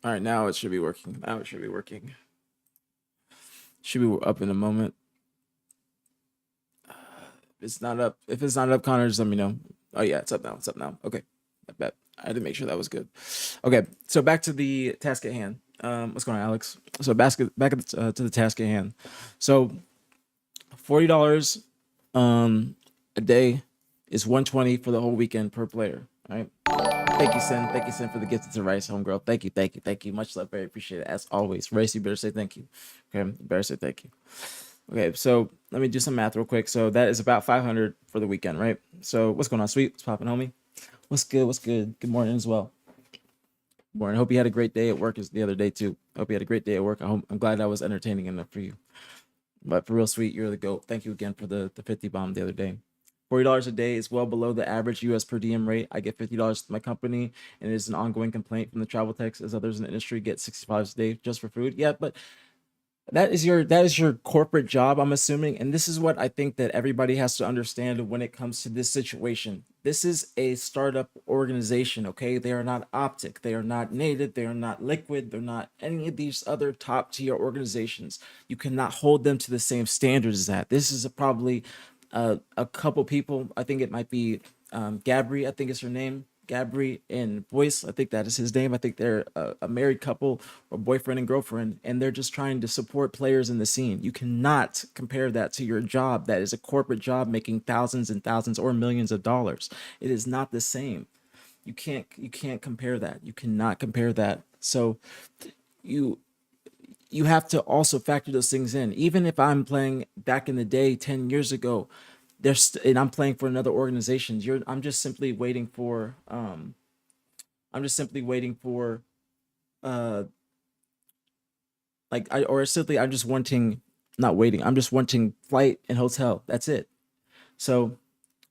All right, now it should be working. Now it should be working. Should be up in a moment. If it's not up, if it's not up, Connor, just let me know. Oh yeah, it's up now. It's up now. Okay, I bet. I had to make sure that was good. Okay, so back to the task at hand. What's going on, Alex? So to the task at hand. So $40 a day is 120 for the whole weekend per player. All right. Thank you, Sin. Thank you, Sin, for the gift to Rice, homegirl. Thank you, thank you, thank you. Much love, very appreciate it as always. Rice, you better say thank you. Okay, you better say thank you. Okay, so let me do some math real quick. So that is about 500 for the weekend, right? So what's going on, sweet? What's popping, homie? What's good? What's good? Good morning as well. Morning. Hope you had a great day at work as the other day too. Hope you had a great day at work. I'm glad I was entertaining enough for you. But for real, sweet, you're the GOAT. Thank you again for the 50 bomb the other day. $40 a day is well below the average U.S. per diem rate. I get $50 to my company, and it is an ongoing complaint from the travel techs as others in the industry get $65 a day just for food. Yeah, but that is your corporate job, I'm assuming, and this is what I think that everybody has to understand when it comes to this situation. This is a startup organization, okay? They are not Optic, they are not Native, they are not Liquid, they're not any of these other top tier organizations. You cannot hold them to the same standards as that. This is probably a couple people. I think it might be Gabri, I think is her name. Gabri and Boyce, I think that is his name. I think they're a married couple or boyfriend and girlfriend, and they're just trying to support players in the scene. You cannot compare that to your job. That is a corporate job making thousands and thousands or millions of dollars. It is not the same. You can't compare that. You cannot compare that. So you you have to also factor those things in. Even if I'm playing back in the day 10 years ago, and I'm playing for another organization, I'm just simply waiting for I'm just simply waiting for uh like I or simply I'm just wanting not waiting. I'm just wanting flight and hotel. That's it. So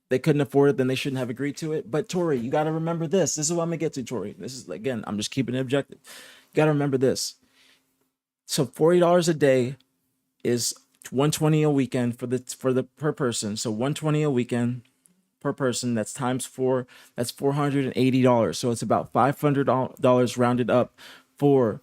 they couldn't afford it, then they shouldn't have agreed to it. But Tori, you got to remember this. This is what I'm gonna get to, Tori. This is again, I'm just keeping it objective. You got to remember this. So $40 a day is 120 a weekend for the per person. So 120 a weekend per person. That's times four. That's $480. So it's about $500 rounded up for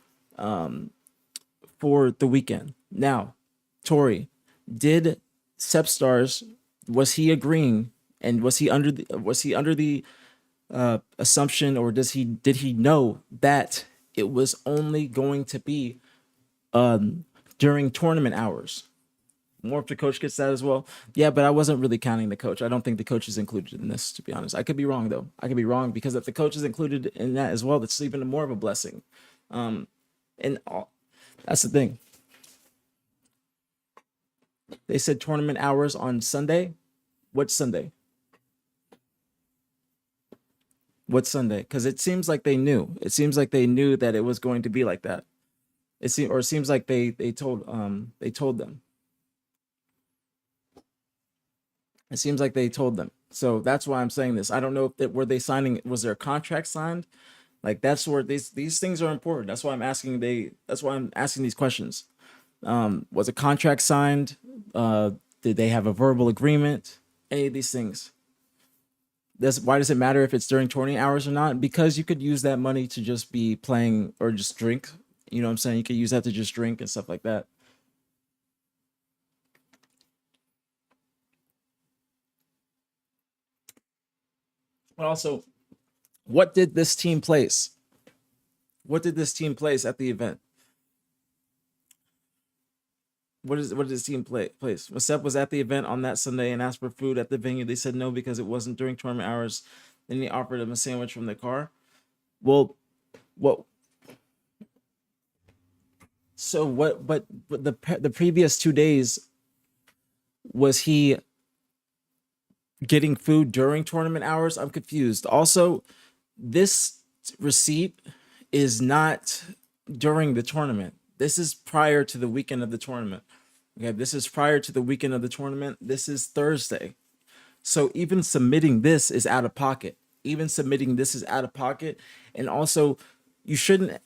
for the weekend. Now, Tori, did Sepstars, was he agreeing, and was he under the assumption, or did he know that it was only going to be during tournament hours? More if the coach gets that as well. Yeah, but I wasn't really counting the coach. I don't think the coach is included in this, to be honest. I could be wrong though. I could be wrong because if the coach is included in that as well, that's even more of a blessing. And that's the thing. They said tournament hours on Sunday. What Sunday? What Sunday? Because it seems like they knew. It seems like they knew that it was going to be like that. It seems like they told them. It seems like they told them. So that's why I'm saying this. I don't know if were they signing, was there a contract signed? Like that's where these things are important. That's why I'm asking these questions. Was a contract signed? Did they have a verbal agreement? Any of these things. Why does it matter if it's during tourney hours or not? Because you could use that money to just be playing or just drink. You know what I'm saying? You could use that to just drink and stuff like that. But also, what did this team place? What did this team place at the event? What did this team place? Wasep was at the event on that Sunday and asked for food at the venue. They said no because it wasn't during tournament hours. Then he offered him a sandwich from the car. Well, what? So what? But the previous 2 days, was he getting food during tournament hours? I'm confused. Also, this receipt is not during the tournament. This is prior to the weekend of the tournament. Okay, this is prior to the weekend of the tournament. This is Thursday. So even submitting this is out of pocket. Even submitting this is out of pocket. And also, you shouldn't,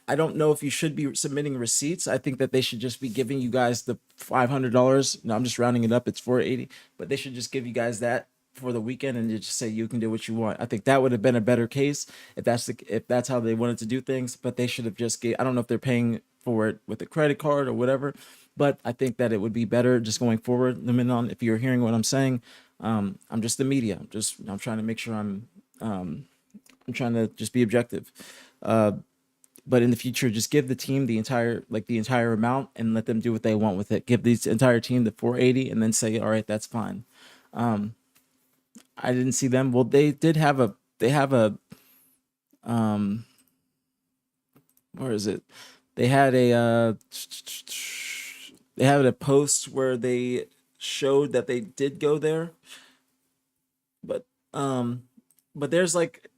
I don't know if you should be submitting receipts. I think that they should just be giving you guys the $500. No, I'm just rounding it up. It's 480, but they should just give you guys that for the weekend and just say you can do what you want. I think that would have been a better case if that's how they wanted to do things. But they should have just gave. I don't know if they're paying for it with a credit card or whatever, but I think that it would be better just going forward. Limited if you're hearing what I'm saying. I'm just the media. I'm trying to make sure I'm trying to just be objective. Uh, but in the future, just give the team the entire amount and let them do what they want with it. Give the entire team the 480 and then say, all right, that's fine. Um, I didn't see them. Well, they have a um, where is it? They had a they had a post where they showed that they did go there, but um, but there's like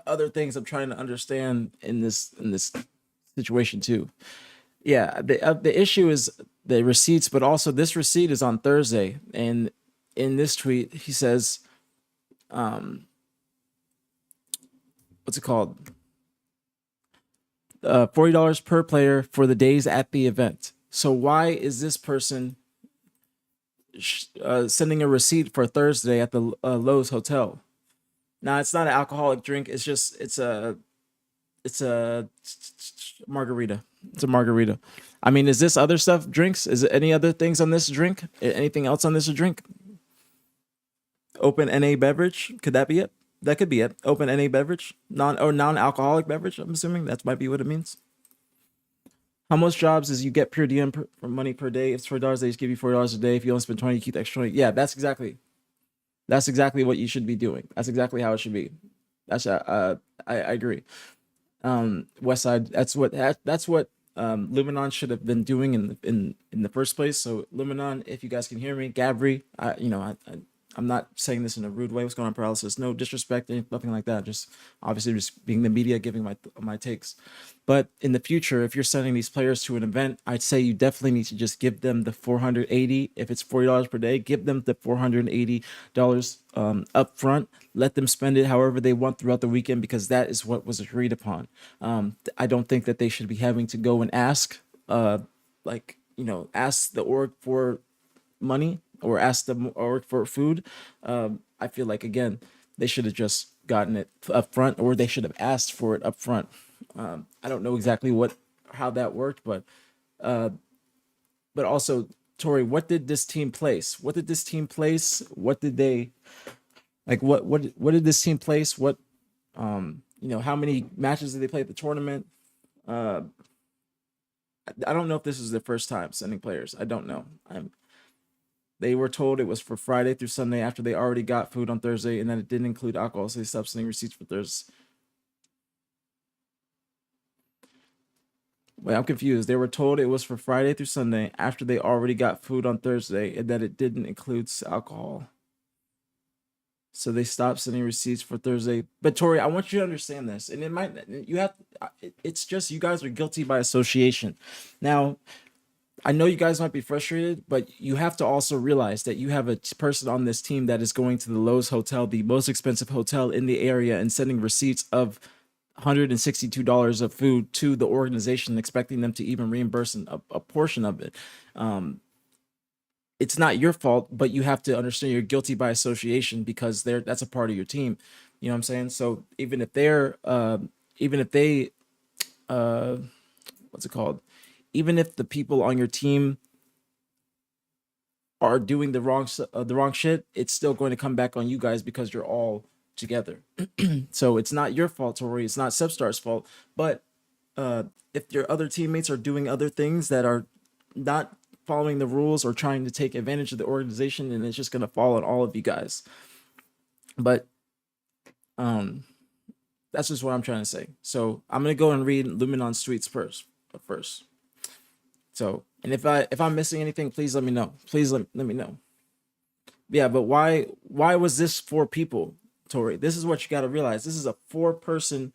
other things I'm trying to understand in this situation too. Yeah, the issue is the receipts, but also this receipt is on Thursday, and in this tweet he says, um, what's it called? $40 per player for the days at the event. So why is this person sending a receipt for Thursday at the Lowe's Hotel? Now it's not an alcoholic drink. It's a margarita. It's a margarita. I mean, is this other stuff drinks? Is it any other things on this drink? Anything else on this drink? Open NA beverage? Could that be it? That could be it. Open NA beverage, non-alcoholic beverage. I'm assuming that might be what it means. How much jobs is you get per diem for money per day? If it's $4, they just give you $4 a day. If you only spend 20, you keep the extra 20. Yeah, that's exactly what you should be doing. That's exactly how it should be. I agree. West Side. That's what Luminon should have been doing in the first place. So Luminon, if you guys can hear me, Gabri, I'm not saying this in a rude way. What's going on, paralysis? No disrespect, nothing like that. Just obviously just being the media, giving my takes. But in the future, if you're sending these players to an event, I'd say you definitely need to just give them the 480. If it's $40 per day, give them the $480 up front. Let them spend it however they want throughout the weekend because that is what was agreed upon. I don't think that they should be having to go and ask, ask the org for money or ask them or for food. I feel like again they should have just gotten it up front, or they should have asked for it up front. I don't know exactly how that worked, uh, but also Tori, what did this team place? What did this team place? What did they like? What did this team place? How many matches did they play at the tournament? Uh, I don't know if this is their first time sending players. I don't know. They were told it was for Friday through Sunday after they already got food on Thursday, and that it didn't include alcohol, so they stopped sending receipts for Thursday. Wait, I'm confused. They were told it was for Friday through Sunday after they already got food on Thursday, and that it didn't include alcohol. So they stopped sending receipts for Thursday. But Tori, I want you to understand this, and it's just you guys are guilty by association. Now, I know you guys might be frustrated, but you have to also realize that you have a person on this team that is going to the Lowe's Hotel, the most expensive hotel in the area, and sending receipts of $162 of food to the organization, expecting them to even reimburse a portion of it. It's not your fault, but you have to understand you're guilty by association because that's a part of your team. You know what I'm saying? So even if they, uh, what's it called? Even if the people on your team are doing the wrong shit, it's still going to come back on you guys because you're all together. So it's not your fault, Tori. It's not Substar's fault. But if your other teammates are doing other things that are not following the rules or trying to take advantage of the organization, then it's just going to fall on all of you guys. But that's just what I'm trying to say. So I'm going to go and read Luminon's tweets first. So, and if I'm missing anything, please let me know. Please let me know. Yeah, but why was this 4 people, Tori? This is what you got to realize. This is a 4-person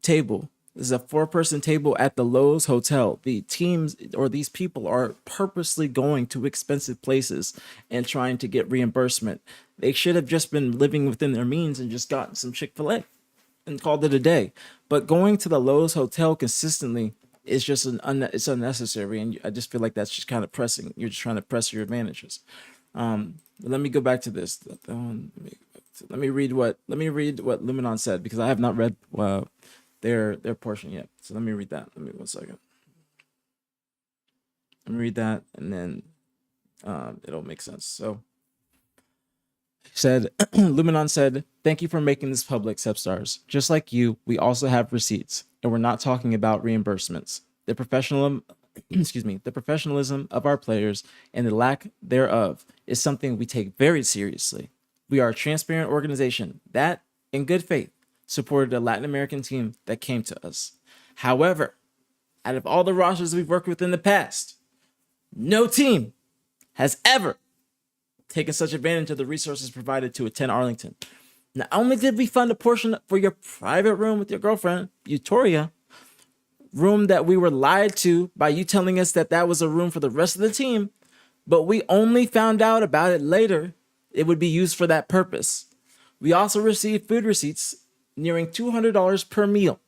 table. This is a 4-person table at the Lowe's Hotel. The teams or these people are purposely going to expensive places and trying to get reimbursement. They should have just been living within their means and just gotten some Chick-fil-A and called it a day. But going to the Lowe's Hotel consistently is just it's unnecessary, and I just feel like that's just kind of pressing. You're just trying to press your advantages. Let me go back to this. Let me read what Luminon said because I have not read their portion yet. So let me read that. Let me 1 second. Let me read that, and then it'll make sense. So said Luminon said, "Thank you for making this public, Substars. Just like you, we also have receipts, and we're not talking about reimbursements. The professionalism, the professionalism of our players and the lack thereof is something we take very seriously. We are a transparent organization that, in good faith, supported a Latin American team that came to us. However, out of all the rosters we've worked with in the past, no team has ever taken such advantage of the resources provided to attend Arlington. Not only did we fund a portion for your private room with your girlfriend, Eutoria, room that we were lied to by you telling us that that was a room for the rest of the team, but we only found out about it later. It would be used for that purpose. We also received food receipts nearing $200 per meal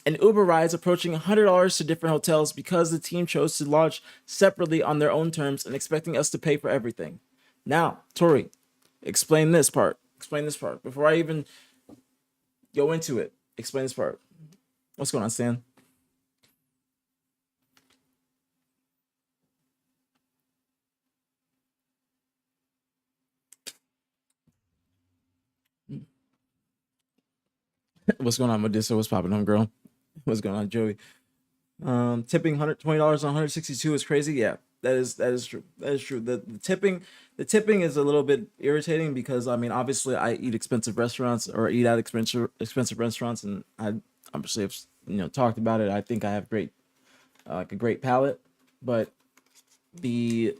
and Uber rides approaching $100 to different hotels because the team chose to lodge separately on their own terms and expecting us to pay for everything. Now, Tori, explain this part. Explain this part. Before I even go into it, explain this part. What's going on, Stan? What's going on, Medusa? What's popping on, girl? What's going on, Joey? Tipping $120 on 162 is crazy. Yeah, that is true. That is true. The tipping is a little bit irritating because I mean, obviously, I eat expensive restaurants or eat at expensive restaurants, and I obviously have talked about it. I think I have great like a great palate, but the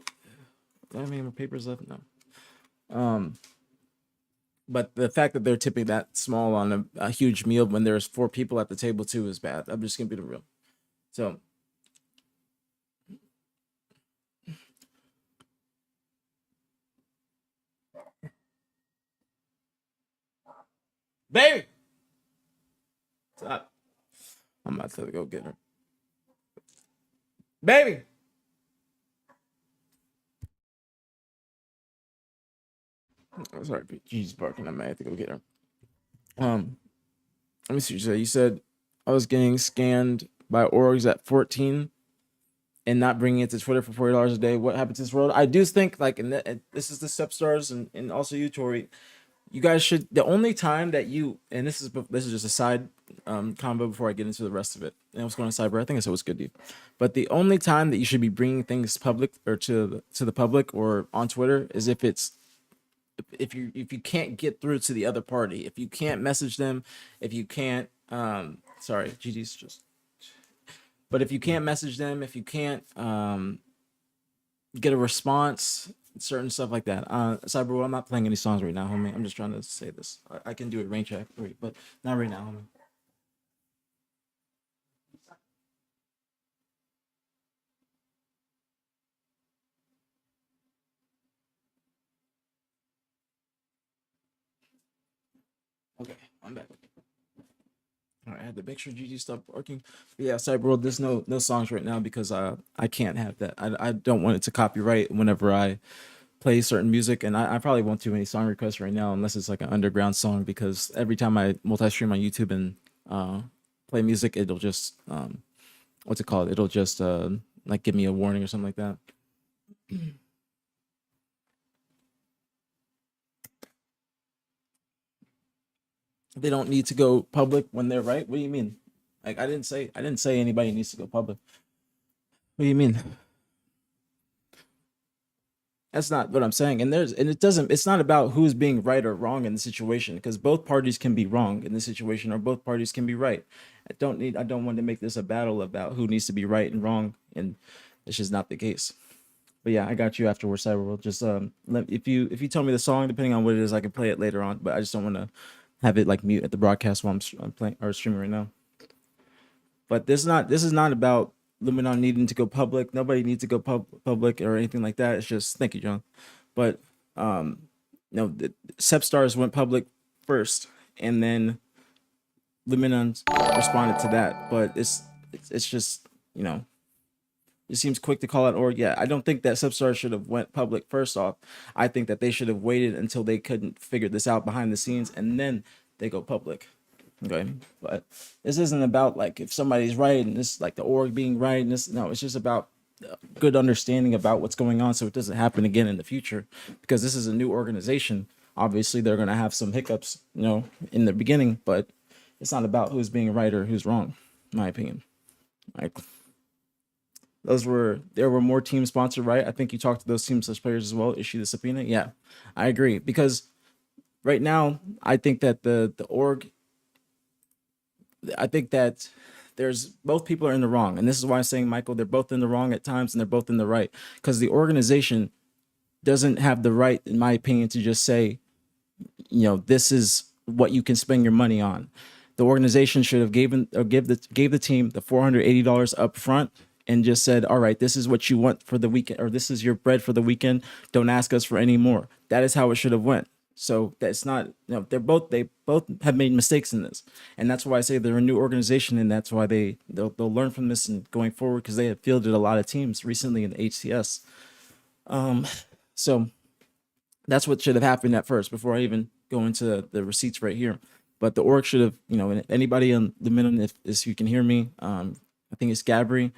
I mean, my papers left no. But the fact that they're tipping that small on a huge meal when there's 4 people at the table too is bad. I'm just gonna be the real. So, baby, stop. I'm about to go get her, baby. Oh, sorry, Gigi's barking. I might have to go get her. Let me see what you said. You said I was getting scanned by orgs at 14 and not bringing it to Twitter for $40 a day. What happened to this world? I do think like, and this is the Stepstars and also you, Tori. You guys should. The only time that you and this is just a side combo before I get into the rest of it. And what's going on, Cyber? I think I said what's good, dude. But the only time that you should be bringing things public or to the public or on Twitter is if you can't get through to the other party, if you can't message them, if you can't sorry, GG's just. But if you can't message them, if you can't get a response, certain stuff like that. Cyber, I'm not playing any songs right now, homie. I'm just trying to say this. I can do it rain check, but not right now, homie. Okay, I'm back. All right, I had to make sure GG stopped working. But yeah, Cyber, there's no songs right now because I can't have that. I don't want it to copyright whenever I play certain music, and I probably won't do any song requests right now unless it's like an underground song because every time I multi-stream on YouTube and play music, it'll just what's it called? It'll just like give me a warning or something like that. They don't need to go public when they're right. What do you mean? Like I didn't say anybody needs to go public. What do you mean? That's not what I'm saying. It's not about who's being right or wrong in the situation because both parties can be wrong in the situation or both parties can be right. I don't want to make this a battle about who needs to be right and wrong, and it's just not the case. But yeah, I got you afterwards, Cyberworld. Just if you tell me the song, depending on what it is, I can play it later on. But I just don't want to have it like mute at the broadcast while I'm playing or streaming right now. But this is not about Luminon needing to go public. Nobody needs to go public or anything like that. It's just thank you, John. But the Sepstars went public first, and then Luminon responded to that. But it's just It seems quick to call out org. Yeah, I don't think that Substar should have went public first off. I think that they should have waited until they couldn't figure this out behind the scenes and then they go public. Okay, but this isn't about like if somebody's right and this like the org being right and this. No, it's just about good understanding about what's going on so it doesn't happen again in the future, because this is a new organization. Obviously they're going to have some hiccups, in the beginning, but it's not about who's being right or who's wrong, in my opinion. Like, there were more team sponsored, right? I think you talked to those teams as players as well, issue the subpoena. Yeah, I agree, because right now I think that the org, I think that there's both people are in the wrong, and this is why I'm saying, Michael, they're both in the wrong at times and they're both in the right, because the organization doesn't have the right, in my opinion, to just say, this is what you can spend your money on. The organization should have gave the team the $480 up front and just said, all right, this is what you want for the weekend, or this is your bread for the weekend. Don't ask us for any more. That is how it should have went. So that's not, they both have made mistakes in this, and that's why I say they're a new organization, and that's why they'll learn from this and going forward, because they have fielded a lot of teams recently in the HCS. So that's what should have happened at first before I even go into the receipts right here. But the org should have, anybody on the minimum, if you can hear me, I think it's Gabri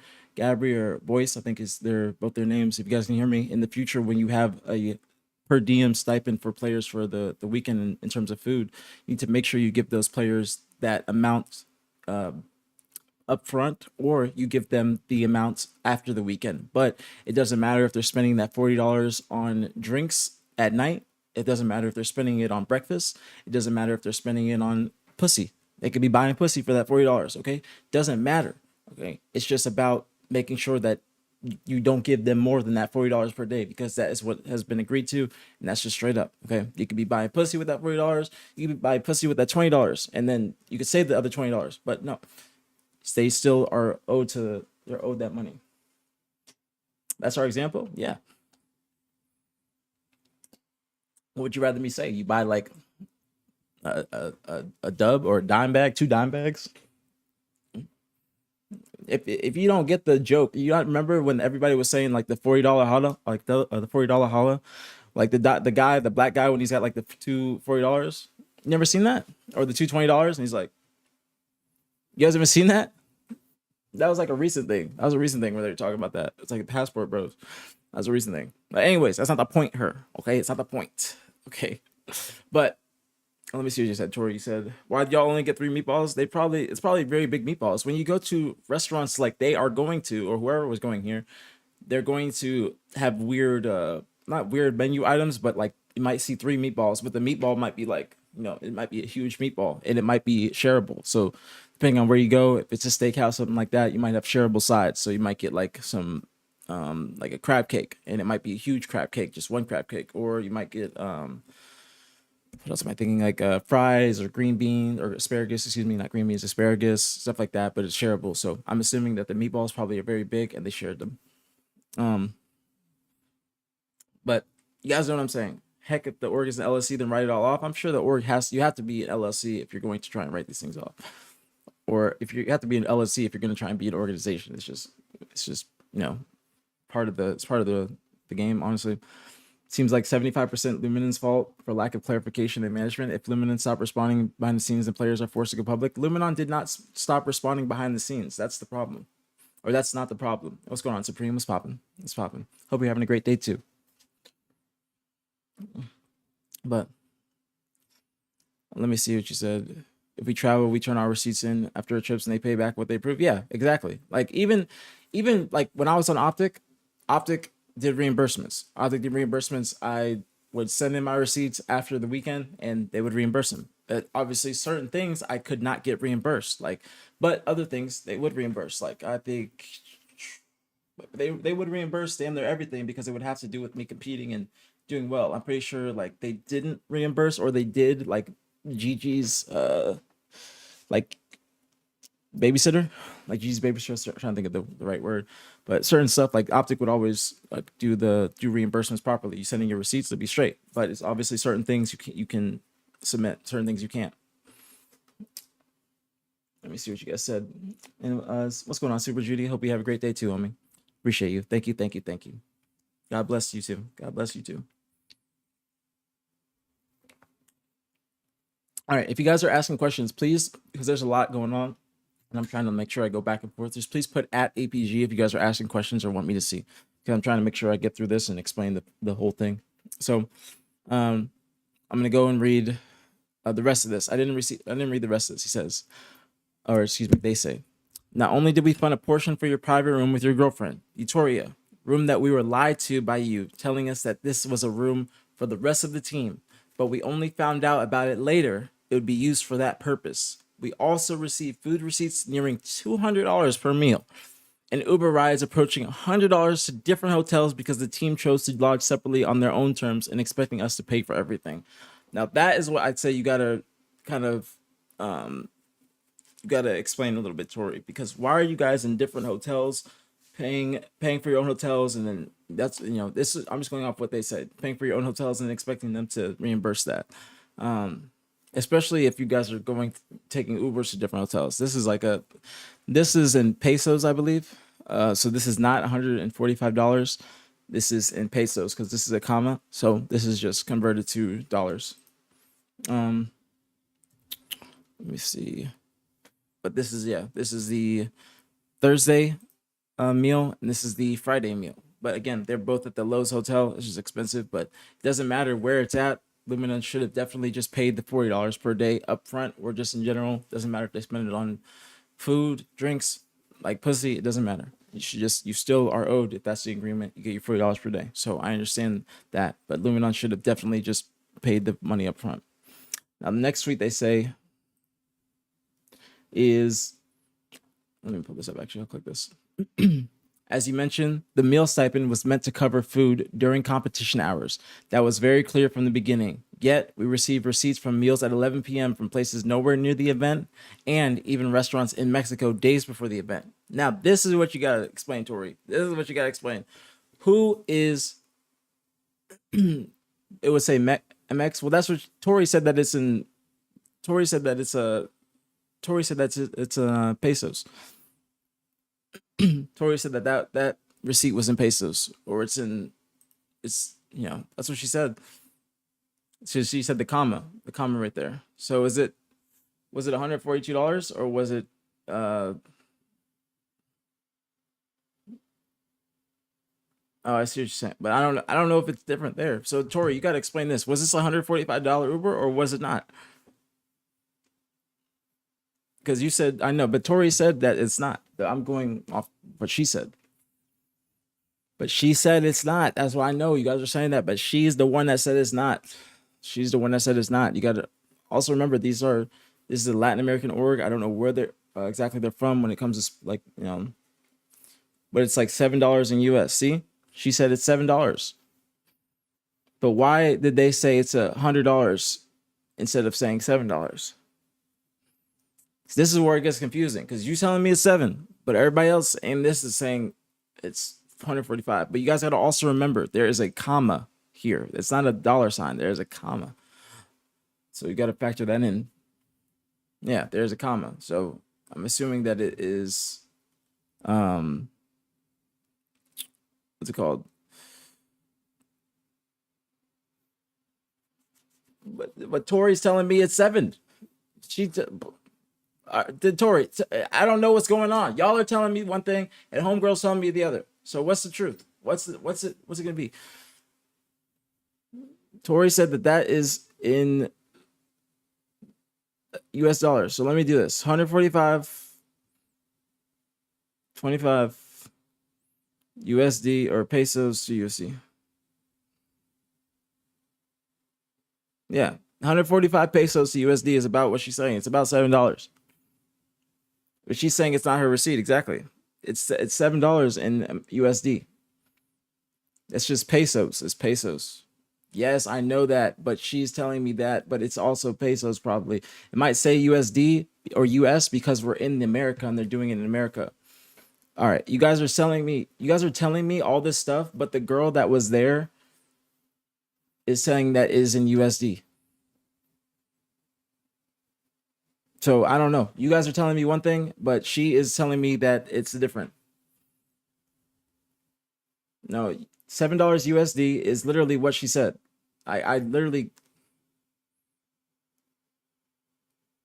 or Boyce, I think is both their names. If you guys can hear me, in the future when you have a per diem stipend for players for the weekend in terms of food, you need to make sure you give those players that amount up front, or you give them the amounts after the weekend. But it doesn't matter if they're spending that $40 on drinks at night. It doesn't matter if they're spending it on breakfast. It doesn't matter if they're spending it on pussy. They could be buying pussy for that $40. Okay, doesn't matter. Okay, it's just about making sure that you don't give them more than that $40 per day, because that is what has been agreed to, and that's just straight up. Okay, you could be buying pussy with that $40. You could be buying pussy with that $20, and then you could save the other $20. But no, they still are they're owed that money. That's our example. Yeah. What would you rather me say? You buy like a dub or a dime bag, 2 dime bags. If you don't get the joke, you don't remember when everybody was saying like the $40 holla, like the $40 holla, like the black guy when he's got like the two $40. You never seen that? Or the two $20, and he's like, you guys ever seen that? That was like a recent thing. That was a recent thing where they were talking about that. It's like a passport, bros. That was a recent thing. But anyways, that's not the point here. Okay, it's not the point. Okay, but let me see what you said, Tori. You said, why y'all only get 3 meatballs? It's probably very big meatballs. When you go to restaurants, like they are going to, or whoever was going here, they're going to have weird, not weird menu items, but like you might see 3 meatballs, but the meatball might be like, it might be a huge meatball and it might be shareable. So depending on where you go, if it's a steakhouse, something like that, you might have shareable sides. So you might get like some, like a crab cake, and it might be a huge crab cake, just one crab cake, or you might get, what else am I thinking? Like fries or green beans or asparagus, excuse me, not green beans, asparagus, stuff like that, but it's shareable. So I'm assuming that the meatballs probably are very big and they shared them. But you guys know what I'm saying. Heck, if the org is an LLC, then write it all off. I'm sure the org you have to be an LLC if you're going to try and write these things off. Or if you have to be an LLC if you're going to try and be an organization. It's just part of the game, honestly. Seems like 75% Luminan's fault for lack of clarification and management. If Luminon stopped responding behind the scenes and players are forced to go public, Luminon did not stop responding behind the scenes. That's the problem. Or that's not the problem. What's going on, Supreme? What's popping? What's popping? Hope you're having a great day too. But let me see what you said. If we travel, we turn our receipts in after our trips and they pay back what they approve. Yeah, exactly. Like even like when I was on Optic did reimbursements. I would send in my receipts after the weekend and they would reimburse them. Obviously certain things I could not get reimbursed, but other things they would reimburse. Like I think they would reimburse damn near everything, because it would have to do with me competing and doing well. I'm pretty sure like they didn't reimburse, or they did like Gigi's like babysitter, like Gigi's babysitter. I'm trying to think of the right word, but certain stuff like Optic would always do reimbursements properly. You send in your receipts to be straight, but it's obviously certain things you can submit, certain things you can't. Let me see what you guys said. And what's going on, Super Judy? Hope you have a great day too, homie. Appreciate you. Thank you. Thank you. Thank you. God bless you too. God bless you too. All right. If you guys are asking questions, please, because there's a lot going on, and I'm trying to make sure I go back and forth. Just please put at APG if you guys are asking questions or want me to see. Because I'm trying to make sure I get through this and explain the whole thing. So, I'm gonna go and read the rest of this. I didn't read the rest of this. He says, or excuse me, they say, not only did we fund a portion for your private room with your girlfriend, Eutoria, room that we were lied to by you, telling us that this was a room for the rest of the team, but we only found out about it later. It would be used for that purpose. We also received food receipts nearing $200 per meal, and Uber rides approaching $100 to different hotels because the team chose to lodge separately on their own terms and expecting us to pay for everything. Now that is what I'd say you gotta kind of you gotta explain a little bit, Tori, because why are you guys in different hotels, paying for your own hotels, and then that's this is I'm just going off what they said, paying for your own hotels and expecting them to reimburse that. Especially if you guys are taking Ubers to different hotels. This is in pesos, I believe. So this is not $145. This is in pesos because this is a comma. So this is just converted to dollars. Let me see. But this is the Thursday meal, and this is the Friday meal. But again, they're both at the Lowe's Hotel. It's just expensive, but it doesn't matter where it's at. Lumina should have definitely just paid the $40 per day up front, or just in general. Doesn't matter if they spend it on food, drinks, like pussy. It doesn't matter. You still are owed if that's the agreement. You get your $40 per day. So I understand that, but Luminon should have definitely just paid the money up front. Now the next tweet they say is, let me pull this up. Actually, I'll click this. As you mentioned, the meal stipend was meant to cover food during competition hours. That was very clear from the beginning. Yet, we received receipts from meals at 11 p.m. from places nowhere near the event, and even restaurants in Mexico days before the event. Now, this is what you gotta explain, Tori. This is what you gotta explain. Who is? It would say MX. Well, that's what Tori said that it's in. Tori said that it's a. Tori said that it's pesos. Tori said that receipt was in pesos, or it's that's what she said. So she said the comma right there. So was it $142, or was it oh, I see what you're saying, but I don't know if it's different there. So Tori, you got to explain this. Was this a $145 Uber, or was it not? Because you said, I know, but Tori said that it's not. I'm going off what she said. But she said it's not. That's why I know you guys are saying that. But she's the one that said it's not. She's the one that said it's not. You got to also remember this is a Latin American org. I don't know where they're exactly they're from when it comes to but it's like $7 in US. See, she said it's $7. But why did they say it's $100 instead of saying $7? This is where it gets confusing, because you telling me it's 7, but everybody else in this is saying it's 145. But you guys got to also remember there is a comma here. It's not a dollar sign. There's a comma. So you got to factor that in. Yeah, there's a comma. So I'm assuming that it is what's it called? But Tori's telling me it's 7. Tori, I don't know what's going on. Y'all are telling me one thing, and homegirl's telling me the other. So what's the truth? What's it gonna be? Tori said that is in US dollars. So let me do this. 145, 25 USD or pesos to USD. Yeah, 145 pesos to USD is about what she's saying. It's about $7. But she's saying it's not her receipt. Exactly. It's $7 in USD. It's just pesos. It's pesos. Yes, I know that, but she's telling me that, but it's also pesos probably. It might say USD or US because we're in America and they're doing it in America. All right, you guys are telling me all this stuff, but the girl that was there is saying that is in USD. So I don't know. You guys are telling me one thing, but she is telling me that it's different. No, $7 USD is literally what she said. I literally,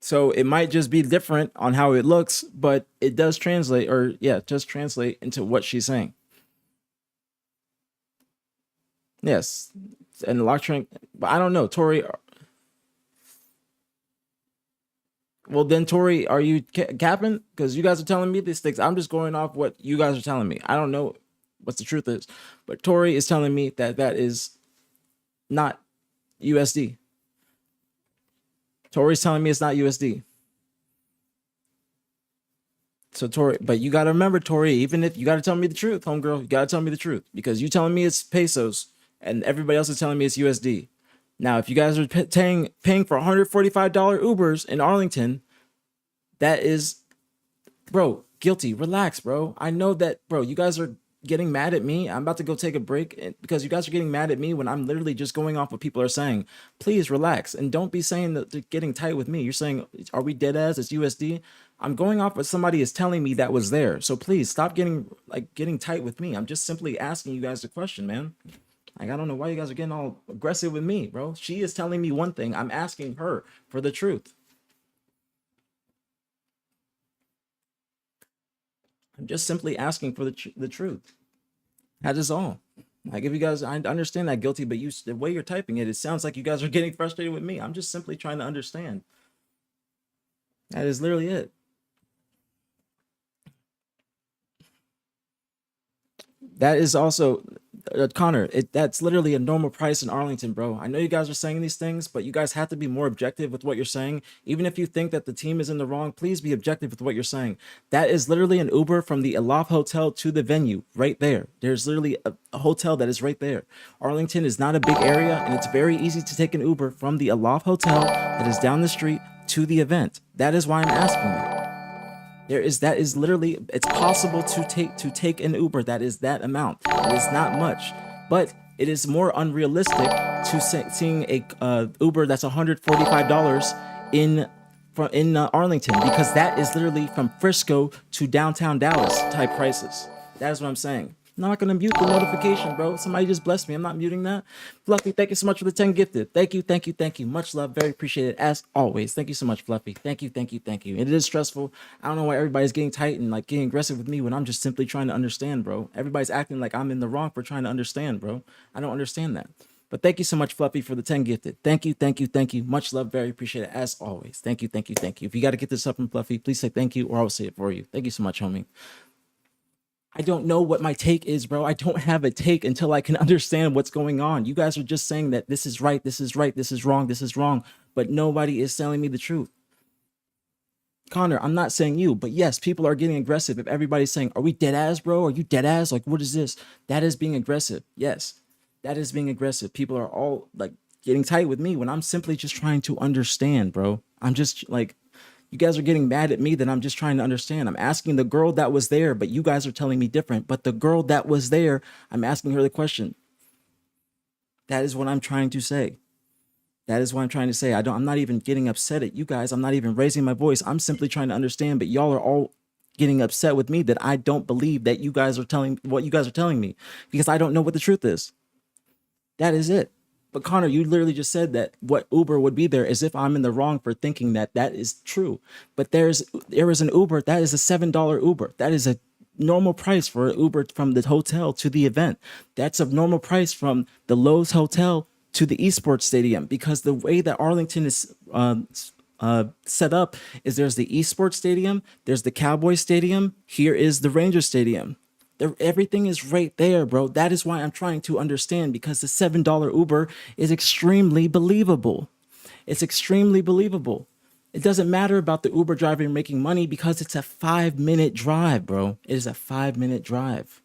so it might just be different on how it looks, but it does translate, or yeah, just translate into what she's saying. Yes, and electronic, but I don't know, Tori. Well, then Tori, are you capping? Because you guys are telling me these things. I'm just going off what you guys are telling me. I don't know what the truth is, but Tori is telling me that that is not USD. Tori's telling me it's not USD. So Tori, but you got to remember, Tori, even if you got to tell me the truth, homegirl, you got to tell me the truth because you telling me it's pesos and everybody else is telling me it's USD. Now, if you guys are paying for $145 Ubers in Arlington, that is, bro, guilty. Relax, bro. I know that, bro. You guys are getting mad at me. I'm about to go take a break because you guys are getting mad at me when I'm literally just going off what people are saying. Please relax and don't be saying that they're getting tight with me. You're saying, are we dead as it's USD? I'm going off what somebody is telling me that was there. So please stop getting tight with me. I'm just simply asking you guys a question, man. Like, I don't know why you guys are getting all aggressive with me, bro. She is telling me one thing. I'm asking her for the truth. I'm just simply asking for the truth. That is all. Like, if you guys, I understand that guilty, but the way you're typing it, it sounds like you guys are getting frustrated with me. I'm just simply trying to understand. That is literally it. That is also, Connor. That's literally a normal price in Arlington, bro. I know you guys are saying these things, but you guys have to be more objective with what you're saying. Even if you think that the team is in the wrong, please be objective with what you're saying. That is literally an Uber from the Aloft Hotel to the venue, right there. There's literally a hotel that is right there. Arlington is not a big area, and it's very easy to take an Uber from the Aloft Hotel that is down the street to the event. That is why I'm asking you. That is literally, it's possible to take an Uber that is that amount. It is not much, but it is more unrealistic to seeing a Uber that's $145 in Arlington, because that is literally from Frisco to downtown Dallas type prices. That is what I'm saying. I'm not gonna mute the notification, bro. Somebody just blessed me. I'm not muting that. Fluffy, thank you so much for the 10 gifted. Thank you, thank you, thank you. Much love, very appreciated as always. Thank you so much, Fluffy. Thank you, thank you, thank you. It is stressful. I don't know why everybody's getting tight and like getting aggressive with me when I'm just simply trying to understand, bro. Everybody's acting like I'm in the wrong for trying to understand, bro. I don't understand that. But thank you so much, Fluffy, for the 10 gifted. Thank you, thank you, thank you. Much love, very appreciated as always. Thank you, thank you, thank you. If you got to get this up from Fluffy, please say thank you or I'll say it for you. Thank you so much, homie. I don't know what my take is, bro. I don't have a take until I can understand what's going on. You guys are just saying that this is right, this is right, this is wrong, this is wrong, but nobody is telling me the truth. Connor, I'm not saying you, but yes, people are getting aggressive. If everybody's saying, are we dead ass, bro? Are you dead ass? Like, what is this? That is being aggressive. Yes, that is being aggressive. People are all like getting tight with me when I'm simply just trying to understand, bro. I'm just like, you guys are getting mad at me that I'm just trying to understand. I'm asking the girl that was there, but you guys are telling me different. But the girl that was there, I'm asking her the question. That is what I'm trying to say. That is what I'm trying to say. I'm not even getting upset at you guys. I'm not even raising my voice. I'm simply trying to understand, but y'all are all getting upset with me that I don't believe that you guys are telling what you guys are telling me because I don't know what the truth is. That is it. But Connor, you literally just said that what Uber would be there as if I'm in the wrong for thinking that that is true. But there is an Uber that is a $7 Uber. That is a normal price for an Uber from the hotel to the event. That's a normal price from the Lowe's Hotel to the esports stadium, because the way that Arlington is set up is there's the esports stadium, there's the Cowboy Stadium, here is the Ranger Stadium. Everything is right there, bro. That is why I'm trying to understand, because the $7 Uber is extremely believable. It's extremely believable. It doesn't matter about the Uber driver making money because it's a 5-minute drive, bro. It is a 5-minute drive.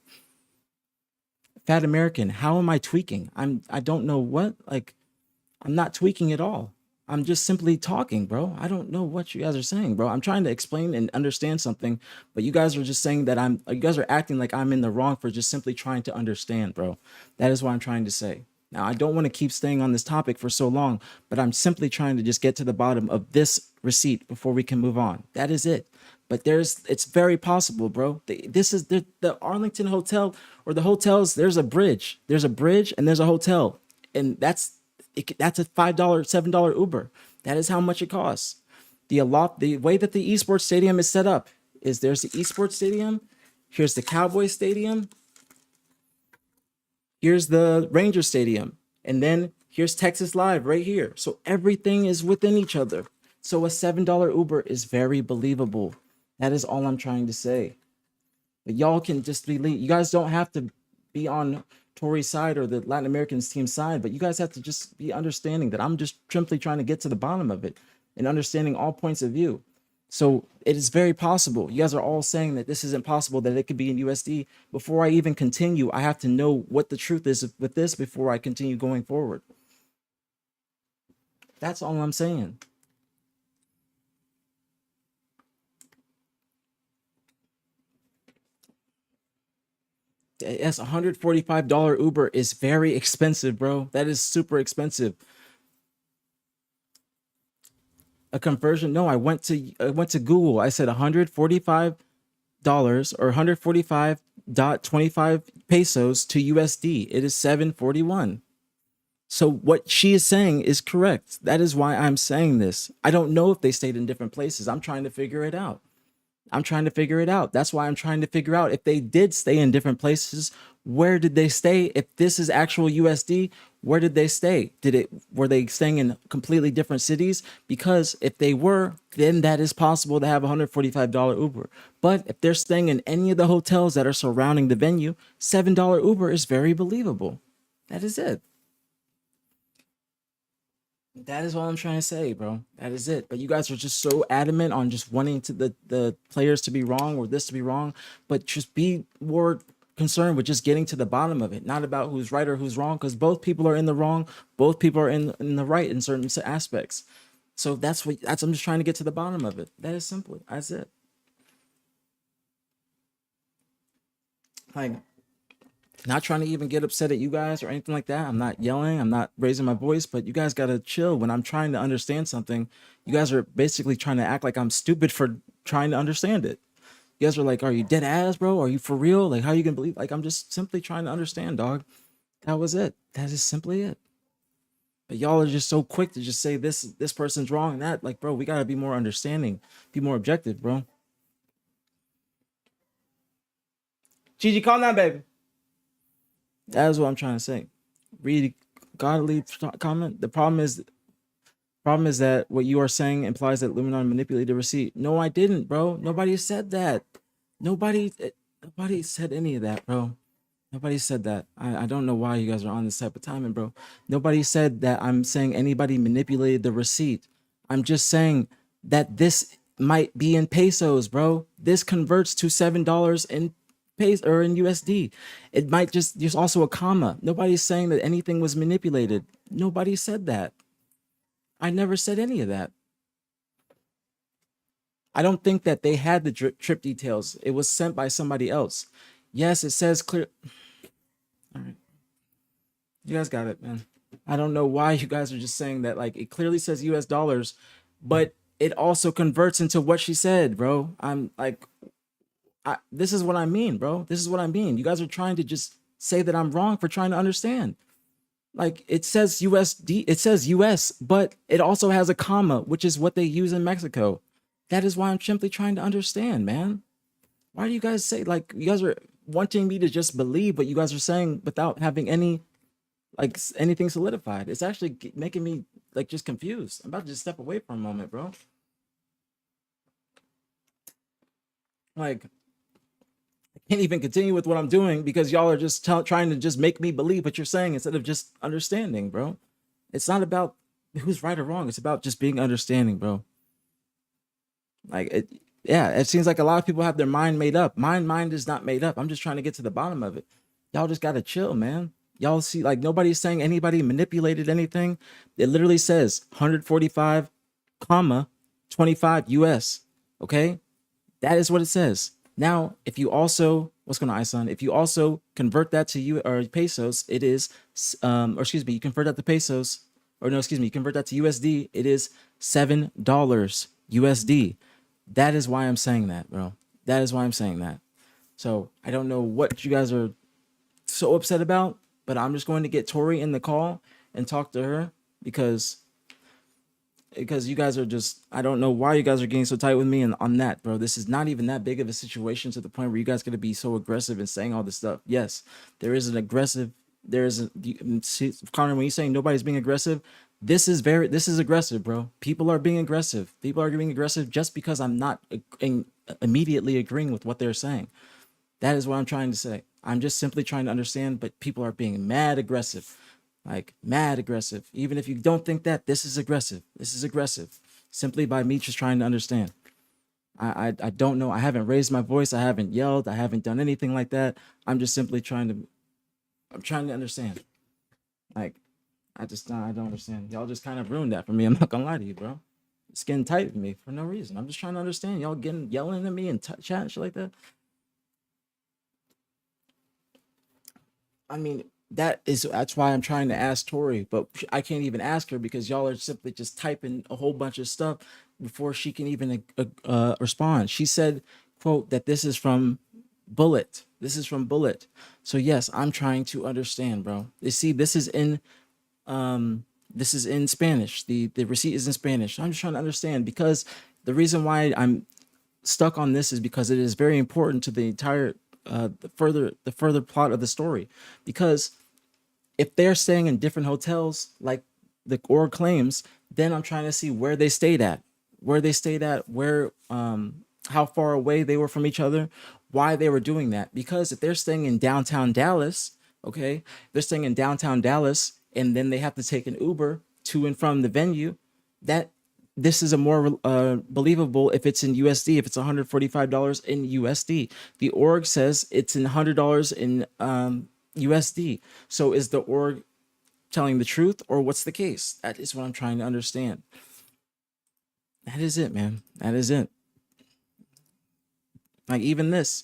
Fat American, how am I tweaking? I don't know what, like, I'm not tweaking at all. I'm just simply talking, bro. I don't know what you guys are saying, bro. I'm trying to explain and understand something, but you guys are just saying that you guys are acting like I'm in the wrong for just simply trying to understand, bro. That is what I'm trying to say. Now, I don't want to keep staying on this topic for so long, but I'm simply trying to just get to the bottom of this receipt before we can move on. That is it. But it's very possible, bro. This is the Arlington Hotel or the hotels. There's a bridge. There's a bridge and there's a hotel, and that's a $5, $7 Uber. That is how much it costs. The way that the esports stadium is set up is there's the esports stadium, here's the Cowboy Stadium, here's the Ranger Stadium, and then here's Texas Live right here. So everything is within each other. So a $7 Uber is very believable. That is all I'm trying to say. But y'all can just believe. You guys don't have to be on Tory's side or the Latin Americans team side, but you guys have to just be understanding that I'm just simply trying to get to the bottom of it and understanding all points of view. So it is very possible. You guys are all saying that this isn't possible, that it could be in USD. Before I even continue, I have to know what the truth is with this before I continue going forward. That's all I'm saying. Yes, $145 Uber is very expensive, bro. That is super expensive. A conversion? No, I went to Google. I said $145 or 145.25 pesos to USD. It is 741. So what she is saying is correct. That is why I'm saying this. I don't know if they stayed in different places. I'm trying to figure it out. That's why I'm trying to figure out if they did stay in different places, where did they stay? If this is actual USD, where did they stay? Were they staying in completely different cities? Because if they were, then that is possible to have a $145 Uber. But if they're staying in any of the hotels that are surrounding the venue, $7 Uber is very believable. That is it. That is all I'm trying to say, bro. That is it. But you guys are just so adamant on just wanting the players to be wrong or this to be wrong, but just be more concerned with just getting to the bottom of it, not about who's right or who's wrong, because both people are in the wrong, both people are in the right in certain aspects. So I'm just trying to get to the bottom of it. That is simple. That's it. Like, not trying to even get upset at you guys or anything like that. I'm not yelling. I'm not raising my voice, but you guys got to chill. When I'm trying to understand something, you guys are basically trying to act like I'm stupid for trying to understand it. You guys are like, are you dead ass, bro? Are you for real? Like, how you gonna believe? Like, I'm just simply trying to understand, dog. That was it. That is simply it. But y'all are just so quick to just say this person's wrong and that. Like, bro, we gotta be more understanding, be more objective, bro. Gigi, calm down, baby. That is what I'm trying to say. Read godly comment. The problem is that what you are saying implies that Luminon manipulated the receipt. No, I didn't, bro. Nobody said that. Nobody said any of that, bro. Nobody said that. I don't know why you guys are on this type of timing, bro. Nobody said that I'm saying anybody manipulated the receipt. I'm just saying that this might be in pesos, bro. This converts to $7 in pesos or in USD. It might just, there's also a comma. Nobody's saying that anything was manipulated. Nobody said that. I never said any of that. I don't think that they had the trip details. It was sent by somebody else. Yes, it says clear. All right. You guys got it, man. I don't know why you guys are just saying that. Like, it clearly says US dollars, but it also converts into what she said, bro. I'm like, this is what I mean, bro. This is what I mean. You guys are trying to just say that I'm wrong for trying to understand. Like, it says USD, it says US, but it also has a comma, which is what they use in Mexico. That is why I'm simply trying to understand, man. Why do you guys say, like, you guys are wanting me to just believe what you guys are saying without having anything solidified? It's actually making me like just confused. I'm about to just step away for a moment, bro. Like, I can't even continue with what I'm doing because y'all are just trying to just make me believe what you're saying instead of just understanding, bro. It's not about who's right or wrong. It's about just being understanding, bro. Like, yeah, it seems like a lot of people have their mind made up. My mind is not made up. I'm just trying to get to the bottom of it. Y'all just gotta chill, man. Y'all see, like, nobody's saying anybody manipulated anything. It literally says 145, comma 25 US. Okay, that is what it says. Now, if you also, what's going on, Isan? If you also convert that to you or pesos, it is, or excuse me, you convert that to pesos, or no, excuse me, you convert that to USD, it is $7 USD. That is why I'm saying that, bro. That is why I'm saying that. So I don't know what you guys are so upset about, but I'm just going to get Tori in the call and talk to her because you guys are just, I don't know why you guys are getting so tight with me and on that, bro. This is not even that big of a situation to the point where you guys going to be so aggressive and saying all this stuff. Yes, there is an aggressive, there is a, see, Connor, when you're saying nobody's being aggressive, this is aggressive, bro. People are being aggressive. People are being aggressive just because I'm not immediately agreeing with what they're saying. That is what I'm trying to say. I'm just simply trying to understand, but people are being mad aggressive, like mad aggressive. Even if you don't think that, this is aggressive. This is aggressive. Simply by me just trying to understand. I don't know. I haven't raised my voice. I haven't yelled. I haven't done anything like that. I'm just simply I'm trying to understand. Like, I don't understand. Y'all just kind of ruined that for me. I'm not gonna lie to you, bro. It's getting tight with me for no reason. I'm just trying to understand. Y'all yelling at me and chat and shit like that. I mean, that's why I'm trying to ask Tori, but I can't even ask her because y'all are simply just typing a whole bunch of stuff before she can even respond. She said, "quote that this is from Bullet. This is from Bullet." So yes, I'm trying to understand, bro. You see, this is in Spanish. The receipt is in Spanish. I'm just trying to understand because the reason why I'm stuck on this is because it is very important to the entire the further plot of the story because if they're staying in different hotels like the org claims, then I'm trying to see where they stayed at, where how far away they were from each other, why they were doing that. Because if they're staying in downtown Dallas, okay, they're staying in downtown Dallas and then they have to take an Uber to and from the venue, that this is a more believable if it's in USD, if it's $145 in USD. The org says it's in $100 in USD. So is the org telling the truth or what's the case? That is what I'm trying to understand. That is it, man. That is it. Like even this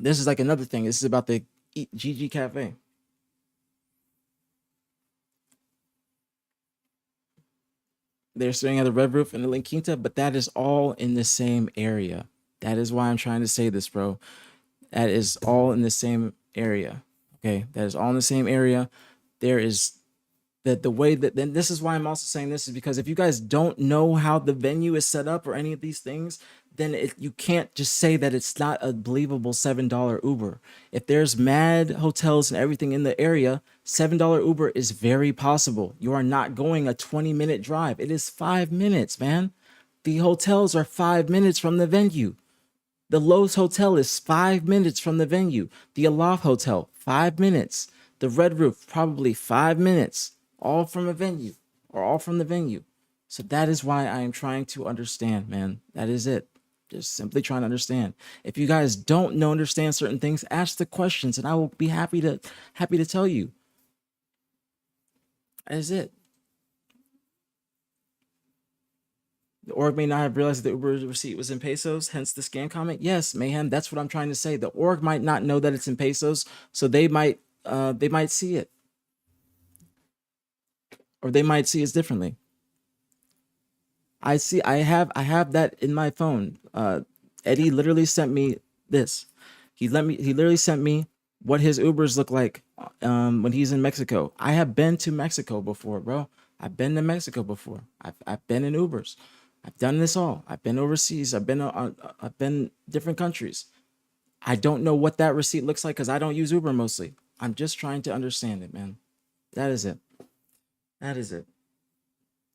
is like another thing. This is about the GG Cafe. They're staying at the Red Roof in the La Quinta, but that is all in the same area. That is why I'm trying to say this, bro. That is all in the same area. Okay, that is all in the same area. There is that the way that then this is why I'm also saying this is because if you guys don't know how the venue is set up or any of these things, then you can't just say that it's not a believable $7 Uber. If there's mad hotels and everything in the area, $7 Uber is very possible. You are not going a 20-minute drive. It is 5 minutes, man. The hotels are 5 minutes from the venue. The Lowe's Hotel is 5 minutes from the venue. The Aloft Hotel, 5 minutes. The Red Roof, probably 5 minutes. All from a venue or all from the venue. So that is why I am trying to understand, man. That is it. Just simply trying to understand. If you guys don't know, understand certain things, ask the questions and I will be happy to tell you. That is it. The org may not have realized that the Uber receipt was in pesos, hence the scam comment. Yes, mayhem. That's what I'm trying to say. The org might not know that it's in pesos, so they might see it, or they might see it differently. I have that in my phone. Eddie literally sent me this. He literally sent me what his Ubers look like when he's in Mexico. I have been to Mexico before, bro. I've been to Mexico before. I've been in Ubers. I've done this all. I've been overseas. I've been different countries. I don't know what that receipt looks like because I don't use Uber mostly. I'm just trying to understand it, man. That is it. That is it.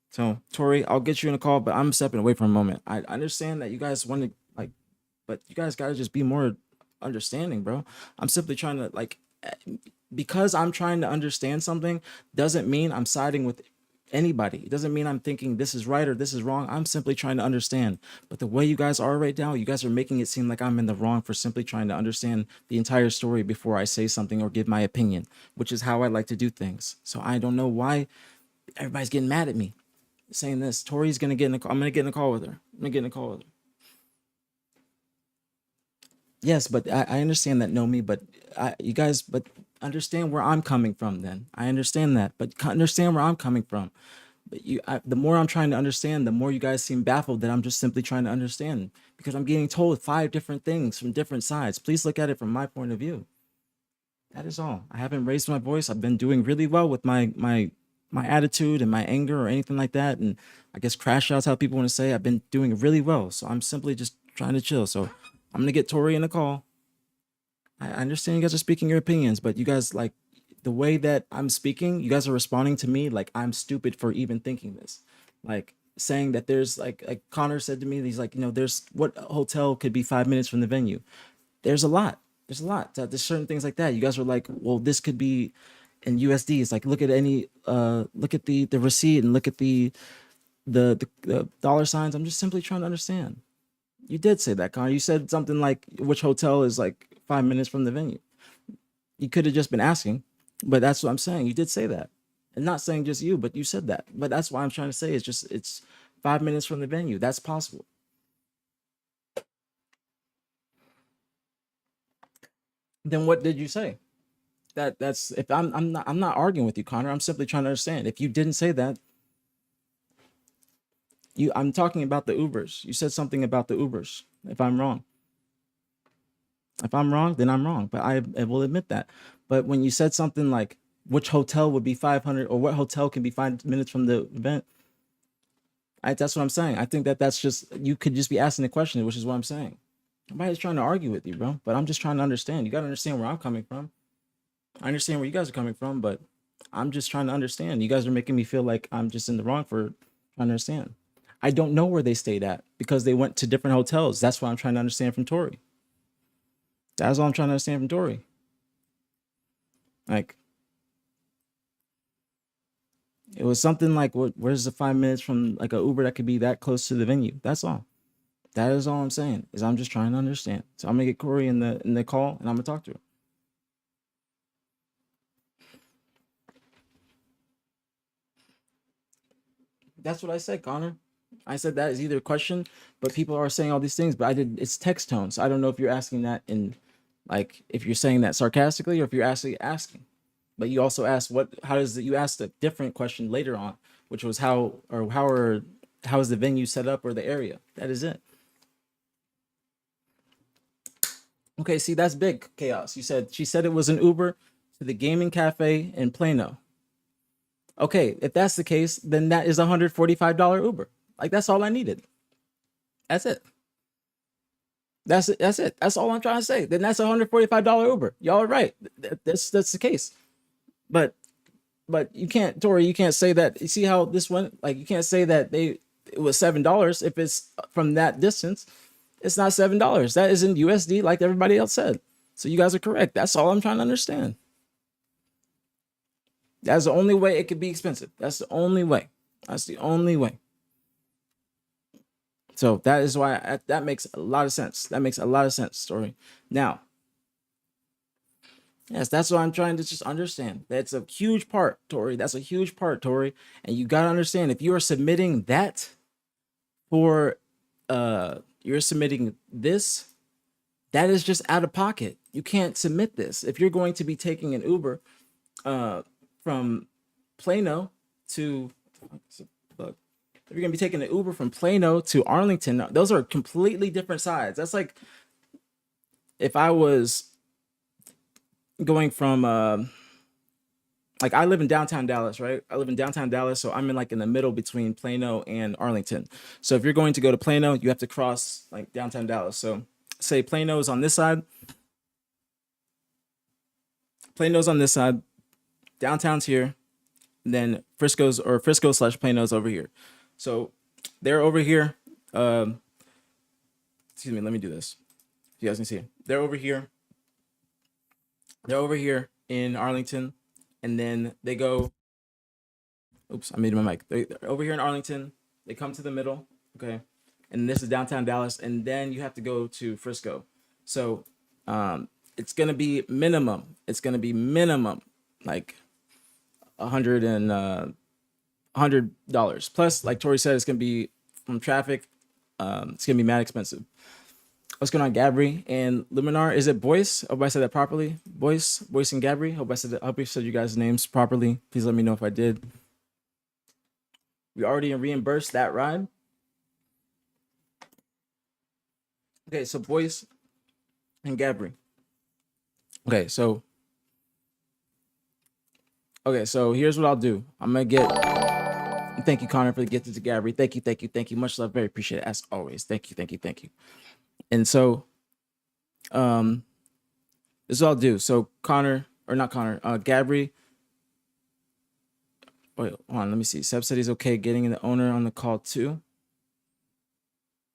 So, Tori, I'll get you in a call, but I'm stepping away for a moment. I understand that you guys want to like, but you guys got to just be more understanding, bro. I'm simply trying to like, because I'm trying to understand something doesn't mean I'm siding with anybody. It doesn't mean I'm thinking this is right or this is wrong. I'm simply trying to understand. But the way you guys are right now, you guys are making it seem like I'm in the wrong for simply trying to understand the entire story before I say something or give my opinion, which is how I like to do things. So I don't know why everybody's getting mad at me saying this. Tori's gonna get in a call. I'm gonna get in a call with her. I'm gonna get in a call with her. Yes, but I understand that, know me, but you guys, but understand where I'm coming from. Then I understand that, but understand where I'm coming from. But the more I'm trying to understand, the more you guys seem baffled that I'm just simply trying to understand because I'm getting told five different things from different sides. Please look at it from my point of view. That is all. I haven't raised my voice. I've been doing really well with my attitude and my anger or anything like that. And I guess crash outs, how people want to say. I've been doing really well. So I'm simply just trying to chill. So I'm gonna get Tori in the call. I understand you guys are speaking your opinions, but you guys like the way that I'm speaking, you guys are responding to me like I'm stupid for even thinking this. Like saying that there's like Connor said to me, he's like, there's what hotel could be 5 minutes from the venue. There's a lot. There's a lot. There's certain things like that. You guys are like, well, this could be in USD. It's like look at look at the receipt and look at the dollar signs. I'm just simply trying to understand. You did say that, Connor. You said something like which hotel is like 5 minutes from the venue. You could have just been asking, but that's what I'm saying. You did say that. And not saying just you, but you said that. But that's why I'm trying to say it's 5 minutes from the venue. That's possible. Then what did you say? That's if I'm not arguing with you, Connor. I'm simply trying to understand. If you didn't say that, I'm talking about the Ubers. You said something about the Ubers. If I'm wrong, then I'm wrong. But I will admit that. But when you said something like which hotel would be 500 or what hotel can be 5 minutes from the event, that's what I'm saying. I think that's just you could just be asking a question, which is what I'm saying. Nobody's trying to argue with you, bro. But I'm just trying to understand. You got to understand where I'm coming from. I understand where you guys are coming from, but I'm just trying to understand. You guys are making me feel like I'm just in the wrong for trying to understand. I don't know where they stayed at because they went to different hotels. That's what I'm trying to understand from Tori. That's all I'm trying to understand from Tori. Like it was something like, where's the 5 minutes from like a Uber that could be that close to the venue? That's all. That is all I'm saying. Is I'm just trying to understand. So I'm gonna get Corey in the call and I'm gonna talk to her. That's what I said, Connor. I said that is either a question, but people are saying all these things, but it's text tone. So I don't know if you're asking that in like if you're saying that sarcastically or if you're actually asking. But you also asked you asked a different question later on, which was how is the venue set up or the area? That is it. Okay, see that's big chaos. She said it was an Uber to the gaming cafe in Plano. Okay, if that's the case, then that is $145 Uber. Like that's all I needed. That's it. That's it. That's it. That's all I'm trying to say. Then that's $145 Uber. Y'all are right. That's the case. But you can't, Tori. You can't say that. You see how this went? Like you can't say that it was $7 if it's from that distance. It's not $7. That is in USD, like everybody else said. So you guys are correct. That's all I'm trying to understand. That's the only way it could be expensive. That's the only way. That's the only way. So that is why that makes a lot of sense. That makes a lot of sense, Story. Now, yes, that's what I'm trying to just understand. That's a huge part, Tori. That's a huge part, Tori. And you gotta understand if you are submitting that for you're submitting this, that is just out of pocket. You can't submit this. If you're going to be taking an Uber from Plano to look, if you're gonna be taking an Uber from Plano to Arlington, those are completely different sides. That's like if I was going from like I live in downtown Dallas, right? I live in downtown Dallas, so I'm in the middle between Plano and Arlington. So if you're going to go to Plano, you have to cross like downtown Dallas. So say Plano's on this side, Plano's on this side, downtown's here, and then Frisco/Plano's over here. So they're over here. Excuse me, let me do this. You guys can see. They're over here. They're over here in Arlington, and then they go. Oops, I made my mic. They're over here in Arlington. They come to the middle, okay, and this is downtown Dallas, and then you have to go to Frisco. So, it's gonna be minimum. It's gonna be minimum like $100 plus. Like Tori said, it's gonna be from traffic. It's gonna be mad expensive. What's going on, Gabri and Luminar? Is it Boyce? Hope I said that properly. Boyce and Gabri. Hope I said that. Hope I said you guys' names properly. Please let me know if I did. We already reimbursed that ride. Okay, so Boyce and Gabri. Okay, so here's what I'll do. I'm gonna get. Thank you, Connor, for the gift to Gabri. Thank you. Much love, very appreciate it as always. Thank you. And so, this is what I'll do. So Connor, or not Connor, Gabri. Wait, hold on, let me see. Seb said he's okay getting the owner on the call too.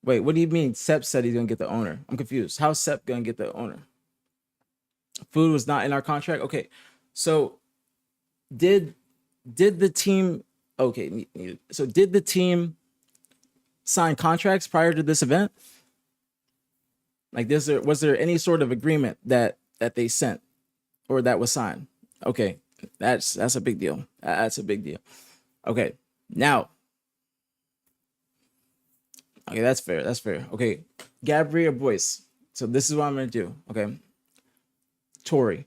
Wait, what do you mean? Seb said he's gonna get the owner. I'm confused. How's Seb gonna get the owner? Food was not in our contract. Okay, so did the team? Okay, so did the team sign contracts prior to this event? Like, was there any sort of agreement that they sent or that was signed? Okay, that's a big deal. That's a big deal. Okay, now. Okay, that's fair. That's fair. Okay, Gabri or Boyce. So this is what I'm gonna do. Okay, Tori.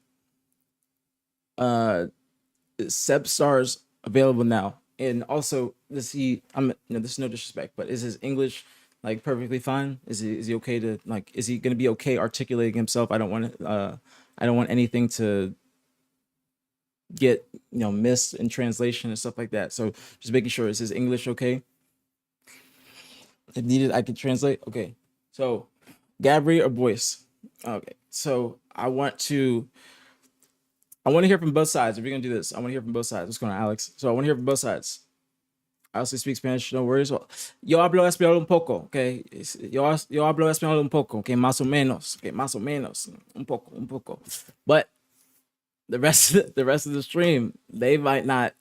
Seb Stars available now, and also this this is no disrespect, but is his English like perfectly fine? Is he okay to like? Is he gonna be okay articulating himself? I don't want anything to get missed in translation and stuff like that. So just making sure, is his English okay? If needed, I could translate. Okay, so Gabri or Boyce. Okay, so I want to hear from both sides. If you're gonna do this, I want to hear from both sides. What's going on, Alex? So I want to hear from both sides. I also speak Spanish, no worries. Well, yo hablo español un poco, okay? Yo hablo español un poco, okay? Más o menos, okay? Más o menos, un poco. But the rest of the stream, they might not,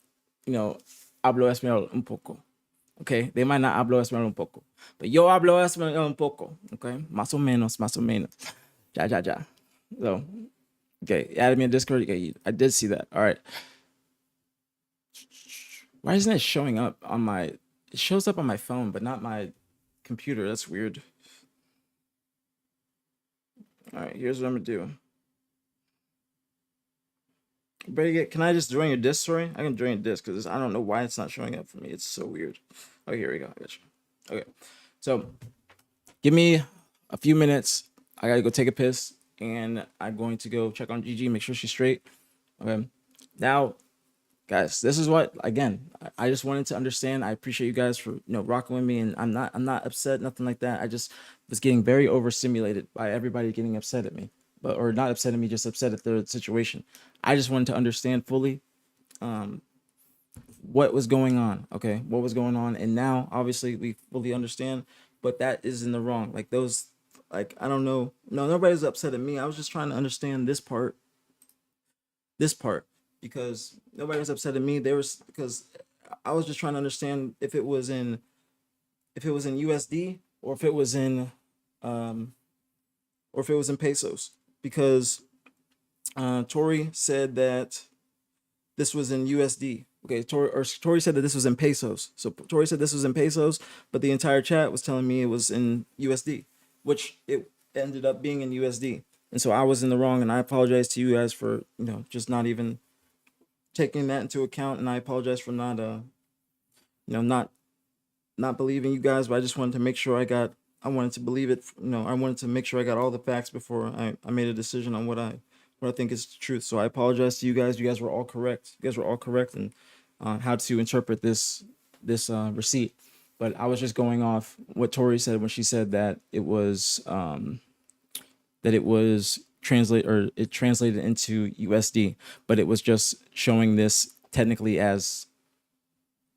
hablo español un poco, okay? They might not hablo español un poco. But yo hablo español un poco, okay? Más o menos. Ya. So, okay, added me in Discord. Okay, I did see that. All right. Why isn't it showing up on my? It shows up on my phone, but not my computer. That's weird. All right, here's what I'm gonna do. Can I just join your disc? Sorry, I can join your disc because I don't know why it's not showing up for me. It's so weird. Oh, here we go. I got you. Okay, so give me a few minutes. I gotta go take a piss, and I'm going to go check on Gigi, make sure she's straight. Okay, now, guys, this is what, again, I just wanted to understand. I appreciate you guys for rocking with me, and I'm not upset, nothing like that. I just was getting very overstimulated by everybody getting upset at me, or not upset at me, just upset at the situation. I just wanted to understand fully what was going on. Okay, what was going on, and now obviously we fully understand, but that is in the wrong. Like those, like, I don't know. No, nobody's upset at me. I was just trying to understand this part, because nobody was upset at me. Because I was just trying to understand if it was in USD or if it was in pesos, because Tori said that this was in USD. Okay, Tori said that this was in pesos. So Tori said this was in pesos, but the entire chat was telling me it was in USD, which it ended up being in USD. And so I was in the wrong, and I apologize to you guys for just not even taking that into account, and I apologize for not not believing you guys, but I just wanted to make sure I wanted to believe it. I wanted to make sure I got all the facts before I made a decision on what I think is the truth. So I apologize to you guys. You guys were all correct. You guys were all correct in how to interpret this receipt. But I was just going off what Tori said when she said that it was it translated into USD, but it was just showing this technically as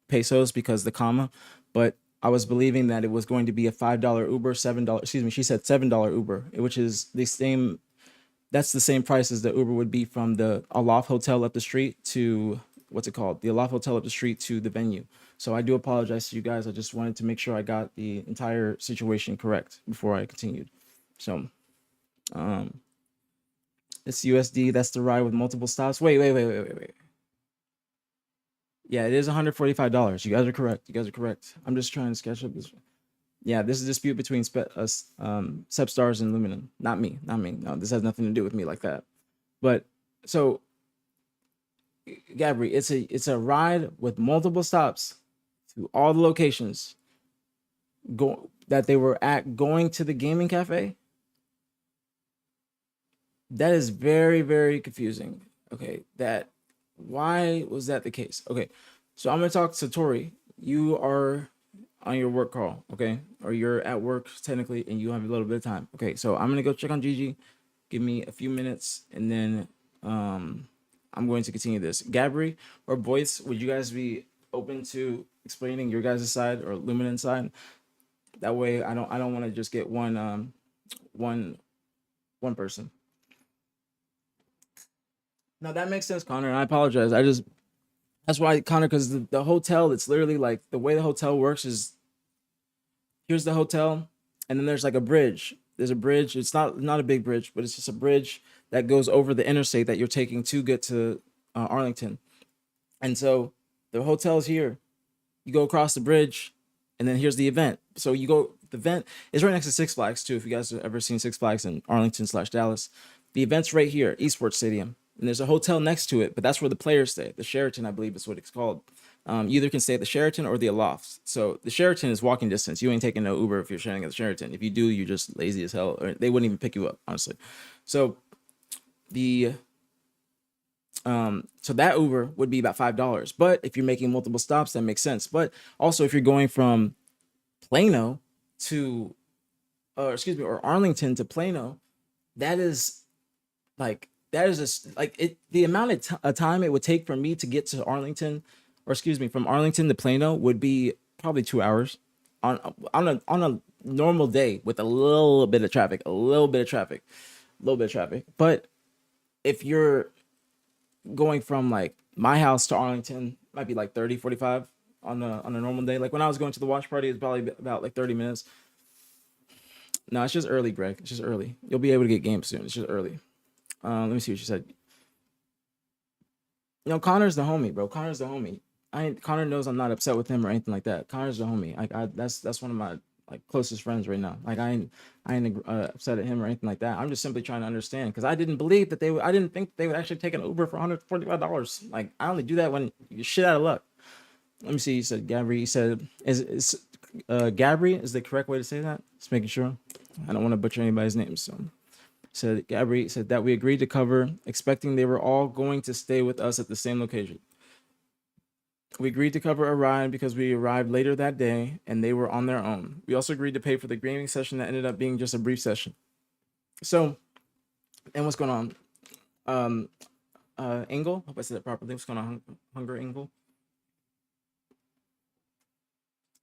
pesos because the comma. But I was believing that it was going to be a $5 Uber, $7. Excuse me, she said $7 Uber, which is the same. That's the same price as the Uber would be from the Aloft Hotel up the street to what's it called? The Aloft Hotel up the street to the venue. So I do apologize to you guys. I just wanted to make sure I got the entire situation correct before I continued. So, it's USD. That's the ride with multiple stops. Wait. Yeah, it is $145. You guys are correct. I'm just trying to sketch up this. Yeah, this is a dispute between Substars and Luminant. Not me, not me. No, this has nothing to do with me like that. But so, Gabri, it's a ride with multiple stops to all the locations that they were at going to the gaming cafe. That is very, very confusing. Okay, that why was that the case? Okay, so I'm gonna talk to Tori. You are on your work call, okay, or you're at work technically, and you have a little bit of time. Okay, so I'm gonna go check on Gigi. Give me a few minutes, and then I'm going to continue this. Gabri or Boyce, would you guys be open to explaining your guys' side or Luminant side? That way, I don't want to just get one one person. No, that makes sense, Connor. And I apologize. That's why, Connor, because the hotel, it's literally like the way the hotel works is here's the hotel, and then there's like a bridge. There's a bridge. It's not a big bridge, but it's just a bridge that goes over the interstate that you're taking to get to Arlington. And so the hotel's here. You go across the bridge, and then here's the event. So you go. The event is right next to Six Flags too. If you guys have ever seen Six Flags in Arlington/Dallas, the event's right here, Esports Stadium, and there's a hotel next to it. But that's where the players stay. The Sheraton, I believe, is what it's called. You either can stay at the Sheraton or the Aloft. So the Sheraton is walking distance. You ain't taking no Uber if you're sharing at the Sheraton. If you do, you're just lazy as hell, or they wouldn't even pick you up, honestly. So the so that Uber would be about $5. But if you're making multiple stops, that makes sense. But also if you're going from Plano to excuse me, or Arlington to Plano, that is that is just like it the amount of time it would take for me to get to Arlington, or excuse me, from Arlington to Plano would be probably 2 hours on a normal day with a little bit of traffic, But if you're going from like my house to Arlington, might be like 30, 45 on a normal day. Like when I was going to the watch party, it's probably about like 30 minutes. No, it's just early, Greg. It's just early. You'll be able to get games soon. It's just early. Let me see what she said. Connor's the homie, bro. Connor's the homie. Connor knows I'm not upset with him or anything like that. Connor's the homie. That's one of my like closest friends right now. Like I ain't upset at him or anything like that. I'm just simply trying to understand because I didn't believe that I didn't think they would actually take an Uber for $145. Like I only do that when you're shit out of luck. Let me see. You said Gabri. You said is Gabri is the correct way to say that? Just making sure. I don't want to butcher anybody's name. So said Gabri said that we agreed to cover, expecting they were all going to stay with us at the same location. We agreed to cover a ride because we arrived later that day and they were on their own. We also agreed to pay for the gaming session that ended up being just a brief session. So, and what's going on? Engel, hope I said it properly. What's going on, Hunger Engel?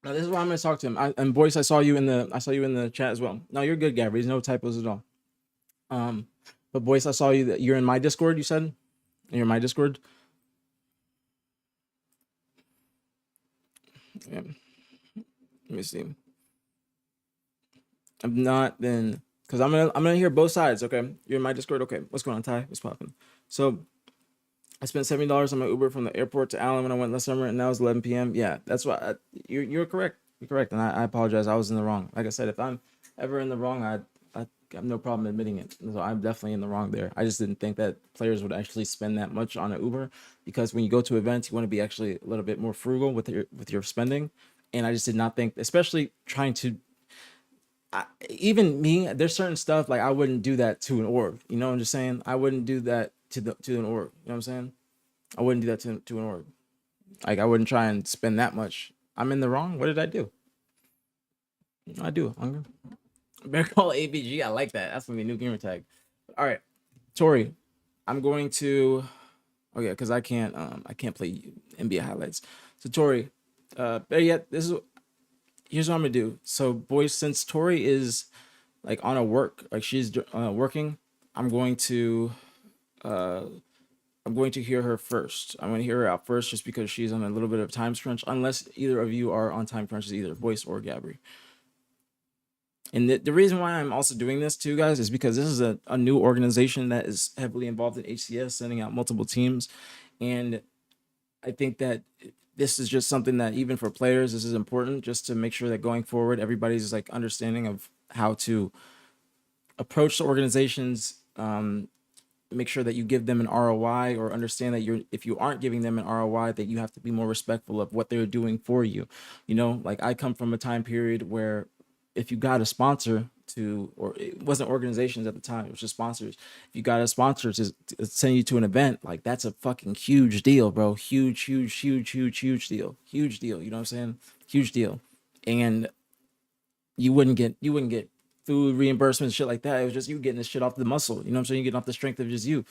Now this is why I'm gonna talk to him. And Boyce, I saw you in the chat as well. No, you're good, Gabby. There's no typos at all. But Boyce, I saw you that you're in my Discord. You said you're in my Discord. Yeah. Let me see. I'm not then because I'm gonna hear both sides. Okay, you're in my Discord. Okay, what's going on, Ty? What's popping? So I spent $70 on my Uber from the airport to Allen when I went last summer, and now it's 11 p.m. Yeah, that's why you're correct. You're correct, and I apologize. I was in the wrong. Like I said, if I'm ever in the wrong, I have no problem admitting it. So I'm definitely in the wrong there. I just didn't think that players would actually spend that much on an Uber because when you go to events, you want to be actually a little bit more frugal with your spending, and I just did not think, especially trying to even me, there's certain stuff like I wouldn't do that to an org. You know what I'm just saying? I wouldn't do that to an org. You know what I'm saying? I wouldn't do that to an org. Like I wouldn't try and spend that much. I'm in the wrong. What did I do? I do. Hunger. Better call ABG. I like that. That's gonna be a new gamer tag. All right, Tori. I'm going to. Oh yeah, because I can't play NBA highlights. So Tori, better yet, here's what I'm gonna do. So boys, since Tori is like on a work, like she's working, I'm going to hear her first. I'm going to hear her out first just because she's on a little bit of time crunch, unless either of you are on time crunches, either Boyce or Gabri. And the reason why I'm also doing this too, guys, is because this is a new organization that is heavily involved in HCS, sending out multiple teams. And I think that this is just something that even for players, this is important just to make sure that going forward, everybody's like understanding of how to approach the organizations, make sure that you give them an ROI, or understand that you're, if you aren't giving them an ROI, that you have to be more respectful of what they're doing for you. You know, like I come from a time period where if you got a sponsor to, or it wasn't organizations at the time, it was just sponsors. If you got a sponsor to send you to an event, like that's a fucking huge deal, bro. Huge deal. Huge deal. You know what I'm saying? Huge deal. And you wouldn't get food reimbursements, shit like that. It was just you getting this shit off the muscle. You know what I'm saying? You getting off the strength of just you.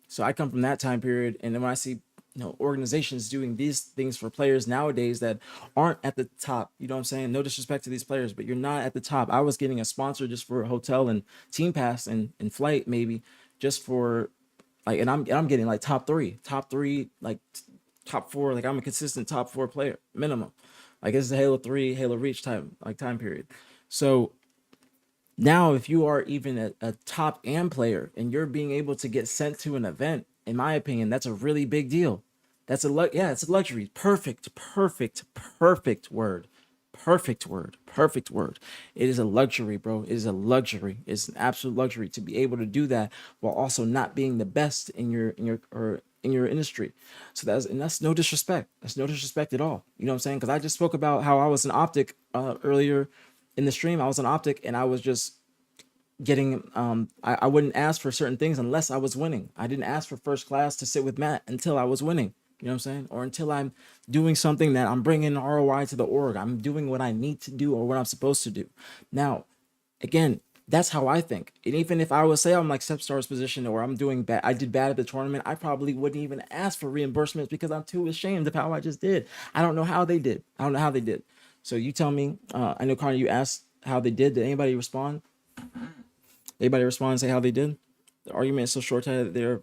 So I come from that time period, and then when I see, you know, organizations doing these things for players nowadays that aren't at the top, you know what I'm saying? No disrespect to these players, but you're not at the top. I was getting a sponsor just for a hotel and team pass and flight maybe, just for like, and I'm getting like top three, like top four. Like I'm a consistent top four player minimum. Like this is a Halo 3, Halo Reach time period. So now, if you are even a top AM player and you're being able to get sent to an event, in my opinion, that's a really big deal. Yeah, it's a luxury. Perfect word. Perfect word. It is a luxury, bro. It is a luxury. It's an absolute luxury to be able to do that while also not being the best in your industry. So that's no disrespect. That's no disrespect at all. You know what I'm saying? Because I just spoke about how I was an optic earlier in the stream. I was an optic, and I was just getting I wouldn't ask for certain things unless I was winning. I didn't ask for first class to sit with Matt until I was winning. You know what I'm saying? Or until I'm doing something that I'm bringing ROI to the org. I'm doing what I need to do or what I'm supposed to do. Now, again, that's how I think. And even if I would say I'm like Stepstar's position, or I'm doing bad, I did bad at the tournament, I probably wouldn't even ask for reimbursements because I'm too ashamed of how I just did. I don't know how they did. I don't know how they did. So you tell me. I know, Connor, you asked how they did. Did anybody respond? Anybody respond and say how they did? The argument is so short-sighted that they're,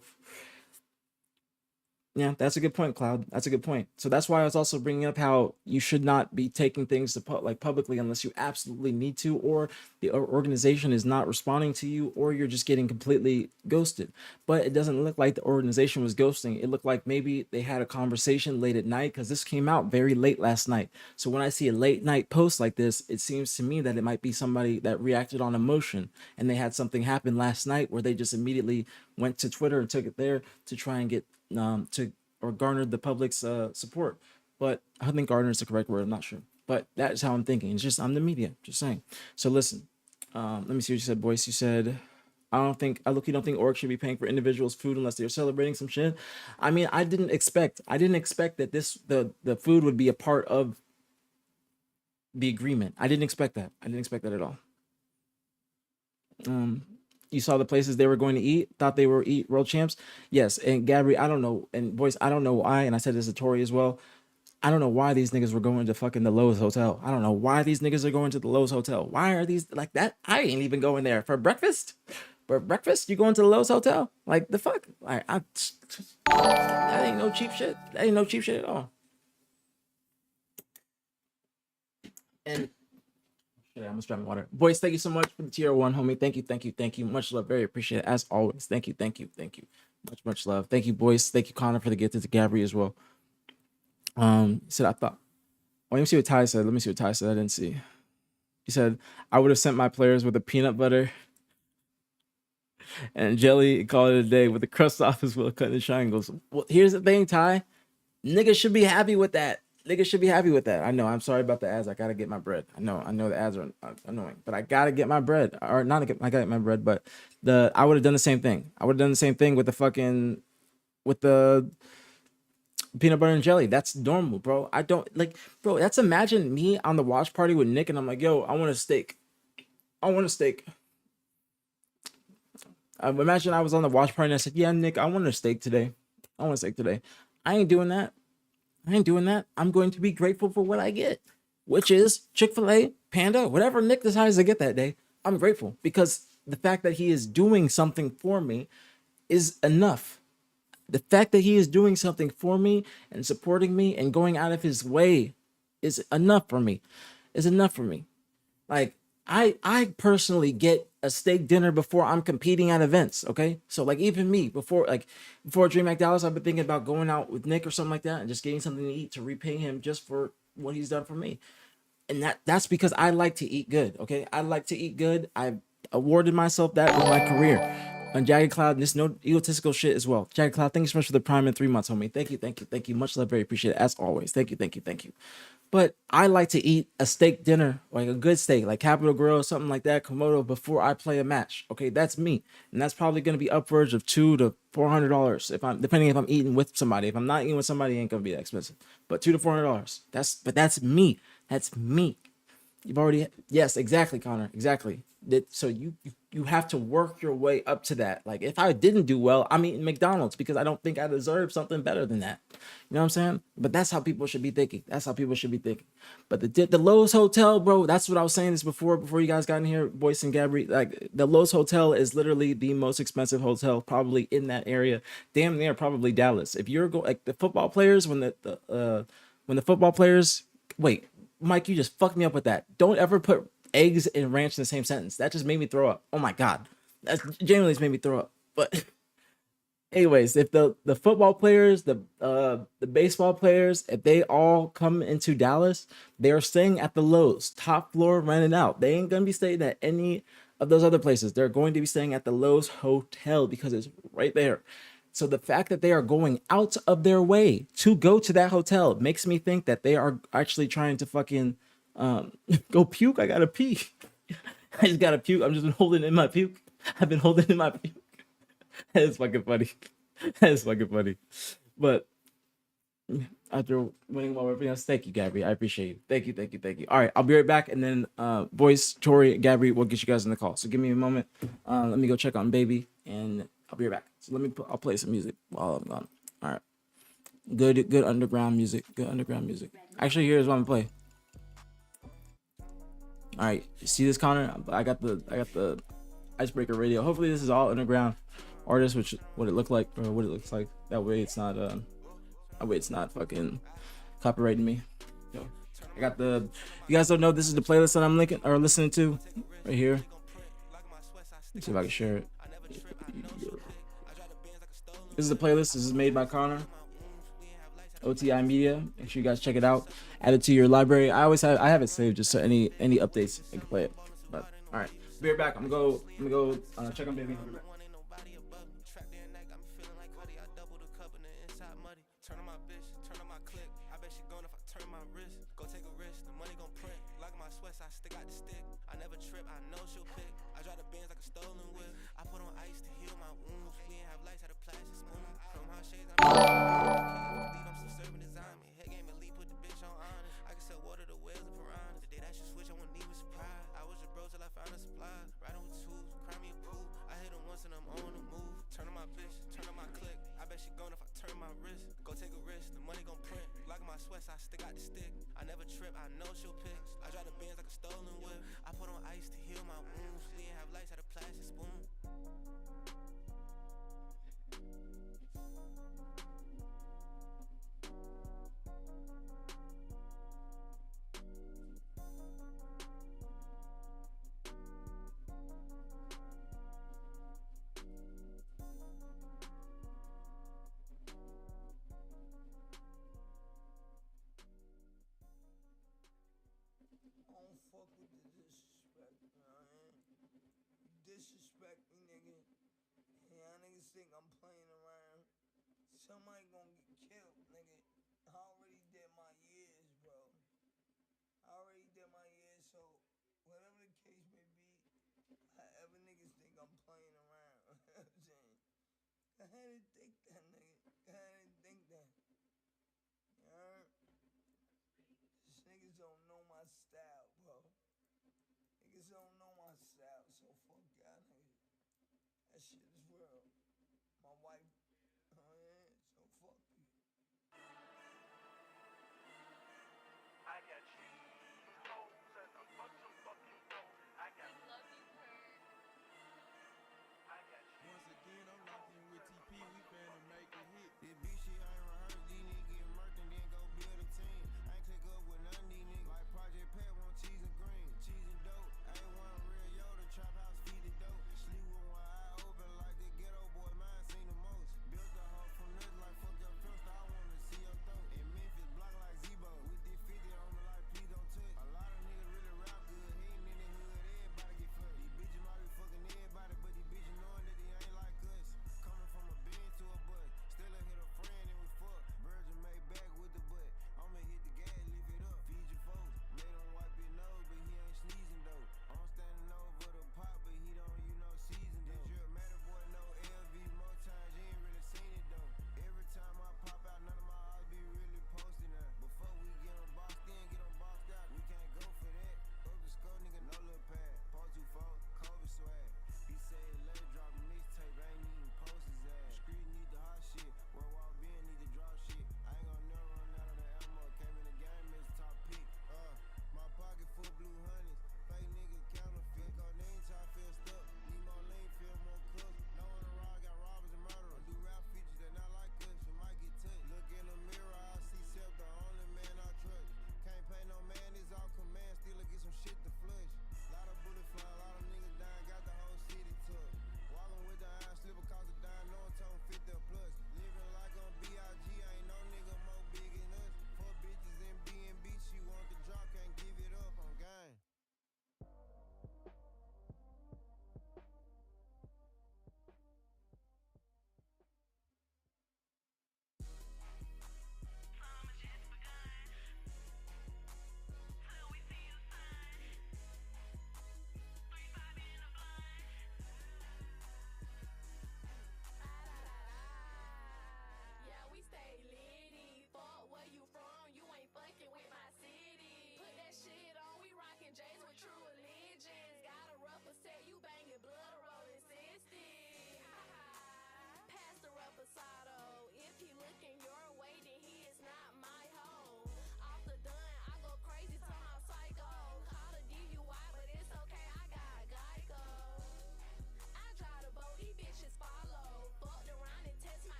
yeah, that's a good point, Cloud. That's a good point. So that's why I was also bringing up how you should not be taking things to like publicly unless you absolutely need to, or the organization is not responding to you, or you're just getting completely ghosted. But it doesn't look like the organization was ghosting. It looked like maybe they had a conversation late at night, because this came out very late last night. So when I see a late night post like this, it seems to me that it might be somebody that reacted on emotion, and they had something happen last night where they just immediately went to Twitter and took it there to try and get to, or garnered the public's support. But I think garner is the correct word. I'm not sure, but that's how I'm thinking. It's just, I'm the media, just saying. So listen, let me see what you said, Boyce. You said, you don't think org should be paying for individuals' food unless they're celebrating some shit. I mean, I didn't expect that the food would be a part of the agreement. I didn't expect that. I didn't expect that at all. You saw the places they were going to eat, thought they were eat world champs. Yes, and Gabby, I don't know, and Boyce, I don't know why, and I said this to Tori as well. I don't know why these niggas were going to fucking the Lowe's Hotel. I don't know why these niggas are going to the Lowe's Hotel. Why are these like that? I ain't even going there for breakfast. For breakfast, you going to the Lowe's Hotel? Like the fuck? Like that ain't no cheap shit. That ain't no cheap shit at all. And shit, I almost dropped my water. Boys, thank you so much for the tier 1, homie. Thank you. Much love. Very appreciated as always. Thank you. Much love. Thank you, boys. Thank you, Connor, for the gift to Gabby as well. Said I thought. Oh, let me see what Ty said. I didn't see. He said, I would have sent my players with a peanut butter and jelly and call it a day with the crust off as well, cutting the triangles. Well, here's the thing, Ty. Niggas should be happy with that. I know. I'm sorry about the ads. I gotta get my bread. I know the ads are annoying, but I gotta get my bread. Or not I gotta get my bread, but I would have done the same thing. With the fucking with the peanut butter and jelly. That's normal, bro. I don't like, bro. That's, imagine me on the watch party with Nick, and I'm like, yo, I want a steak. Imagine I was on the watch party and I said, yeah, Nick, I want a steak today. I ain't doing that. I'm going to be grateful for what I get, which is Chick-fil-A, Panda, whatever Nick decides to get that day. I'm grateful because the fact that he is doing something for me is enough. The fact that he is doing something for me and supporting me and going out of his way is enough for me. Like, I personally get a steak dinner before I'm competing at events. Okay, so like even me before DreamHack Dallas, I've been thinking about going out with Nick or something like that and just getting something to eat to repay him just for what he's done for me. And that's because I like to eat good. Okay, I like to eat good. I've awarded myself that with my career. And Jagged Cloud, this no egotistical shit as well. Jagged Cloud, thank you so much for the prime in 3 months, homie. Thank you, thank you, thank you. Much love, very appreciate it as always. Thank you, thank you, thank you. But I like to eat a steak dinner, like a good steak, like Capital Grill or something like that, Komodo, before I play a match. Okay, that's me, and that's probably gonna be upwards of $200 to $400 if I'm depending if I'm eating with somebody. If I'm not eating with somebody, it ain't gonna be that expensive. But $200 to $400. That's me. That's me. You've already yes, exactly, Connor, exactly. So you have to work your way up to that. Like if I didn't do well, I'm eating McDonald's because I don't think I deserve something better than that. You know what I'm saying? But that's how people should be thinking. That's how people should be thinking. But the Lowe's Hotel, bro, that's what I was saying this before you guys got in here, Boyce and Gabri. Like the Lowe's Hotel is literally the most expensive hotel probably in that area. Damn near probably Dallas. If you're going like the football players when the football players wait, Mike, you just fucked me up with that. Don't ever put eggs and ranch in the same sentence. That just made me throw up. Oh my god, that genuinely just made me throw up. But anyways, if the football players, the baseball players, if they all come into Dallas, they're staying at the Lowe's, top floor, rented out. They ain't gonna be staying at any of those other places. They're going to be staying at the Lowe's Hotel because it's right there. So the fact that they are going out of their way to go to that hotel makes me think that they are actually trying to fucking go puke. I gotta pee. I just gotta puke. I'm just been holding in my puke. I've been holding in my puke. That is fucking funny. That is fucking funny. But after winning my everything else, thank you, Gabby. I appreciate you. Thank you, thank you, thank you. All right, I'll be right back, and then Boyce, Tori, Gabby will get you guys in the call. So give me a moment. Let me go check on baby, and I'll be right back. So I'll play some music while I'm gone. All right. Good underground music. Good underground music. Actually, here's what I'm gonna play. All right, you see this, Connor? I got the icebreaker radio. Hopefully this is all underground artists, which what it look like or what it looks like. That way it's not fucking copyrighting me. So I got the. You guys don't know this is the playlist that I'm linking or listening to right here. Let's see if I can share it. This is the playlist. This is made by Connor. OTI Media. Make sure you guys check it out. Add it to your library. I have it saved just so any updates you can play it. But all right, be right back. I'm gonna go check on baby. Disrespect me, nigga. Y'all niggas think I'm playing around. Somebody gonna get killed, nigga. I already did my years, bro. I already did my years, so whatever the case may be, however niggas think I'm playing around. You know what I'm saying? Go ahead and think that, nigga. Go ahead and think that. You heard? These niggas don't know my style, bro. Niggas don't know my style, so fuck y'all niggas. That shit is real. My wife, oh yeah, so fuck you. I got cheese, hoes, and a bunch of fucking dough. I got love you, Kurt. I got cheese. Once again, I'm locked in with TP. We finna make a hit. This bitch shit I ain't rehearsed. These niggas get murked and then go build a team. I ain't click up with none of these niggas. Like Project Pat want cheese and green. Cheese and dope. A1 real Yoda. Trap house feed the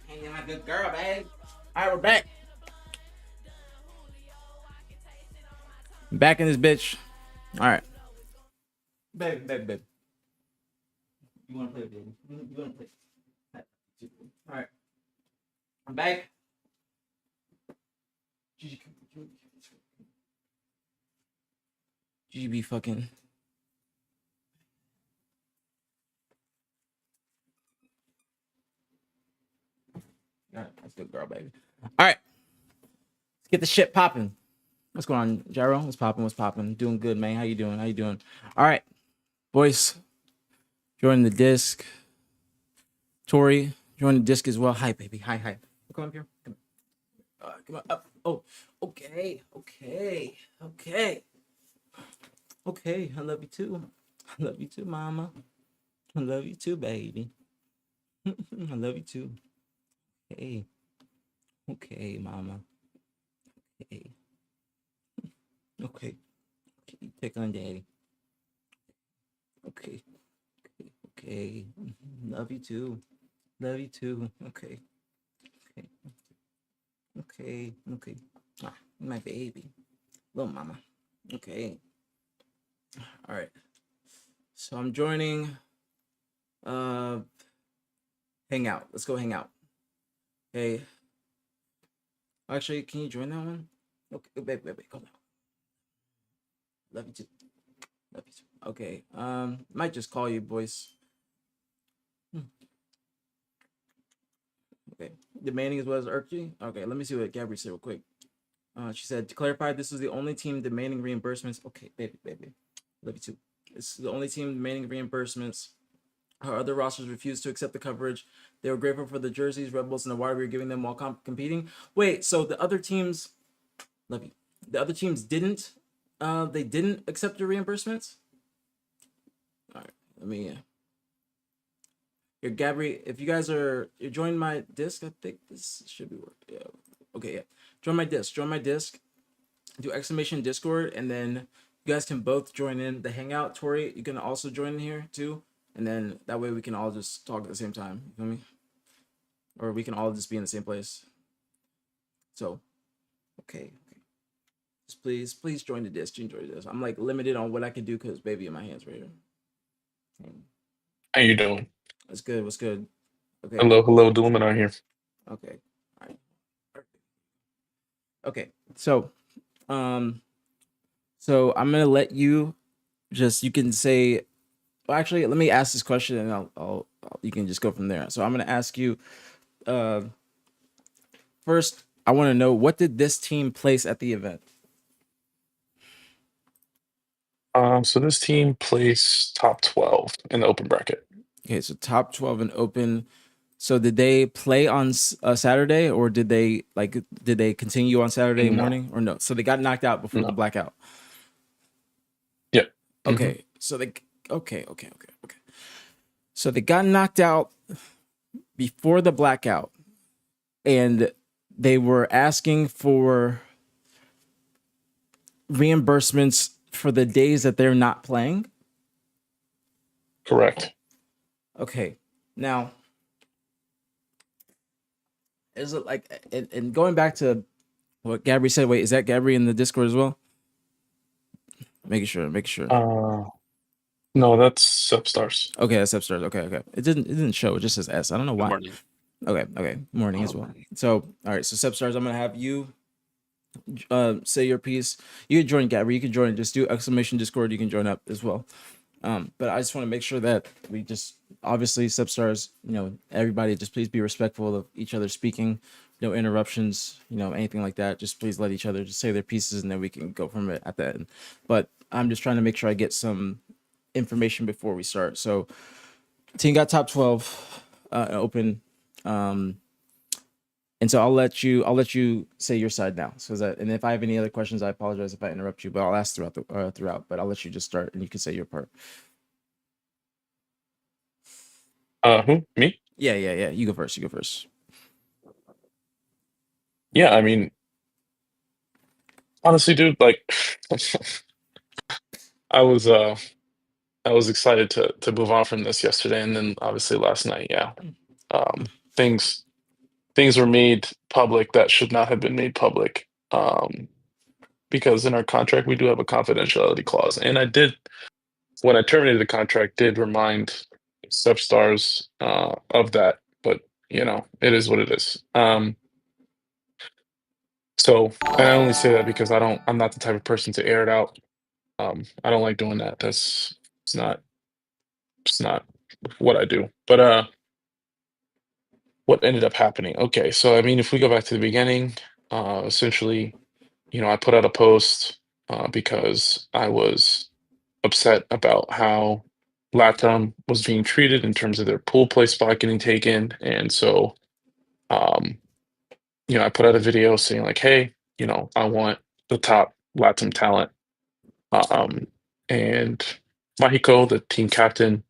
Hanging my good girl, babe. All right, we're back. Back in this bitch. All right. Baby, baby, baby. You want to play, baby? You want to play? All right. I'm back. Gigi, Gigi be fucking. All right, that's good girl, baby. All right, let's get the shit popping. What's going on, Gyro? What's popping? What's popping? Doing good, man. How you doing? How you doing? All right, boys. Join the disc. Tori, join the disc as well. Hi, baby. Hi, hi. Come up here. Come on up. Oh, okay, okay, okay, okay. I love you too. I love you too, mama. I love you too, baby. I love you too. Hey, okay, mama. Hey, okay. Okay, take on daddy. Okay, okay, okay. Love you too. Love you too. Okay, okay, okay, okay. Ah, my baby, little mama. Okay. All right. So I'm joining. Uh, hang out. Let's go hang out. Hey. Actually, can you join that one? Okay, wait, come on. Love you too. Love you too. Okay. Might just call you, boys. Okay. Demanding as well as Urky. Okay, let me see what Gabby said real quick. She said to clarify, this was the only team demanding reimbursements. Okay, baby. Love you too. This is the only team demanding reimbursements. Our other rosters refused to accept the coverage. They were grateful for the jerseys, Red Bulls, and the wire we were giving them while competing. Wait, so the other teams, love you. The other teams didn't. They didn't accept your reimbursements. All right, let me. Here, Gabri, if you guys are you join my disc, I think this should be working. Yeah. Okay, yeah. Join my disc. Join my disc. Do exclamation Discord, and then you guys can both join in the Hangout. Tori, you can also join in here too, and then that way we can all just talk at the same time. You feel me? Or we can all just be in the same place. So, okay. Just please join the disc. Enjoy this. I'm like limited on what I can do because baby in my hands right here. How you doing? That's good. What's good? Okay. Hello, Luminar here. Okay. All right. Okay. So, um, I'm gonna let you just you can say. Well, actually, let me ask this question, and you can just go from there. So I'm gonna ask you. Uh, first, I want to know what did this team place at the event? So this team placed top 12 in the open bracket. Okay, so top 12 and open. So did they play on Saturday, or did they continue on Saturday No, morning, or no? So they got knocked out before the no. blackout. Yep. hmm Okay, so they okay. So they got knocked out before the blackout, and they were asking for reimbursements for the days that they're not playing. Correct. Okay, now is it like and going back to what Gabby said? Wait, is that Gabby in the Discord as well? Making sure. Uh, no, that's Substars. Okay, that's upstairs. Okay. It didn't show. It just says S. I don't know Good why. morning. Okay. Morning as well. So all right. So Substars, I'm gonna have you say your piece. You can join Gabby. You can join. Just do exclamation Discord. You can join up as well. But I just want to make sure that we just obviously Substars. Everybody just please be respectful of each other speaking. No interruptions. Anything like that. Just please let each other just say their pieces, and then we can go from it at the end. But I'm just trying to make sure I get some information before we start. So team got top 12 open. And so I'll let you say your side now. So that, and if I have any other questions, I apologize if I interrupt you, but I'll ask throughout. But I'll let you just start, and you can say your part. Who? Me? Yeah. You go first. Yeah, I mean, honestly, dude, like, I was uh, I was excited to move on from this yesterday, and then obviously last night, yeah. things were made public that should not have been made public. Because in our contract we do have a confidentiality clause, and I did when I terminated the contract did remind Substars of that, but it is what it is. So, and I only say that because I'm not the type of person to air it out. I don't like doing that. It's not it's not what I do. But what ended up happening? Okay, so I mean, if we go back to the beginning, essentially, I put out a post because I was upset about how Latam was being treated in terms of their pool play spot getting taken, and so um, I put out a video saying like, "Hey, I want the top Latam talent." Um, and Mahiko, the team captain,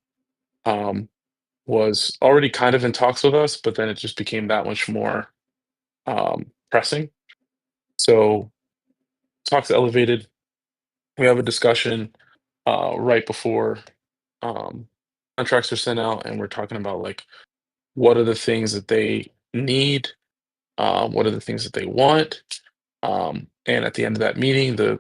um, was already kind of in talks with us, but then it just became that much more pressing. So talks elevated. We have a discussion right before um, contracts are sent out, and we're talking about like what are the things that they need, what are the things that they want, and at the end of that meeting, the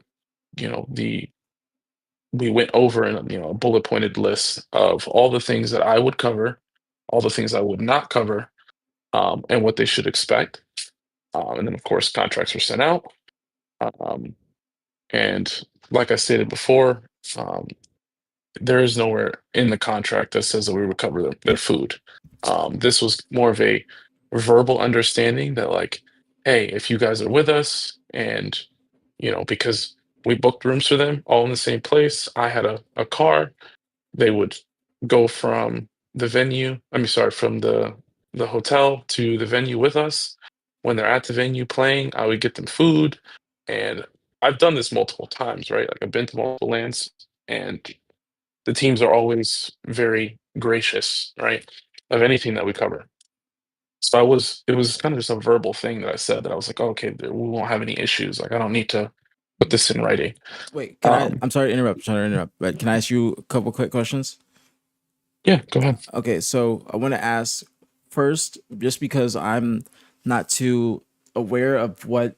we went over a bullet pointed list of all the things that I would cover, all the things I would not cover, and what they should expect. And then, of course, contracts were sent out. Um, and like I stated before, um, there is nowhere in the contract that says that we would cover their food. This was more of a verbal understanding that, like, hey, if you guys are with us, and because we booked rooms for them all in the same place, I had a car. They would go from the venue, I mean, sorry, from the hotel to the venue with us. When they're at the venue playing, I would get them food, and I've done this multiple times, right? Like I've been to multiple lands, and the teams are always very gracious, right, of anything that we cover. So it was kind of just a verbal thing that I said that I was like, oh, okay, we won't have any issues. Like I don't need to put this in writing. Wait, can I? Um, I'm sorry to interrupt. Sorry to interrupt, but can I ask you a couple quick questions? yeah, go ahead. Okay, so I want to ask first, just because I'm not too aware of what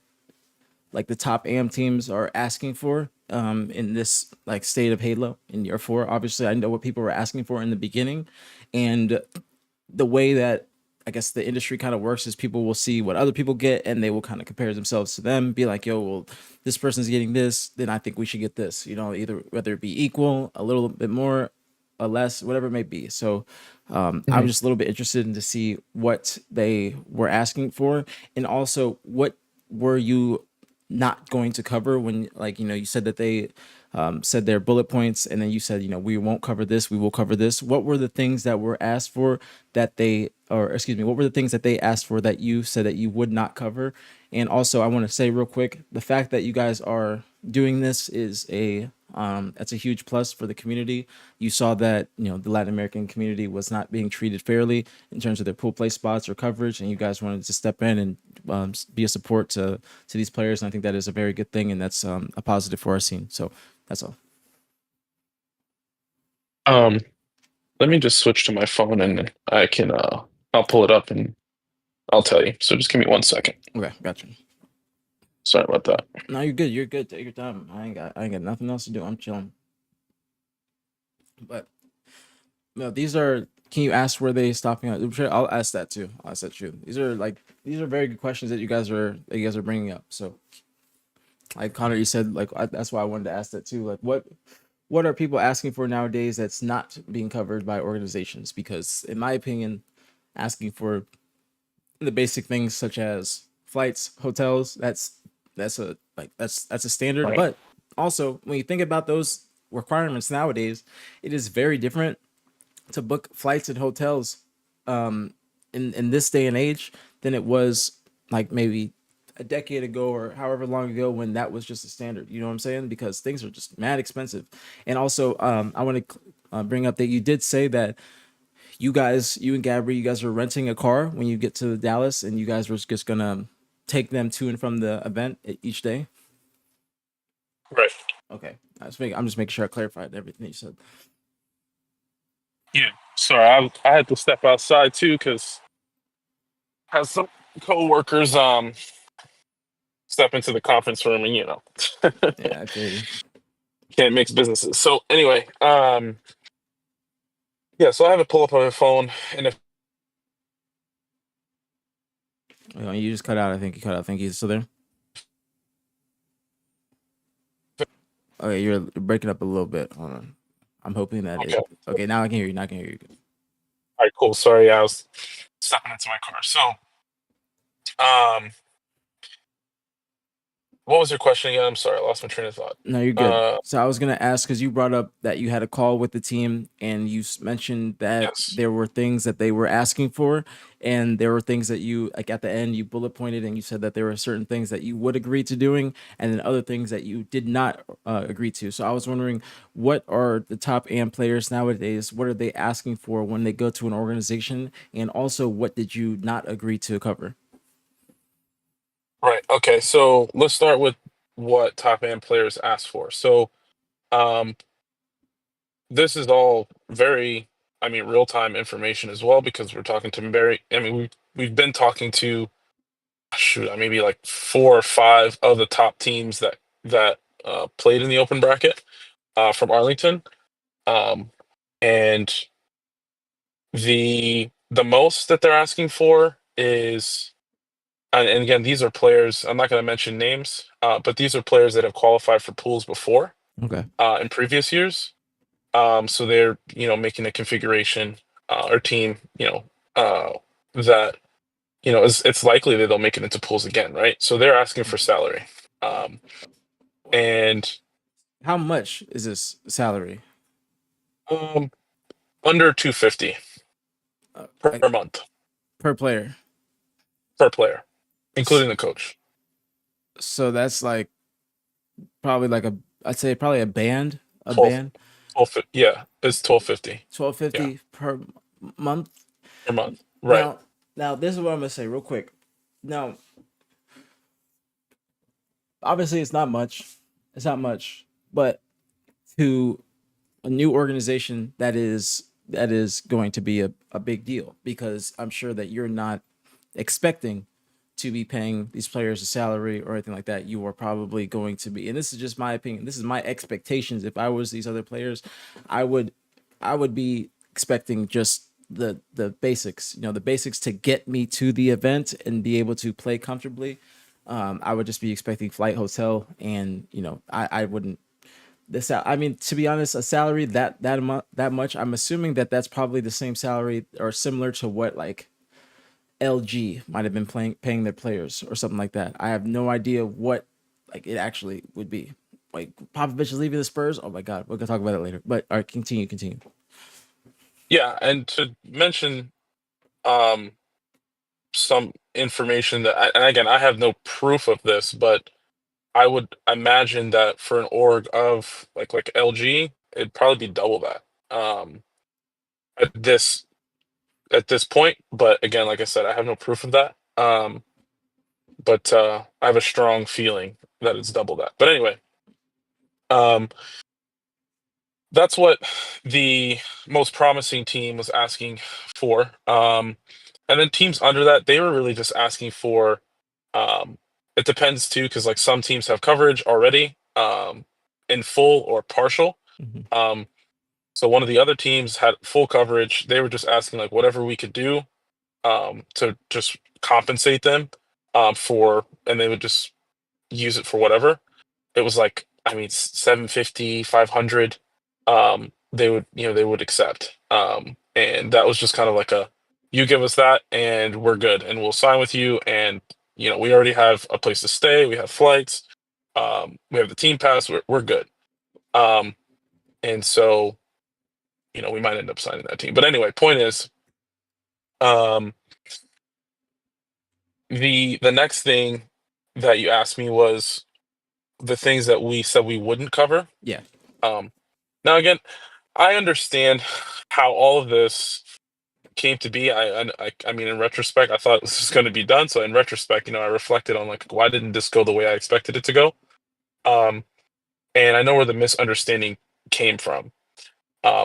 like the top AM teams are asking for in this like state of Halo in year four. Obviously, I know what people were asking for in the beginning, and the way that I guess the industry kind of works is people will see what other people get and they will kind of compare themselves to them, be like, yo, well, this person's getting this, then I think we should get this, either whether it be equal, a little bit more, or less, whatever it may be. So I Mhm. was just a little bit interested in to see what they were asking for, and also what were you not going to cover when, like, you said that they said their bullet points, and then you said, we won't cover this, we will cover this. What were the things that were asked for that they, or excuse me, what were the things that they asked for that you said that you would not cover? And also, I want to say real quick, the fact that you guys are doing this is that's a huge plus for the community. You saw that the Latin American community was not being treated fairly in terms of their pool play spots or coverage, and you guys wanted to step in and be a support to these players. And I think that is a very good thing, and that's a positive for our scene. So that's all. Um, Let me just switch to my phone and I can I'll pull it up and I'll tell you. So just give me 1 second. Okay, gotcha. Sorry about that. No, you're good. You're good. Take your time. I ain't got nothing else to do. I'm chilling. But no, these are. Can you ask where they stopping at? I'm sure I'll ask that too. I'll ask that too. These are very good questions that you guys are bringing up. So like Connor, you said like that's why I wanted to ask that too. Like what are people asking for nowadays that's not being covered by organizations? Because in my opinion, asking for the basic things such as flights, hotels, that's a standard. Right. But also when you think about those requirements nowadays, it is very different to book flights and hotels in this day and age than it was like maybe a decade ago or however long ago when that was just a standard. You know what I'm saying? Because things are just mad expensive. And also, I want to bring up that you did say that you and Gabri, you guys were renting a car when you get to Dallas, and you guys were just gonna take them to and from the event each day. Right. Okay, I'm just making sure I clarified everything you said. Yeah. Sorry, I had to step outside too because has some coworkers step into the conference room and Yeah, I feel you. can't mix businesses. So anyway, yeah, so I have it pull up on my phone, and if Oh, you just cut out. I think you cut out. I think he's still there. Okay, you're breaking up a little bit. Hold on. I'm hoping that okay, it. Okay, now I can hear you. Now I can hear you. all right, cool. Sorry, I was stepping into my car. So, um, what was your question again? I'm sorry, I lost my train of thought. No, you're good. Uh, So I was gonna ask because you brought up that you had a call with the team and you mentioned that yes, there were things that they were asking for, and there were things that you like at the end you bullet pointed and you said that there were certain things that you would agree to doing, and then other things that you did not agree to. So I was wondering, what are the top AM players nowadays? What are they asking for when they go to an organization, and also what did you not agree to cover? right. Okay, so let's start with what top end players ask for. So, um, this is all very, I mean, real time information as well because we're talking to very. I mean, we've been talking to shoot, maybe like 4 or 5 of the top teams that played in the open bracket from Arlington, um, and the most that they're asking for is, and again, these are players. I'm not going to mention names, but these are players that have qualified for pools before Okay. in previous years. So they're making a configuration or team that it's likely that they'll make it into pools again, right? So they're asking for salary, um, and How much is this salary um, under 250 per like month per player? per player, S- including the coach. So that's like probably like a I'd say probably a 12, band 12, yeah, it's 1250, yeah, 1250 per month. per month, right? Now this is what I'm gonna say real quick. Now obviously it's not much, but to a new organization that is going to be a big deal because I'm sure that you're not expecting to be paying these players a salary or anything like that. You are probably going to be, and this is just my opinion. This is my expectations. If I was these other players, I would be expecting just the basics, the basics to get me to the event and be able to play comfortably. I would just be expecting flight, hotel, and I wouldn't I mean, to be honest, a salary that much, I'm assuming that that's probably the same salary or similar to what like LG might have been paying their players or something like that. I have no idea what like it actually would be. Like Popovich is leaving the Spurs. Oh my God, we're gonna talk about it later. But all right, continue. Yeah, and to mention um, some information and again, I have no proof of this, but I would imagine that for an org of like LG, it'd probably be double that at this point. But again, like I said, I have no proof of that. But I have a strong feeling that it's double that. But anyway, um, that's what the most promising team was asking for. And then teams under that, they were really just asking for. Um, it depends too, because like some teams have coverage already in full or partial. Hmm. Um, so one of the other teams had full coverage. They were just asking like whatever we could do to just compensate them and they would just use it for whatever. It was like, I mean, 750, 500. They would accept. And that was just kind of like you give us that and we're good and we'll sign with you. And, we already have a place to stay. We have flights. We have the team pass. We're good. Um, and so, we might end up signing that team. But anyway, point is, um, the next thing that you asked me was the things that we said we wouldn't cover. Yeah. Um, Now again, I understand how all of this came to be. I mean, in retrospect, I thought this was going to be done. So in retrospect, I reflected on like why didn't this go the way I expected it to go? Um, and I know where the misunderstanding came from.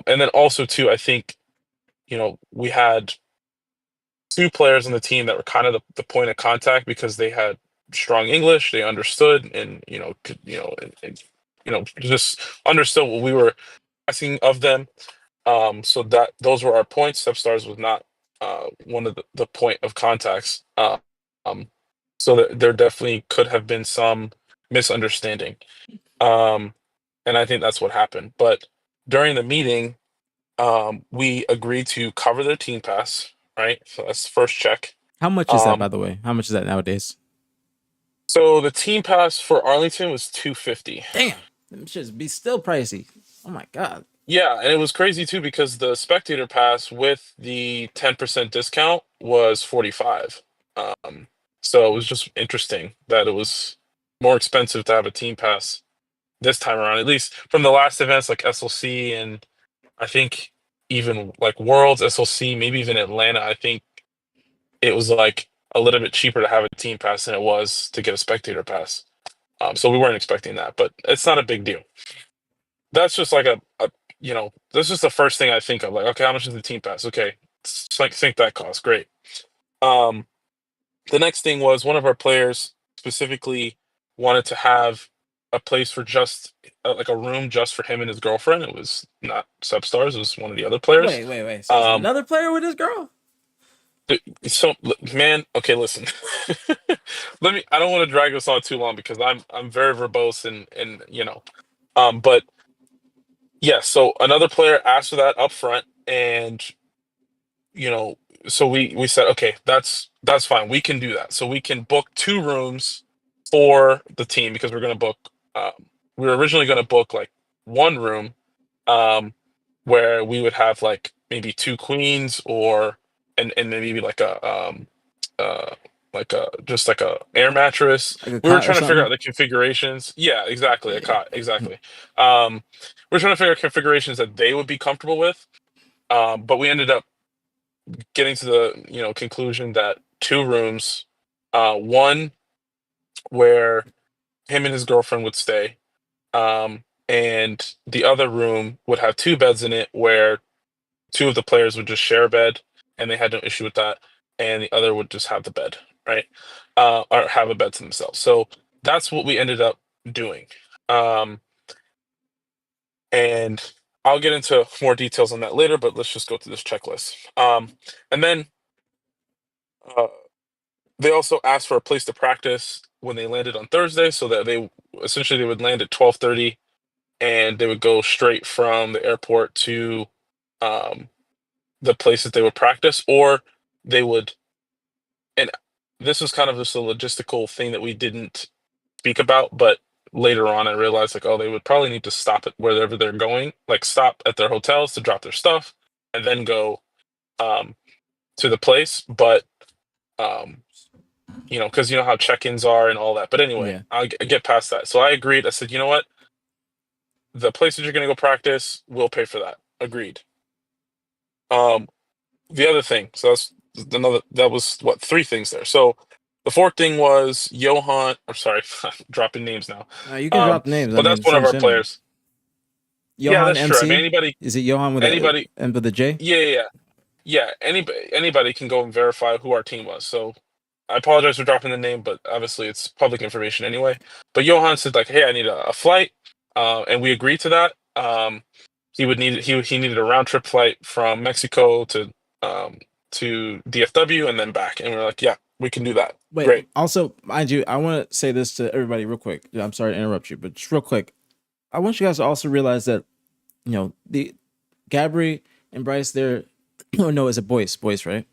And then also too, I think we had two players on the team that were kind of the point of contact because they had strong English, they understood, and just understood what we were asking of them. So that those were our points. Stepstars was not one of the point of contacts. Um, so there definitely could have been some misunderstanding. Um, and I think that's what happened. But during the meeting, we agreed to cover their team pass, right? So that's the first check. How much is that, by Um, the way? How much is that nowadays? so the team pass for Arlington was 250. Damn, them shits be still pricey. Oh my god. Yeah, and it was crazy too because the spectator pass with the 10% discount was 45. Um, so it was just interesting that it was more expensive to have a team pass this time around, at least from the last events like SLC and I think even like Worlds, SLC, maybe even Atlanta. I think it was like a little bit cheaper to have a team pass than it was to get a spectator pass. So we weren't expecting that, but it's not a big deal. That's just like that's just the first thing I think of. Like, okay, how much is the team pass? Okay, like think that cost. Great. Um, the next thing was one of our players specifically wanted to have a place for just like a room just for him and his girlfriend. It was not Substars. It was one of the other players. Wait. So it's Um, another player with this girl? so man, okay, listen. Let me. I don't want to drag this on too long because I'm very verbose and but yeah. So another player asked for that up front, and you know, so we said, okay, that's fine. We can do that. So we can book two rooms for the team because we're going to book. Um, we were originally going to book like one room, um, where we would have like maybe two queens or and maybe uh like a just like a air mattress. Like a We were cot or trying to figure something? out the configurations. Yeah, exactly, a Yeah. cot, exactly. Um, we're trying to figure out configurations that they would be comfortable with. But we ended up getting to the conclusion that two rooms, one where him and his girlfriend would stay, and the other room would have two beds in it where two of the players would just share a bed and they had no issue with that, and the other would just have the bed, right? Or have a bed to themselves. So that's what we ended up doing. Um, and I'll get into more details on that later, but let's just go through this checklist. And then uh, they also asked for a place to practice when they landed on Thursday, so that they would land at 12:30, and they would go straight from the airport to um, the place that they would practice, or they would. And this was kind of just a logistical thing that we didn't speak about, but later on I realized like, oh, they would probably need to stop at wherever they're going, like stop at their hotels to drop their stuff, and then go um, to the place, but. Um, because you know how check-ins are and all that. But anyway, Yeah. I get past that. So I agreed. I said, you know what? The place that you're going to go practice, we'll pay for that. Agreed. Um, the other thing, so that's another. That was what, three things there. So the fourth thing was Johan. I'm sorry, I'm dropping names now. You can drop names. I But mean, that's it's one of our understandable. players. Yeah, Johan that's true. I mean, MC? Is it Johan with a anybody, and with a J? yeah. Anybody can go and verify who our team was. So I apologize for dropping the name, but obviously it's public information anyway. But Johan said like, "Hey, I need a flight," and we agreed to that. He needed a round trip flight from Mexico um, to DFW and then back, and we are like, "Yeah, we can do that. Wait, Great." also, mind you, I want to say this to everybody real quick. I'm sorry to interrupt you, but just real quick. I want you guys to also realize that, the Gabri and Bryce, they're, oh no, is it Boyce, right?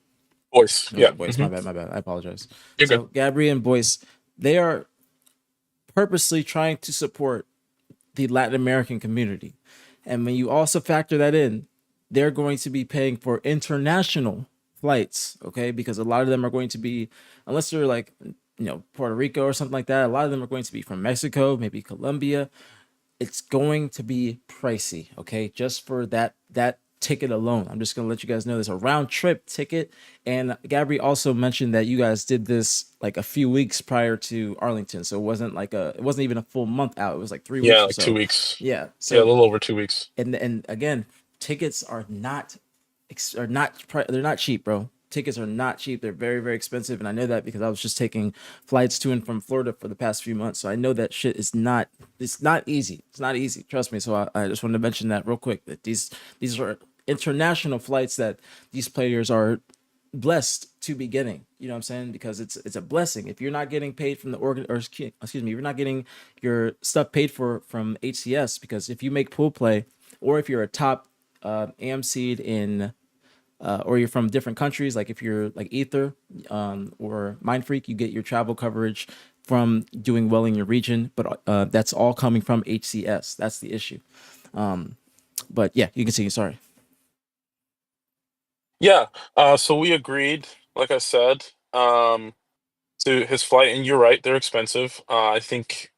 Voice, No, yeah, it's Boyce. My bad. I apologize. you're good. So Gabri and Boyce, they are purposely trying to support the Latin American community. And when you also factor that in, they're going to be paying for international flights, okay? Because a lot of them are going to be, unless they're like, Puerto Rico or something like that, a lot of them are going to be from Mexico, maybe Colombia. It's going to be pricey, okay? Just for that ticket alone. I'm just gonna let you guys know there's a round trip ticket. And Gabri also mentioned that you guys did this like a few weeks prior to Arlington, so it wasn't even a full month out. It was like 3 weeks Yeah, or like two so. weeks. Yeah. Yeah, a So little over 2 weeks. and again, tickets are not they're not cheap, bro. tickets are not cheap. They're very, very expensive, and I know that because I was just taking flights to and from Florida for the past few months. So I know that shit is not. It's not easy. It's not easy. Trust me. So I just wanted to mention that real quick. That these are international flights that these players are blessed to be getting. You know what I'm saying? Because it's a blessing. If you're not getting paid from the organ, or excuse me, you're not getting your stuff paid for from HCS, because if you make pool play, or if you're a top AM seed in or you're from different countries, like if you're like Ether or Mind Freak, you get your travel coverage from doing well in your region, but that's all coming from HCS. That's the issue. But yeah, you can see. Sorry. Yeah. So we agreed, like I said, to his flight, and you're right, they're expensive. I think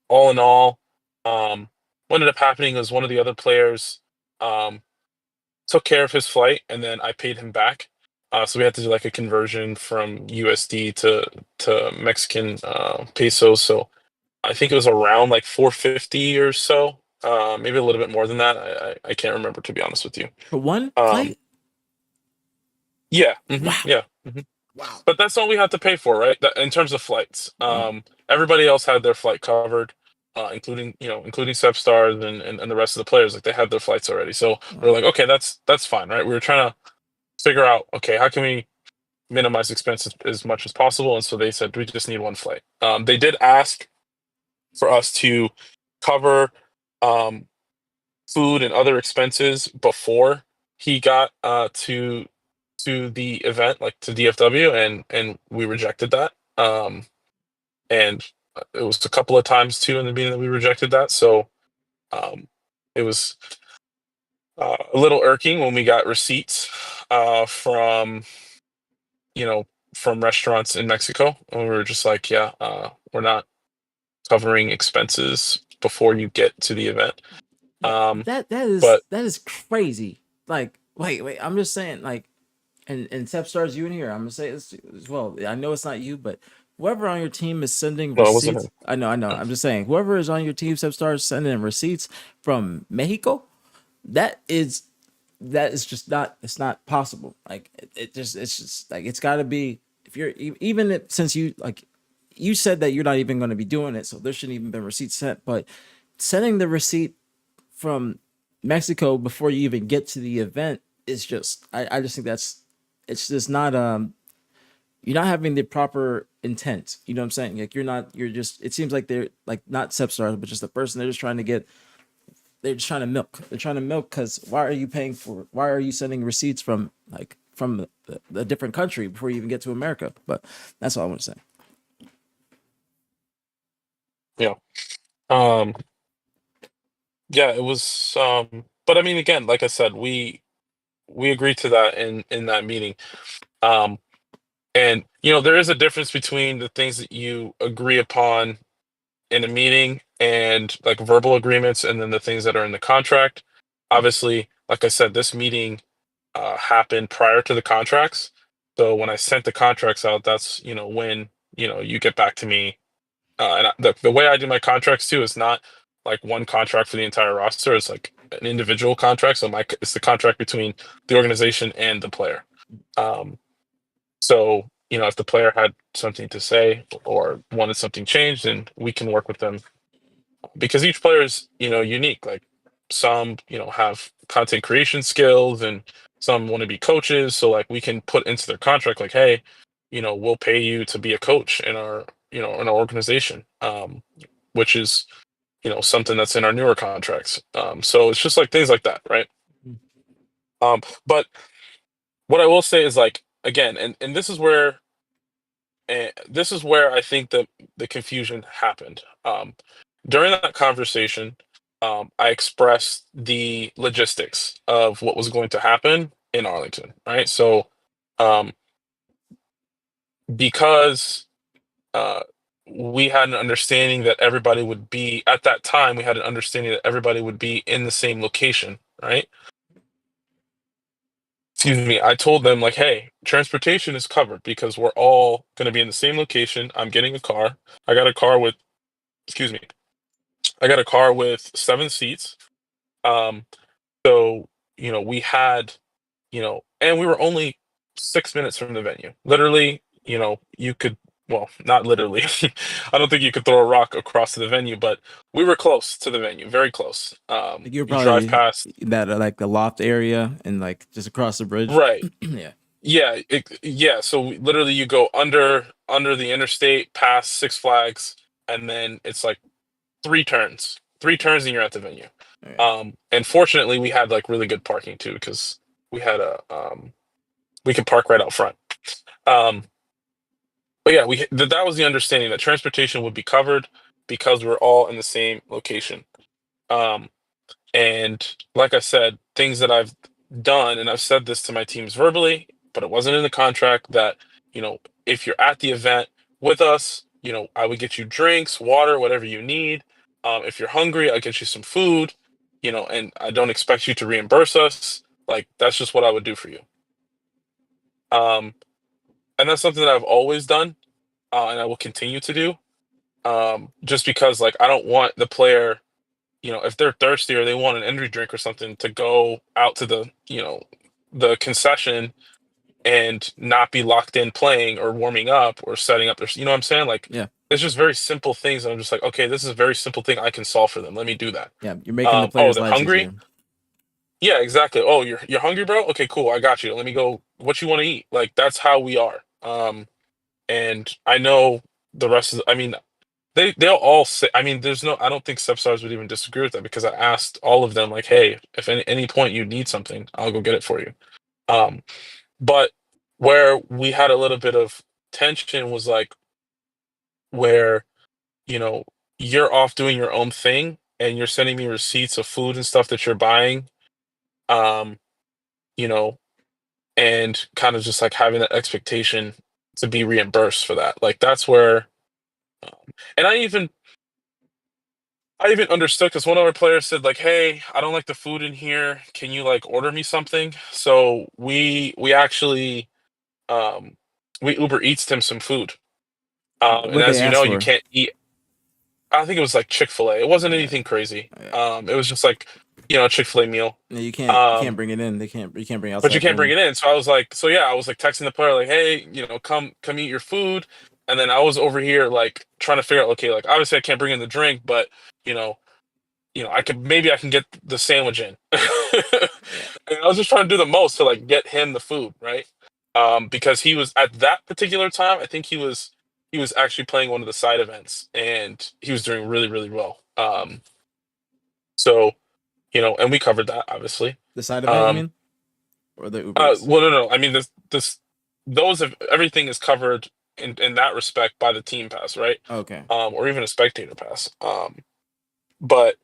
all in all, um, what ended up happening was one of the other players um, took care of his flight, and then I paid him back. So we had to do like a conversion from USD to Mexican pesos. So I think it was around like 450 or so, maybe a little bit more than that. I can't remember, to be honest with you. For one Um, flight? yeah, Wow. yeah. Wow. But that's all we had to pay for, right? In terms of flights. Wow. Everybody else had their flight covered, including including Stars and the rest of the players. Like they had their flights already. So we are Wow. like, okay, that's fine, right? We were trying to figure out, okay, how can we minimize expenses as much as possible? And so they said we just need one flight. They did ask for us to cover um, food and other expenses before he got to the event, like to DFW, and we rejected that. And it was a couple of times too in the meeting that we rejected that. So it was a little irking when we got receipts from you know from restaurants in Mexico, and we were just like, yeah, we're not covering expenses before you get to the event. Yeah, Um, that but is crazy. Like, wait. I'm just saying, like, and Tep stars you in here. I'm gonna say this as well. I know it's not you, but whoever on your team is sending no, it wasn't receipts. him. I know. I'm just saying, whoever is on your team, Tep stars sending receipts from Mexico. That is that is just not. It's not possible. Like, it's just like it's got to be. If you're even if, since you like, you said that you're not even going to be doing it, so there shouldn't even been receipts sent. But sending the receipt from Mexico before you even get to the event is just I just think that's it's just not you're not having the proper intent. You know what I'm saying? Like you're just it seems like they're like not Sepstars, but just the person they're just trying to get they're just trying to milk. They're trying to milk because why are you sending receipts from like from the different country before you even get to America? But that's all I want to say. Yeah. Um, yeah, it was but I mean, again, like I said, we agreed to that in that meeting. Um and there is a difference between the things that you agree upon in a meeting and like verbal agreements, and then the things that are in the contract. Obviously, like I said, this meeting happened prior to the contracts. So when I sent the contracts out, that's when you get back to me. The way I do my contracts too is not like one contract for the entire roster. It's like an individual contract. So it's the contract between the organization and the player. Um, so if the player had something to say or wanted something changed, then we can work with them, because each player is unique. Like some have content creation skills, and some want to be coaches. So like we can put into their contract like, hey, we'll pay you to be a coach in our in our organization, which is something that's in our newer contracts. So it's just like things like that, right? But what I will say is, like, again, and this is where I think the confusion happened. During that conversation, I expressed the logistics of what was going to happen in Arlington, right? So, um, because uh, we had an understanding that everybody would be at that time, we had an understanding that everybody would be in the same location, right? Excuse me. I told them like, hey, transportation is covered because we're all going to be in the same location. I'm getting a car. I got a car with, excuse me, I got a car with 7 seats. Um, so we had, and we were only 6 minutes from the venue. Literally, you could, well, not literally. I don't think you could throw a rock across to the venue, but we were close to the venue, very close. Like you were You drive probably past, that like the loft area and like just across the bridge. right. Yeah. Yeah, yeah. So literally, you go under the interstate, past Six Flags, and then it's like three turns, and you're at the venue. Okay. And fortunately, we had like really good parking too, because we had we could park right out front. Um, but yeah, that was the understanding that transportation would be covered because we're all in the same location. Um, And like I said, things that I've done, and I've said this to my teams verbally, but it wasn't in the contract that, if you're at the event with us, I would get you drinks, water, whatever you need. If you're hungry, I'll get you some food, and I don't expect you to reimburse us. Like, that's just what I would do for you. Um, and that's something that I've always done, and I will continue to do. Just because, like, I don't want the player, if they're thirsty or they want an energy drink or something, to go out to the concession and not be locked in playing or warming up or setting up their, you know what I'm saying? Like, Yeah. it's just very simple things. And I'm just like, okay, this is a very simple thing I can solve for them. Let me do that. Yeah. You're making the Oh, players' they're lives hungry? easier. Yeah, exactly. Oh, you're hungry, bro? Okay, cool. I got you. Let me go. What you want to eat? Like, that's how we are. And I know the rest of I mean, they'll all say, I mean, I don't think Stepstars would even disagree with that, because I asked all of them, like, hey, if any point you need something, I'll go get it for you. Um, but where we had a little bit of tension was like where, you know, you're off doing your own thing and you're sending me receipts of food and stuff that you're buying, um, you know, and kind of just like having that expectation to be reimbursed for that. Like, that's where, and I even understood, because one of our players said, like, "Hey, I don't like the food in here. Can you like order me something?" So we actually um we Uber Eats him some food. And What they as you ask know, you for. can't eat. I think it was like Chick-fil-A. It wasn't Yeah. anything crazy. Yeah. It was just like, a Chick-fil-A meal. Yeah, you can't Um, bring it in. You can't bring but you outside can't food bring in. it in. So I was like, so yeah, I was like texting the player, like, "Hey, come eat your food." And then I was over here like trying to figure out, okay, like, obviously I can't bring in the drink, but you know, I can get the sandwich in. Yeah. And I was just trying to do the most to like get him the food, right? Because he was at that particular time, I think he was actually playing one of the side events, and he was doing really, really well. So, and we covered that, obviously. The side event, you Um, mean, or the Uber Eats? well, no, no. I mean, everything is covered in that respect by the team pass, right? Okay. Or even a spectator pass. But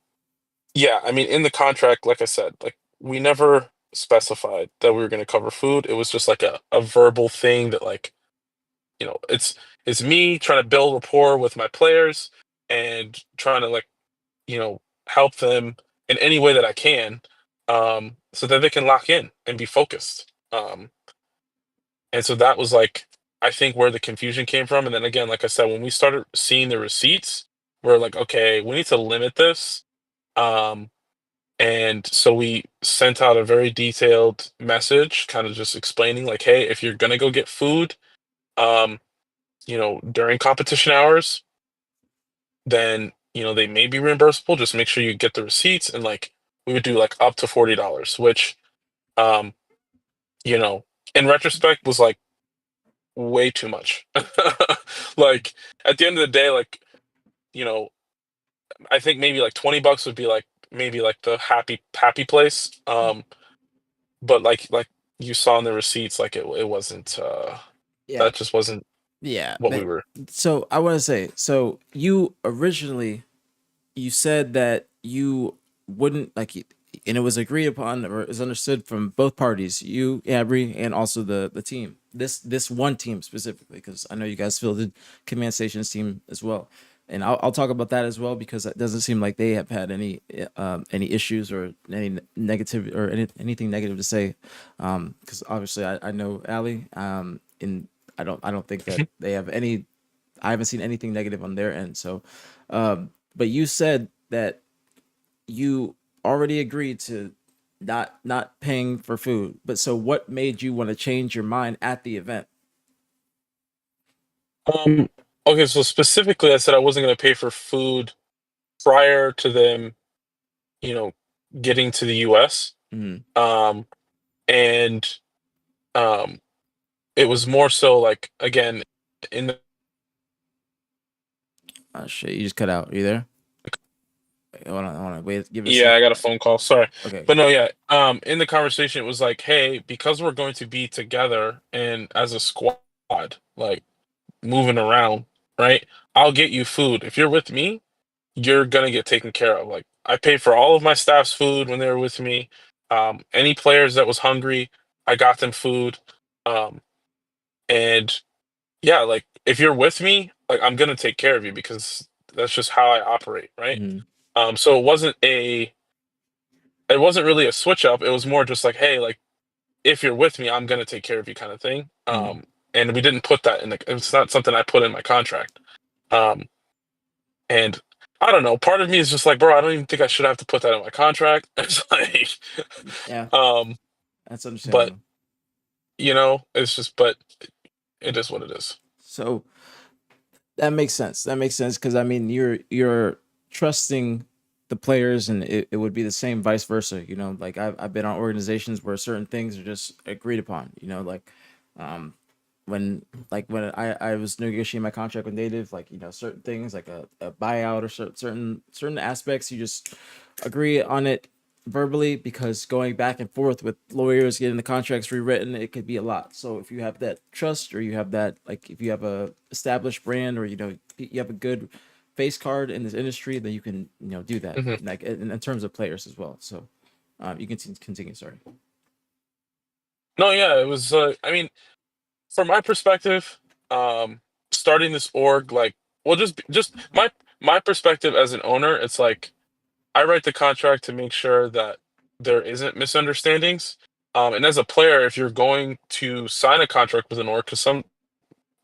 yeah, I mean, in the contract, like I said, like, we never specified that we were going to cover food. It was just like a verbal thing that, like, it's me trying to build rapport with my players and trying to, like, help them in any way that I can, so that they can lock in and be focused. And so that was like, I think, where the confusion came from. And then again, like I said, when we started seeing the receipts, we're like, okay, we need to limit this. Um, And so we sent out a very detailed message, kind of just explaining, like, hey, if you're gonna go get food, um, during competition hours, then they may be reimbursable. Just make sure you get the receipts, and like, we would do like up to $40, which, um, you know, in retrospect, was like way too much. Like, at the end of the day, like, you know, I think maybe like $20 would be like maybe like the happy place. But like you saw in the receipts, like, it wasn't Yeah. that just wasn't Yeah. what we were. So I want to say, so you originally you said that you wouldn't like it, and it was agreed upon or is understood from both parties, you, Abry, and also the team. This one team specifically, because I know you guys fielded command stations team as well, and I'll talk about that as well, because it doesn't seem like they have had any issues or any negative or anything negative to say, because obviously I know Ali, and I don't think that they have any. I haven't seen anything negative on their end. So, but you said that you already agreed to. not paying for food. But so what made you want to change your mind at the event? Um, okay, so specifically, I said I wasn't going to pay for food prior to them, you know, getting to the US. Mm. Um, and um, it was more so like, again, in the Oh shit, you just cut out. Are you there? Hold on. Wait, give it a yeah, sec. I got a phone call. Sorry. Okay. But no, yeah. In the conversation, it was like, hey, because we're going to be together and as a squad, like moving around, right? I'll get you food. If you're with me, you're gonna get taken care of. Like I paid for all of my staff's food when they were with me. Any players that was hungry, I got them food. Um, and yeah, like if you're with me, like I'm gonna take care of you because that's just how I operate, right? Mm-hmm. So it wasn't really a switch up. It was more just like, hey, like if you're with me, I'm gonna take care of you kind of thing. Mm-hmm. And we didn't put that in the. It's not something I put in my contract. Um, and I don't know. Part of me is just like, bro, I don't even think I should have to put that in my contract. It's like, Yeah, um, that's but understandable. it's just, but it is what it is. So that makes sense. That makes sense because I mean you're trusting the players, and it would be the same vice versa. You know, like I've been on organizations where certain things are just agreed upon. You know, like um when when I was negotiating my contract with Native, like you know certain things like a buyout or certain aspects, you just agree on it verbally because going back and forth with lawyers getting the contracts rewritten, it could be a lot. So if you have that trust, or you have that, like if you have a established brand, or you know you have a good face card in this industry, then you can do that, Hmm. like in terms of players as well. So you can continue. Sorry. No, yeah, it was. I mean, from my perspective, um, starting this org, like, well, just my perspective as an owner, it's like I write the contract to make sure that there isn't misunderstandings. And as a player, if you're going to sign a contract with an org, because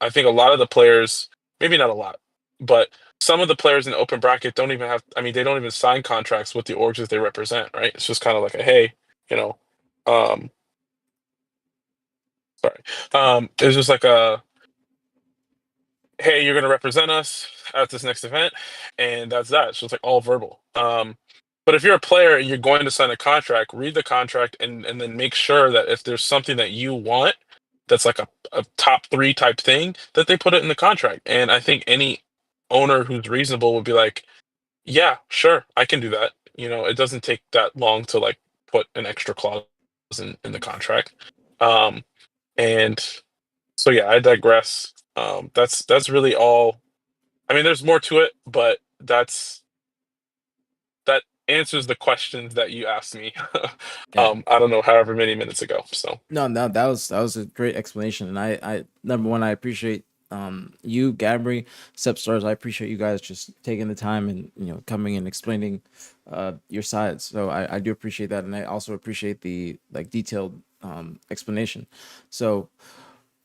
I think a lot of the players, maybe not a lot, but some of the players in the open bracket don't even have, I mean, they don't even sign contracts with the orgs that they represent, right? It's just kind of like a, hey, you know, um, sorry. It's just like a, hey, you're going to represent us at this next event, and that's that. So it's like all verbal. But if you're a player and you're going to sign a contract, read the contract and then make sure that if there's something that you want that's like a top three type thing, that they put it in the contract. And I think any owner who's reasonable would be like, yeah, sure, I can do that. It doesn't take that long to like put an extra clause in the contract. Um, and so yeah, I digress. That's really all. I mean, there's more to it, but that answers the questions that you asked me. Yeah. I don't know, however many minutes ago. So No, no, that was a great explanation, and I number one, I appreciate you, Gabri, Stars. I appreciate you guys just taking the time and coming and explaining your sides. So I do appreciate that, and I also appreciate the like detailed explanation. So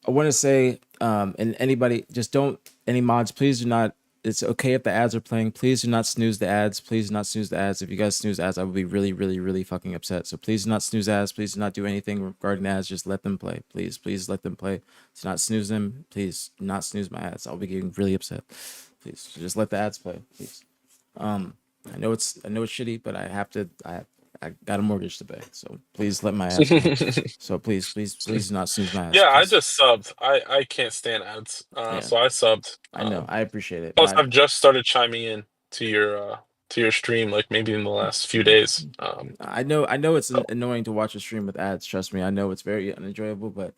I want to say, and anybody, just don't, any mods, please do not. It's okay if the ads are playing. Please do not snooze the ads. Please do not snooze the ads. If you guys snooze ads, I would be really, really, really fucking upset. So please do not snooze ads. Please do not do anything regarding ads. Just let them play. Please, please let them play. Do not snooze them. Please do not snooze my ads. I'll be getting really upset. Please just let the ads play. Please. Um, I know it's shitty, but I have to. I got a mortgage to pay. So please let my ads play. So please, please, please do not snooze my ads. yeah, I Please. just subbed. I can't stand ads. Yeah. So I subbed. I know. I appreciate it. Plus, I've just started chiming in to your stream, like maybe in the last few days. I know it's So annoying to watch a stream with ads. Trust me. I know it's very unenjoyable, but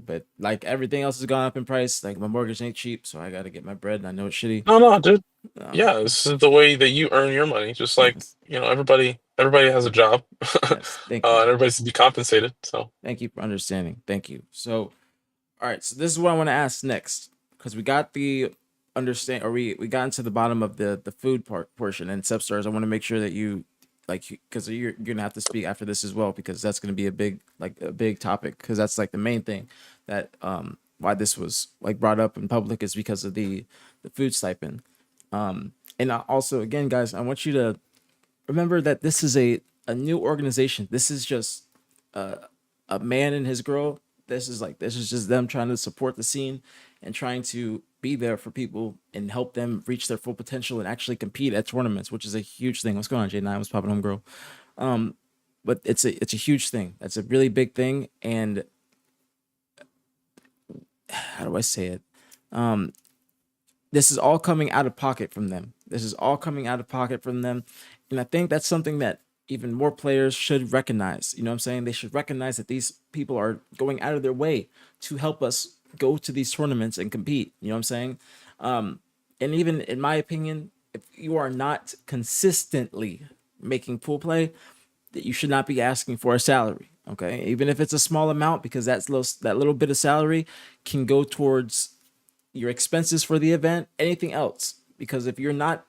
but like everything else has gone up in price. Like my mortgage ain't cheap, so I got to get my bread. And I know it's shitty. no, no, dude. Um, Yeah, this is the way that you earn your money. Just like yes, everybody has a job, yes. Thank you. and everybody's to be compensated. So. Thank you for understanding. Thank you. So all right, so this is what I want to ask next because we got the understand, or we got into the bottom of the food portion and substars. I want to make sure that you like, because you're gonna have to speak after this as well, because that's gonna be a big topic, because that's like the main thing that why this was like brought up in public is because of the food stipend. And also again, guys, I want you to remember that this is a new organization. This is just a man and his girl. This is just them trying to support the scene and trying to be there for people and help them reach their full potential and actually compete at tournaments, which is a huge thing. What's going on, J9? What's popping, home girl? But it's a huge thing. That's a really big thing. And how do I say it? This is all coming out of pocket from them. This is all coming out of pocket from them. And I think that's something that even more players should recognize. You know what I'm saying? They should recognize that these people are going out of their way to help us go to these tournaments and compete. You know what I'm saying? And even in my opinion, if you are not consistently making pool play, that you should not be asking for a salary. Okay, even if it's a small amount, because that little bit of salary can go towards your expenses for the event, anything else. Because if you're not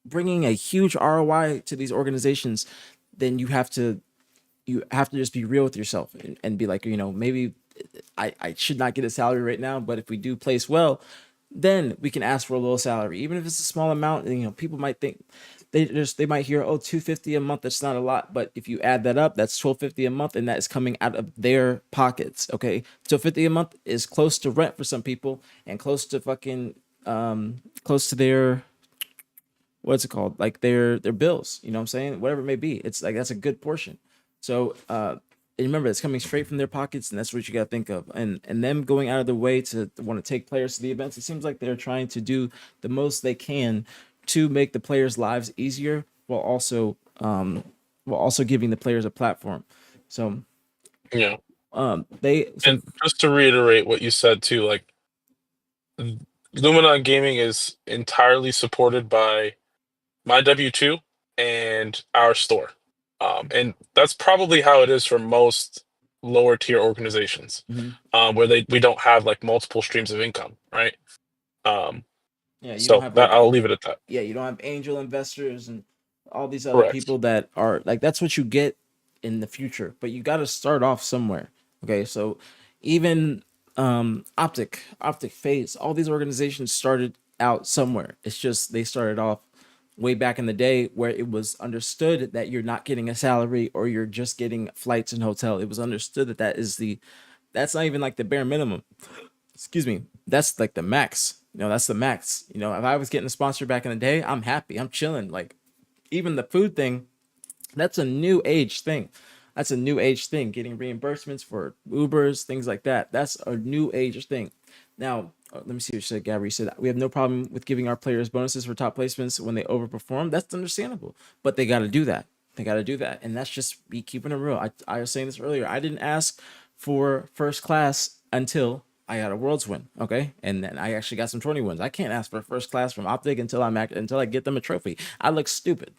bringing a huge ROI to these organizations, then you have to just be real with yourself and be like, you know, maybe I should not get a salary right now, but if we do place well, then we can ask for a little salary, even if it's a small amount. And you know, people might think they might hear, oh, 250 a month, that's not a lot, but if you add that up, that's 1250 a month, and that is coming out of their pockets. Okay, 250 a month is close to rent for some people and close to fucking close to their, what's it called, like their bills, you know what I'm saying, whatever it may be. It's like that's a good portion. So and remember, it's coming straight from their pockets, and that's what you got to think of. And them going out of their way to want to take players to the events, it seems like they're trying to do the most they can to make the players' lives easier, while also giving the players a platform. So Yeah. they so And just to reiterate what you said too, like Luminon Gaming is entirely supported by my W2 and our store. And that's probably how it is for most lower tier organizations, mhm. where we don't have like multiple streams of income, right? Um, Yeah, you don't so have that like I'll leave it at that. yeah, you don't have angel investors and all these other Correct. people that are like, that's what you get in the future, but you got to start off somewhere. Okay, so even optic phase, all these organizations started out somewhere. It's just they started off way back in the day where it was understood that you're not getting a salary or you're just getting flights and hotel. It was understood that that's not even like the bare minimum. Excuse me, that's like the max. You know, that's the max. You know, if I was getting a sponsor back in the day, I'm happy, I'm chilling. Like even the food thing, that's a new age thing. That's a new age thing. Getting reimbursements for Ubers, things like that. That's a new age thing. Now, let me see what you said, Gabby. You said we have no problem with giving our players bonuses for top placements when they overperform. That's understandable, but they got to do that. They got to do that, and that's just be keeping it real. I was saying this earlier. I didn't ask for first class until I got a world's win, okay, and then I actually got some 20 wins. I can't ask for first class from Optic until I get them a trophy. I look stupid.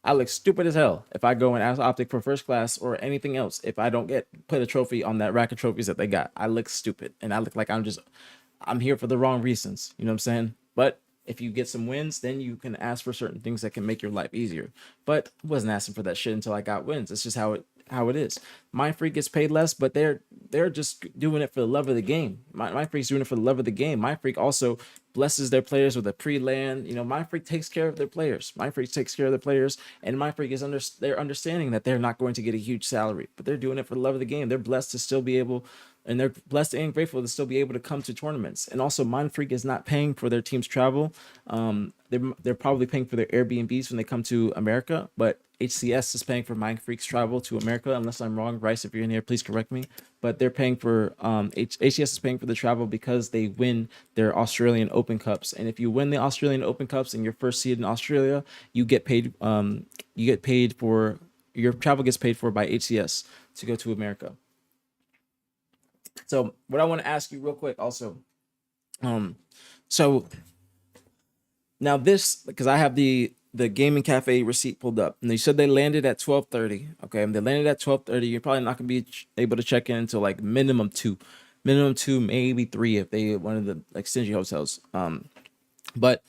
I look stupid as hell if I go and ask Optic for first class or anything else. If I don't put a trophy on that rack of trophies that they got, I look stupid and I look like I'm here for the wrong reasons. You know what I'm saying? But if you get some wins, then you can ask for certain things that can make your life easier. But I wasn't asking for that shit until I got wins. It's just how it is. Mind Freak gets paid less, but they're just doing it for the love of the game. Mind Freak's doing it for the love of the game. Mind Freak also blesses their players with a pre-land. You know, Mind Freak takes care of their players. Mind Freak takes care of their players, and Mind Freak they're understanding that they're not going to get a huge salary, but they're doing it for the love of the game. They're blessed to still be able, and they're blessed and grateful to still be able to come to tournaments. And also, Mind Freak is not paying for their team's travel. They're probably paying for their Airbnbs when they come to America, but HCS is paying for Mind Freak's travel to America, unless I'm wrong. Rice, if you're in here, please correct me. But they're paying for HCS is paying for the travel because they win their Australian Open Cups, and if you win the Australian Open Cups and you're first seed in Australia, you get paid. You get paid for your travel gets paid for by HCS to go to America. So what I want to ask you real quick also, so now this, because I have the gaming cafe receipt pulled up, and they said they landed at 12:30. Okay, and they landed at 12:30. You're probably not gonna be able to check in until like minimum two, maybe three if they one of the like stingy hotels. But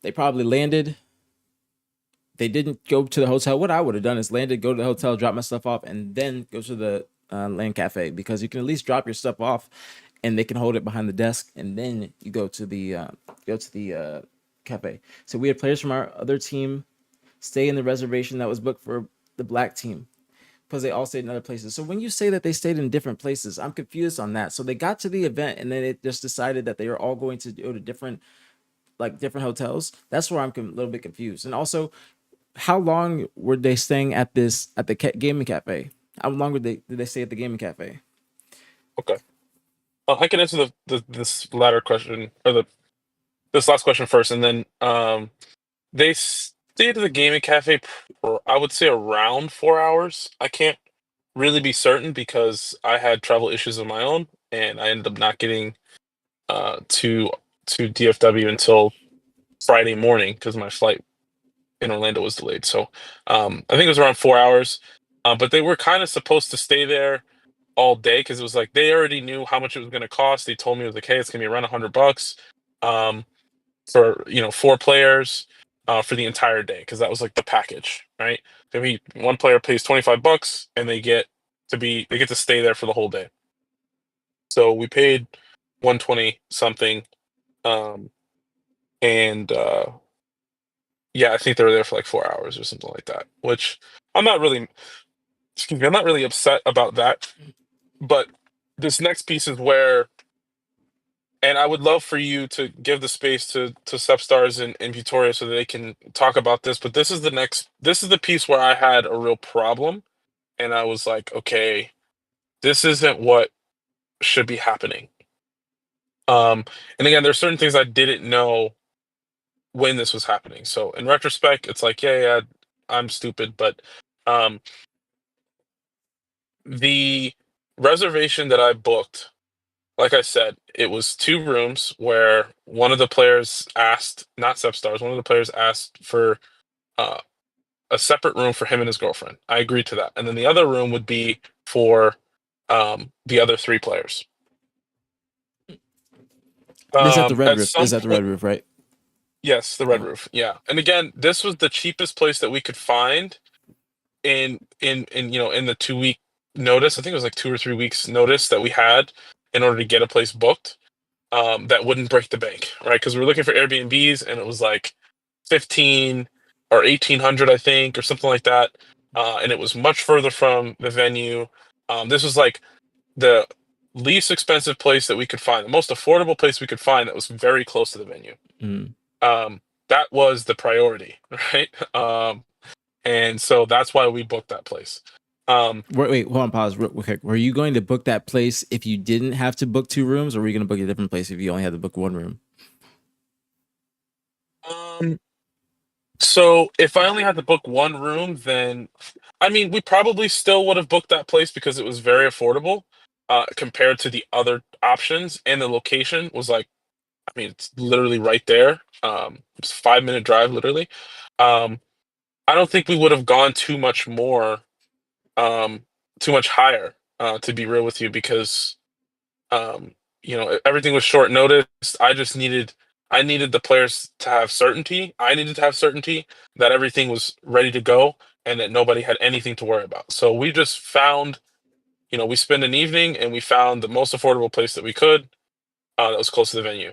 they probably landed. They didn't go to the hotel. What I would have done is landed, go to the hotel, drop my stuff off, and then go to the land cafe, because you can at least drop your stuff off, and they can hold it behind the desk, and then you go to the cafe. So we had players from our other team stay in the reservation that was booked for the black team because they all stayed in other places. So when you say that they stayed in different places, I'm confused on that. So they got to the event and then it just decided that they were all going to go to different hotels. That's where I'm a little bit confused. And also, how long were they staying at the gaming cafe? How long did they stay at the gaming cafe? Okay. I can answer this latter question or this last question first, and then they stayed at the gaming cafe for, I would say, around 4 hours. I can't really be certain because I had travel issues of my own, and I ended up not getting to DFW until Friday morning because my flight in Orlando was delayed. So I think it was around 4 hours. But they were kind of supposed to stay there all day because it was like they already knew how much it was going to cost. They told me it was like, hey, it's gonna be around $100 um, for 4 players for the entire day because that was like the package, right? Maybe one player pays $25 and they get to stay there for the whole day. So we paid 120 something, um, and yeah, I think they were there for like 4 hours or something like that. Which I'm not really, excuse me, I'm not really upset about that. But this next piece is where, and I would love for you to give the space to Stars and Victoria so that they can talk about this. But this is the piece where I had a real problem, and I was like, okay, this isn't what should be happening. And again, there's certain things I didn't know when this was happening. So in retrospect, it's like, yeah, I'm stupid, but um, the reservation that I booked, like I said, it was 2 rooms where one of the players asked, not Stars, one of the players asked for uh, a separate room for him and his girlfriend. I agreed to that. And then the other room would be for the other 3 players. This at the Red At Roof. some This at the point, Red Roof, right? yes, the Red Roof. Yeah. And again, this was the cheapest place that we could find in the 2 week notice. I think it was like 2 or 3 weeks notice that we had in order to get a place booked. That wouldn't break the bank, right? Because we were looking for Airbnbs, and it was like 15 or 1800, I think, or something like that. And it was much further from the venue. This was like the least expensive place that we could find, the most affordable place we could find that was very close to the venue. Mm. That was the priority, right? And so that's why we booked that place. Wait, hold on, pause real quick. Were you going to book that place if you didn't have to book 2 rooms, or were you going to book a different place if you only had to book 1 room? Um, so if I only had to book 1 room, then I mean, we probably still would have booked that place because it was very affordable compared to the other options, and the location was like, I mean, it's literally right there. It's a 5 minute drive, literally. Um, I don't think we would have gone um, too much higher, to be real with you, because um, everything was short notice. I needed the players to have certainty. I needed to have certainty that everything was ready to go and that nobody had anything to worry about. So we just found, we spent an evening and we found the most affordable place that we could, that was close to the venue.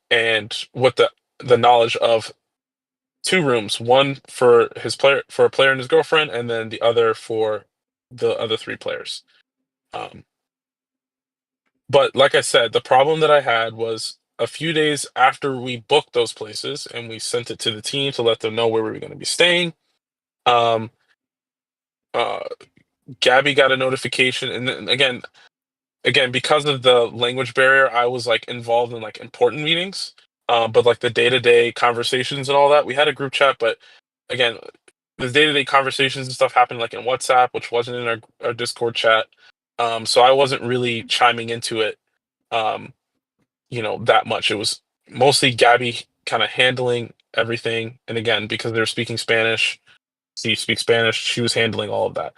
And with the knowledge of 2 rooms, one for a player and his girlfriend, and then the other for the other 3 players. Um, but like I said, the problem that I had was a few days after we booked those places and we sent it to the team to let them know where we were going to be staying. Um, uh, Gabby got a notification, and then again, because of the language barrier, I was like involved in like important meetings. But like the day-to-day conversations and all that, we had a group chat, but again, the day-to-day conversations and stuff happened like in WhatsApp, which wasn't in our Discord chat. So I wasn't really chiming into it, um, that much. It was mostly Gabby kind of handling everything. And again, because they're speaking Spanish, she speaks Spanish, she was handling all of that.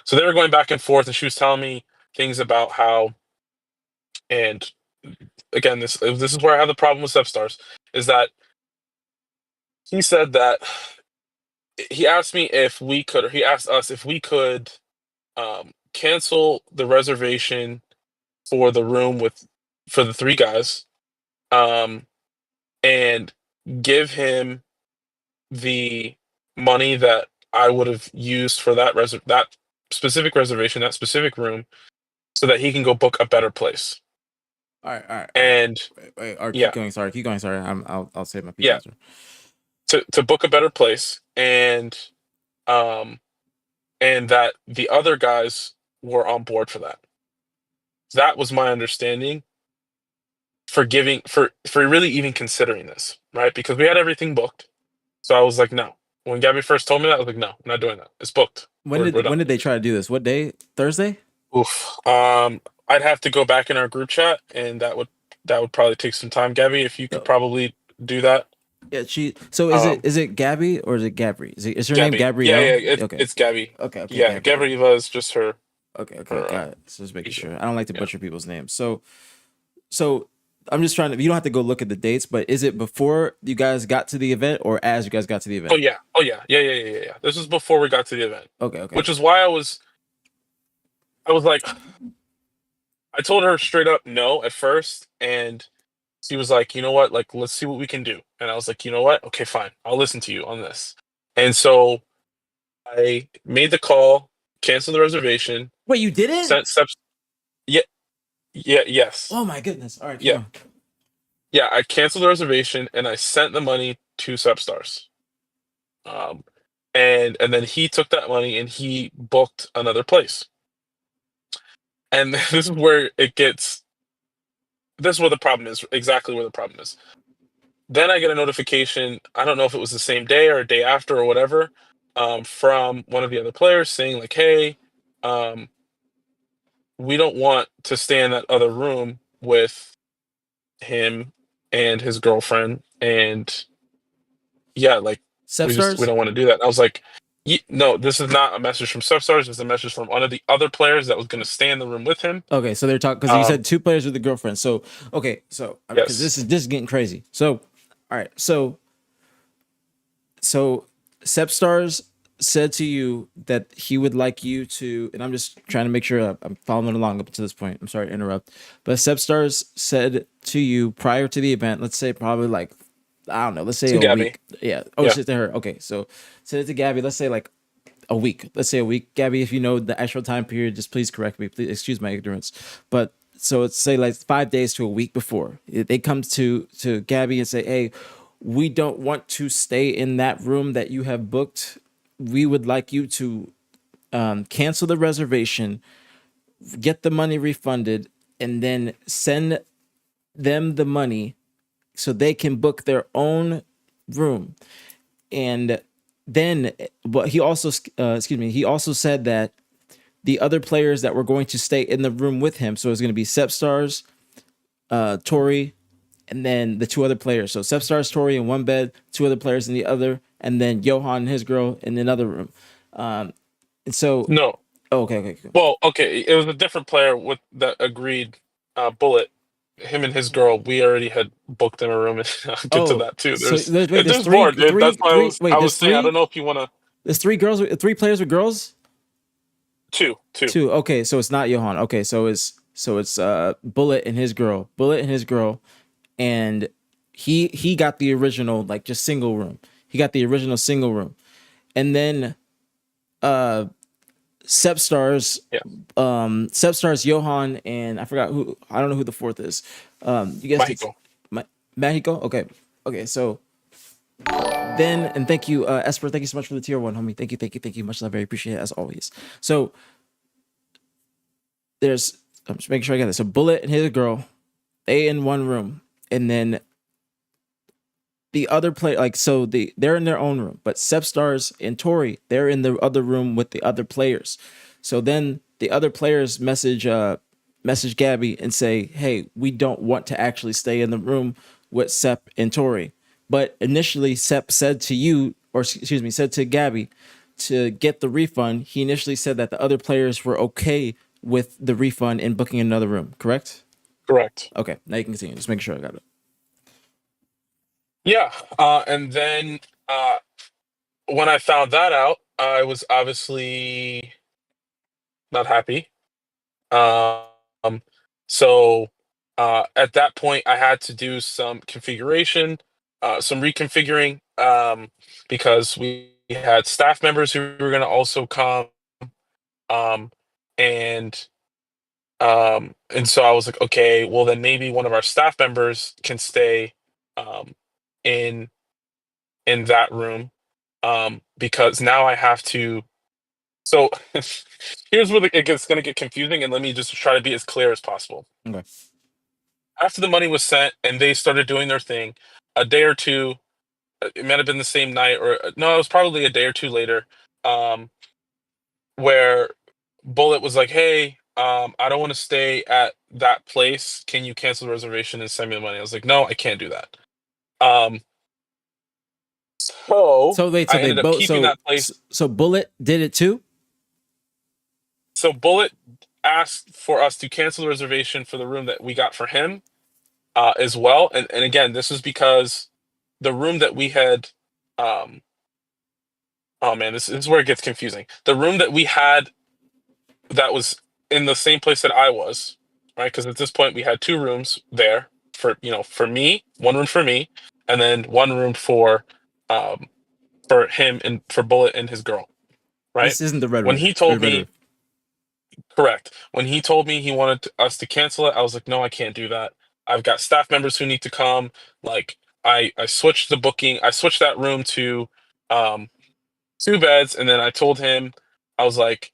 So they were going back and forth, and she was telling me things about how, and again, this is where I have the problem with Stars, is that he said that he asked me if we could, or he asked us if we could cancel the reservation for the room for the 3 guys, um, and give him the money that I would have used for that specific reservation, that specific room, so that he can go book a better place. All right, all right, all right. And Wait, or keep yeah, going. Sorry, keep going. Sorry, I'll save my piece yeah, after. to book a better place, um and that the other guys were on board for that. That was my understanding for giving for really even considering this, right? Because we had everything booked. So I was like, no. When Gabby first told me that, I was like, no, I'm not doing that. It's booked. We're done. When did they try to do this? What day? Thursday? Oof. I'd have to go back in our group chat, and that would probably take some time. Gabby, if you could No. probably do that. Yeah, she. So Um, is it Gabby or is it Gabri? Is her name Gabby. Yeah, Gabrielle? yeah. Okay, It's Gabby. okay, Yeah, Gabri. Gabrieva is just her Okay, okay, her got it. So just making usual. sure. I don't like to Yeah. butcher people's names. So I'm just trying to. You don't have to go look at the dates, but is it before you guys got to the event or as you guys got to the Oh event? yeah. Oh yeah. Yeah. This was before we got to the event, Okay, okay, which is why I was like, I told her straight up no at first, and she was like, you know what, like let's see what we can do. And I was like, you know what, okay, fine, I'll listen to you on this. And so I made the call, canceled the reservation, Wait, you did it? sent steps. Yeah, yes, Oh my goodness! All right, keep yeah, going. yeah. I canceled the reservation and I sent the money to Substars. Um, and then he took that money and he booked another place. And this is where it gets. This is where the problem is. Exactly where the problem is. Then I get a notification. I don't know if it was the same day or a day after or whatever, from one of the other players saying like, "Hey, um, we don't want to stay in that other room with him and his girlfriend, and yeah, like we Stars. don't want to do that." And I was like, "No, this is not a message from Substars. It's a message from one of the other players that was going to stay in the room with him." Okay, so they're talking because you Um, said two players with a girlfriend. So okay, so because yes, this is getting crazy. So all right, so Stars said to you that he would like you to, and I'm just trying to make sure I'm following along up to this point. I'm sorry to interrupt, but Stars said to you prior to the event, let's say probably like I don't know, let's say to a Gabby. week. Yeah. Oh, Yeah, shit to her. Okay, so said it to Gabby. Let's say like a week. Let's say a week. Gabby, if you know the actual time period, just please correct me. Please excuse my ignorance. But so it's say like 5 days to a week before they come to Gabby and say, "Hey, we don't want to stay in that room that you have booked. We would like you to cancel the reservation, get the money refunded, and then send them the money so they can book their own room." And then, but he also, excuse me, he also said that the other players that were going to stay in the room with him, so it's going to be Stars, Tori, and then the two other players. So Stars, Tori in one bed, two other players in the other, and then Johan and his girl in another room. And so, no. oh, okay, okay, cool. Well, okay, it was a different player with that agreed. Bullet, him and his girl. We already had booked them a room, and I'll get to Oh, that too. so wait, there's There's more, dude. That's why I was there's saying I don't know if you want to three girls, three players with girls. two. Two. Okay, so it's not Johan. Okay, so it's Bullet and his girl. Bullet and his girl, and he got the original like just single room. He got the original single room, and then Stars, Yeah, Stars, Johan, and I forgot who. I don't know who the fourth is. You guys can. Mexico. Mexico. Okay. Okay. So then, and thank you, Esper. Thank you so much for the tier one, homie. Thank you. Much love. Very appreciate it as always. So there's. I'm just making sure I got this. So Bullet and his girl, they in one room, and then the other play like so they're in their own room, but Stars and Tori they're in the other room with the other players. So then the other players message Gabby and say, "Hey, we don't want to actually stay in the room with Sep and Tori." But initially, Sep said to you, or excuse me, said to Gabby to get the refund. He initially said that the other players were okay with the refund and booking another room. Correct? Correct. Okay, now you can continue. Just making sure I got it. Yeah, and then when I found that out, I was obviously not happy. Um, so at that point, I had to do some configuration, some reconfiguring, because we had staff members who were going to also come, um, and and so I was like, okay, well then maybe one of our staff members can stay um, in that room, because now I have to. So here's where it gets going to get confusing, and let me just try to be as clear as possible. Okay. After the money was sent and they started doing their thing, a day or two, it might have been the same night, or no, it was probably a day or two later, um, where Bullet was like, "Hey, I don't want to stay at that place. Can you cancel the reservation and send me the money?" I was like, "No, I can't do that." Um, so So wait, so I they ended up both keeping that place. so Bullet did it too? So Bullet asked for us to cancel the reservation for the room that we got for him, as well. And again, this is because the room that we had, um, oh man, this is where it gets confusing. The room that we had that was in the same place that I was, right? Because at this point we had two rooms there for, for me, one room for me, and then one room um for him and for Bullet and his girl, right? This isn't the red When room. he told Red me, room. correct, when he told me he wanted us to cancel it, I was like, no, I can't do that. I've got staff members who need to come. Like I switched the booking. I switched that room to um two beds, and then I told him, I was like,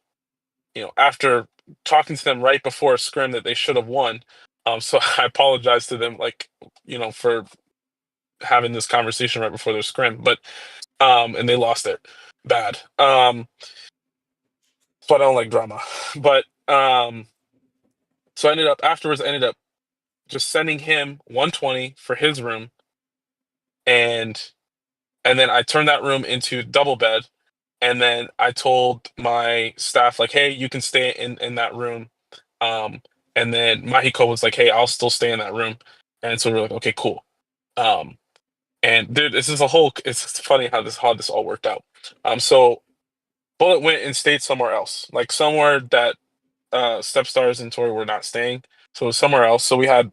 after talking to them right before a scrim that they should have won. So I apologized to them, like, for having this conversation right before their scrim, but and they lost it bad. So I don't like drama, but so I ended up just sending him 120 for his room, and then I turned that room into double bed, and then I told my staff like, hey, you can stay in that room. Um, and then Mahiko was like, hey, I'll still stay in that room. And so we are like, okay, cool. Um, and dude, it's funny how this all worked out. So Bullet went and stayed somewhere else, like somewhere that Stepstars and Tori were not staying. So it was somewhere else. So we had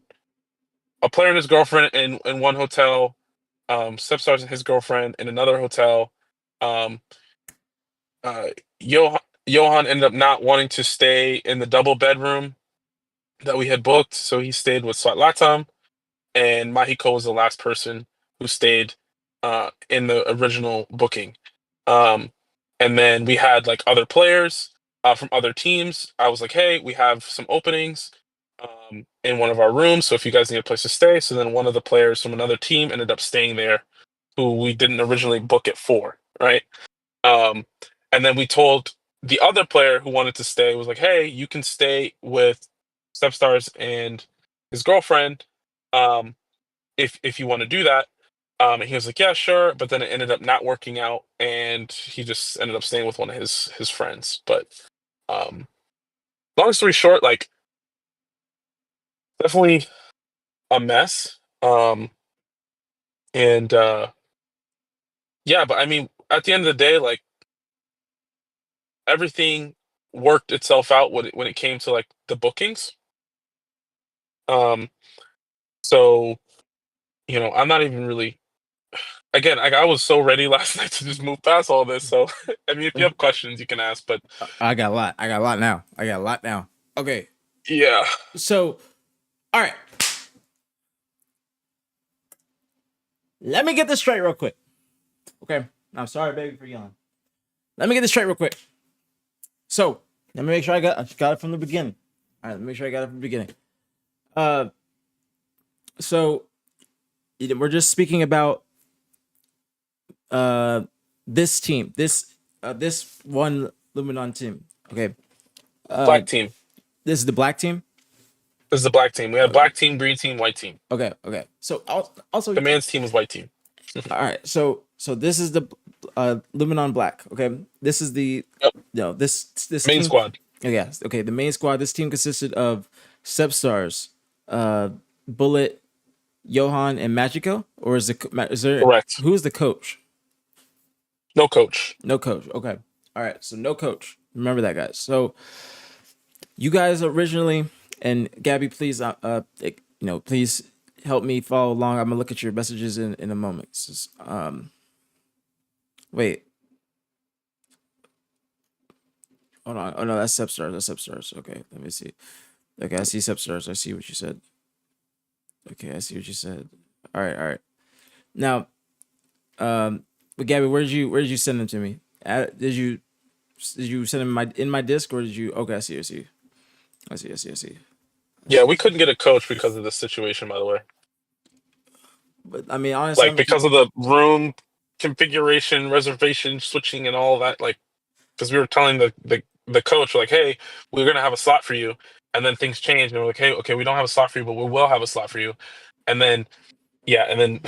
a player and his girlfriend in one hotel, Stepstars and his girlfriend in another hotel. Um, uh, Johan ended up not wanting to stay in the double bedroom that we had booked, so he stayed with Swat Latam, and Mahiko was the last person who stayed in the original booking. Um, and then we had like other players from other teams. I was like, hey, we have some openings in one of our rooms, so if you guys need a place to stay. So then one of the players from another team ended up staying there, who we didn't originally book it for, right? Um, and then we told the other player who wanted to stay, was like, "Hey, you can stay with Stepstars and his girlfriend, um, if you want to do that." And he was like, "Yeah, sure." But then it ended up not working out, and he just ended up staying with one of his friends. But um, long story short, like definitely a mess. And yeah, but I mean, at the end of the day, like everything worked itself out when it came to like the bookings. Um, so I'm not even really. Again, I was so ready last night to just move past all this. So, I mean, if you have questions, you can ask. But I got a lot. I got a lot now. I got a lot now. Okay. yeah, So, all right. Let me get this straight real quick. Okay. I'm sorry, baby, for yelling. Let me get this straight real quick. So, let me make sure I got it from the beginning. All right, let me make sure I got it from the beginning. So we're just speaking about this team, this one Luminon team. Okay. black team. This is the black team. This is the black team. We had Okay. black team, green team, white team. Okay. Okay. So also The man's team was white team. all right. So this is the Luminon Black. Okay. This is the Yep. this Main team. squad. Yeah. Okay. The main squad. This team consisted of Stepstars, Bullet, Johan, and Magico. Or is there Correct. who's the coach? No coach. No coach. Okay. All right. So no coach. Remember that, guys. So you guys originally, and Gabby, please, please help me follow along. I'm gonna look at your messages in a moment. Wait. Hold on. Oh no, that's Stepstars. That's Stepstars. Okay, let me see. Okay, I see Stepstars. I see what you said. Okay, I see what you said. All right, all right. Now, but Gabby, where did you send them to me? Did you send them in my disc or did you? Okay, I see. I see. I see. I see. I see. I Yeah, see. we couldn't get a coach because of this situation, by the way. But I mean, honestly, Like because of the room configuration, reservation, switching, and all that. Like because we were telling the coach like, hey, we're gonna have a slot for you, and then things changed, and we're like, hey, okay, we don't have a slot for you, but we will have a slot for you, and then yeah, and then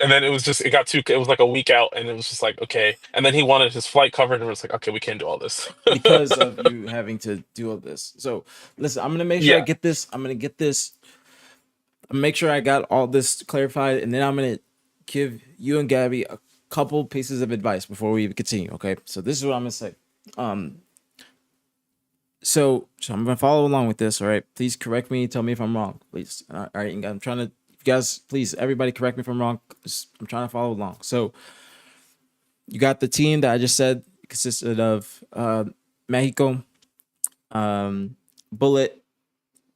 and then it got too it was like a week out, and it was just like okay, and then he wanted his flight covered, and it was like okay, we can't do all this because of you having to do all this. So listen, I'm gonna make sure I yeah. get this. I'm gonna get this. I'm gonna make sure I got all this clarified, and then I'm gonna give you and Gabby a couple pieces of advice before we even continue. Okay, so this is what I'm gonna say. Um, so I'm gonna follow along with this. All right, please correct me. Tell me if I'm wrong, please. All right, and I'm trying to. You guys, please, everybody, correct me if I'm wrong. I'm trying to follow along. So you got the team that I just said consisted of Mexico, Bullet,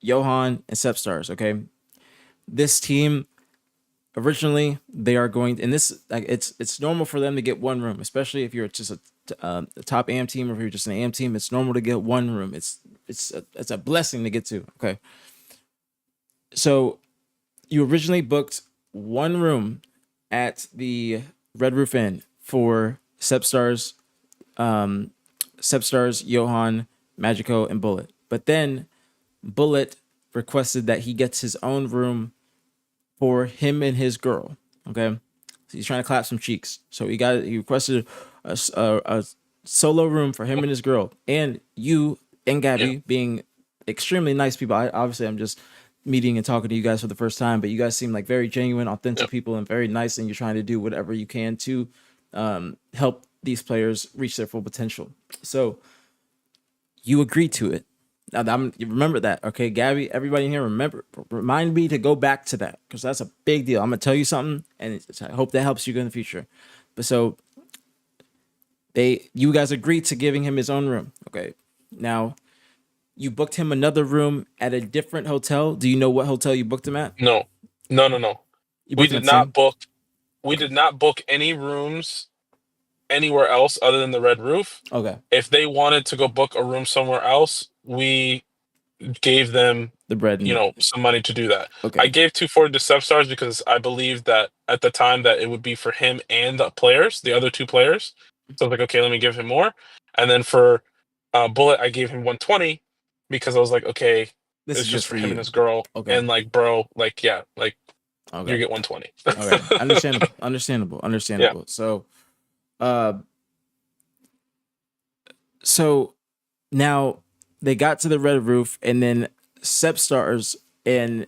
Johan, and Sepstars. Okay, this team originally they are going, and this like it's normal for them to get one room, especially if you're just a top AM team or if you're just an AM team. It's normal to get one room. It's a blessing to get to. Okay, so you originally booked one room at the Red Roof Inn for Sepstars, Sepstars, Johan, Magico, and Bullet. But then Bullet requested that he gets his own room for him and his girl. Okay, so he's trying to clap some cheeks. So he requested a solo room for him and his girl, and you and Yeah. Gabby being extremely nice people. I'm just meeting and talking to you guys for the first time, but you guys seem like very genuine, authentic Yeah. people and very nice, and you're trying to do whatever you can to help these players reach their full potential. So you agreed to it. Now, you remember that, okay, Gabby? Everybody in here, remind me to go back to that because that's a big deal. I'm gonna tell you something, and I hope that helps you in the future. But so you guys agreed to giving him his own room, okay? Now you booked him another room at a different hotel. Do you know what hotel you booked him at? No, no, no, no. You We booked him at did the same. not book. We Okay, did not book any rooms anywhere else other than the Red Roof. okay. If they wanted to go book a room somewhere else, we gave them, The bread and some money to do that. I okay, gave 240 to Stars because I believed that at the time that it would be for him and the players, the other two players. So I was like, okay, let me give him more. And then for Bullet, I gave him 120 because I was like, okay, this is it's just just for for him and you. his girl. Okay, And like, bro, like, yeah, like you okay, get 120. okay. Understandable, understandable, Yeah. understandable. Uh, so now they got to the red roof, and then Sep stars, and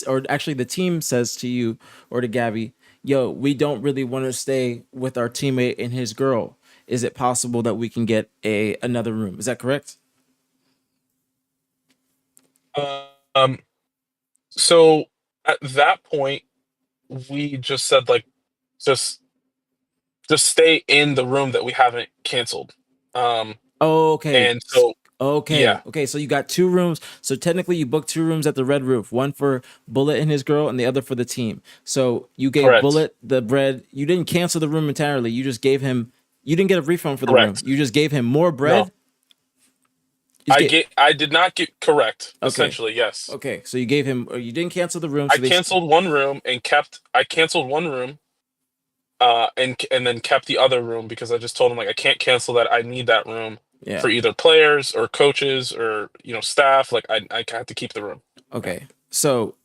or actually the team says to you or to Gabby, "Yo, we don't really want to stay with our teammate and his girl. Is it possible that we can get another room?" Is that correct? Um, so at that point, we just said like, just just stay in the room that we haven't canceled. Um, Okay. and so Okay. yeah, Okay. So you got two rooms. So technically, you booked two rooms at the Red Roof, one for Bullet and his girl, and the other for the team. So you gave correct, Bullet the bread. You didn't cancel the room entirely. You just gave him. You didn't get a refund for the room. correct. You just gave him more No, bread. You just get I did not get correct. okay. Essentially, yes. Okay. So you gave him. Or you didn't cancel the room. I So they. canceled one room and kept. I canceled one room, and then kept the other room because I just told him like I can't cancel that. I need that room Yeah. for either players or coaches or staff. Like I have to keep the room. Yeah. Okay. So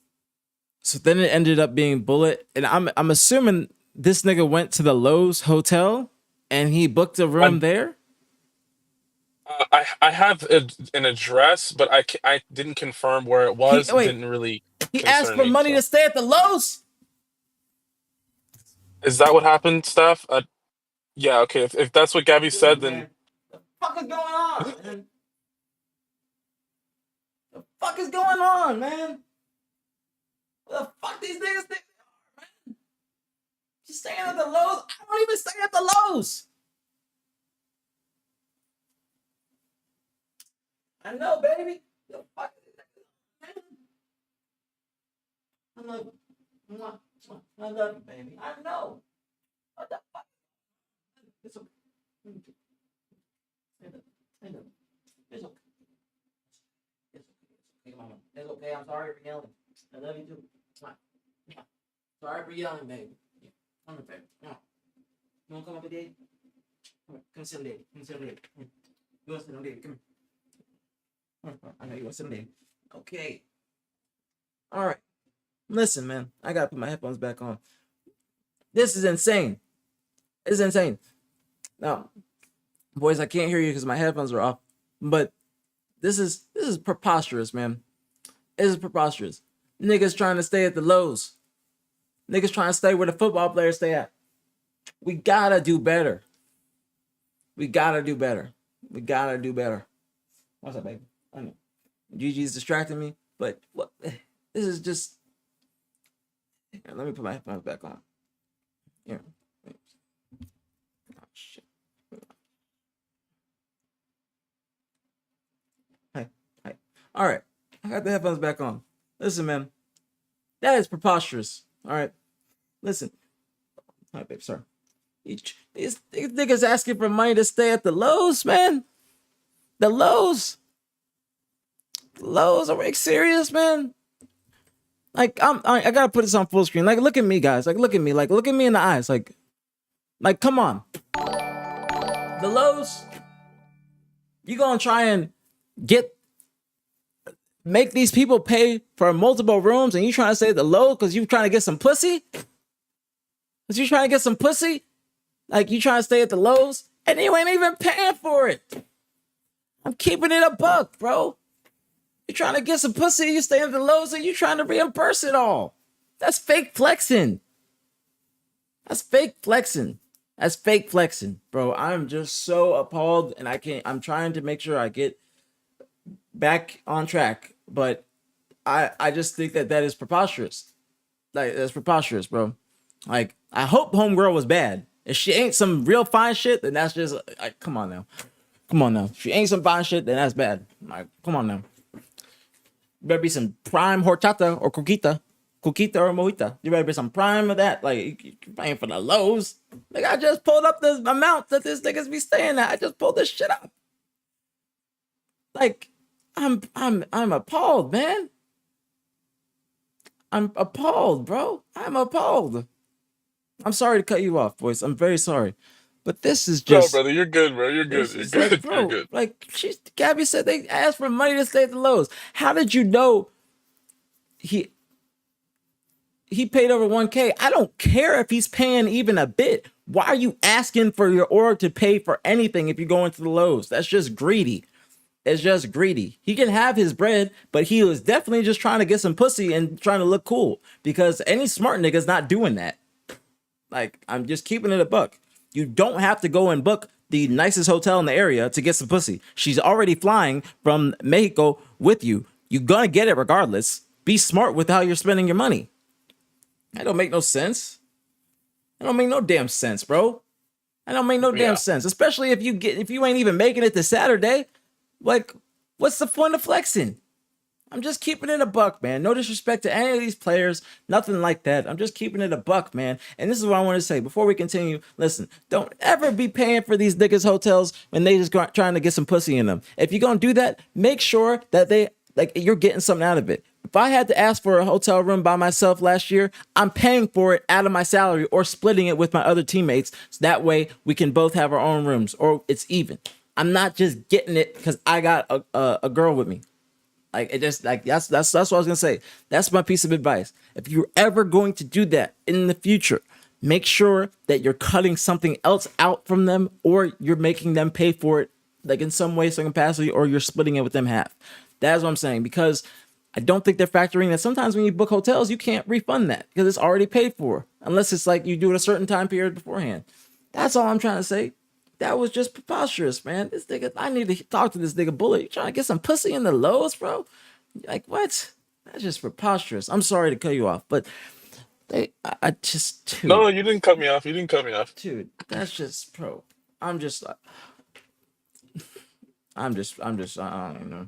then it ended up being Bullet, and I'm assuming this nigga went to the Lowe's hotel and he booked a room I there. I have an address, but I didn't confirm where it He was. It wait, didn't really he asked concern for me. money to So stay at the Lowe's. is that what happened, Steph? Yeah. Okay. If that's what Gabby said, Dude, then man, the fuck is going on, man? The fuck is going on, man? What the fuck these niggas think? You staying at the Lowe's? I don't even stay at the Lowe's. I know, baby. The fuck is that? I love you. Mwah, mwah. I love you, baby. I know. What the fuck? It's okay. Stand up. Stand up. It's okay. It's okay, mama. It's okay. I'm sorry for yelling. I love you too. Mwah. Mwah. Sorry for yelling, baby. Come here, baby. Mwah. You want to come up with Daddy? Come here. Come sit on Daddy. Come sit on Daddy. Come here. You want to sit on Daddy? Come here. I know you want to sit on Daddy. Okay. All right. Listen, man. I got to put my headphones back on. This is insane. It's insane. Now, boys, I can't hear you because my headphones are off. But this is preposterous, man. This is preposterous. Niggas trying to stay at the lows. Niggas trying to stay where the football players stay at. We gotta do better. We gotta do better. We gotta do better. What's up, baby? I know. Gigi's distracting me, but what? This is just. Here, let me put my headphones back on. Here. Oh, shit. Hi. All right. I got the headphones back on. Listen, man. That is preposterous. All right. Listen. All right, babe. Sorry. These niggas asking for money to stay at the lows, man. The lows. The lows. Are we serious, man? Like, I gotta put this on full screen. Like, look at me, guys. Like, look at me. Like, look at me in the eyes. Like, come on. The lows. You gonna try and make these people pay for multiple rooms, and you trying to say the low because you trying to get some pussy? Because you trying to get some pussy? Like, you trying to stay at the lows, and you ain't even paying for it. I'm keeping it a buck, bro. You trying to get some pussy, you stay at the lows, and you trying to reimburse it all. That's fake flexing. That's fake flexing. That's fake flexing, bro. I'm just so appalled, and I'm trying to make sure I get back on track, but I just think that is preposterous. Like, that's preposterous, bro. Like, I hope homegirl was bad. If she ain't some real fine shit, then that's just like, come on now. If she ain't some fine shit, then that's bad. Like, come on now. Better be some prime horchata or coquita or mojita. You better be some prime of that. Like, you paying for the lows. Like, I just pulled up the amount that this niggas be staying at. I just pulled this shit up. Like, I'm appalled, man. I'm appalled, bro. I'm appalled. I'm sorry to cut you off, boys. I'm very sorry. But this is just. No, brother, you're good, bro. You're good. You're good. Like, bro, You're good. like, Gabby said they asked for money to stay at the lows. How did you know he paid over 1K? I don't care if he's paying even a bit. Why are you asking for your org to pay for anything if you go into the lows? That's just greedy. It's just greedy. He can have his bread, but he was definitely just trying to get some pussy and trying to look cool, because any smart nigga's not doing that. Like, I'm just keeping it a buck. You don't have to go and book the nicest hotel in the area to get some pussy. She's already flying from Mexico with you. You're gonna get it regardless. Be smart with how you're spending your money. That don't make no sense. That don't make no damn sense, bro. That don't make no damn sense. Especially if you ain't even making it to Saturday. Like, what's the point of flexing? I'm just keeping it a buck, man. No disrespect to any of these players, nothing like that. I'm just keeping it a buck, man. And this is what I want to say before we continue. Listen, don't ever be paying for these niggas' hotels when they just trying to get some pussy in them. If you're gonna do that, make sure that you're getting something out of it. If I had to ask for a hotel room by myself last year, I'm paying for it out of my salary or splitting it with my other teammates. So that way we can both have our own rooms, or it's even. I'm not just getting it because I got a girl with me. Like, it just, like, that's what I was gonna say. That's my piece of advice. If you're ever going to do that in the future, make sure that you're cutting something else out from them, or you're making them pay for it, like in some way, some capacity, or you're splitting it with them half. That's what I'm saying, because I don't think they're factoring that sometimes when you book hotels, you can't refund that because it's already paid for, unless it's like you do it a certain time period beforehand. That's all I'm trying to say. That was just preposterous, man. This nigga, I need to talk to this nigga Bullet. You trying to get some pussy in the lows, bro? Like, what? That's just preposterous. I'm sorry to cut you off, but I just, dude. No, you didn't cut me off. Dude, that's just, bro. I don't even know.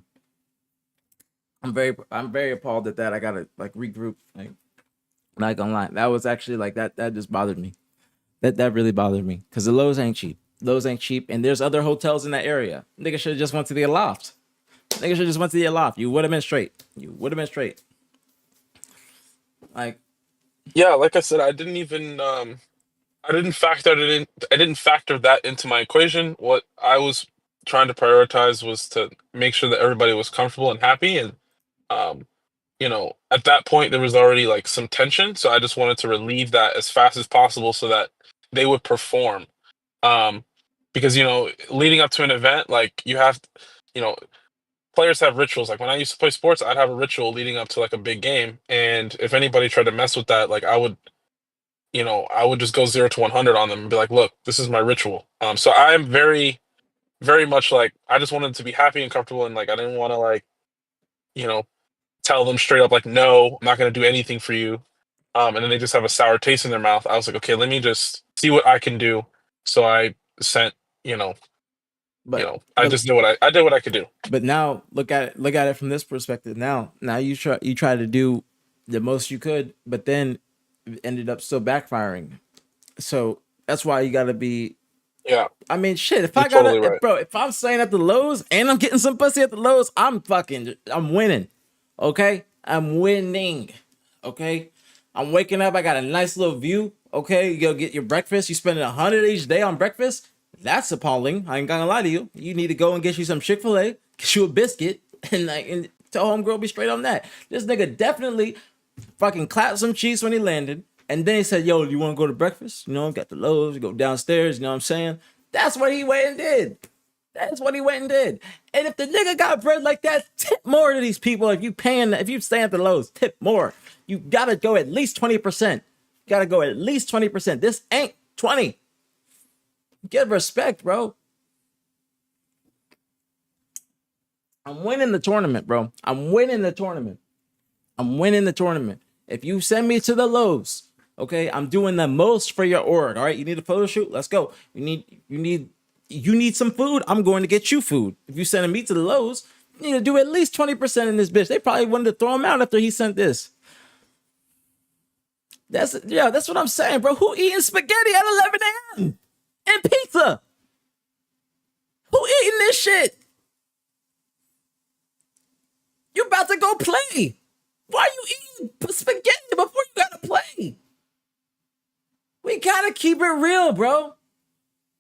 I'm very appalled at that. I gotta like regroup. Like, not gonna lie, that was actually like that just bothered me. That really bothered me because the Lowe's ain't cheap. Lowe's ain't cheap, and there's other hotels in that area. Nigga should have just went to the Aloft. Nigga should have just went to the Aloft. You would have been straight. You would have been straight. Like, Yeah, like I said, I didn't factor it in. I didn't factor that into my equation. What I was trying to prioritize was to make sure that everybody was comfortable and happy. And um, at that point there was already like some tension, so I just wanted to relieve that as fast as possible so that they would perform. Um, because leading up to an event, like you know, players have rituals. Like when I used to play sports, I'd have a ritual leading up to like a big game, and if anybody tried to mess with that, like I would just go 0 to 100 on them and be like, "Look, this is my ritual." So I'm very, very much like I just wanted to be happy and comfortable, and like I didn't want to like you know tell them straight up like, "No, I'm not going to do anything for you," and then they just have a sour taste in their mouth. I was like, "Okay, let me just see what I can do." So I sent, you know, I but just did I did what I could do. but now look at it from this perspective. Now you try to do the most you could, but then it ended up still backfiring. So that's why you got to be. Yeah, I mean, shit. If you're I gotta, totally right. bro, if I'm staying at the Lowe's and I'm getting some pussy at the Lowe's, I'm winning. Okay, I'm winning. Okay, I'm waking up. I got a nice little view. Okay, you go get your breakfast. You spending 100 each day on breakfast. That's appalling. I ain't gonna lie to you. You need to go and get you some Chick-fil-A, get you a biscuit, and tell homegirl be straight on that. This nigga definitely fucking clapped some cheeks when he landed. And then he said, "Yo, you want to go to breakfast? You know, got the Lowe's, you go downstairs, you know what I'm saying?" That's what he went and did. That's what he went and did. And if the nigga got bread like that, tip more to these people. If you stay at the Lowe's, tip more. You gotta go at least 20%. You gotta go at least 20%. This ain't 20. Give respect, bro. I'm winning the tournament, bro. I'm winning the tournament. I'm winning the tournament. If you send me to the Lowe's, okay, I'm doing the most for your org. All right, you need a photo shoot? Let's go. You need some food. I'm going to get you food. If you sending me to the Lowe's, you need to do at least 20% in this bitch. They probably wanted to throw him out after he sent this. That's what I'm saying, bro. Who eating spaghetti at 11 a.m. and pizza? Who eating this shit? You about to go play. Why are you eating spaghetti before you gotta play? We gotta keep it real, bro.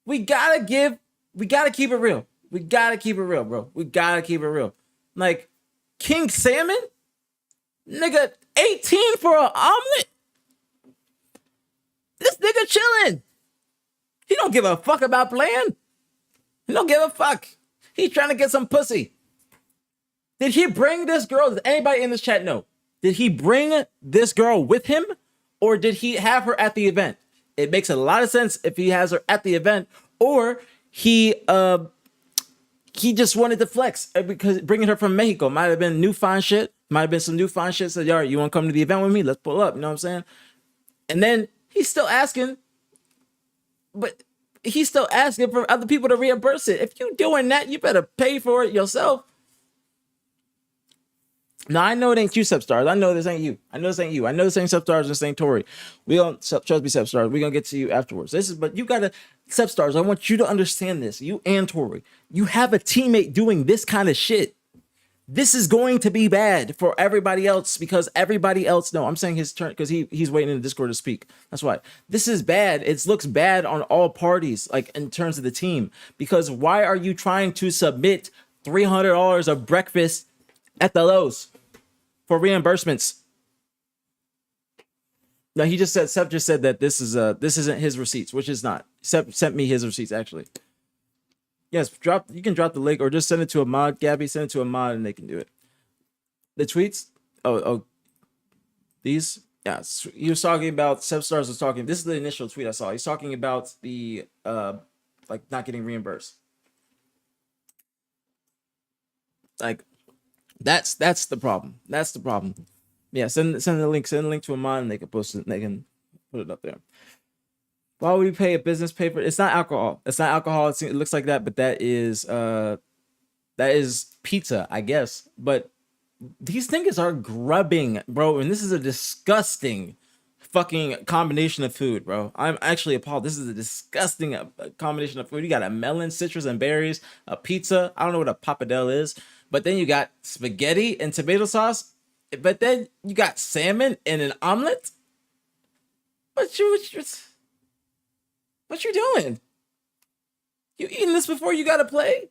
We gotta keep it real. We gotta keep it real, bro. We gotta keep it real. Like King Salmon, nigga, 18 for an omelet. This nigga chilling. He don't give a fuck about playing. He don't give a fuck. He's trying to get some pussy. Did he bring this girl? Does anybody in this chat know? Did he bring this girl with him, or did he have her at the event? It makes a lot of sense if he has her at the event, or he just wanted to flex because bringing her from Mexico might have been new fine shit. Might have been some new fine shit. Said, "Yo, you want to come to the event with me? Let's pull up." You know what I'm saying? And then he's still asking, but he's still asking for other people to reimburse it. If you doing that, you better pay for it yourself. No, I know it ain't you, Substars. I know this ain't you. I know this ain't you. I know this ain't Substars. This ain't Tori. We don't trust me, Substars. We gonna get to you afterwards. But you gotta, Substars. I want you to understand this. You and Tori. You have a teammate doing this kind of shit. This is going to be bad for everybody else because everybody else. No, I'm saying his turn because he's waiting in the Discord to speak. That's why this is bad. It looks bad on all parties, like in terms of the team. Because why are you trying to submit $300 of breakfast at the Lowe's for reimbursements? No, he just said Sep just said that this isn't his receipts, which is not. Sep sent me his receipts actually. Yes, you can drop the link or just send it to a mod, Gabby, send it to a mod and they can do it. The tweets? Oh, these? Yeah, he was talking about Substars was talking. This is the initial tweet I saw. He's talking about the like not getting reimbursed. Like that's the problem. That's the problem. Yeah, send the link. Send the link to a mod, and they can post it. They can put it up there. Why would we pay a business paper? It's not alcohol. It's not alcohol. It looks like that, but that is pizza, I guess. But these niggas are grubbing, bro, and this is a disgusting fucking combination of food, bro. I'm actually appalled. This is a disgusting combination of food. You got a melon, citrus, and berries, a pizza. I don't know what a pappardelle is, but then you got spaghetti and tomato sauce. But then you got salmon and an omelet. What you doing? You eating this before you gotta play?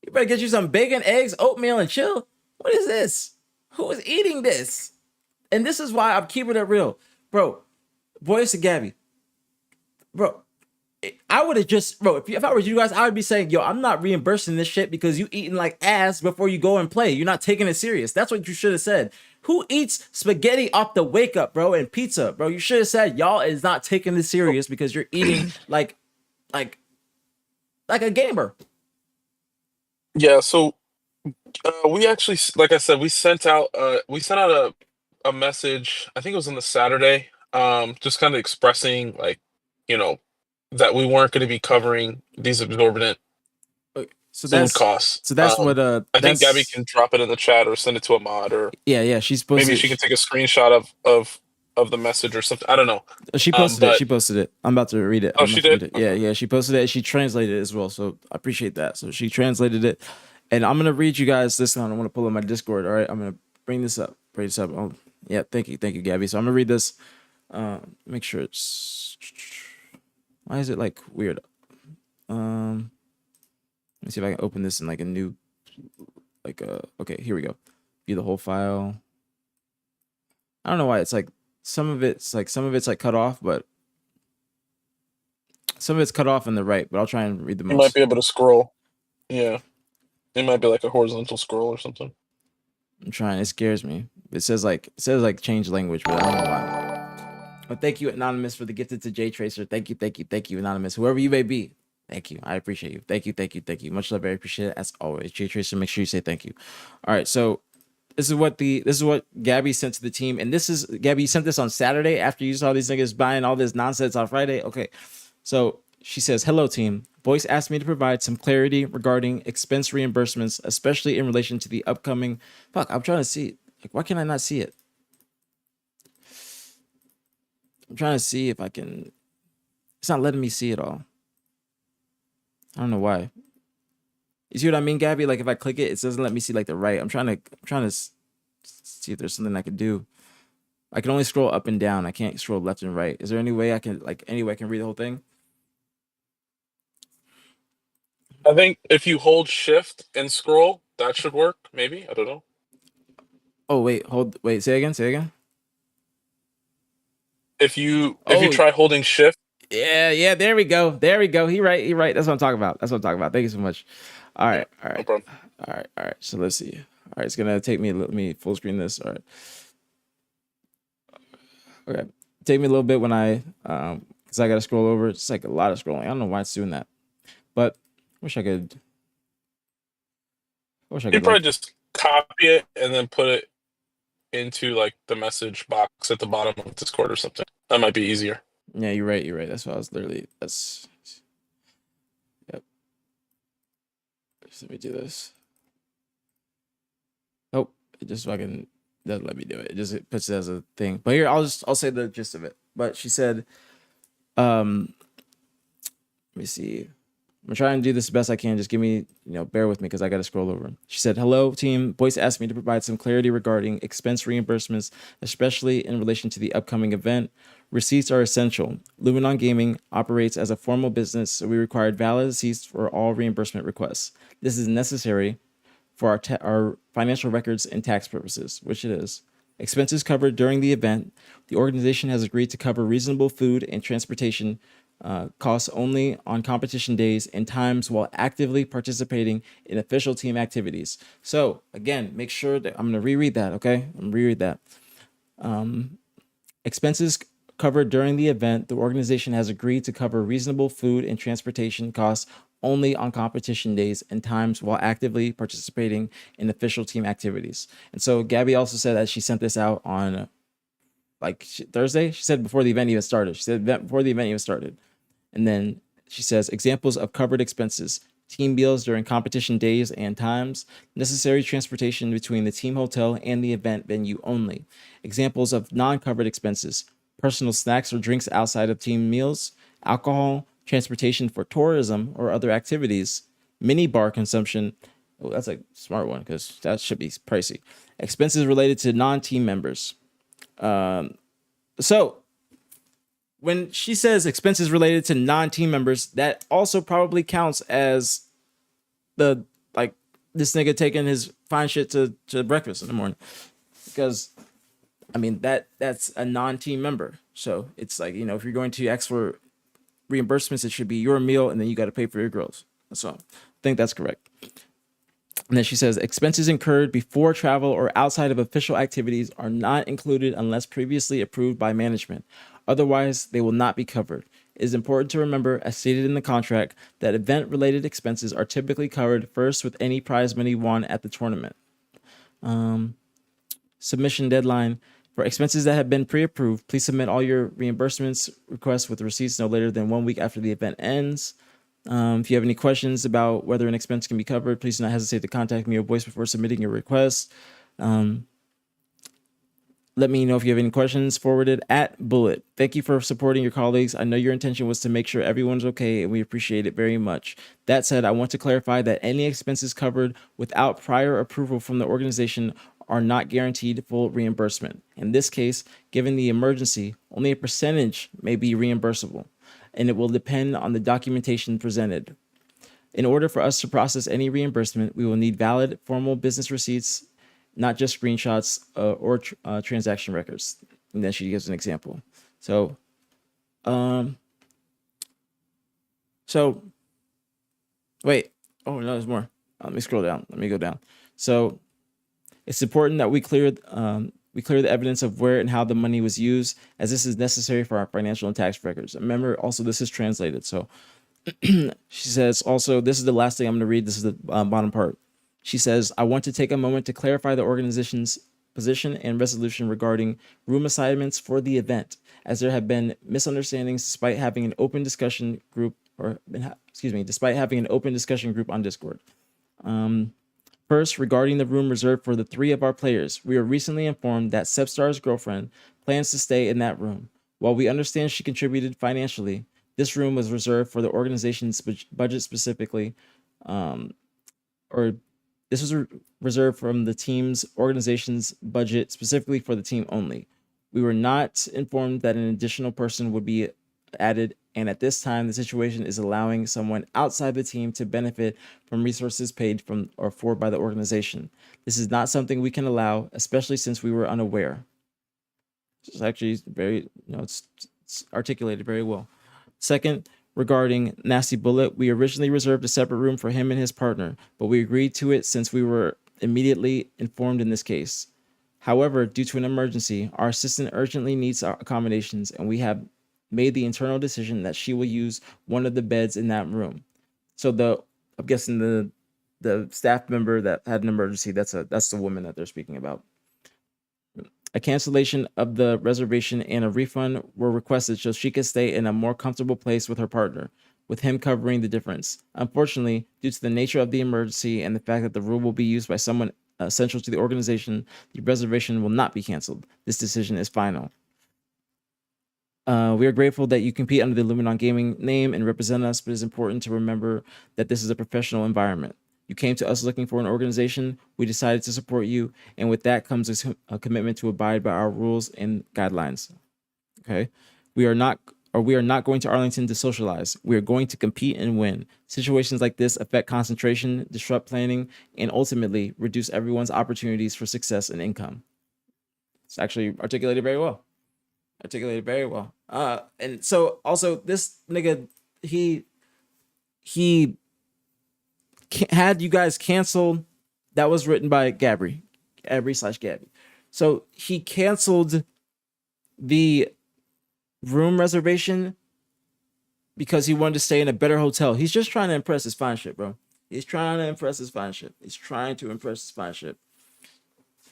You better get you some bacon, eggs, oatmeal, and chill. What is this? Who is eating this? And this is why I'm keeping it real, bro. Boys to Gabby, bro. I would have just, bro. If I were you guys, I would be saying, yo, I'm not reimbursing this shit because you eating like ass before you go and play. You're not taking it serious. That's what you should have said. Who eats spaghetti off the wake up, bro, and pizza, bro? You should have said y'all is not taking this serious because you're eating like a gamer. Yeah, so we actually, like I said, we sent out a message. I think it was on the Saturday, just kind of expressing like, you know, that we weren't going to be covering these exorbitant So food costs. that's what I think Gabby that's can drop it in the chat or send it to a mod, or yeah, she's supposed maybe to she can take a screenshot of the message or something. I don't know. she posted it. But She posted it. I'm about to read it. oh, I'm she about to read did. it. Yeah, Okay. yeah. She posted it. She translated it as well. So I appreciate that. So she translated it, and I'm gonna read you guys this one. I want to pull up my Discord. All right, I'm gonna bring this up. Bring this up. Oh, yeah. Thank you, Gabby. So I'm gonna read this. Make sure it's. Why is it like weird? Let me see if I can open this in like a new, okay, here we go. View the whole file. I don't know why it's like some of it's like cut off, but some of it's cut off in the right. But I'll try and read the You might most. be able to scroll. Yeah, it might be like a horizontal scroll or something. I'm trying. It scares me. It says like change language, but I don't know why. But thank you, Anonymous, for the gifted to J Tracer. Thank you, Anonymous. Whoever you may be. Thank you. I appreciate you. Thank you. Much love, very appreciate it as always. J Tracer, make sure you say thank you. All right, so this is what Gabby sent to the team, and this is Gabby. You sent this on Saturday after you saw these niggas buying all this nonsense on Friday. Okay, so she says, "Hello, team. Boyce asked me to provide some clarity regarding expense reimbursements, especially in relation to the upcoming." Fuck, I'm trying to see it. Like, why can I not see it? I'm trying to see if I can. It's not letting me see it all. I don't know why. You see what I mean, Gabby? Like if I click it, it doesn't let me see like the right. I'm trying to see if there's something I can do. I can only scroll up and down. I can't scroll left and right. Is there any way I can read the whole thing? I think if you hold shift and scroll, that should work. Maybe, I don't know. Oh wait, say again. If you Oh try holding shift, yeah, there we go. He right. That's what I'm talking about. Thank you so much. All yeah, right, all no right, problem. all right. So let's see. All right, it's gonna take me. Let me full screen this. All right. Okay, take me a little bit when I because I gotta scroll over. It's like a lot of scrolling. I don't know why it's doing that, but wish I could. You probably just copy it and then put it into like the message box at the bottom of Discord or something. That might be easier. Yeah, you're right. That's what I was literally. That's. Yep. Let me do this. Nope. It just fucking doesn't let me do it. It puts it as a thing. But here, I'll say the gist of it. But she said, let me see. I'm trying to do this the best I can. Just give me, bear with me because I got to scroll over. She said, "Hello, team. Boyce asked me to provide some clarity regarding expense reimbursements, especially in relation to the upcoming event. Receipts are essential. Luminon Gaming operates as a formal business, so we required valid receipts for all reimbursement requests. This is necessary for our financial records and tax purposes," which it is. "Expenses covered during the event. The organization has agreed to cover reasonable food and transportation costs only on competition days and times while actively participating in official team activities." So again, make sure that I'm going to reread that. Okay, I'm going to reread that. Expenses covered during the event, the organization has agreed to cover reasonable food and transportation costs only on competition days and times while actively participating in official team activities. And so Gabby also said that she sent this out on Thursday. She said before the event even started. And then she says examples of covered expenses: team meals during competition days and times, necessary transportation between the team hotel and the event venue only. Examples of non-covered expenses: personal snacks or drinks outside of team meals, alcohol, transportation for tourism or other activities, mini bar consumption. Oh, that's a smart one because that should be pricey. Expenses related to non-team members. So when she says expenses related to non-team members, that also probably counts as the like this nigga taking his fine shit to breakfast in the morning, because I mean that's a non-team member. So it's like, if you're going to ask for reimbursements, it should be your meal and then you got to pay for your girls. So I think that's correct. And then she says expenses incurred before travel or outside of official activities are not included unless previously approved by management. Otherwise, they will not be covered. It is important to remember, as stated in the contract, that event-related expenses are typically covered first with any prize money won at the tournament. Submission deadline. For expenses that have been pre-approved, please submit all your reimbursements requests with receipts no later than 1 week after the event ends. If you have any questions about whether an expense can be covered, please do not hesitate to contact me or voice before submitting your request. Let me know if you have any questions. Forwarded at Bullet. Thank you for supporting your colleagues. I know your intention was to make sure everyone's okay, and we appreciate it very much. That said, I want to clarify that any expenses covered without prior approval from the organization are not guaranteed full reimbursement. In this case, given the emergency, only a percentage may be reimbursable, and it will depend on the documentation presented. In order for us to process any reimbursement, we will need valid formal business receipts, not just screenshots or transaction records. And then she gives an example. So wait. Oh no, there's more. Let me scroll down. Let me go down. So it's important that we clear the evidence of where and how the money was used, as this is necessary for our financial and tax records. Remember, also this is translated. So she says also, this is the last thing I'm going to read. This is the bottom part. She says, I want to take a moment to clarify the organization's position and resolution regarding room assignments for the event, as there have been misunderstandings despite having an open discussion group despite having an open discussion group on Discord. First, regarding the room reserved for the 3 of our players, we were recently informed that Sepstar's girlfriend plans to stay in that room. While we understand she contributed financially, this room was reserved for the organization's budget specifically, this was reserved from the team's organization's budget specifically for the team only. We were not informed that an additional person would be added, and at this time, the situation is allowing someone outside the team to benefit from resources paid from or for by the organization. This is not something we can allow, especially since we were unaware. It's actually very, it's articulated very well. Second, regarding Nasty Bullet, we originally reserved a separate room for him and his partner, but we agreed to it since we were immediately informed in this case. However, due to an emergency, our assistant urgently needs our accommodations, and we have made the internal decision that she will use one of the beds in that room. So I'm guessing the staff member that had an emergency, that's the woman that they're speaking about. A cancellation of the reservation and a refund were requested so she could stay in a more comfortable place with her partner, with him covering the difference. Unfortunately, due to the nature of the emergency and the fact that the room will be used by someone essential to the organization, the reservation will not be canceled. This decision is final. We are grateful that you compete under the Luminon Gaming name and represent us, but it's important to remember that this is a professional environment. You came to us looking for an organization. We decided to support you, and with that comes a commitment to abide by our rules and guidelines. Okay, we are not going to Arlington to socialize. We are going to compete and win. Situations like this affect concentration, disrupt planning, and ultimately reduce everyone's opportunities for success and income. It's actually articulated very well. And so also this nigga, he had you guys canceled. That was written by Gabby. So he canceled the room reservation because he wanted to stay in a better hotel. He's just trying to impress his fine shit, bro. He's trying to impress his fine shit.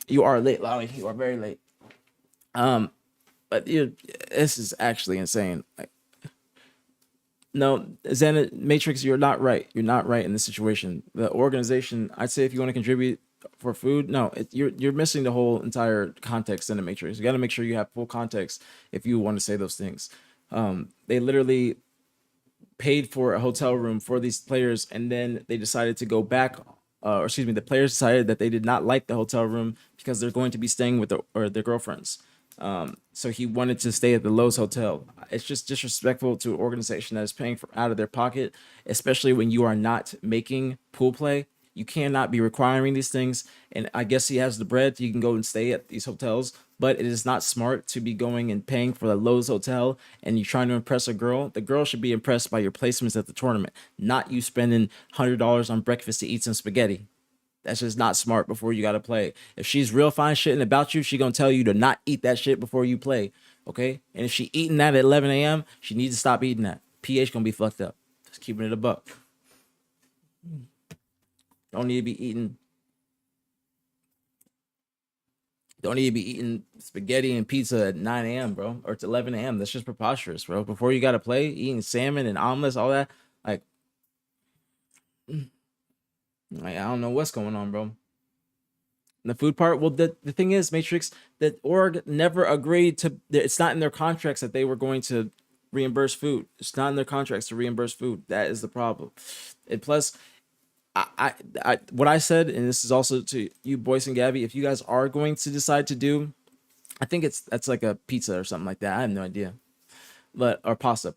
You are late, Lolly. You are very late. But this is actually insane. Like, No, Xana Matrix, you're not right. You're not right in this situation. The organization, I'd say, if you want to contribute for food, no, you're missing the whole entire context in the Matrix. You got to make sure you have full context if you want to say those things. They literally paid for a hotel room for these players, and then they decided to go back. Or excuse me, the players decided that they did not like the hotel room because they're going to be staying with their girlfriends. So he wanted to stay at the Lowe's Hotel. It's just disrespectful to an organization that is paying for out of their pocket, especially when you are not making pool play. You cannot be requiring these things. And I guess he has the bread. You can go and stay at these hotels, but it is not smart to be going and paying for the Lowe's Hotel and you're trying to impress a girl. The girl should be impressed by your placements at the tournament, not you spending $100 on breakfast to eat some spaghetti. That's just not smart before you got to play. If she's real fine shitting about you, she gonna tell you to not eat that shit before you play. Okay? And if she eating that at 11 a.m., she needs to stop eating that. pH gonna be fucked up. Just keeping it a buck. Don't need to be eating. Don't need to be eating spaghetti and pizza at 9 a.m., bro, or it's 11 a.m. That's just preposterous, bro. Before you got to play, eating salmon and omelets, all that. Like, I don't know what's going on, bro. The food part, well, the thing is, Matrix, that org never agreed to. It's not in their contracts that they were going to reimburse food. It's not in their contracts to reimburse food. That is the problem. And plus, what I said, and this is also to you, Boyce and Gabby, if you guys are going to decide to do, I think that's like a pizza or something like that. I have no idea, but or pasta.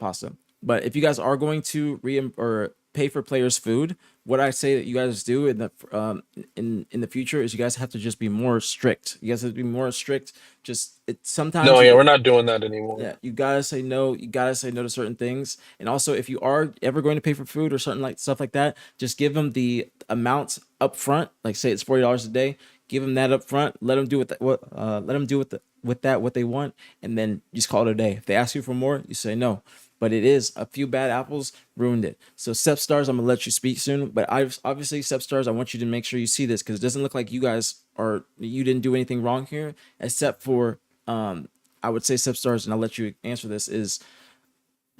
But if you guys are going to or pay for players' food, what I say that you guys do in the future is you guys have to just be more strict. You guys have to be more strict. Just it sometimes No, you yeah, get we're not doing that anymore. yeah, you gotta say no. You gotta say no to certain things. And also, if you are ever going to pay for food or something like stuff like that, just give them the amount up front. Like say it's $40 a day. Give them that up front. Let them do let them do with that what they want, and then just call it a day. If they ask you for more, you say no. But it is a few bad apples ruined it. So Step Stars, I'm gonna let you speak soon. But obviously Step Stars, I want you to make sure you see this because it doesn't look like you didn't do anything wrong here, except for I would say Step Stars, and I'll let you answer this, is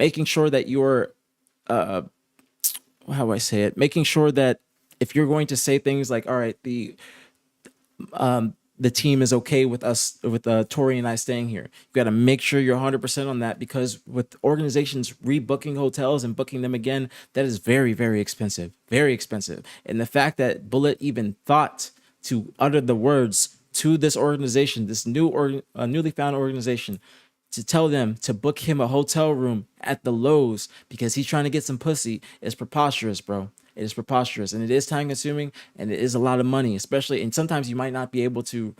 making sure that you're how do I say it? Making sure that if you're going to say things like, all right, the team is okay with us, with Tori and I staying here. You got to make sure you're 100% on that because with organizations rebooking hotels and booking them again, that is very, very expensive. Very expensive. And the fact that Bullet even thought to utter the words to this organization, this newly found organization, to tell them to book him a hotel room at the Lowe's because he's trying to get some pussy is preposterous, bro. It is preposterous, and it is time consuming, and it is a lot of money, especially. And sometimes you might not be able to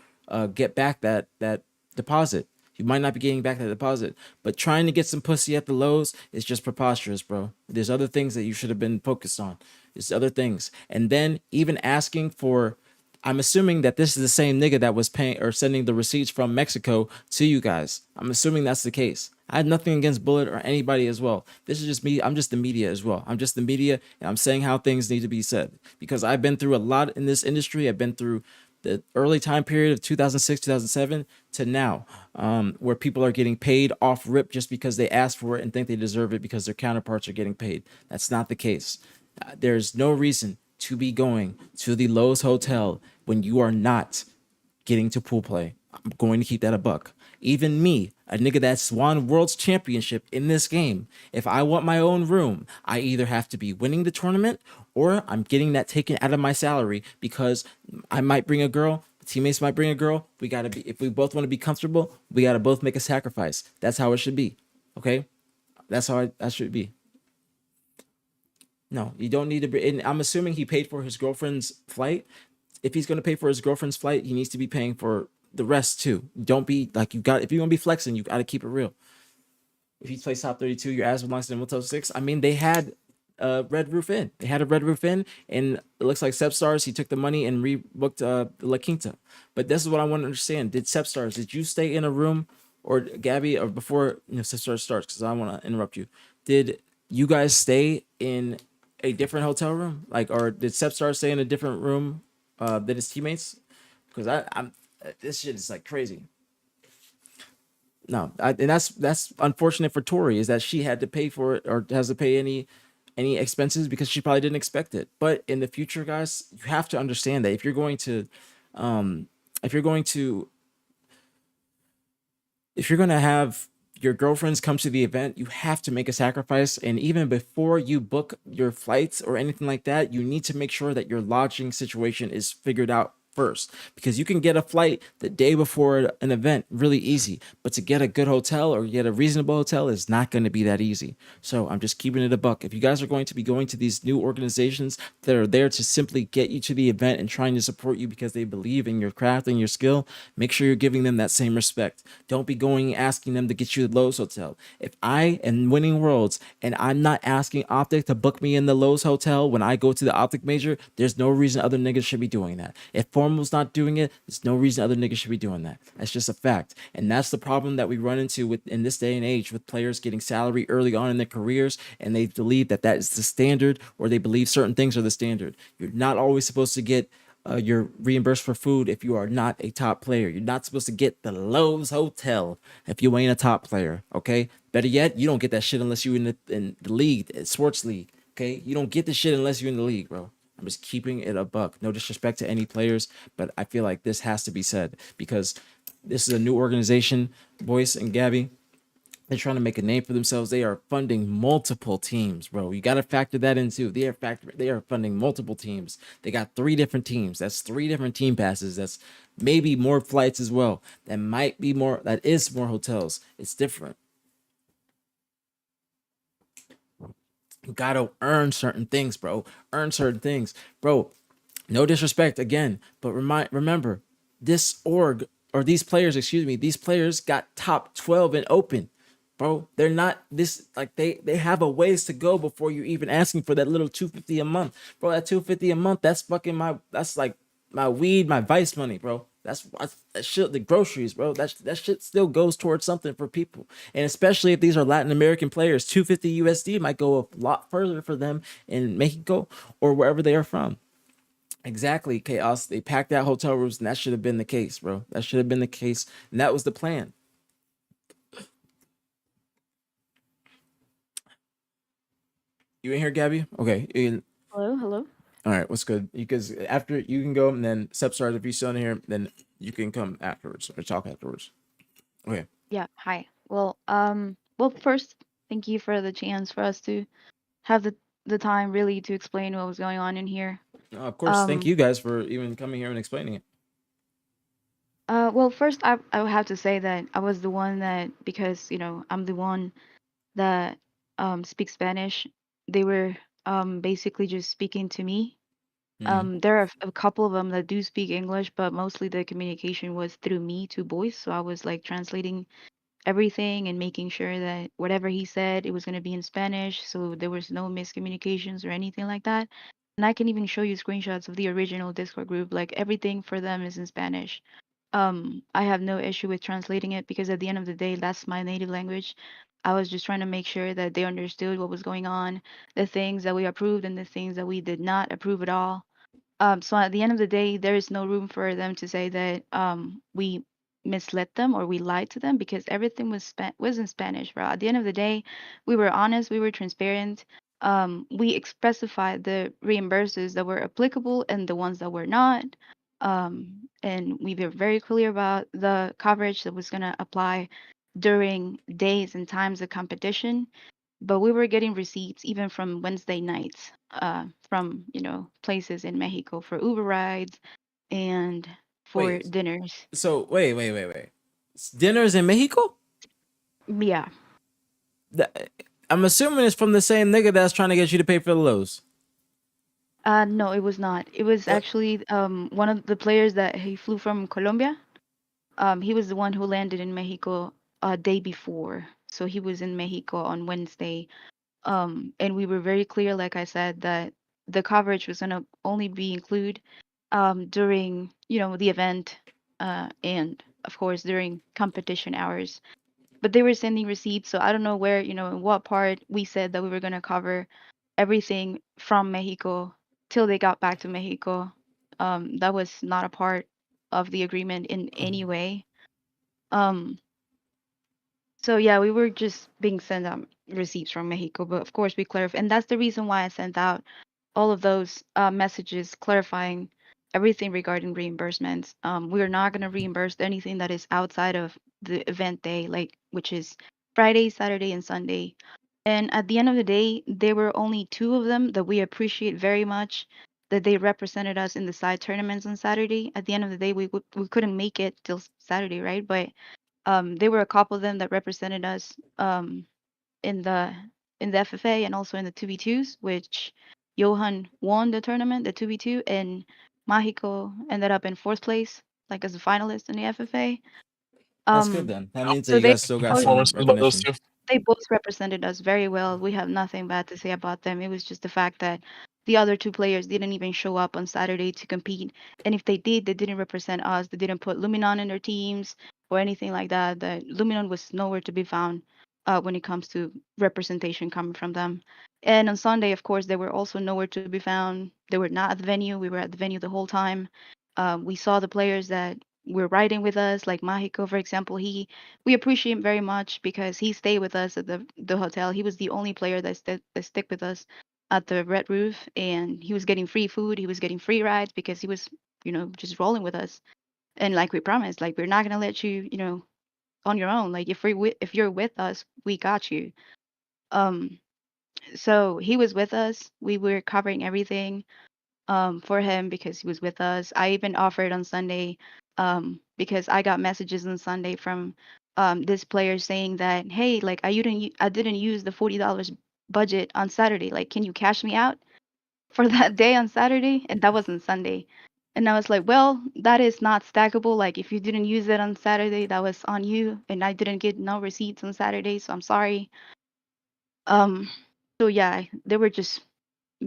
get back that deposit. You might not be getting back that deposit, but trying to get some pussy at the Lowe's is just preposterous, bro. There's other things that you should have been focused on. There's other things, and then even asking for. I'm assuming that this is the same nigga that was paying or sending the receipts from Mexico to you guys. I'm assuming that's the case. I had nothing against Bullet or anybody as well. This is just me. I'm just the media as well. I'm just the media and I'm saying how things need to be said because I've been through a lot in this industry. I've been through the early time period of 2006, 2007 to now, where people are getting paid off rip just because they asked for it and think they deserve it because their counterparts are getting paid. That's not the case. There's no reason to be going to the Lowe's Hotel when you are not getting to pool play. I'm going to keep that a buck. Even me, a nigga that's won World's Championship in this game, if I want my own room, I either have to be winning the tournament or I'm getting that taken out of my salary because I might bring a girl, teammates might bring a girl. We gotta be, if we both want to be comfortable, we gotta both make a sacrifice. That's how it should be. Okay? That's how that should be. No, you don't need to be. And I'm assuming he paid for his girlfriend's flight. If he's going to pay for his girlfriend's flight, he needs to be paying for the rest too. Don't be like you got. If you're going to be flexing, you got to keep it real. If he plays top 32, your ass belongs to the Motel 6. I mean, they had a Red Roof Inn. They had a Red Roof Inn, and it looks like Stars. He took the money and rebooked La Quinta. But this is what I want to understand. Did Stars? Did you stay in a room, or Gabby, or before Stars starts? Because I want to interrupt you. Did you guys stay in a different hotel room? Like, or did Stars stay in a different room than his teammates? Because I'm this shit is like crazy. No, and that's unfortunate for Tori is that she had to pay for it or has to pay any expenses because she probably didn't expect it. But in the future, guys, you have to understand that um, if you're going to if you're going to have your girlfriends come to the event, you have to make a sacrifice. And even before you book your flights or anything like that, you need to make sure that your lodging situation is figured out first because you can get a flight the day before an event really easy, but to get a good hotel or get a reasonable hotel is not going to be that easy. So I'm just keeping it a buck. If you guys are going to be going to these new organizations that are there to simply get you to the event and trying to support you because they believe in your craft and your skill, make sure you're giving them that same respect. Don't be going asking them to get you the Lowe's hotel. If I am winning worlds and I'm not asking Optic to book me in the Lowe's hotel when I go to the Optic major, there's no reason other niggas should be doing that. If Formal's not doing it, there's no reason other niggas should be doing that. That's just a fact. And that's the problem that we run into with in this day and age with players getting salary early on in their careers and they believe that that is the standard or they believe certain things are the standard. You're not always supposed to get you're reimbursed for food if you are not a top player. You're not supposed to get the Lowe's Hotel if you ain't a top player. Okay. Better yet, you don't get that shit unless you're in the league, the sports league. Okay. You don't get the shit unless you're in the league, bro. I'm just keeping it a buck. No disrespect to any players, but I feel like this has to be said because this is a new organization, Boyce and Gabby. They're trying to make a name for themselves. They are funding multiple teams, bro. You got to factor that in too. They are funding multiple teams. They got three different teams. That's three different team passes. That's maybe more flights as well. That might be more. That is more hotels. It's different. You got to earn certain things, bro. Earn certain things, bro. No disrespect again, but remember, this org or these players, excuse me, these players got top 12 in open. Bro, they're not this like they have a ways to go before you even asking for that little 250 a month. Bro, that 250 a month, that's fucking that's like my weed, my vice money, bro. That's that shit, the groceries, bro. That shit still goes towards something for people. And especially if these are Latin American players, 250 USD might go a lot further for them in Mexico or wherever they are from. Exactly, chaos. They packed out hotel rooms, and that should have been the case, bro. That should have been the case, and that was the plan. You in here, Gabby? Okay. Hello, hello. All right. What's good? Because after you can go, and then Sepstar, if you're still in here, then you can come afterwards or talk afterwards. Okay. Yeah, hi. Well, first, thank you for the chance for us to have the time really to explain what was going on in here. Of course. Thank Um, you guys for even coming here and explaining it. well, first, I would have to say that I was the one that because I'm the one that speaks Spanish. They were basically just speaking to me. Hmm. There are a couple of them that do speak English, but mostly the communication was through me to voice. So I was like translating everything and making sure that whatever he said it was going to be in Spanish so there was no miscommunications or anything like that. And I can even show you screenshots of the original Discord group. Like everything for them is in Spanish. I have no issue with translating it because at the end of the day that's my native language. I was just trying to make sure that they understood what was going on, the things that we approved and the things that we did not approve at all. So at the end of the day, there is no room for them to say that we misled them or we lied to them because everything was in Spanish, bro. At the end of the day, we were honest, we were transparent. We specified the reimburses that were applicable and the ones that were not. And we were very clear about the coverage that was going to apply during days and times of competition, but we were getting receipts even from Wednesday nights, from places in Mexico for Uber rides and for Wait. dinners. So wait. Dinners in Mexico? Yeah. That, I'm assuming it's from the same nigga that's trying to get you to pay for the lows. No, it was not. It was What? actually one of the players that he flew from Colombia. He was the one who landed in Mexico a day before. So he was in Mexico on Wednesday. And we were very clear, like I said, that the coverage was gonna only be included during, the event, and of course during competition hours. But they were sending receipts, so I don't know where, in what part we said that we were gonna cover everything from Mexico till they got back to Mexico. That was not a part of the agreement in any way. Um, So yeah, we were just being sent receipts from Mexico, but of course we clarify, and that's the reason why I sent out all of those messages clarifying everything regarding reimbursements. We're not going to reimburse anything that is outside of the event day, like which is Friday, Saturday, and Sunday. And at the end of the day, there were only two of them that we appreciate very much that they represented us in the side tournaments on Saturday. At the end of the day, we couldn't make it till Saturday, right? But there were a couple of them that represented us in the FFA and also in the 2v2s, which Johan won the tournament, the 2v2, and Mágico ended up in fourth place, like as a finalist in the FFA. That's good then. That means that So you guys still got some Performances by those recognition. two. they both represented us very well. We have nothing bad to say about them. It was just the fact that the other two players didn't even show up on Saturday to compete. And if they did, they didn't represent us. They didn't put Luminon in their teams or anything like that. The Luminon was nowhere to be found when it comes to representation coming from them. And on Sunday, of course, they were also nowhere to be found. They were not at the venue. We were at the venue the whole time. We saw the players that were riding with us, like Mahiko, for example. We appreciate him very much because he stayed with us at the hotel. He was the only player that stick with us at the Red Roof, and he was getting free food. He was getting free rides because he was, just rolling with us. And like we promised, like we're not gonna let you, on your own. Like if you're with us, we got you. Um, so he was with us. We were covering everything for him because he was with us. I even offered on Sunday because I got messages on Sunday from this player saying that, hey, like I didn't use the $40 budget on Saturday. Like, can you cash me out for that day on Saturday? And that was on Sunday. And I was like, well, that is not stackable. Like, if you didn't use it on Saturday, that was on you. And I didn't get no receipts on Saturday, so I'm sorry. Um, so yeah, they were just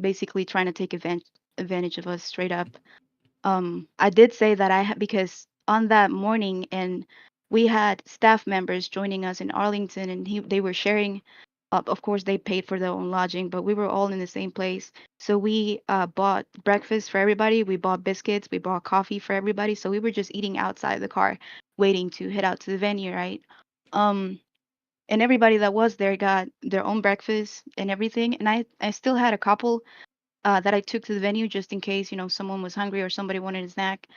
basically trying to take advantage of us straight up. I did say that because on that morning, and we had staff members joining us in Arlington, and they were sharing. Of course, they paid for their own lodging, but we were all in the same place. So we bought breakfast for everybody. We bought biscuits. We bought coffee for everybody. So we were just eating outside the car, waiting to head out to the venue, right? Um, and everybody that was there got their own breakfast and everything. And I still had a couple that I took to the venue just in case, someone was hungry or somebody wanted a snack.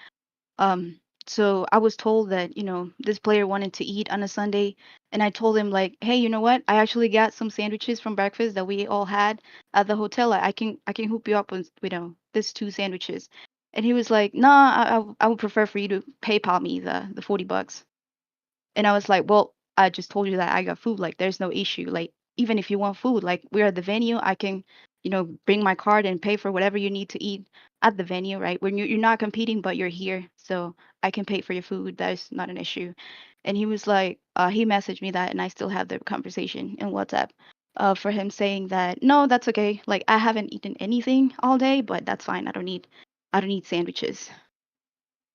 Um, so I was told that, this player wanted to eat on a Sunday, and I told him like, hey, you know what? I actually got some sandwiches from breakfast that we all had at the hotel. I can hook you up with, this two sandwiches. And he was like, nah, I would prefer for you to PayPal me the $40. And I was like, well, I just told you that I got food. Like, there's no issue. Like, even if you want food, like, we're at the venue, I can, bring my card and pay for whatever you need to eat at the venue, right? When you're not competing, but you're here. So I can pay for your food. That is not an issue. And he was like, he messaged me that, and I still have the conversation in WhatsApp for him saying that, no, that's okay. Like, I haven't eaten anything all day, but that's fine. I don't need sandwiches.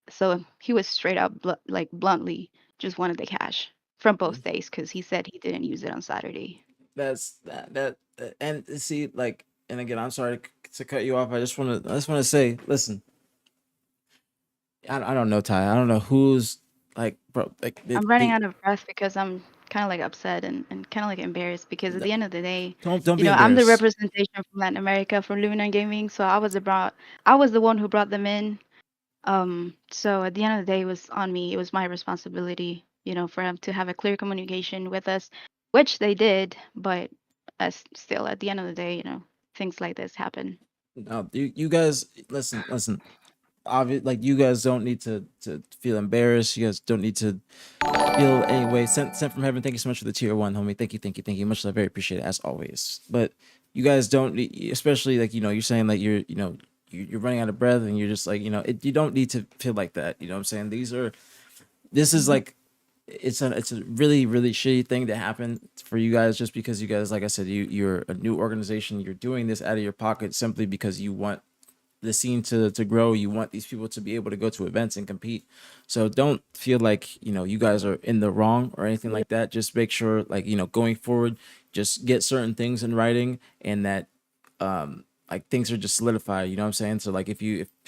So he was straight up, like bluntly, just wanted the cash from both days because he said he didn't use it on Saturday. And see, like, and again, I'm sorry to cut you off. I just want to say, listen, I don't know, Ty. I don't know who's like, bro, like I'm running out of breath because I'm kind of like upset and kind of like embarrassed because at the- the end of the day, don't be I'm the embarrassed. representation from Latin America for Luminar Gaming, so I was the one who brought them in. So at the end of the day, it was on me. It was my responsibility, for them to have a clear communication with us, which they did, but as still at the end of the day, things like this happen. No, you guys listen. Obvious, like you guys don't need to feel embarrassed. You guys don't need to feel any way. Sent from heaven. Thank you so much for the tier one, homie. Thank you. Much I very appreciate it as always. But you guys don't need, especially like you're saying that you're running out of breath and you're just like you don't need to feel like that. You know what I'm saying? This is Mhm. like it's a really really shitty thing to happen for you guys just because you guys, like I said, you're a new organization. You're doing this out of your pocket simply because you want the scene to grow. You want these people to be able to go to events and compete. So don't feel like you guys are in the wrong or anything like that. Just make sure, like, going forward, just get certain things in writing, and that like things are just solidified. You know what I'm saying? So like if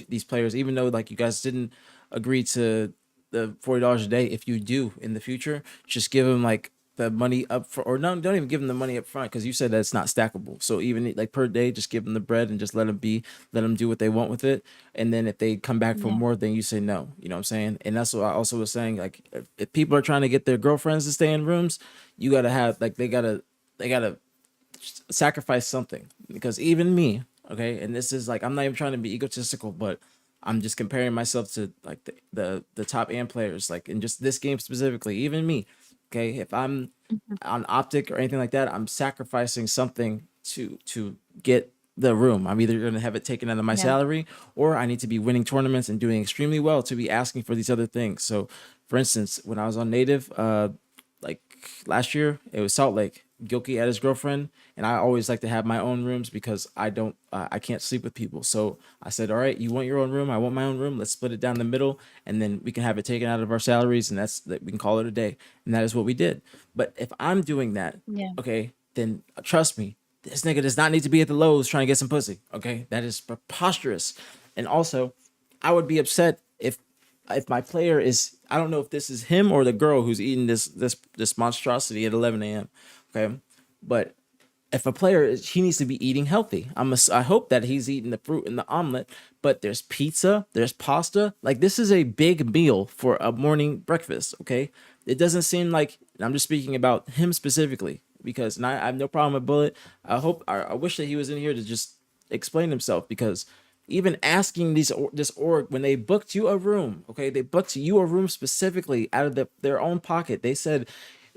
these players, even though like you guys didn't agree to the $40 a day, if you do in the future, just give them like the money up for, or no, don't even give them the money up front because you said that it's not stackable. So even like per day, just give them the bread and just let them do what they want with it. And then if they come back for Yeah. more, then you say no. You know what I'm saying? And that's what I also was saying. Like if people are trying to get their girlfriends to stay in rooms, you gotta have like they gotta sacrifice something because even me, okay, and this is like I'm not even trying to be egotistical, but I'm just comparing myself to like the top AMP players, like in just this game specifically. Even me, okay, if I'm Mhm. on optic or anything like that, I'm sacrificing something to get the room. I'm either going to have it taken out of my Yeah. salary, or I need to be winning tournaments and doing extremely well to be asking for these other things. So, for instance, when I was on native, like last year, it was Salt Lake. Gilkey had his girlfriend, and I always like to have my own rooms because I can't sleep with people. So I said, all right, you want your own room, I want my own room. Let's split it down the middle, and then we can have it taken out of our salaries, and that's that we can call it a day. And that is what we did. But if I'm doing that, Yeah. okay, then trust me, this nigga does not need to be at the Lowe's trying to get some pussy. Okay, that is preposterous. And also, I would be upset if my player is, I don't know if this is him or the girl who's eating this monstrosity at 11 a.m. Okay, but if a player is, he needs to be eating healthy. I hope that he's eating the fruit and the omelet, but there's pizza, there's pasta. Like this is a big meal for a morning breakfast. Okay, it doesn't seem like, and I'm just speaking about him specifically because, and I have no problem with Bullet. I wish that he was in here to just explain himself because even asking this org when they booked you a room, okay, they booked you a room specifically out of their own pocket. They said,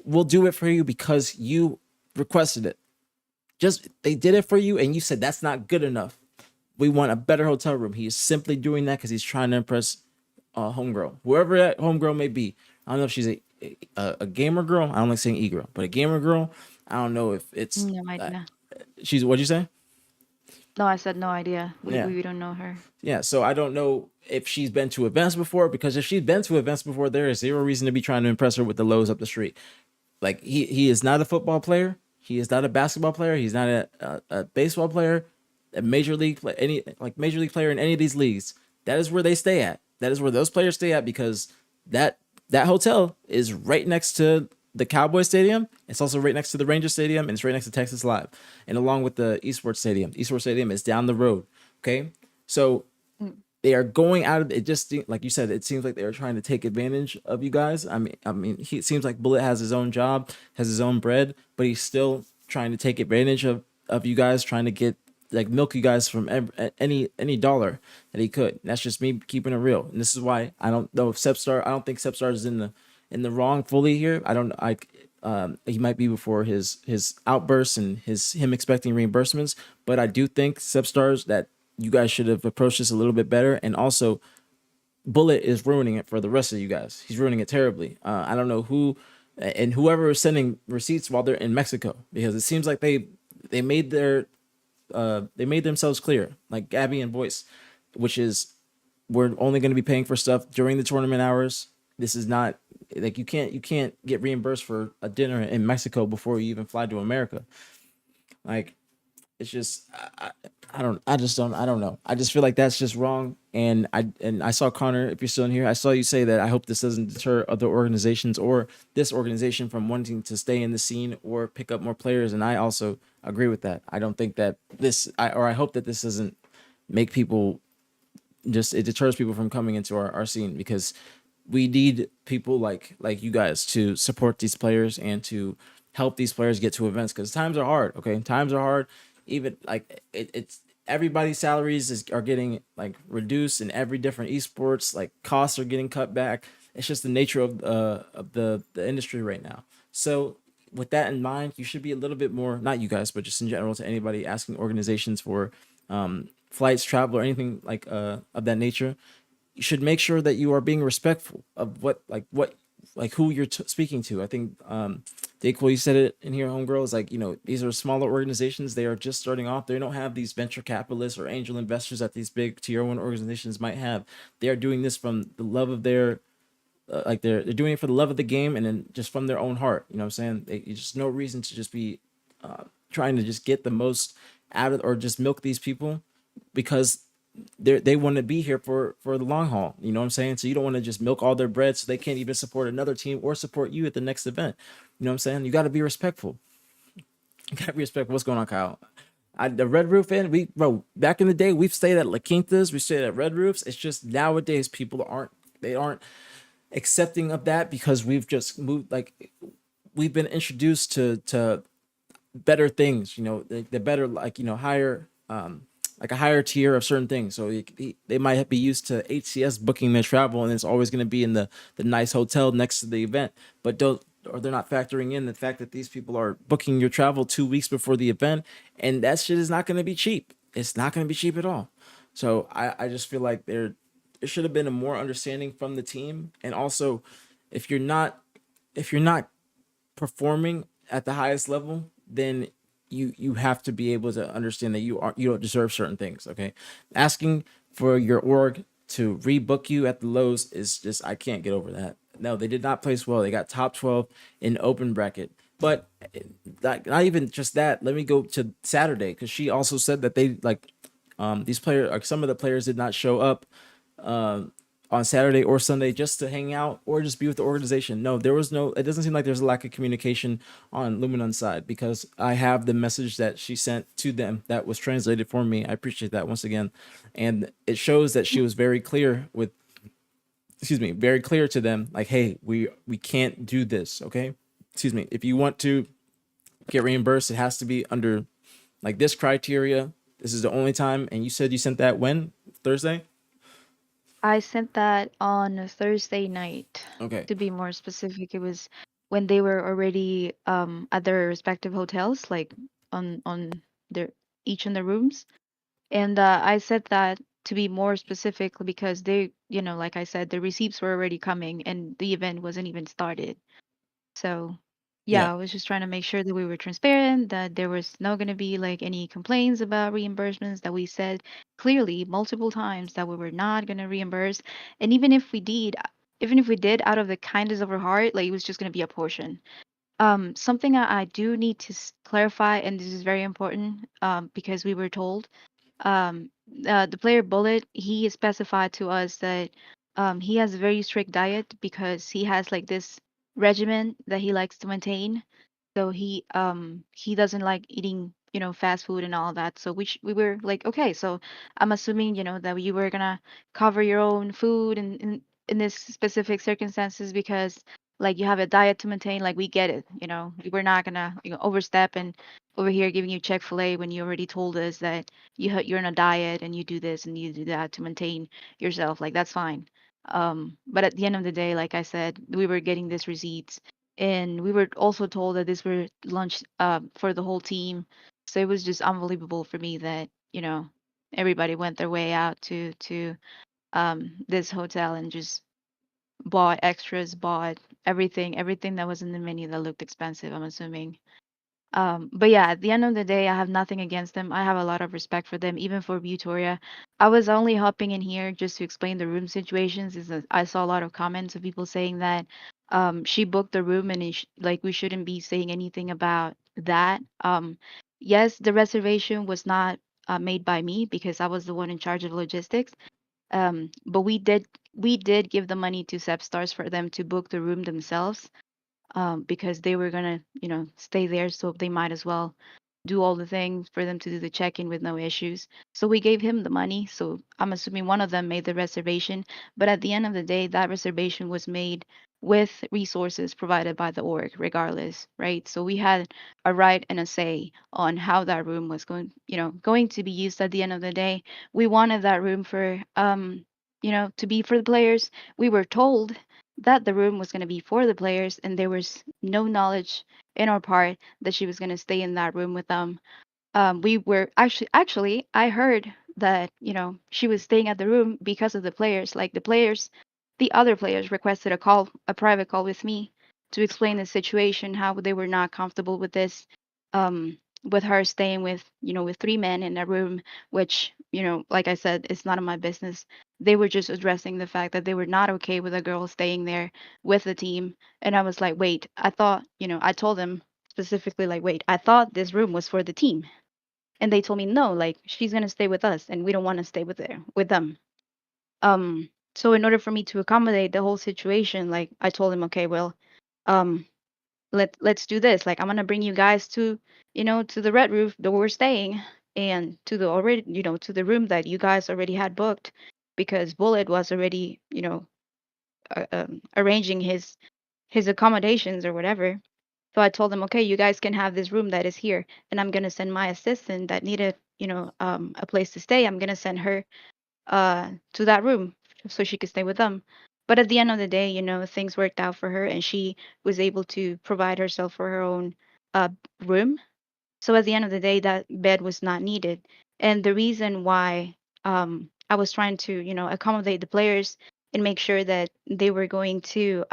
"We'll do it for you because you requested it." Just they did it for you, and you said that's not good enough. We want a better hotel room. He is simply doing that because he's trying to impress homegirl, whoever that homegirl may be. I don't know if she's a gamer girl. I don't like saying e girl, but a gamer girl. I don't know if it's No idea. she's. What'd you say? No, I said no idea. We Yeah. we don't know her. Yeah, so I don't know if she's been to events before because if she's been to events before, there is zero reason to be trying to impress her with the lows up the street. Like he is not a football player. He is not a basketball player. He's not a baseball player, a major league any like major league player in any of these leagues. That is where they stay at. That is where those players stay at because that that hotel is right next to the Cowboy Stadium. It's also right next to the Ranger Stadium, and it's right next to Texas Live, and along with the Eastward Stadium. Eastward Stadium is down the road. Okay, so Mm. they are going out of it. Just like you said, it seems like they are trying to take advantage of you guys. It seems like Bullet has his own job, has his own bread, but he's still trying to take advantage of you guys, trying to get like milk you guys from any dollar that he could. And that's just me keeping it real. And this is why I don't know if Sepstar. I don't think Sepstar is in the wrong fully here. I don't. He might be before his outbursts and him expecting reimbursements, but I do think Sepstars that you guys should have approached this a little bit better. And also, Bullet is ruining it for the rest of you guys. He's ruining it terribly. I don't know who and whoever is sending receipts while they're in Mexico because it seems like they made they made themselves clear, like Gabby and Voice, which is we're only going to be paying for stuff during the tournament hours. This is not like you can't get reimbursed for a dinner in Mexico before you even fly to America. Like it's just I don't know. I just feel like that's just wrong. And I saw Connor, if you're still in here, I saw you say that I hope this doesn't deter other organizations or this organization from wanting to stay in the scene or pick up more players. And I also agree with that. I don't think that I hope that this doesn't make people just it deters people from coming into our scene because we need people like you guys to support these players and to help these players get to events because times are hard. Okay, times are hard. Even like it's everybody's salaries are getting like reduced in every different esports. Like costs are getting cut back. It's just the nature of the industry right now. So with that in mind, you should be a little bit more not you guys, but just in general to anybody asking organizations for flights, travel, or anything like of that nature you should make sure that you are being respectful of what who you're speaking to. I think Dayquil, you said it in here, homegirl, is like, you know, these are smaller organizations. They are just starting off. They don't have these venture capitalists or angel investors that these big tier one organizations might have. They are doing this from the love of their like they're doing it for the love of the game and then just from their own heart. You know what I'm saying? There's just no reason to just be trying to just get the most out of or just milk these people because they want to be here for the long haul. You know what I'm saying? So you don't want to just milk all their bread so they can't even support another team or support you at the next event. You know what I'm saying? You got to be respectful. You got to be respectful. What's going on, Kyle? The Red Roof Inn, we bro, back in the day, we've stayed at La Quintas, we stayed at Red Roofs. It's just nowadays people aren't accepting of that because we've just moved, like we've been introduced to better things, you know, the better, like, you know, higher, like a higher tier of certain things. So they might be used to HCS booking their travel, and it's always going to be in the nice hotel next to the event, but don't, or they're not factoring in the fact that these people are booking your travel 2 weeks before the event, and that shit is not going to be cheap. It's not going to be cheap at all. So I just feel like there should have been a more understanding from the team, and also if you're not if you're not performing at the highest level, then you have to be able to understand that you don't deserve certain things. Okay, asking for your org to rebook you at the lows is just, I can't get over that. No, they did not place well. They got top 12 in open bracket, but not even just that. Let me go to Saturday because she also said that they like these players, like some of the players did not show up on Saturday or Sunday just to hang out or just be with the organization. No, there was no, it doesn't seem like there's a lack of communication on Luminon's side because I have the message that she sent to them that was translated for me. I appreciate that once again. And it shows that she was very clear with, excuse me, very clear to them, like, hey, we can't do this. Okay. Excuse me. If you want to get reimbursed, it has to be under like this criteria. This is the only time. And you said you sent that when? Thursday? I sent that on a Thursday night. Okay. To be more specific, it was when they were already at their respective hotels, like on their each in their rooms. And I said that to be more specific because they, like I said, the receipts were already coming and the event wasn't even started. So, Yeah. yeah, I was just trying to make sure that we were transparent, that there was not going to be like any complaints about reimbursements, that we said clearly multiple times that we were not going to reimburse. And even if we did out of the kindness of our heart, like it was just going to be a portion. Something I do need to clarify, and this is very important, because we were told the player Bullet, he specified to us that he has a very strict diet because he has like this regimen that he likes to maintain. So he doesn't like eating, fast food and all that. So we were like, okay, so I'm assuming, that you were gonna cover your own food in this specific circumstances because like you have a diet to maintain, like we get it, we're not gonna, overstep and over here giving you Chick-fil-A when you already told us that you're on a diet and you do this and you do that to maintain yourself. Like that's fine. But at the end of the day, like I said, we were getting these receipts and we were also told that this were lunch for the whole team. So it was just unbelievable for me that, everybody went their way out to this hotel and just bought extras, bought everything that was in the menu that looked expensive, I'm assuming. But yeah, at the end of the day, I have nothing against them. I have a lot of respect for them, even for Victoria. I was only hopping in here just to explain the room situations. Is that I saw a lot of comments of people saying that she booked the room and like we shouldn't be saying anything about that. Yes, the reservation was not made by me because I was the one in charge of logistics. But we did give the money to Sepstars for them to book the room themselves because they were gonna, stay there, so they might as well do all the things for them to do the check-in with no issues. So we gave him the money. So I'm assuming one of them made the reservation, but at the end of the day, that reservation was made with resources provided by the org, regardless, right? So we had a right and a say on how that room was going to be used at the end of the day. We wanted that room for to be for the players. We were told that the room was going to be for the players, and there was no knowledge in our part that she was going to stay in that room with them. We were actually I heard that she was staying at the room because of the players. Like the other players requested a private call with me to explain the situation, how they were not comfortable with this, with her staying with three men in a room, which like I said, it's none of my business. They were just addressing the fact that they were not okay with a girl staying there with the team, and I was like, wait, I thought I told them specifically like, wait, I thought this room was for the team. And they told me no, like she's gonna stay with us, and we don't want to stay with them. So in order for me to accommodate the whole situation, like I told him, okay, well, um, let's do this. Like I'm gonna bring you guys to, to the red roof that we're staying, and to the already, to the room that you guys already had booked, because Bullet was already, arranging his accommodations or whatever. So I told them, okay, you guys can have this room that is here, and I'm gonna send my assistant that needed, a place to stay. I'm gonna send her to that room so she could stay with them. But at the end of the day, things worked out for her, and she was able to provide herself for her own uh, room. So at the end of the day, that bed was not needed. And the reason why I was trying to, accommodate the players and make sure that they were going to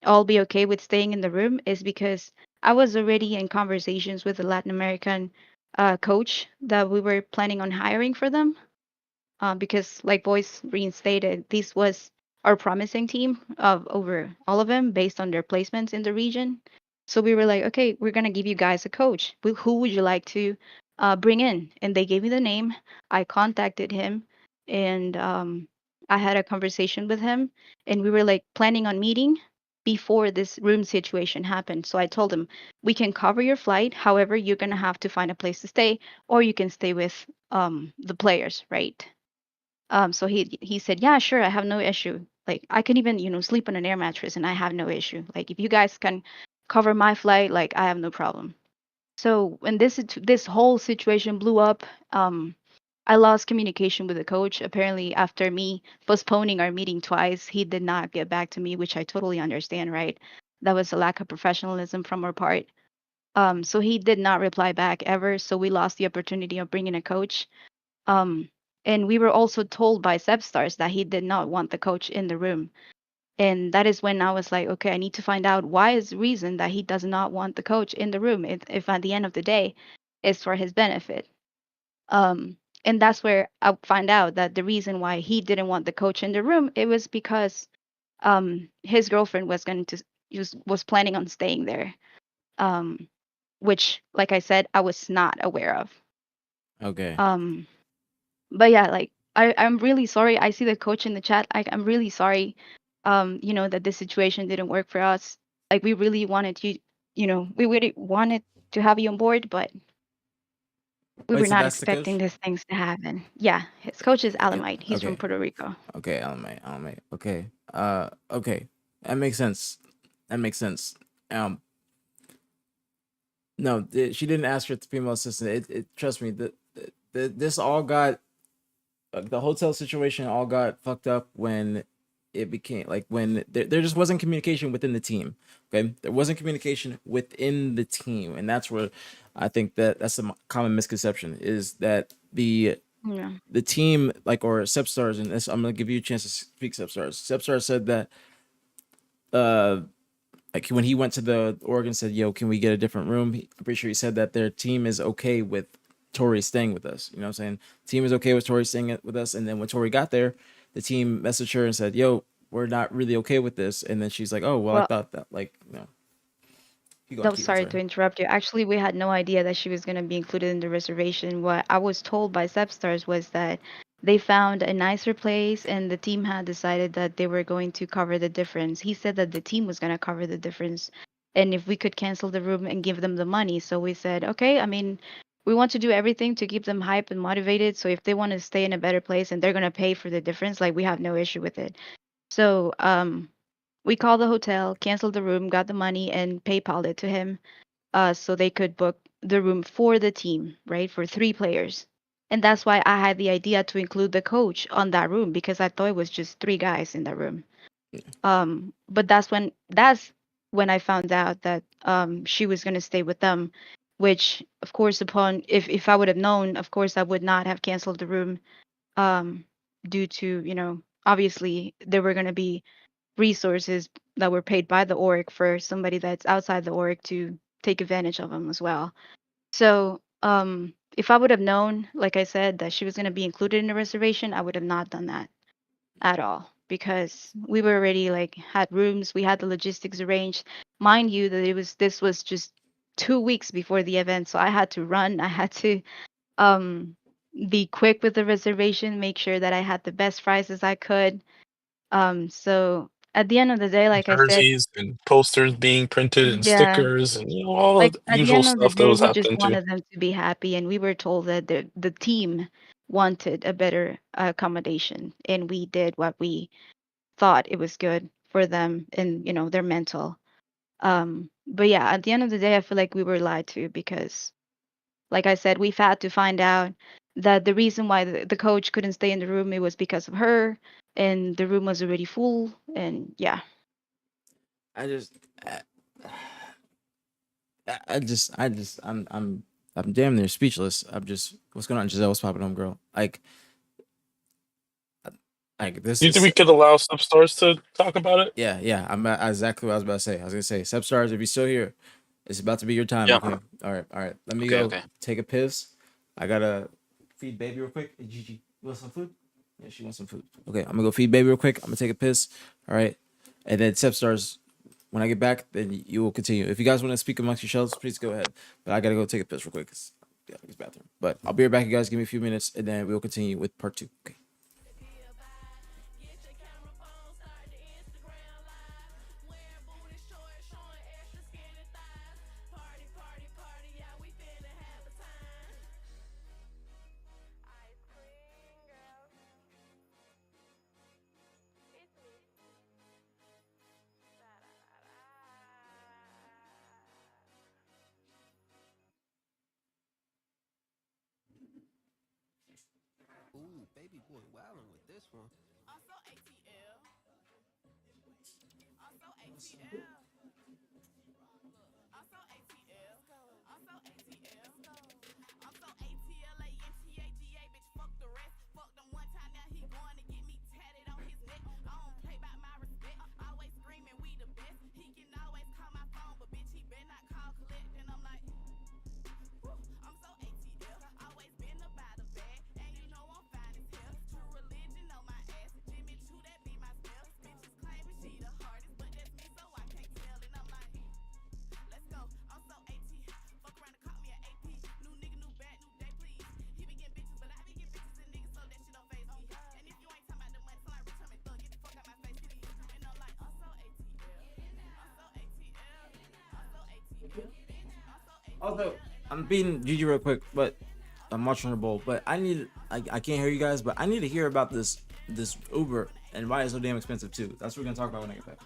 all be okay with staying in the room is because I was already in conversations with a Latin American coach that we were planning on hiring for them, because like Boyce reinstated, this was our promising team of over all of them based on their placements in the region. So we were like, okay, we're gonna give you guys a coach. Who would you like to bring in? And they gave me the name. I contacted him, and I had a conversation with him, and we were like planning on meeting before this room situation happened. So I told him, we can cover your flight. However, you're gonna have to find a place to stay, or you can stay with the players, right? So he said, yeah, sure, I have no issue. Like I can even, sleep on an air mattress and I have no issue. Like if you guys can cover my flight, like I have no problem. So when this whole situation blew up, I lost communication with the coach. Apparently, after me postponing our meeting twice, he did not get back to me, which I totally understand, right? That was a lack of professionalism from our part. So he did not reply back ever. So we lost the opportunity of bringing a coach. Um, and we were also told by Sebstars that he did not want the coach in the room. And that is when I was like, okay, I need to find out why is the reason that he does not want the coach in the room if at the end of the day it's for his benefit. And that's where I find out that the reason why he didn't want the coach in the room, it was because his girlfriend was going to was planning on staying there. Um, which, like I said, I was not aware of. Okay. Um, but yeah, like I'm really sorry. I see the coach in the chat. I'm really sorry, that this situation didn't work for us. Like we really wanted you, we really wanted to have you on board, but we Wait, were so not that's the expecting coach? these things to happen. Yeah, his coach is And Alamite. He's from okay. Puerto Rico. Okay, Alamate. Okay. Okay. That makes sense. That makes sense. Um, no, she didn't ask for the female assistant. Trust me, this all got the hotel situation all got fucked up when it became like when there just wasn't communication within the team. Okay, there wasn't communication within the team, and that's where I think that's a common misconception is that Yeah. the team like or Sepstars, and this I'm gonna give you a chance to speak. Sepstars said that uh like when he went to the Oregon said, "Yo, can we get a different room?" I'm pretty sure he said that their team is okay with Tori staying with us. You know what I'm saying? Team is okay with Tori staying with us. And then when Tori got there, the team messaged her and said, "Yo, we're not really okay with this." And then she's like, "Oh, well, I Well, thought that like keep going, no, keep. I'm sorry sorry." to interrupt you. Actually, we had no idea that she was going to be included in the reservation. What I was told by Sepstars was that they found a nicer place and the team had decided that they were going to cover the difference. He said that the team was going to cover the difference and if we could cancel the room and give them the money. So we said, okay, I mean, we want to do everything to keep them hype and motivated. So if they want to stay in a better place and they're going to pay for the difference, like we have no issue with it. So we called the hotel, canceled the room, got the money, and PayPal it to him so they could book the room for the team, right? For 3 players. And that's why I had the idea to include the coach on that room because I thought it was just 3 guys in that room. But that's when I found out that she was gonna stay with them, which of course upon if I would have known, of course I would not have canceled the room um due to, obviously there were gonna be resources that were paid by the org for somebody that's outside the org to take advantage of them as well. So, if I would have known, like I said, that she was going to be included in the reservation, I would have not done that at all because we were already like had rooms, we had the logistics arranged. Mind you, that this was just 2 weeks before the event, so I had to run. I had to um be quick with the reservation, make sure that I had the best prices I could. So at the end of the day, like I said, Jerseys and posters being printed and yeah, stickers and all of like the at the usual end of the stuff that day, was we just happening too. wanted them to be happy, and we were told that the team wanted a better accommodation, and we did what we thought it was good for them and their mental. But yeah, at the end of the day, I feel like we were lied to because, like I said, we've had to find out that the reason why the coach couldn't stay in the room, it was because of her, and the room was already full, and yeah. I just, I, I'm damn near speechless. I'm just, what's going on, Giselle? What's popping on, girl? Like this Do you think we is, could allow Substars to talk about it? yeah, yeah. Exactly what I was about to say. I was gonna say, Substars, if you're still here, it's about to be your time. Yeah. Okay, all right. Let me Okay. go Okay. take a piss. I gotta feed baby real quick. Hey, Gigi, you want some food? Yeah, she wants some food. Okay, I'm gonna go feed baby real quick. I'm gonna take a piss. All right, and then Substars, when I get back, then you will continue. If you guys want to speak amongst yourselves, please go ahead. But I gotta go take a piss real quick. Yeah, use bathroom. But I'll be right back, you guys. Give me a few minutes, and then we'll continue with part 2. Okay. Ooh, baby boy wildin' with this one. Although I'm beating Gigi real quick, but I'm watching her bowl. But I can't hear you guys, but I need to hear about this Uber and why it's so damn expensive too. That's what we're gonna talk about when I get back.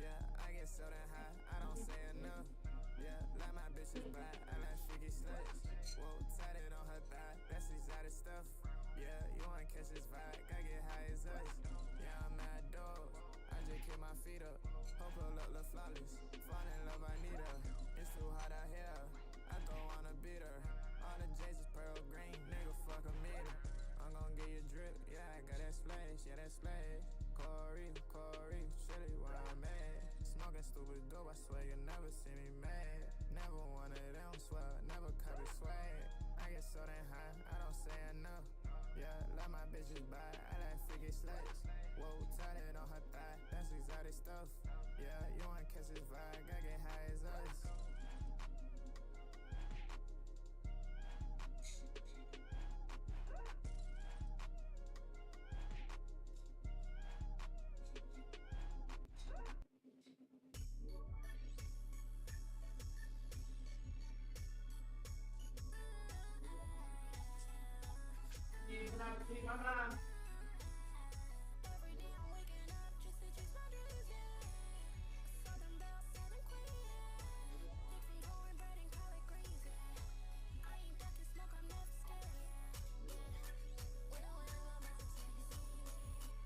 Yeah, I get so damn high, I don't say enough. Yeah, let my bitches buy, I let she get sluts. Whoa, tatted on her thigh, that's exotic stuff. Yeah, you wanna catch this vibe, gotta get high as us. Yeah, I'm mad dog, I just kick my feet up. Hope her look flawless, fall in love, I need her. It's too hot out here, I don't wanna beat her. All the J's is pearl green, nigga fuck a meter. I'm gon' get you drip, yeah, I got that splash, yeah, that splash. Corey, shitty where I'm at. Smoking stupid dope, I swear you never see me mad. Never one of them, swear, never copy swag. I get so damn high, I don't say enough. Yeah, like my bitches bad, I like figure sluts. Whoa, tatted on her thigh, that's exotic stuff. Yeah, you wanna catch this vibe, gotta get high as us. Every day I'm waking up just to chase my dreams, yeah. Southern Belle, Southern Queen, yeah. Dick from pouring bread and collard greens, yeah. I ain't ducking smoke, I'm never scared, yeah. We know when I'm about to take it easy.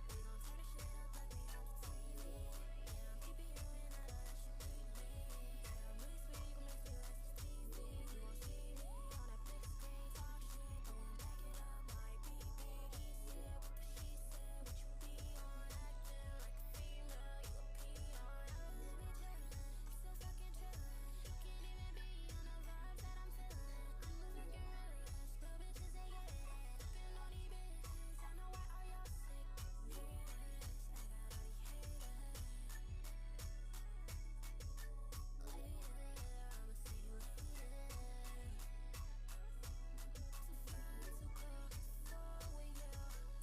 We gon' turn the shit up like we on the TV. Yeah, I'm keeping you in, I know that shit deep me. Yeah, I'm really sweet, you gon' make me like this TV. You gon' see me on that big screen, talk shit, but won't back it up. Might be big, he said what the she said. What you be on, acting like a female, you a peon. I just be chillin', so fucking chillin'. Can't even be on the vibes that I'm feelin'. I'm the fucking realest, the bitches they get it. Looking on these bitches, I know why all y'all sick haters. I got all these haters. Later, I'ma see you later. Too fine, too cold, fall with you.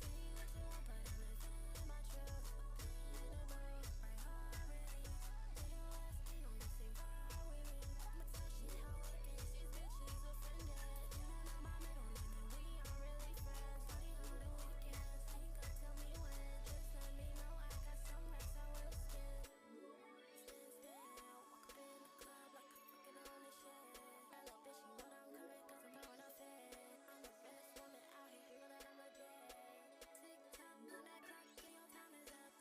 Tell you what you want, but I'm living my truth. Dependable, right heart release. Tell your ass they don't need to ride with me. I'ma tell shit how it is, these bitches offended. You don't know my middle name and we aren't really friends. Party on the weekends, ain't gonna tell me when. Just let me know I got some racks I will spend. Spin, walk up in the club like I'm fucking on this shit. That little bitch, she know that I'm coming 'cause I'm throwing off it. I'm the realest woman out here, you know that I'm legit. Tick tock on that clock, yeah, your time is up.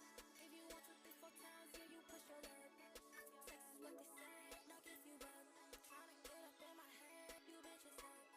If you want 2, 3, 4 times, yeah, you push your luck. Sex is what they say, knock if you buck. Tryna get up in my head, you bitches suck.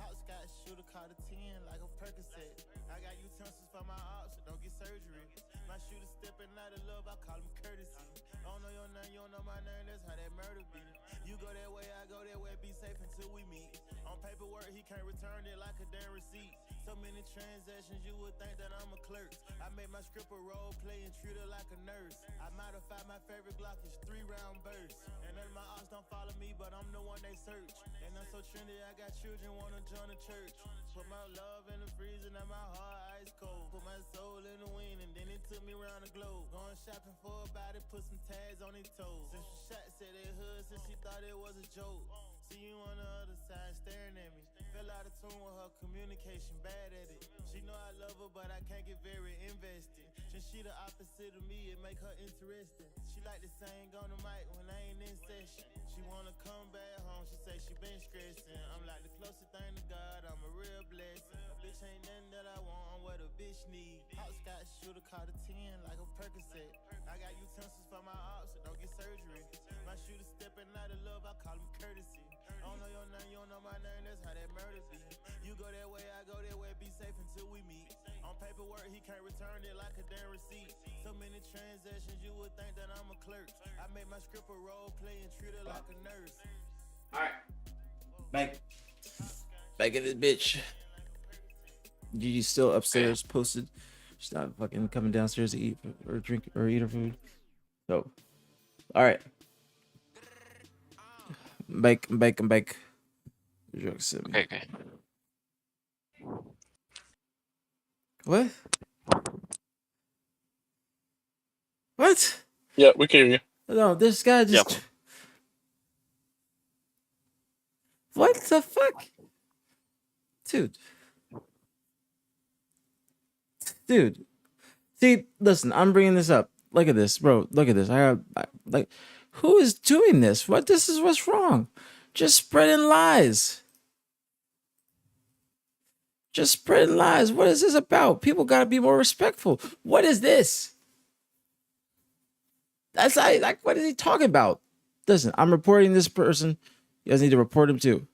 Hopscotch, shooter caught a 10 like a Percocet. I got utensils for my ops, so don't get surgery. My shooter stepping out of love, I call him courtesy. I don't know your name, you don't know my name, that's how that murder be. You go that way, I go that way, be safe until we meet. On paperwork, he can't return it like a damn receipt. So many transactions, you would think that I'm a clerk. I made my script a role play and treat her like a nurse. I modified my favorite Glock is 3-round burst. And none of my ops don't follow me, but I'm the one they search. And I'm so trendy, I got children wanna join the church. Put my love in the freezer, now my heart ice cold. Put my soul in the wind, and then it took me around the globe. Going shopping for a body, put some tags on his toes. Since she shot, said that hood, since she thought it was a joke. See you on the other side, staring at me. Fell out of tune with her communication, bad at it. She know I love her, but I can't get very invested. Since she the opposite of me, it make her interesting. She like to sing on the mic when I ain't in session. She wanna come back home, she say she been stressing. I'm like the closest thing to God, I'm a real blessing. A bitch ain't nothing that I want, I'm what a bitch need. Hopscotch, shooter caught a 10 like a Percocet. I got utensils for my ops, so don't get surgery. My shooter stepping out of love, I call him courtesy. I don't know your name, you don't know my name, that's how that murder be. You go that way, I go that way, be safe until we meet. On paperwork, he can't return it like a damn receipt. So many transactions, you would think that I'm a clerk. I made my script a role play and treat her like a nurse. Alright. Back in this bitch. Gigi's still upstairs posted. She's not fucking coming downstairs to eat or drink or eat her food. So, alright. Bake. Okay. What? What? Yeah, we can hear you. No, this guy just. Yeah. What the fuck? Dude. See, listen, I'm bringing this up. Look at this, bro. Look at this. Like, who is doing this? This is what's wrong. Just spreading lies. What is this about? People gotta be more respectful. What is this? That's like what is he talking about? Listen, I'm reporting this person. You guys need to report him too.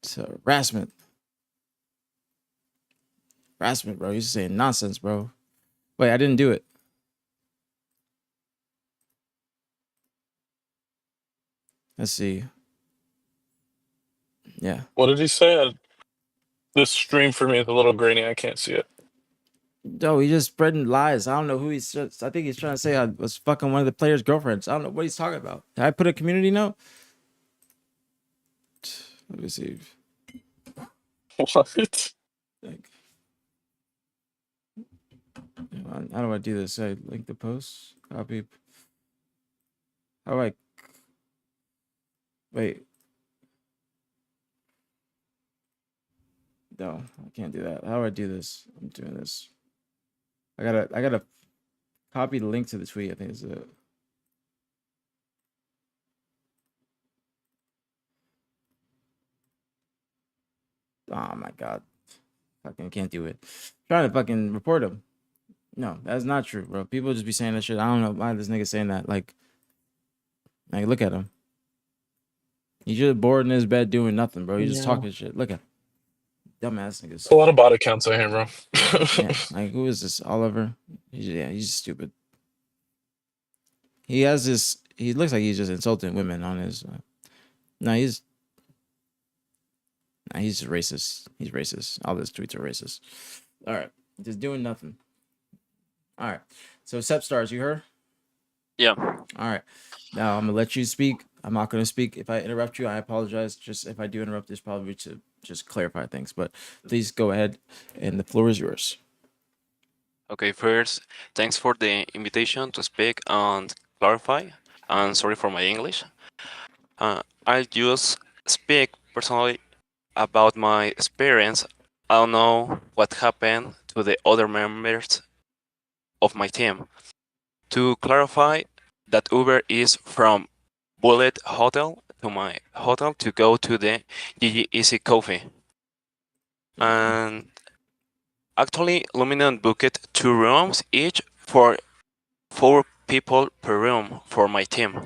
It's harassment. Harassment, bro. You're just saying nonsense, bro. Wait, I didn't do it. Let's see. Yeah. What did he say? This stream for me is a little grainy. I can't see it. No, he's just spreading lies. I don't know who he's. I think he's trying to say I was fucking one of the players' girlfriends. I don't know what he's talking about. Did I put a community note? Let me see. What? Like, how do I do this? I link the post, copy. How do I? Wait. No, I can't do that. How do I do this? I'm doing this. I gotta copy the link to the tweet. I think is it. Oh my god. Fucking can't do it. Trying to fucking report him. No, that's not true, bro. People just be saying that shit. I don't know why this nigga saying that. Like look at him. He's just bored in his bed doing nothing, bro. He's just Yeah. talking shit. Look at him. Dumbass niggas. A lot of bot accounts out here, bro. Yeah, like who is this? Oliver? He's stupid. He has this. He looks like he's just insulting women on his. No, he's just racist. He's racist. All his tweets are racist. All right, just doing nothing. All right. So Sep Stars, you heard? Yeah. All right. Now I'm gonna let you speak. I'm not gonna speak. If I interrupt you, I apologize. Just if I do interrupt, it's probably to just clarify things. But please go ahead, and the floor is yours. Okay, first, thanks for the invitation to speak and clarify. And sorry for my English. I'll just speak personally about my experience. I don't know what happened to the other members of my team. To clarify, that Uber is from Bullet Hotel to my hotel to go to the GG Easy Coffee. And actually, Luminant booked 2 rooms each for 4 people per room for my team.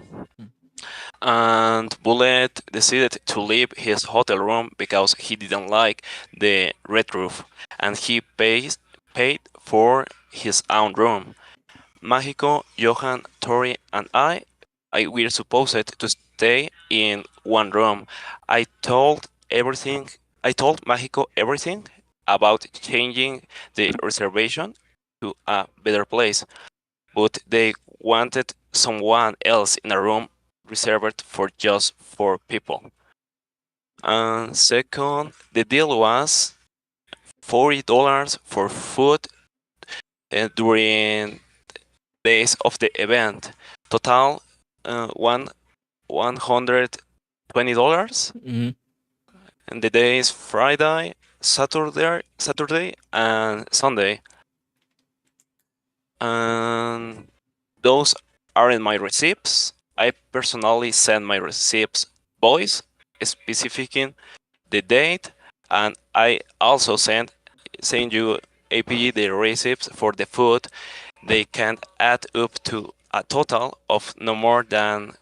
And Bullet decided to leave his hotel room because he didn't like the red roof, and he paid for his own room. Mágico, Johan, Tori, and I were supposed to stay in one room. I told Mágico everything about changing the reservation to a better place, but they wanted someone else in a room reserved for just 4 people. And second, the deal was $40 for food during days of the event. Total $120. Mm-hmm. And the days Friday, Saturday, and Sunday. And those aren't my receipts. I personally send my receipts voice, specifying the date, and I also send you APG the receipts for the food. They can add up to a total of no more than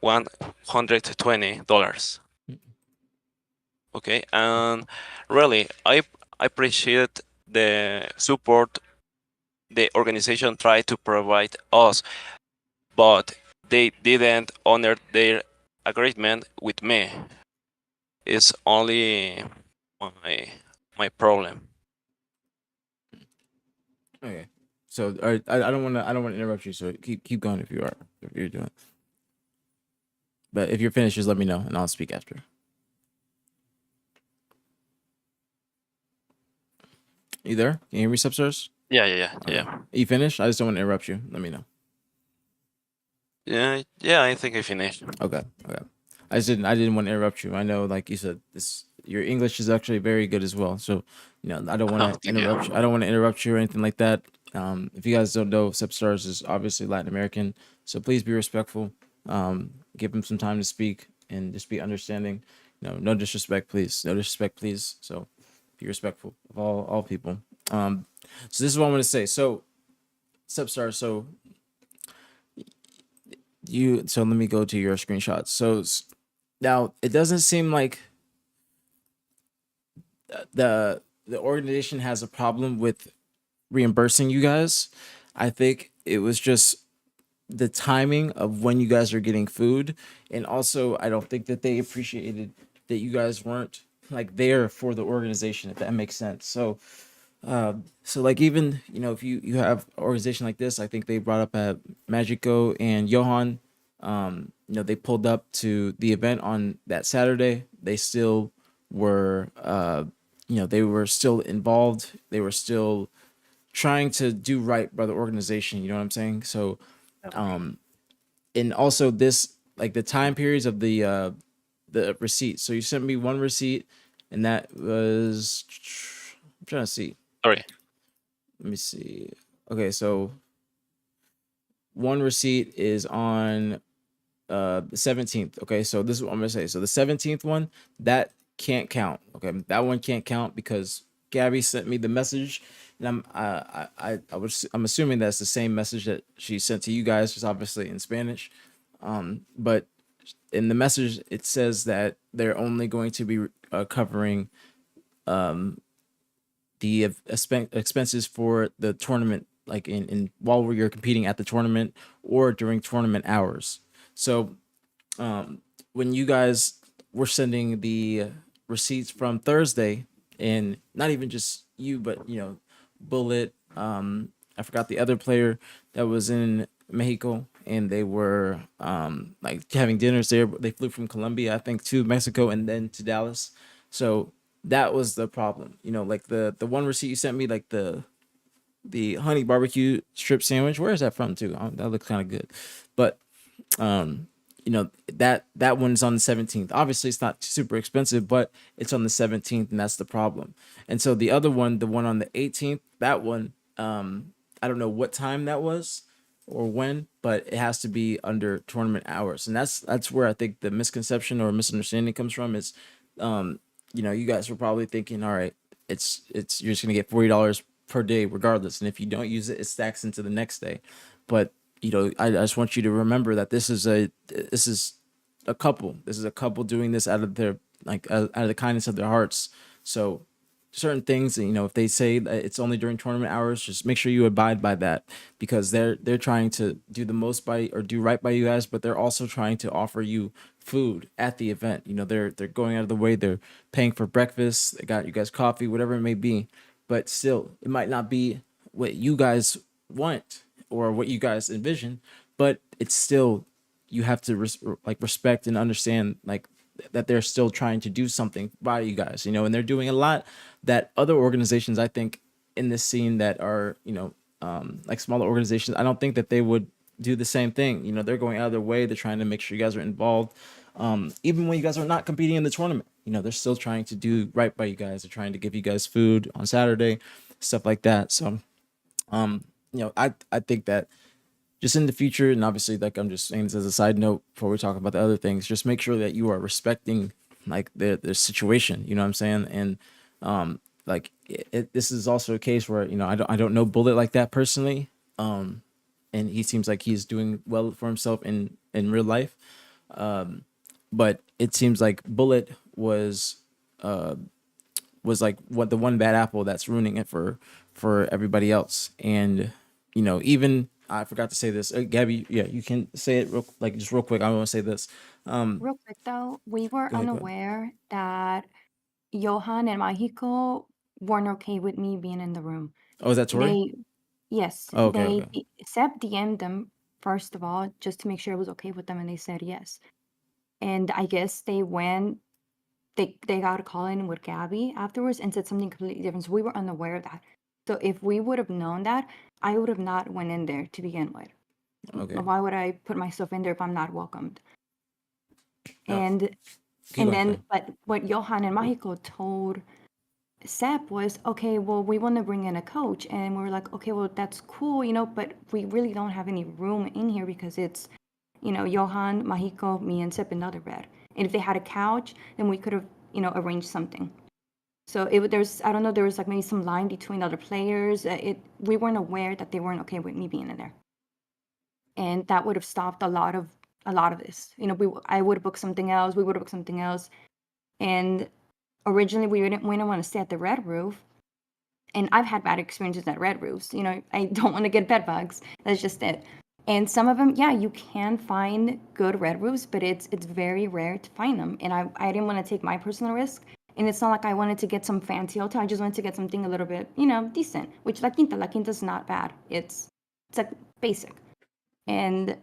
$120. Okay, and really, I appreciate the support the organization tried to provide us, but they didn't honor their agreement with me. It's only my problem. Okay. So all right, I don't want to interrupt you. So keep going if you're doing. But if you're finished, just let me know and I'll speak after. You there? Can you hear me, Substars? Yeah. You finished? I just don't want to interrupt you. Let me know. Yeah, I think I finished. Okay. I didn't want to interrupt you. I know, like you said, your English is actually very good as well. So, I don't want to Thank you. interrupt you. I don't want to interrupt you or anything like that. If you guys don't know, Substars is obviously Latin American, so please be respectful. Give him some time to speak and just be understanding. No disrespect, please. No disrespect, please. So, be respectful of all people. So this is what I'm going to say. So, Substars. So let me go to your screenshots. So now it doesn't seem like the the organization has a problem with reimbursing you guys. I think it was just the timing of when you guys are getting food, and also I don't think that they appreciated that you guys weren't like there for the organization, if that makes sense. So like, even if you have an organization like this, I think they brought up at Magico and Johan. They pulled up to the event on that Saturday. They still were, they were still involved. They were still trying to do right by the organization. You know what I'm saying? So, and also this, like, the time periods of the receipt. So you sent me one receipt, and that was, I'm trying to see. Sorry. Let me see. Okay, so one receipt is on the 17th. Okay, so this is what I'm gonna say. So the 17th one, that can't count. Okay, that one can't count because Gabby sent me the message, and I'm assuming that's the same message that she sent to you guys, just obviously in Spanish. But in the message it says that they're only going to be covering the expenses for the tournament, like in while you're competing at the tournament or during tournament hours. So when you guys were sending the receipts from Thursday, and not even just you, but Bullet, I forgot the other player that was in Mexico, and they were like having dinners there. They flew from Colombia, I think, to Mexico and then to Dallas. So that was the problem. Like the one receipt you sent me, like the honey barbecue strip sandwich. Where is that from too? That looks kind of good, but um that one's on the 17th. Obviously it's not super expensive, but it's on the 17th, and that's the problem. And so the other one, the one on the 18th, that one, I don't know what time that was or when, but it has to be under tournament hours. And that's where I think the misconception or misunderstanding comes from. Is you guys were probably thinking, all right, it's you're just gonna get $40 per day regardless, and if you don't use it, it stacks into the next day. But I just want you to remember that this is a couple. This is a couple doing this out of their, like, out of the kindness of their hearts. So certain things, if they say that it's only during tournament hours, just make sure you abide by that, because they're trying to do the most by, or do right by you guys, but they're also trying to offer you food at the event. They're going out of the way. They're paying for breakfast. They got you guys coffee, whatever it may be. But still, it might not be what you guys want or what you guys envision, but it's still, you have to respect and understand, like, that they're still trying to do something by you guys, and they're doing a lot that other organizations, I think, in this scene, that are, like, smaller organizations, I don't think that they would do the same thing. They're going out of their way. They're trying to make sure you guys are involved. Even when you guys are not competing in the tournament, they're still trying to do right by you guys. They're trying to give you guys food on Saturday, stuff like that. So, I think that just in the future, and obviously, like, I'm just saying this as a side note before we talk about the other things, just make sure that you are respecting, like, the situation. You know what I'm saying? And like, this is also a case where, I don't know Bullet like that personally, and he seems like he's doing well for himself in real life. But it seems like Bullet was like what the one bad apple that's ruining it for everybody else. And even, I forgot to say this, Gabby, yeah, you can say it just real quick. I want to say this. Real quick though, we were Go ahead, go ahead. unaware that Johan and Mahiko weren't okay with me being in the room. Oh, is that Tori? They, yes, Oh, okay, okay. Seb DM'd them first of all, just to make sure it was okay with them, and they said yes. And I guess they went, they got a call in with Gabby afterwards and said something completely different. So we were unaware of that. So if we would have known that, I would have not went in there to begin with. Okay. Why would I put myself in there if I'm not welcomed? No, And keep and going, then, Faye. but what Johan and Mahiko told Sep was, okay, well, we want to bring in a coach. And we were like, okay, well, that's cool, but we really don't have any room in here because it's, Johan, Mahiko, me, and Sep, another bed. And if they had a couch, then we could have, arranged something. So there's, I don't know, there was like maybe some line between other players. We weren't aware that they weren't okay with me being in there. And that would have stopped a lot of this. I would have booked something else. We would have booked something else. And originally we didn't want to stay at the Red Roof, And I've had bad experiences at Red Roofs. You know, I don't want to get bed bugs. That's just it. And some of them, yeah, you can find good Red Roofs, but it's very rare to find them. And I didn't want to take my personal risk. And it's not like I wanted to get some fancy hotel. I just wanted to get something a little bit, you know, decent. Which La Quinta's not bad. It's like basic. And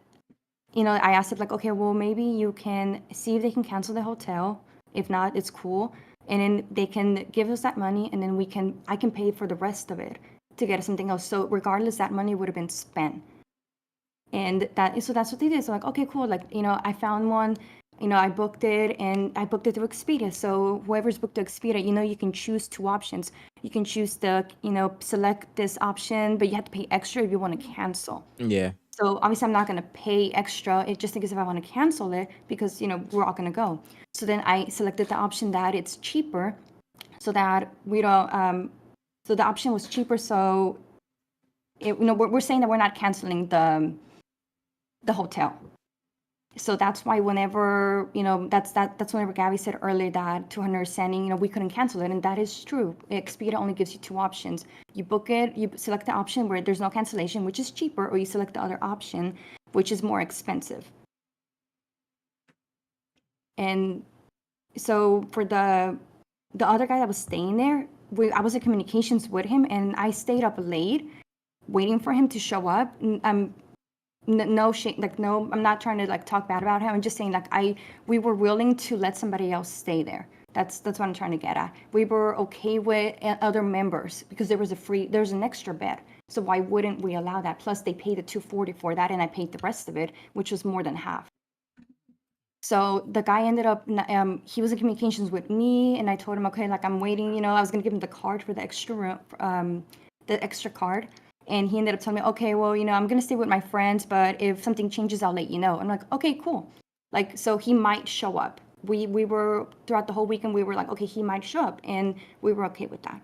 you know, I asked it like, okay, well, maybe you can see if they can cancel the hotel. If not, it's cool. And then they can give us that money, and then I can pay for the rest of it to get us something else. So regardless, that money would have been spent. And so that's what they did. So like, okay, cool. Like, you know, I found one, you know, I booked it and I booked it through Expedia. So whoever's booked through Expedia, you know, you can choose two options. You can choose the, you know, select this option, but you have to pay extra if you want to cancel. Yeah. So obviously I'm not going to pay extra just in case if I want to cancel it because, you know, we're all going to go. So then I selected the option that it's cheaper so that we don't, so the option was cheaper. So, you know, we're saying that we're not canceling the hotel. So that's why whenever, you know, that's whenever Gabby said earlier that to her understanding, you know, we couldn't cancel it. And that is true. Expedia only gives you two options. You book it, you select the option where there's no cancellation, which is cheaper, or you select the other option, which is more expensive. And so for the other guy that was staying there, I was in communications with him and I stayed up late waiting for him to show up. No shame, like no, I'm not trying to like talk bad about him. I'm just saying like we were willing to let somebody else stay there. That's what I'm trying to get at. We were okay with other members because there's an extra bed. So why wouldn't we allow that? Plus they paid the $240 for that and I paid the rest of it, which was more than half. So the guy ended up, he was in communications with me and I told him, okay, like I'm waiting, you know, I was gonna give him the card for the extra room, the extra card. And he ended up telling me, okay, well, you know, I'm gonna stay with my friends, but if something changes, I'll let you know. I'm like, okay, cool. Like, so he might show up. We were throughout the whole weekend, we were like, okay, he might show up, and we were okay with that.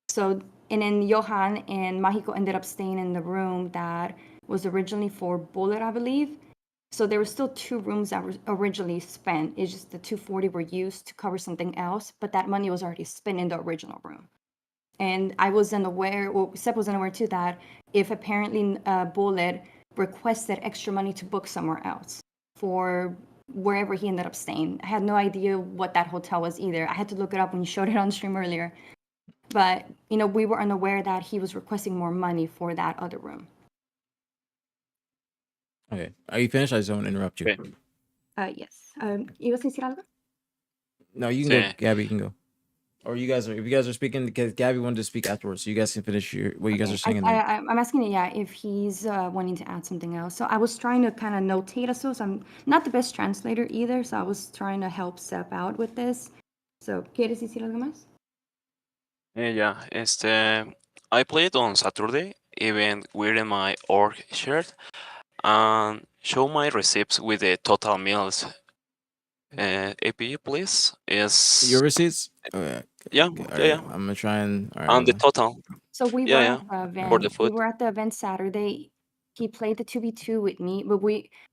So, and then Johan and Mahiko ended up staying in the room that was originally for Bullet, I believe. So there were still two rooms that were originally spent. It's just the 240 were used to cover something else, but that money was already spent in the original room. And I wasn't aware, well, Sep wasn't aware too, that if apparently Bullet requested extra money to book somewhere else for wherever he ended up staying. I had no idea what that hotel was either. I had to look it up when you showed it on stream earlier. But, you know, we were unaware that he was requesting more money for that other room. Okay. Are you finished? I just don't want to interrupt you. Okay. Yes. ¿Ibas a decir algo? No, you can go. Sí. Gabby, you can go. Or if you guys are speaking, because Gabby wanted to speak afterwards, so you guys can finish what you guys are saying. In there. I'm asking it, yeah, if he's wanting to add something else. So I was trying to kind of notate us, so I'm not the best translator either, so I was trying to help Sep out with this. So, ¿quieres decir algo más? Yeah, I played on Saturday, even wearing my org shirt, and show my receipts with the total meals. AP, please. Is Your receipts? Okay. Yeah, Okay, yeah. I'm gonna try and. All right, And the hold on. total. So we were Yeah, at the event. for the We food. were at the event Saturday. He played the 2v2 with me, but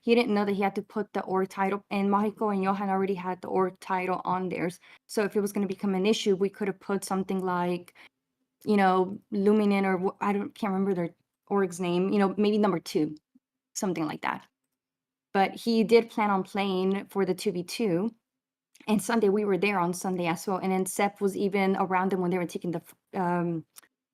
he didn't know that he had to put the org title, and Mahiko and Johan already had the org title on theirs. So if it was going to become an issue, we could have put something like, you know, Luminen, or can't remember their org's name, you know, maybe number 2, something like that. But he did plan on playing for the 2v2. And Sunday, we were there on Sunday as well. And then Sep was even around them when they were taking the,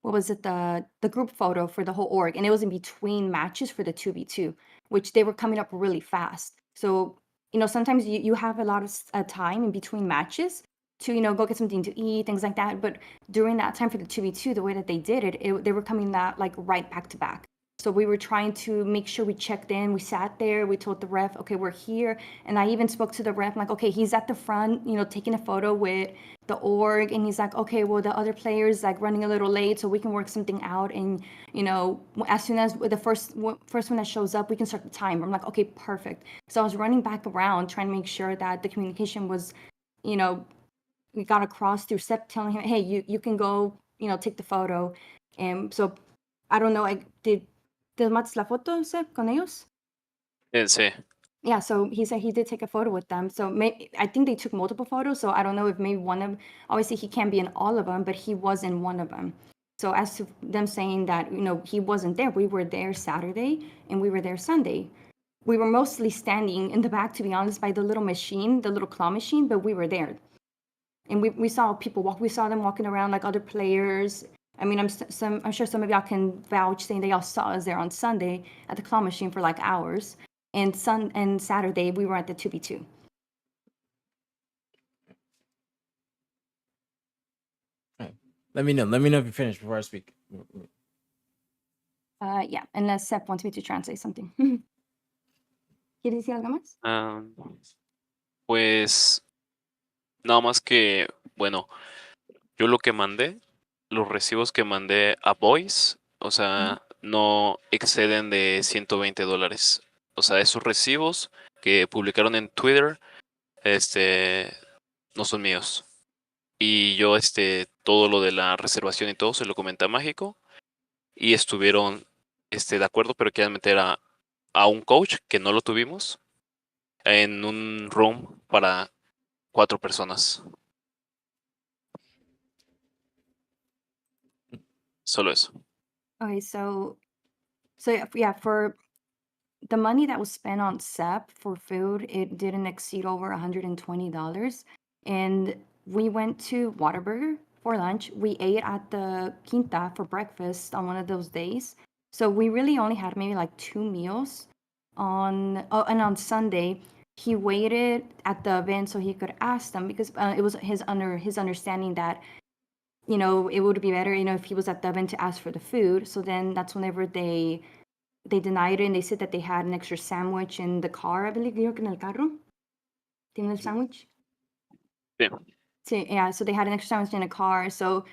what was it, the group photo for the whole org. And it was in between matches for the 2v2, which they were coming up really fast. So, you know, sometimes you have a lot of time in between matches to, you know, go get something to eat, things like that. But during that time for the 2v2, the way that they did it, they were coming that like right back to back. So we were trying to make sure we checked in. We sat there. We told the ref, okay, we're here. And I even spoke to the ref, like, okay, he's at the front, you know, taking a photo with the org. And he's like, okay, well, the other player's like running a little late, so we can work something out. And, you know, as soon as the first one that shows up, we can start the timer. I'm like, okay, perfect. So I was running back around trying to make sure that the communication was, you know, we got across through Sep telling him, hey, you can go, you know, take the photo. And so I don't know, ¿te tomaste la foto, Sep, con ellos? Sí. Yeah, so he said he did take a photo with them. So I think they took multiple photos. So I don't know if maybe one of, obviously he can't be in all of them, but he was in one of them. So as to them saying that, he wasn't there, we were there Saturday and we were there Sunday. We were mostly standing in the back, to be honest, by the little machine, the little claw machine, but we were there. And we saw people walk, we saw them walking around like other players. I mean, I'm sure some of y'all can vouch saying they all saw us there on Sunday at the claw machine for like hours. And Saturday we were at the 2v2. Right. Let me know if you finish before I speak. Yeah, unless Seth wants me to translate something. ¿Quieres decir algo más? Pues nada más que, bueno, yo lo que mandé, los recibos que mandé a Voice, o sea, no exceden de $120. O sea, esos recibos que publicaron en Twitter, no son míos. Y yo, todo lo de la reservación y todo se lo comenté a Mágico y estuvieron, de acuerdo, pero quieren meter a un coach que no lo tuvimos en un room para 4 personas. Solo eso. Okay, so yeah, for the money that was spent on SEP for food, it didn't exceed over $120. And we went to Whataburger for lunch. We ate at the Quinta for breakfast on one of those days. So we really only had maybe like 2 meals and on Sunday he waited at the event so he could ask them, because it was his understanding that it would be better if he was at the event to ask for the food. So then that's whenever they denied it, and they said that they had an extra sandwich in the car. I believe you're in el carro. ¿Tienen el sandwich? Sí. Sí, yeah, so they had an extra sandwich in a car. So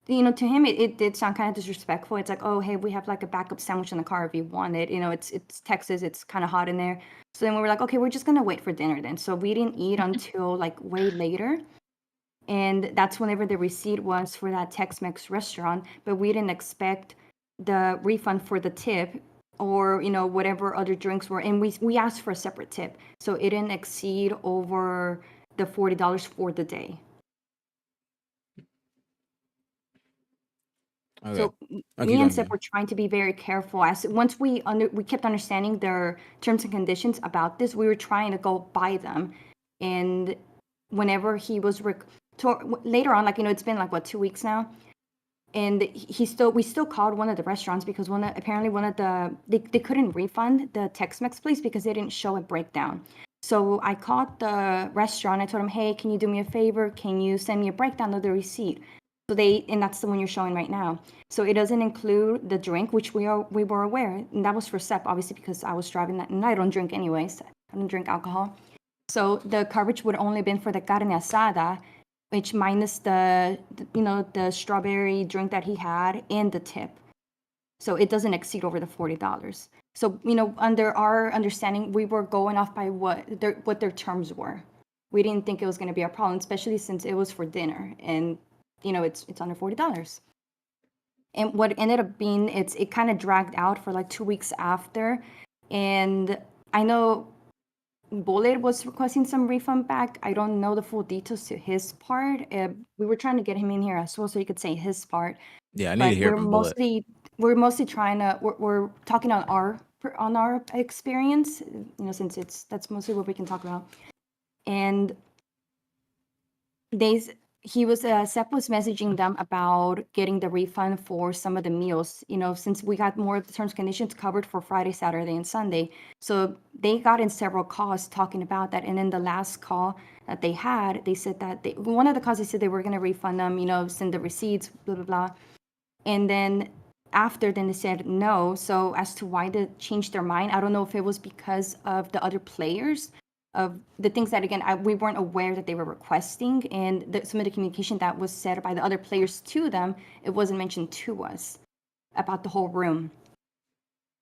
to him it did sound kind of disrespectful. It's like, oh hey, we have like a backup sandwich in the car if you want it. It's Texas, it's kind of hot in there. So then we were like, okay, we're just gonna wait for dinner then. So we didn't eat until like way later. And that's whenever the receipt was for that Tex-Mex restaurant, but we didn't expect the refund for the tip or whatever other drinks were, and we asked for a separate tip, so it didn't exceed over the $40 for the day. Okay. So me and Sip were trying to be very careful. As once we kept understanding their terms and conditions about this, we were trying to go by them. And whenever he was later on, like it's been like what 2 weeks now, and we still called one of the restaurants because apparently one of they couldn't refund the Tex-Mex place because they didn't show a breakdown. So I called the restaurant. I told him, hey, can you do me a favor? Can you send me a breakdown of the receipt? So and that's the one you're showing right now. So it doesn't include the drink, which we were aware, and that was for Sep, obviously, because I was driving that, and I don't drink anyways. I don't drink alcohol. So the coverage would only been for the carne asada, which minus the strawberry drink that he had and the tip. So it doesn't exceed over the $40. So under our understanding, we were going off by what their terms were. We didn't think it was going to be a problem, especially since it was for dinner, and it's under $40. And what ended up being, it kind of dragged out for like 2 weeks after, and I know Bullet was requesting some refund back. I don't know the full details to his part. We were trying to get him in here as well so he could say his part. Yeah, I need to hear from Bullet. We're mostly trying to we're talking on our experience, since that's mostly what we can talk about. And Sep was messaging them about getting the refund for some of the meals, since we got more of the terms and conditions covered for Friday, Saturday, and Sunday. So they got in several calls talking about that. And in the last call that they had, they said that one of the calls, they said they were going to refund them, send the receipts, blah, blah, blah. And then they said no. So as to why they changed their mind, I don't know if it was because of the other players, of the things that, again, we weren't aware that they were requesting, and some of the communication that was said by the other players to them, it wasn't mentioned to us about the whole room.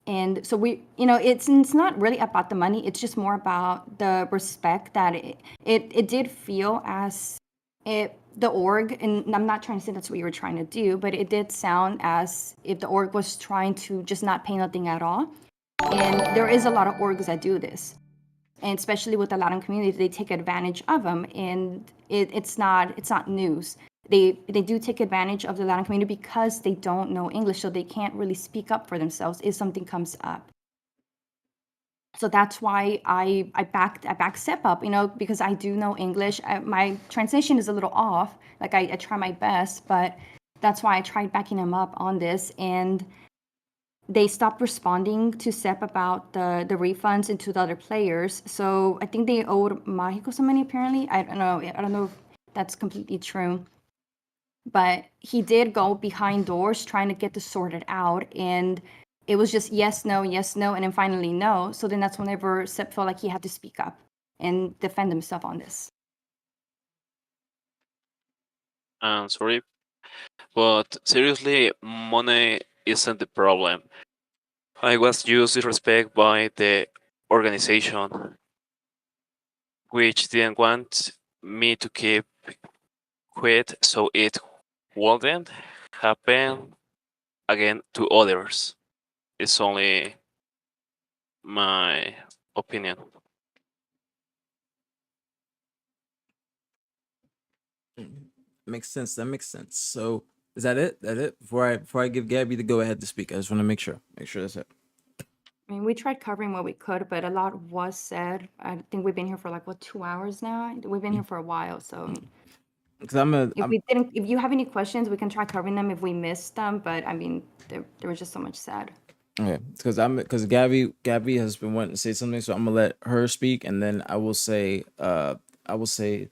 And so it's not really about the money. It's just more about the respect that it did feel as the org, and I'm not trying to say that's what you were trying to do, but it did sound as if the org was trying to just not pay nothing at all. And there is a lot of orgs that do this. and especially with the Latin community, they take advantage of them, and it's not news. They do take advantage of the Latin community because they don't know English, so they can't really speak up for themselves if something comes up. So that's why I back step up, because I do know English. My translation is a little off. Like I try my best, but that's why I tried backing him up on this, and they stopped responding to SEP about the refunds and to the other players. So I think they owed Mágico some money. Apparently, I don't know. I don't know if that's completely true, but he did go behind doors trying to get this sorted out, and it was just yes, no, and then finally no. So then that's whenever Sepp felt like he had to speak up and defend himself on this. Sorry, but seriously, money isn't the problem. I was used disrespect by the organization, which didn't want me to keep quit, so it wouldn't happen again to others. It's only my opinion. Makes sense. That makes sense. So is that it? That it? Before I give Gabby the go ahead to speak, I just want to make sure. Make sure that's it. I mean, we tried covering what we could, but a lot was said. I think we've been here for like what 2 hours now. We've been here for a while, so Because I'm a. if I'm, we didn't, if you have any questions, we can try covering them if we missed them. But I mean, there was just so much said. okay. Because Gabby has been wanting to say something, so I'm gonna let her speak, and then I will say. I will say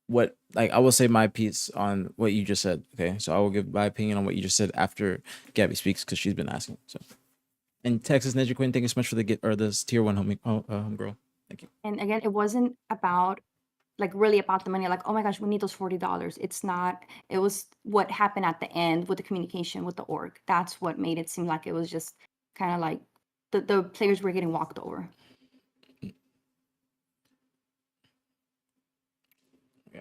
what I will say my piece on what you just said. Okay, so I will give my opinion on what you just said after Gabby speaks because she's been asking. So, and Texas Ninja Queen, thank you so much for the get or this tier one home girl. Thank you. And again, it wasn't about like really about the money. Like, oh my gosh, we need those $40. It's not. It was what happened at the end with the communication with the org. That's what made it seem like it was just kind of like the players were getting walked over. Yeah.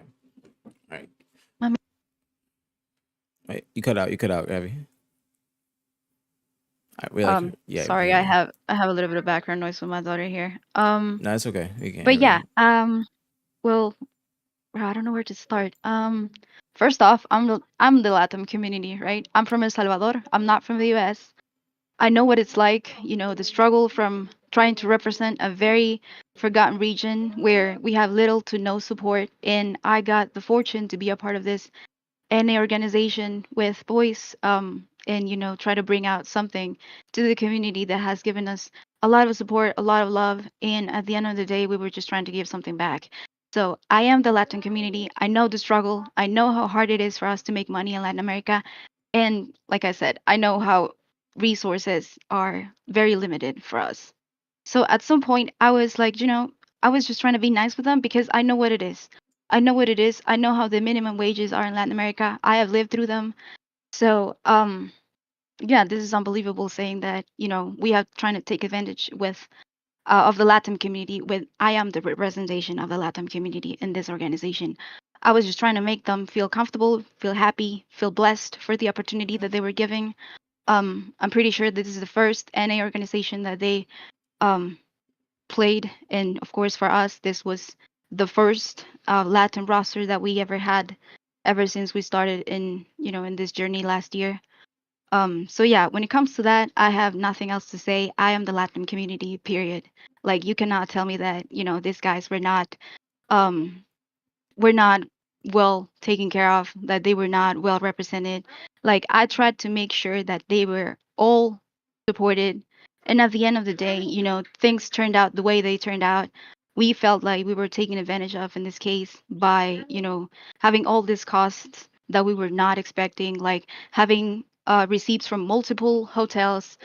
All right. Um, Wait, you cut out. You cut out, Gabby. All right, we like you. Yeah. Sorry, Yeah. I have a little bit of background noise with my daughter here. No, it's okay. We can But hear yeah, you. well, I don't know where to start. First off, I'm the Latin community, right? I'm from El Salvador. I'm not from the U.S. I know what it's like, the struggle from trying to represent a very forgotten region where we have little to no support. And I got the fortune to be a part of this NA organization with boys, and try to bring out something to the community that has given us a lot of support, a lot of love, and at the end of the day, we were just trying to give something back. So I am the Latin community. I know the struggle. I know how hard it is for us to make money in Latin America, and like I said, I know how resources are very limited for us. So at some point, I was like, I was just trying to be nice with them because I know what it is. I know what it is. I know how the minimum wages are in Latin America. I have lived through them. So, yeah, this is unbelievable saying that, we have trying to take advantage of the Latin community when I am the representation of the Latin community in this organization. I was just trying to make them feel comfortable, feel happy, feel blessed for the opportunity that they were giving. I'm pretty sure this is the first NA organization that they um, played, and of course for us, this was the first Latin roster that we ever had, ever since we started in this journey last year. So yeah, when it comes to that, I have nothing else to say. I am the Latin community, period. Like you cannot tell me that these guys um were not well taken care of, that they were not well represented. Like I tried to make sure that they were all supported. And at the end of the day, things turned out the way they turned out. We felt like we were taken advantage of in this case by, having all these costs that we were not expecting, like having receipts from multiple hotels,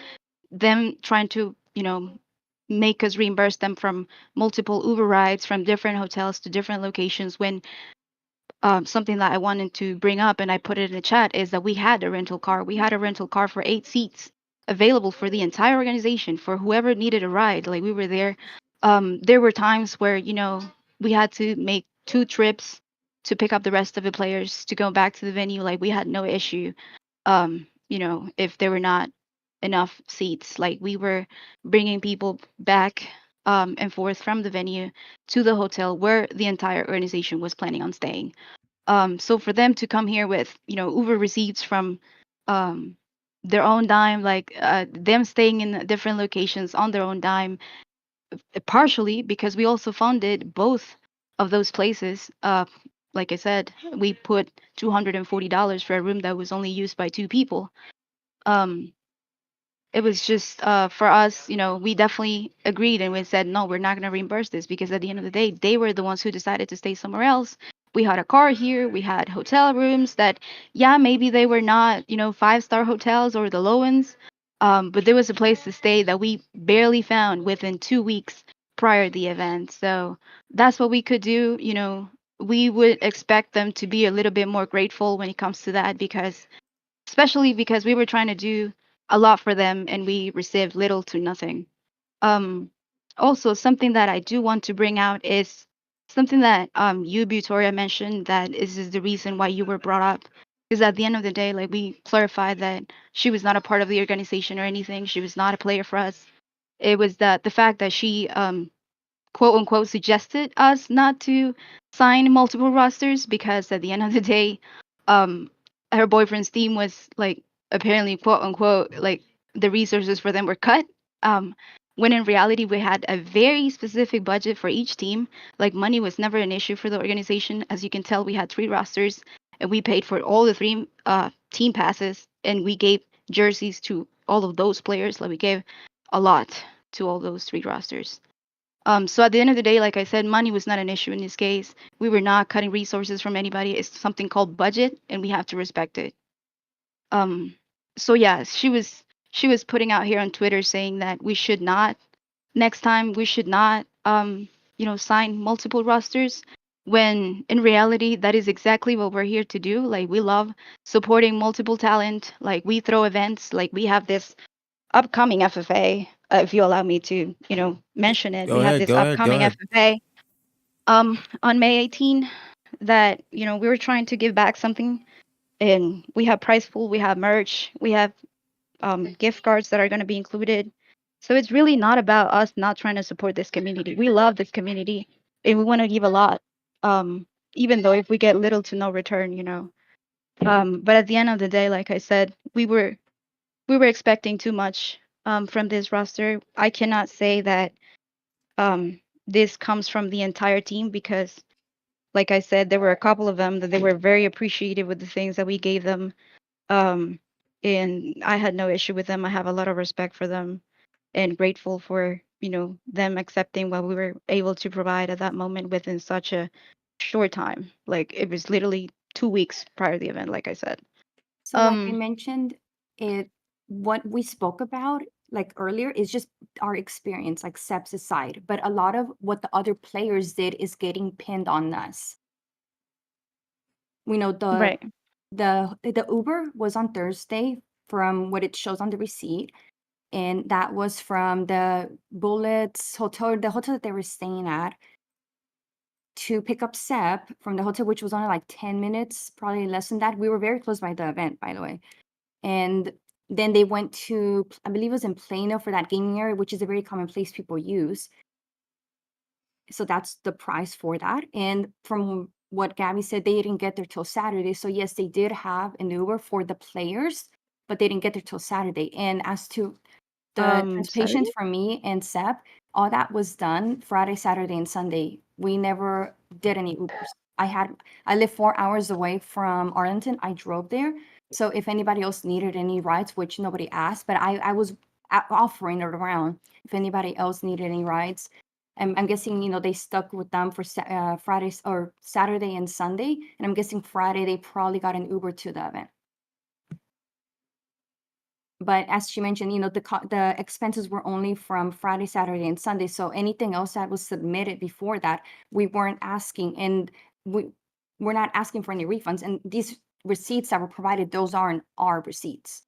them trying to, make us reimburse them from multiple Uber rides from different hotels to different locations when something that I wanted to bring up and I put it in the chat is that we had a rental car. We had a rental car for 8 seats available for the entire organization for whoever needed a ride. Like we were there. There were times where, we had to make 2 trips to pick up the rest of the players to go back to the venue. Like we had no issue, if there were not enough seats. Like we were bringing people back and forth from the venue to the hotel where the entire organization was planning on staying. So for them to come here with, Uber receipts from um, their own dime, like them staying in different locations on their own dime, partially because we also funded both of those places. Like I said, we put $240 for a room that was only used by two people. Um, it was just for us, we definitely agreed and we said, no, we're not going to reimburse this because at the end of the day, they were the ones who decided to stay somewhere else. We had a car here, we had hotel rooms that, yeah, maybe they were not, five-star hotels or the low ones, but there was a place to stay that we barely found within 2 weeks prior to the event. So that's what we could do. We would expect them to be a little bit more grateful when it comes to that because especially because we were trying to do a lot for them and we received little to nothing. Um, Also, something that I do want to bring out is something that you, Victoria, mentioned that is the reason why you were brought up. Because at the end of the day, like we clarified that she was not a part of the organization or anything. She was not a player for us. It was that the fact that she quote unquote suggested us not to sign multiple rosters because at the end of the day, um, her boyfriend's team was like apparently quote unquote like the resources for them were cut. Um, when in reality we had a very specific budget for each team. Like money was never an issue for the organization. As you can tell, we had three rosters and we paid for all the three team passes and we gave jerseys to all of those players. Like we gave a lot to all those three rosters. So at the end of the day, like I said, money was not an issue in this case. We were not cutting resources from anybody. It's something called budget, and we have to respect it. Um, so yeah, she was putting out here on Twitter saying that we should not next time we should not sign multiple rosters. When in reality, that is exactly what we're here to do. Like we love supporting multiple talent. Like we throw events. Like we have this upcoming FFA, if you allow me to, mention it. Go We have ahead. this Go ahead. Go upcoming ahead. FFA on May 18 that, we were trying to give back something and we have prize pool, we have merch, we have gift cards that are going to be included. So it's really not about us not trying to support this community. We love this community and we want to give a lot. Even though if we get little to no return, but at the end of the day, like I said, we were expecting too much from this roster. I cannot say that this comes from the entire team because, like I said, there were a couple of them that they were very appreciative with the things that we gave them. Um, and I had no issue with them. I have a lot of respect for them and grateful for, them accepting what we were able to provide at that moment within such a short time. Like it was literally 2 weeks prior to the event, like I said. So, like I mentioned, it what we spoke about like earlier is just our experience, like Seb's aside. But a lot of what the other players did is getting pinned on us. We know Right. the Uber was on Thursday from what it shows on the receipt, and that was from the Bullets hotel, the hotel that they were staying at, to pick up Seb from the hotel, which was only like 10 minutes, probably less than that. We were very close by the event, by the way. And then they went to, I believe it was in Plano for that gaming area, which is a very common place people use. So that's the price for that. And from what Gabby said, they didn't get there till Saturday. So yes, they did have an Uber for the players, but they didn't get there till Saturday. And as to the transportations Saturday? for me and Seb, all that was done Friday, Saturday, and Sunday. We never did any Ubers. I live 4 hours away from Arlington. I drove there. So if anybody else needed any rides, which nobody asked, but I was offering it around if anybody else needed any rides. I'm guessing, they stuck with them for Fridays or Saturday and Sunday. And I'm guessing Friday they probably got an Uber to the event. But as she mentioned, the expenses were only from Friday, Saturday, and Sunday. So anything else that was submitted before that, we weren't asking, and we're not asking for any refunds. And these receipts that were provided, those aren't our receipts.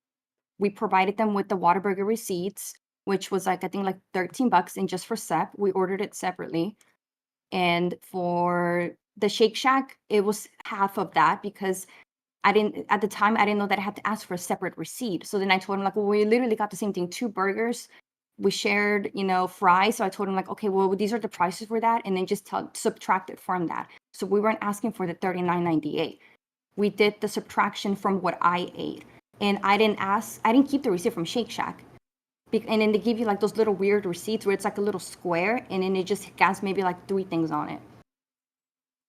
We provided them with the Whataburger receipts, which was like I think like $13, and just for Sep, we ordered it separately. And for the Shake Shack, it was half of that because I didn't know that I had to ask for a separate receipt. So then I told him like, well, we literally got the same thing, two burgers, we shared, fries. So I told him like, okay, well, these are the prices for that, and then just subtract it from that. So we weren't asking for the $39.98. We did the subtraction from what I ate, and I didn't keep the receipt from Shake Shack. And then they give you like those little weird receipts where it's like a little square, and then it just has maybe like 3 things on it.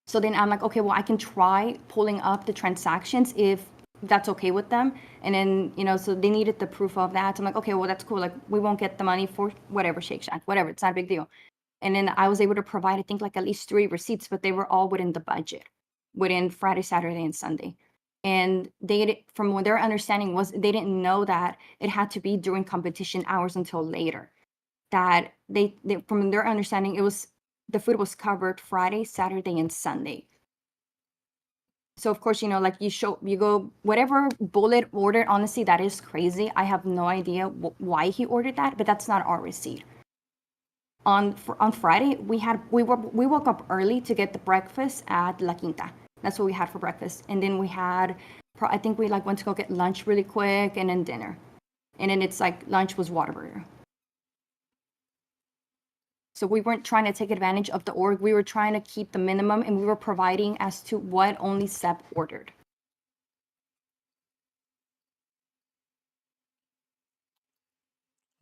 So then I'm like, okay, well, I can try pulling up the transactions if that's okay with them. And then, so they needed the proof of that. I'm like, okay, well, that's cool. Like, we won't get the money for whatever, Shake Shack, whatever. It's not a big deal. And then I was able to provide, I think, like at least 3 receipts, but they were all within the budget, within Friday, Saturday, and Sunday. And from what their understanding was, they didn't know that it had to be during competition hours until later. That they from their understanding, the food was covered Friday, Saturday, and Sunday. So of course, like you go whatever Bullet ordered. Honestly, that is crazy. I have no idea why he ordered that, but that's not our receipt. On Friday, we woke up early to get the breakfast at La Quinta. That's what we had for breakfast, and then we had, I think we like went to go get lunch really quick, and then dinner, and then it's like lunch was Whataburger. So we weren't trying to take advantage of the org. We were trying to keep the minimum, and we were providing as to what only Sep ordered.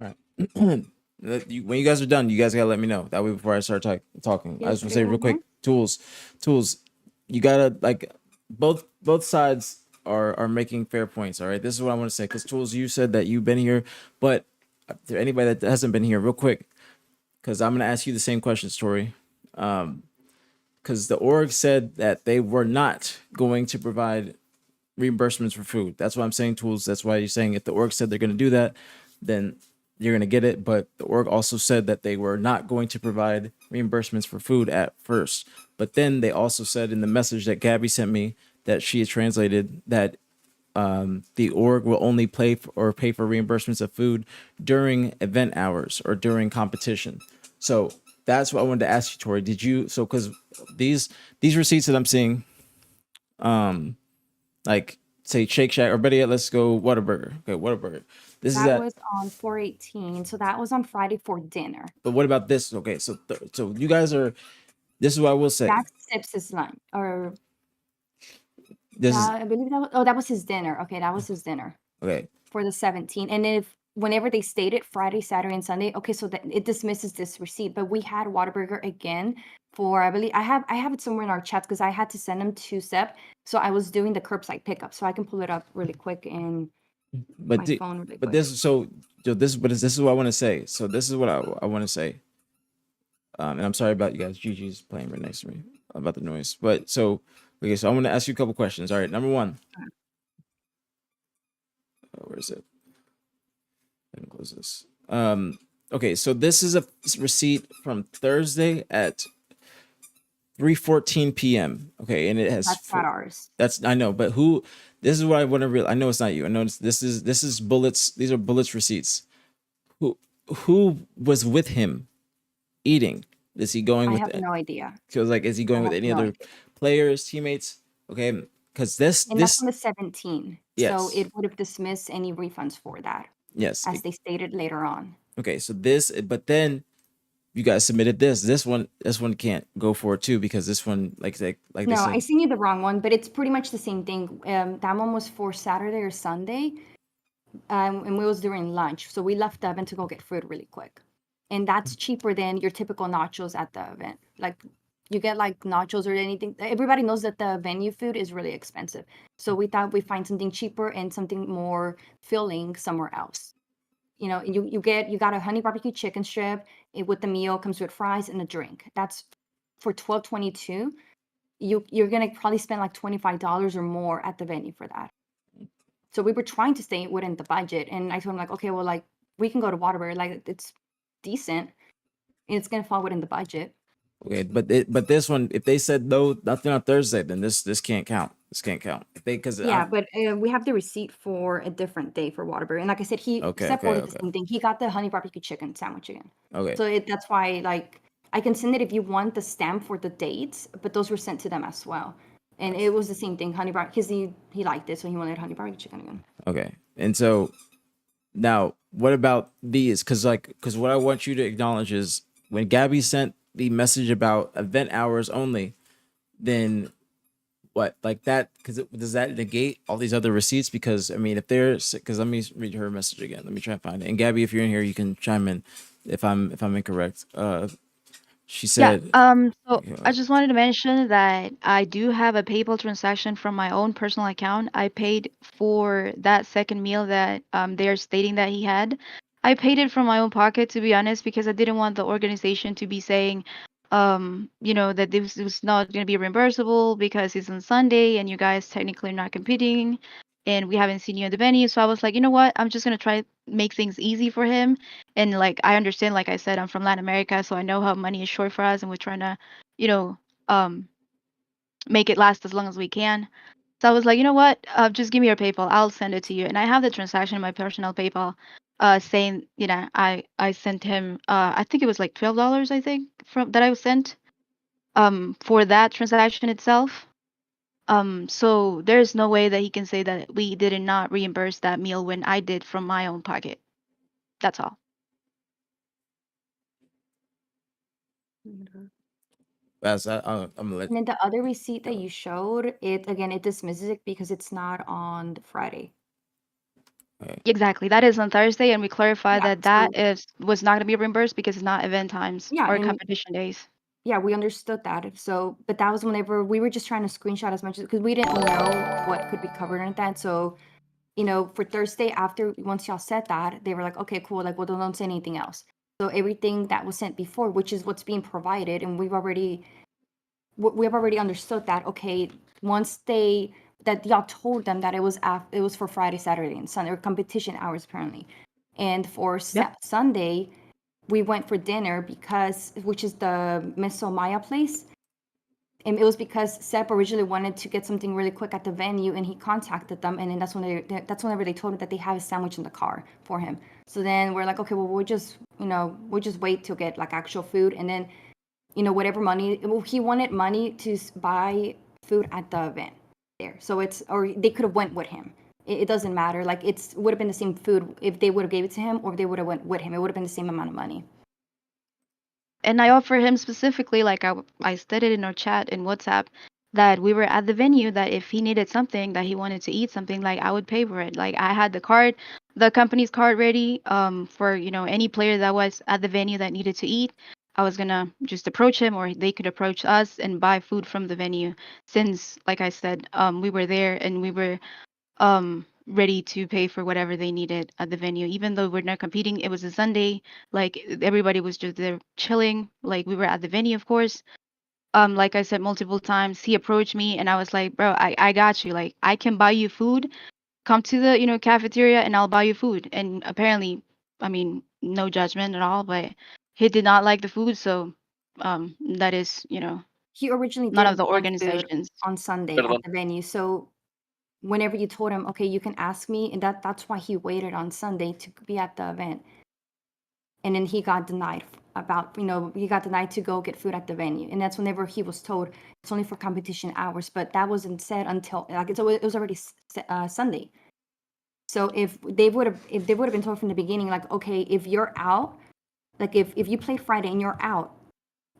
All right. When you guys are done, you guys gotta let me know. That way before I start talking. I just want to say real quick, tools. You gotta like both sides are making fair points. All right. This is what I want to say because tools, you said that you've been here, but to anybody that hasn't been here, real quick, because I'm gonna ask you the same questions, Tori. Because the org said that they were not going to provide reimbursements for food. That's why I'm saying tools. That's why you're saying if the org said they're going to do that, then you're going to get it. But the org also said that they were not going to provide reimbursements for food at first. But then they also said in the message that Gabby sent me that she had translated that the org will only pay for reimbursements of food during event hours or during competition. So that's what I wanted to ask you, Tori. Did you because these receipts that I'm seeing, like say Shake Shack or better yet, let's go Whataburger. Okay, Whataburger. That was on 4/18, so that was on Friday for dinner. But what about this? Okay, so you guys are. This is what I will say. That's Sips's lunch, or this I believe that was his dinner. Okay, that was his dinner. Okay. For the 17, and then whenever they stated Friday, Saturday, and Sunday, okay, so that it dismisses this receipt. But we had Whataburger again for, I believe I have it somewhere in our chats because I had to send them to Sep, so I was doing the curbside pickup, so I can pull it up really quick in my phone really quick. But this is what I want to say. So this is what I want to say. And I'm sorry about you guys. Gigi's playing right next to me about the noise. But so okay, so I want to ask you a couple questions. All right, number one. Where is it? Let me close this. Okay, so this is a receipt from Thursday at 3:14 p.m. Okay, and it has That's not ours. I know, but who? This is what I want to realize. I know it's not you. I know this is Bullets. These are Bullets receipts. Who was with him eating? Is he going with? I have no idea. Because like, is he going with any other players, teammates? Okay, because that's on the 17th. Yes. So it would have dismissed any refunds for that. Yes. As they stated later on. Okay, so but then you guys submitted this. This one can't go for it too because this one like no, I seen you the wrong one, but it's pretty much the same thing. That one was for Saturday or Sunday, and we was during lunch, so we left the event to go get food really quick, and that's cheaper than your typical nachos at the event. Like you get like nachos or anything. Everybody knows that the venue food is really expensive, so we thought we'd find something cheaper and something more filling somewhere else. You got a honey barbecue chicken strip. With the meal comes with fries and a drink. That's for $12.22. You're gonna probably spend like $25 or more at the venue for that. So we were trying to stay within the budget, and I told him like, okay, well, like we can go to Whataburger, like it's decent, and it's gonna fall within the budget. Okay, but this one, if they said no, nothing on Thursday, then this can't count. This can't count. But we have the receipt for a different day for Whataburger, and like I said, he ordered the same thing. He got the honey barbecue chicken sandwich again. Okay. So that's why like I can send it if you want the stamp for the dates, but those were sent to them as well, and it was the same thing, honey barbecue, because he liked it, so he wanted honey barbecue chicken again. Okay, and so Now, what about these? Because what I want you to acknowledge is when Gabby sent the message about event hours only, then what like that? Because does that negate all these other receipts? Because I mean, if there's because let me read her message again. Let me try and find it. And Gabby, if you're in here, you can chime in if I'm incorrect. She Yeah. said, So you I know, just wanted to mention that I do have a PayPal transaction from my own personal account. I paid for that second meal that they're stating that he had. I paid it from my own pocket, to be honest, because I didn't want the organization to be saying, that this was not going to be reimbursable because it's on Sunday and you guys technically are not competing and we haven't seen you at the venue. So I was like, you know what? I'm just going to try make things easy for him. And like I understand, like I said, I'm from Latin America, so I know how money is short for us, and we're trying to, you know, um, make it last as long as we can. So I was like, you know what? Just give me your PayPal. I'll send it to you. And I have the transaction in my personal PayPal, saying, I sent him, I think it was like $12, I think, from that I was sent, for that transaction itself. So there's no way that he can say that we did not reimburse that meal when I did from my own pocket. That's all. I'm gonna let And then the other receipt that you showed, it dismisses it because it's not on the Friday. okay. Exactly. That is on Thursday, and we clarify Yeah. that that So is was not going to be reimbursed because it's not event times yeah, or and competition days. yeah, we understood that. So, but that was whenever we were just trying to screenshot as much as because we didn't know what could be covered in that. So, for Thursday after once y'all said that, they were like, okay, cool. Like, well, don't say anything else. So everything that was sent before, which is what's being provided, and we've already understood that. Okay, once that y'all told them that it was for Friday, Saturday, and Sunday or competition hours apparently, and for Yep. Sunday we went for dinner because which is the Miso Maya place. And it was because Sep originally wanted to get something really quick at the venue, and he contacted them, and then that's whenever they told him that they have a sandwich in the car for him. So then we're like, okay, well we'll just wait to get like actual food, and then whatever money. Well, he wanted money to buy food at the event there, so it's or they could have went with him. It doesn't matter. Like it's would have been the same food if they would have gave it to him or if they would have went with him. It would have been the same amount of money. And I offer him specifically, like I stated in our chat in WhatsApp, that we were at the venue, that if he needed something, that he wanted to eat something, like I would pay for it. Like I had the card, the company's card ready, for, any player that was at the venue that needed to eat. I was gonna just approach him or they could approach us and buy food from the venue since, like I said, we were there and we were ready to pay for whatever they needed at the venue. Even though we're not competing, it was a Sunday. Like everybody was just there chilling. Like we were at the venue, of course. Like I said multiple times, he approached me and I was like, bro, I got you. Like I can buy you food. Come to the, cafeteria and I'll buy you food. And apparently, I mean, no judgment at all, but he did not like the food, so that is, He originally none of didn't the want food organizations. on Sunday at Perdón. the venue. So whenever you told him, okay, you can ask me, and that's why he waited on Sunday to be at the event. And then he got denied he got denied to go get food at the venue. And that's whenever he was told it's only for competition hours, but that wasn't said until like it was already Sunday. So if they would have been told from the beginning, like, okay, if you're out, like if you played Friday and you're out,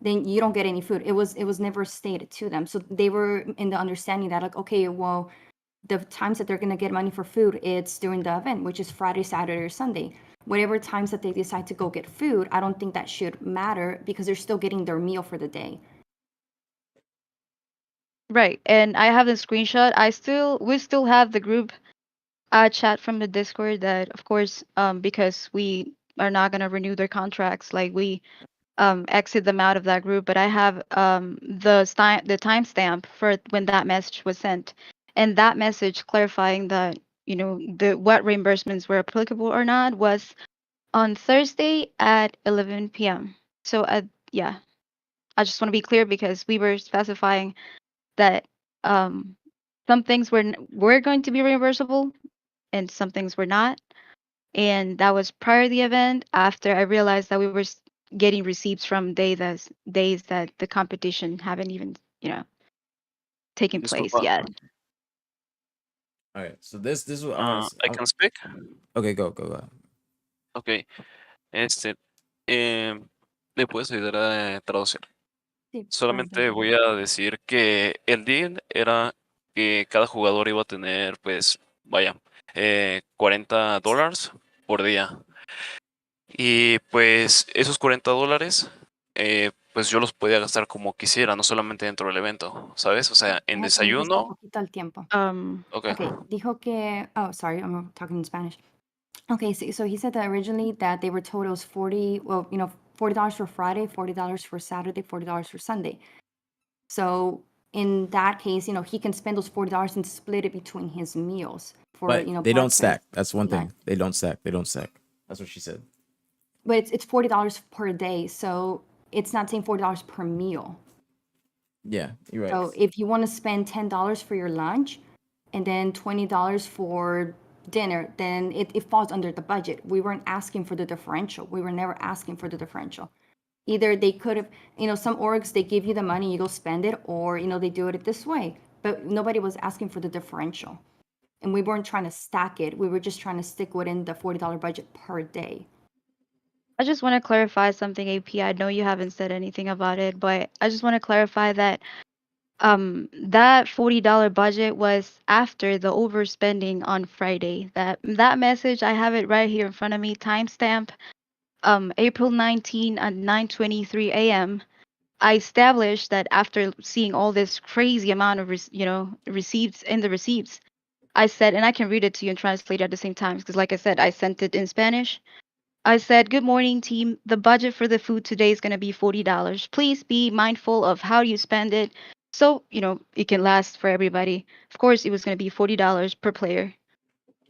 then you don't get any food. It was never stated to them. So they were in the understanding that like, okay, well, the times that they're going to get money for food, it's during the event, which is Friday, Saturday, or Sunday. Whatever times that they decide to go get food, I don't think that should matter because they're still getting their meal for the day. Right. And I have the screenshot. We still have the group chat from the Discord that, of course, because we are not gonna renew their contracts, like we exit them out of that group. But I have the timestamp for when that message was sent, and that message clarifying that the what reimbursements were applicable or not was on Thursday at 11 p.m. So yeah, I just want to be clear because we were specifying that um some things were going to be reimbursable and some things were not. And that was prior to the event. After I realized that we were getting receipts from days that the competition haven't even, taken place Disculpa. yet. All right. So this is what I'm gonna. I can speak. Okay, go. Ok, este, ¿me puedes ayudar a traducir? Sí, Solamente voy a decir que el deal era que cada jugador iba a tener, pues, vaya, $40 por día. Y pues esos $40, pues yo los podía gastar como quisiera, no solamente dentro del evento, ¿sabes? O sea, en Déjate me gusta un desayuno. poquito el tiempo. Ok. Okay, dijo que, oh, sorry, I'm talking in Spanish. Okay, so he said that originally that they were told it was 40, well, $40 for Friday, $40 for Saturday, $40 for Sunday. So in that case, he can spend those $40 and split it between his meals for, But they don't breakfast, stack. That's one lunch. thing. They don't stack. They don't stack. That's what she said. But it's $40 per day, so it's not saying $40 per meal. Yeah, you're right. So if you want to spend $10 for your lunch and then $20 for dinner, then it falls under the budget. We weren't asking for the differential. We were never asking for the differential. Either they could have, some orgs, they give you the money, you go spend it, or, they do it this way. But nobody was asking for the differential. And we weren't trying to stack it. We were just trying to stick within the $40 budget per day. I just want to clarify something, AP. I know you haven't said anything about it, but I just want to clarify that that $40 budget was after the overspending on Friday. That message, I have it right here in front of me, timestamp, April 19 at 9:23 a.m. I established that after seeing all this crazy amount of receipts in the receipts, I said, and I can read it to you and translate it at the same time because, like I said, I sent it in Spanish. I said, "Good morning, team. The budget for the food today is going to be $40. Please be mindful of how you spend it so, it can last for everybody." Of course, it was going to be $40 per player.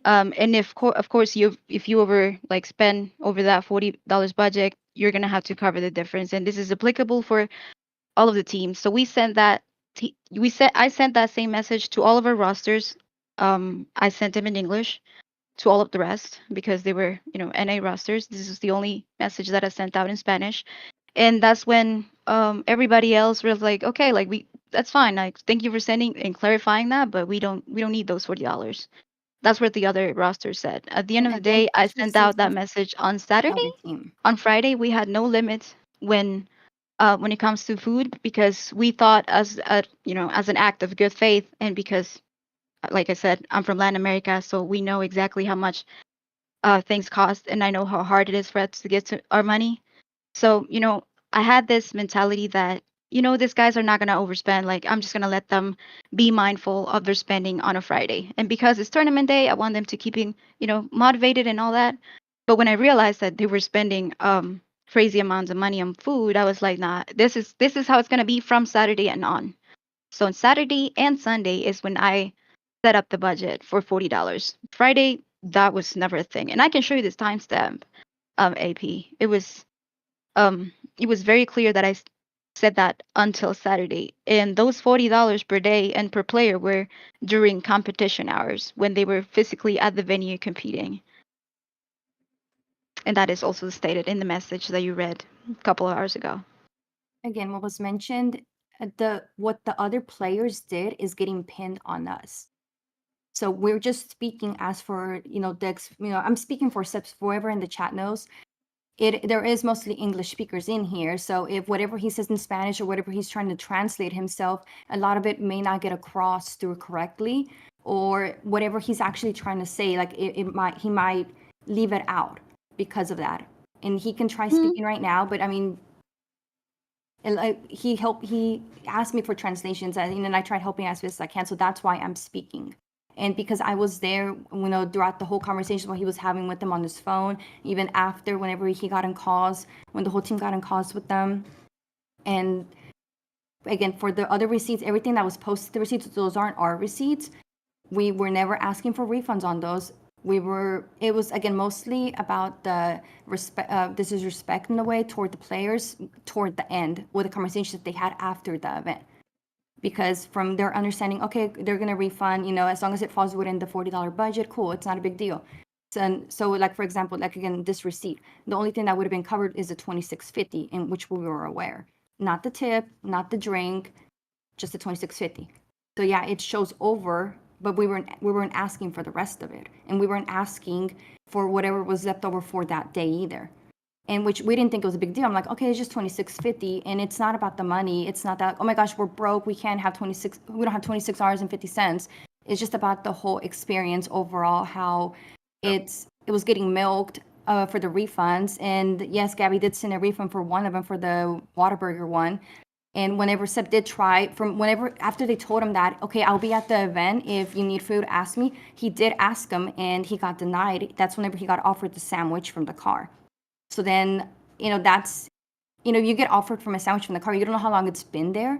And of course, if you spend over that $40 budget, you're going to have to cover the difference. And this is applicable for all of the teams. So we sent that I sent that same message to all of our rosters. I sent them in English to all of the rest because they were, NA rosters. This is the only message that I sent out in Spanish. And that's when everybody else was like, okay, like that's fine. Like thank you for sending and clarifying that, but we don't need those $40. That's what the other roster said. At the end And of the again, day, I those sent out receipts that was message on Saturday. every team. On Friday, we had no limit when it comes to food because we thought as an act of good faith and because like I said, I'm from Latin America, so we know exactly how much things cost, and I know how hard it is for us to get to our money. So, I had this mentality that, these guys are not going to overspend. Like, I'm just going to let them be mindful of their spending on a Friday. And because it's tournament day, I want them to keeping, motivated and all that. But when I realized that they were spending crazy amounts of money on food, I was like, nah, this is how it's going to be from Saturday and on. So on Saturday and Sunday is when I set up the budget for $40. Friday, that was never a thing. And I can show you this timestamp, AP. It was very clear that said that until Saturday. And those $40 per day and per player were during competition hours when they were physically at the venue competing. And that is also stated in the message that you read a couple of hours ago. Again, what was mentioned, what the other players did is getting pinned on us. So we're just speaking as for, I'm speaking for Sips, whoever in the chat knows. There is mostly English speakers in here. So if whatever he says in Spanish or whatever he's trying to translate himself, a lot of it may not get across through correctly, or whatever he's actually trying to say, like he might leave it out because of that. And he can try speaking right now, but I mean, and like he asked me for translations, and I tried helping as best as I can. So that's why I'm speaking. And because I was there, throughout the whole conversation what he was having with them on his phone, even after, whenever he got in calls, when the whole team got in calls with them. And again, for the other receipts, everything that was posted, the receipts, those aren't our receipts. We were never asking for refunds on those. It was again mostly about the respect, this is respect in a way toward the players toward the end with the conversations that they had after the event. Because from their understanding, okay, they're gonna refund, as long as it falls within the $40 budget, cool, it's not a big deal. So like for example, like again, this receipt, the only thing that would have been covered is the $26.50, in which we were aware. Not the tip, not the drink, just the $26.50. So yeah, it shows over but we weren't asking for the rest of it, and we weren't asking for whatever was left over for that day either. And which we didn't think it was a big deal. I'm like, okay, it's just 26.50, and it's not about the money. It's not that, oh my gosh, we're broke. We can't have 26. We don't have $26.50. It's just about the whole experience overall. How it was getting milked for the refunds. And yes, Gabby did send a refund for one of them, for the Whataburger one. And whenever Seb did try, from whenever after they told him that, okay, I'll be at the event. If you need food, ask me. He did ask him, and he got denied. That's whenever he got offered the sandwich from the car. So then, that's, you get offered from a sandwich from the car. You don't know how long it's been there.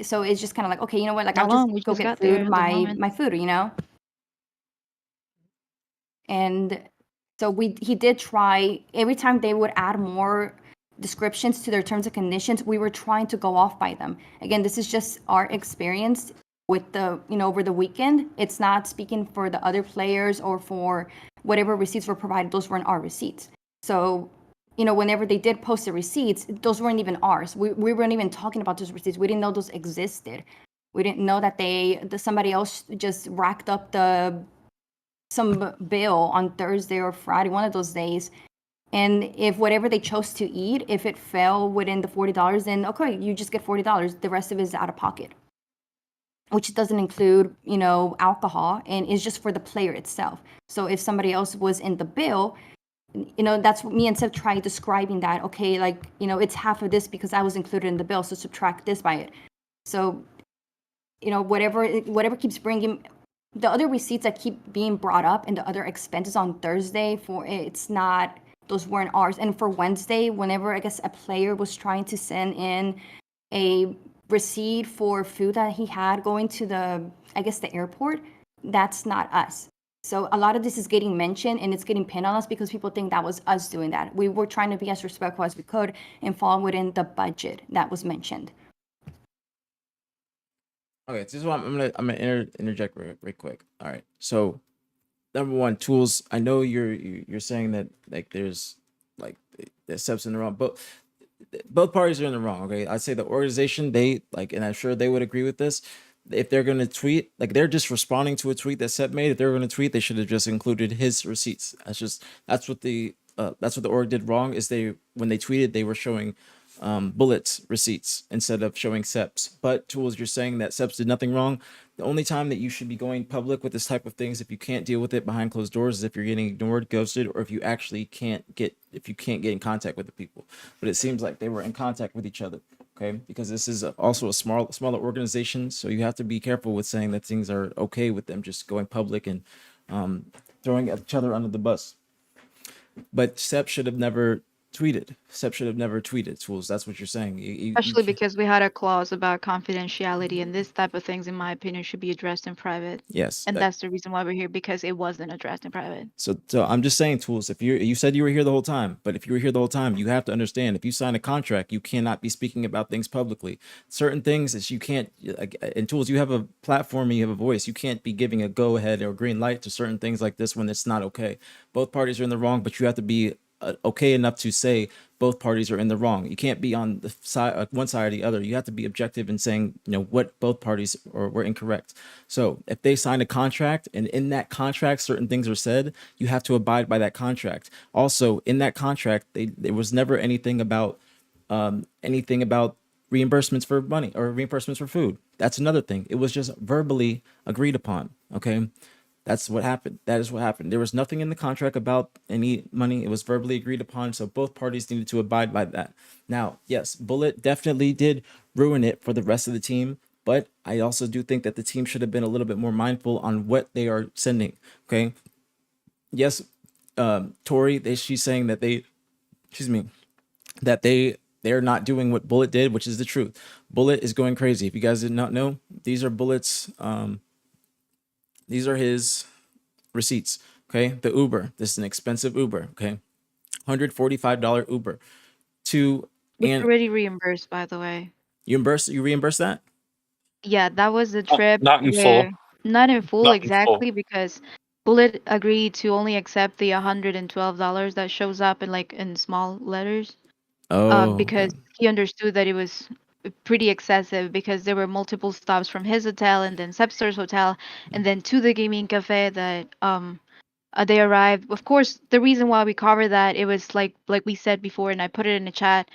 So it's just kind of like, okay, you know what? Like, How I'll just long? We go just get got there food, at the my moment. my food, And so he did try. Every time they would add more descriptions to their terms and conditions, we were trying to go off by them. Again, this is just our experience with the, over the weekend. It's not speaking for the other players or for whatever receipts were provided. Those weren't our receipts. So, whenever they did post the receipts, those weren't even ours. We weren't even talking about those receipts. We didn't know those existed. We didn't know that somebody else just racked up some bill on Thursday or Friday, one of those days. And if whatever they chose to eat, if it fell within the $40, then okay, you just get $40. The rest of it is out of pocket, which doesn't include, alcohol, and is just for the player itself. So if somebody else was in the bill, that's what me and Seth tried describing that. Okay, like, it's half of this because I was included in the bill, so subtract this by it. So, whatever keeps bringing the other receipts that keep being brought up and the other expenses on Thursday, for it's not, those weren't ours. And for Wednesday, whenever I guess a player was trying to send in a receipt for food that he had going to the airport, that's not us. So a lot of this is getting mentioned and it's getting pinned on us because people think that was us doing that. We were trying to be as respectful as we could and fall within the budget that was mentioned. Okay, this is what I'm gonna interject real quick. All right, so number one, tools. I know you're saying that like there's like there's steps in the wrong, but both parties are in the wrong. Okay, I'd say the organization, they like, and I'm sure they would agree with this. If they're gonna tweet, like they're just responding to a tweet that Seth made. If they're gonna tweet, they should have just included his receipts. That's what the org did wrong. Is they, when they tweeted, they were showing Bullet's receipts instead of showing Sep's. But tools, you're saying that Sep's did nothing wrong. The only time that you should be going public with this type of things, if you can't deal with it behind closed doors, is if you're getting ignored, ghosted, or if you actually can't get in contact with the people. But it seems like they were in contact with each other. Okay, because this is also a smaller organization, so you have to be careful with saying that things are okay with them just going public and throwing each other under the bus. But Sep should have never tweeted. Sep should have never tweeted. Tools. That's what you're saying. Especially because we had a clause about confidentiality, and this type of things, in my opinion, should be addressed in private. Yes. And that's the reason why we're here, because it wasn't addressed in private. So I'm just saying, tools. If you said you were here the whole time, but if you were here the whole time, you have to understand. If you sign a contract, you cannot be speaking about things publicly. Certain things that you can't. Like, in tools, you have a platform and you have a voice. You can't be giving a go ahead or green light to certain things like this when it's not okay. Both parties are in the wrong, but you have to be okay enough to say both parties are in the wrong. You can't be on the side, one side or the other. You have to be objective in saying, what both parties were incorrect. So if they sign a contract and in that contract certain things are said, you have to abide by that contract. Also, in that contract, there was never anything about reimbursements for money or reimbursements for food. That's another thing. It was just verbally agreed upon. Okay. That's what happened. That is what happened. There was nothing in the contract about any money. It was verbally agreed upon. So both parties needed to abide by that. Now, yes, Bullet definitely did ruin it for the rest of the team. But I also do think that the team should have been a little bit more mindful on what they are sending. Okay. Yes, Tori, she's saying that excuse me, that they're not doing what Bullet did, which is the truth. Bullet is going crazy. If you guys did not know, these are Bullet's. These are his receipts. Okay, the Uber. This is an expensive Uber. Okay, $145 Uber to, Which and already reimbursed, by the way. you reimburse that. Yeah, that was the trip Not in full. where, not in full Not in full. exactly, because Bullet agreed to only accept the $112 that shows up in, like, in small letters. Oh, okay. Because he understood that it was pretty excessive because there were multiple stops from his hotel and then Sepstar's hotel and then to the gaming cafe that they arrived. Of course, the reason why we covered that, it was like we said before, and I put it in the chat.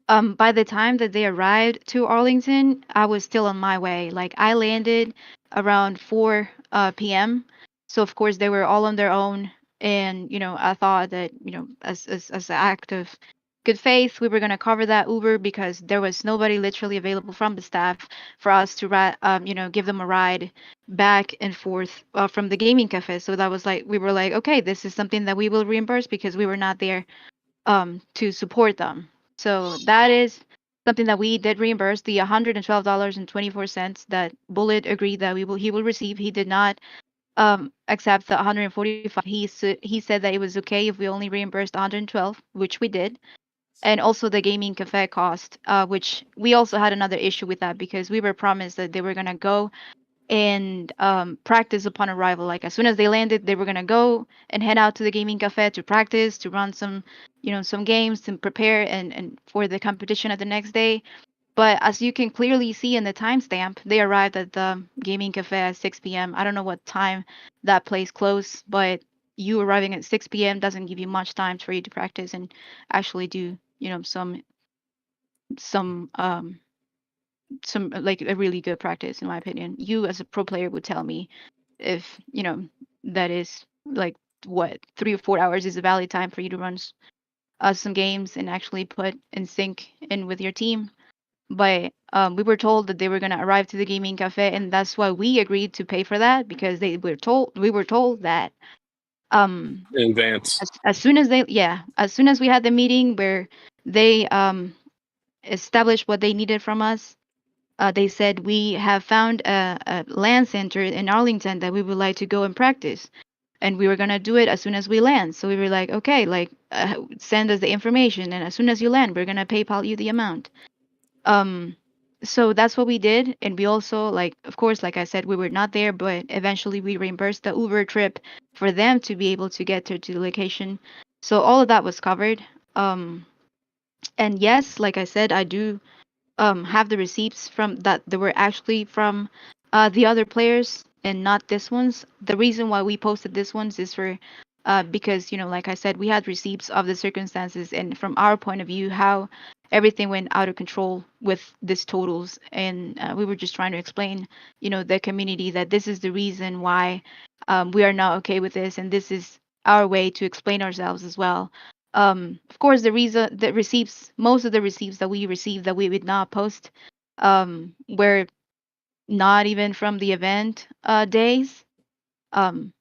By the time that they arrived to Arlington, I was still on my way. Like I landed around 4 p.m. So of course they were all on their own, and I thought that as an act of good faith, we were gonna cover that Uber because there was nobody literally available from the staff for us to give them a ride back and forth from the gaming cafe. So that was like we were like, okay, this is something that we will reimburse because we were not there to support them. So that is something that we did reimburse the $112.24 that Bullet agreed that he will receive. He did not accept the 145. He said that it was okay if we only reimbursed 112, which we did. And also the gaming cafe cost, which we also had another issue with that because we were promised that they were gonna go and practice upon arrival. Like as soon as they landed, they were gonna go and head out to the gaming cafe to practice, to run some games, to prepare and for the competition at the next day. But as you can clearly see in the timestamp, they arrived at the gaming cafe at 6 p.m. I don't know what time that place closed, but you arriving at 6 p.m. doesn't give you much time for you to practice and actually do some like a really good practice, in my opinion. You as a pro player would tell me if that is like what 3 or 4 hours is a valid time for you to run some games and actually put in sync in with your team. But we were told that they were going to arrive to the gaming cafe, and that's why we agreed to pay for that because we were told that in advance. as soon as as soon as we had the meeting where they established what they needed from us. They said we have found a land center in Arlington that we would like to go and practice, and we were gonna do it as soon as we land. So we were like, okay, like send us the information, and as soon as you land, we're gonna PayPal you the amount. Um, so that's what we did, and we also like, of course, like I said, we were not there, but eventually we reimbursed the Uber trip for them to be able to get to the location. So all of that was covered. And yes, like I said, I do have the receipts from that they were actually from the other players and not this ones. The reason why we posted this ones is for because like I said, we had receipts of the circumstances and from our point of view how everything went out of control with this totals, and we were just trying to explain the community that this is the reason why we are not okay with this, and this is our way to explain ourselves as well. Of course, the receipts, most of the receipts that we received that we would not post, were not even from the event days.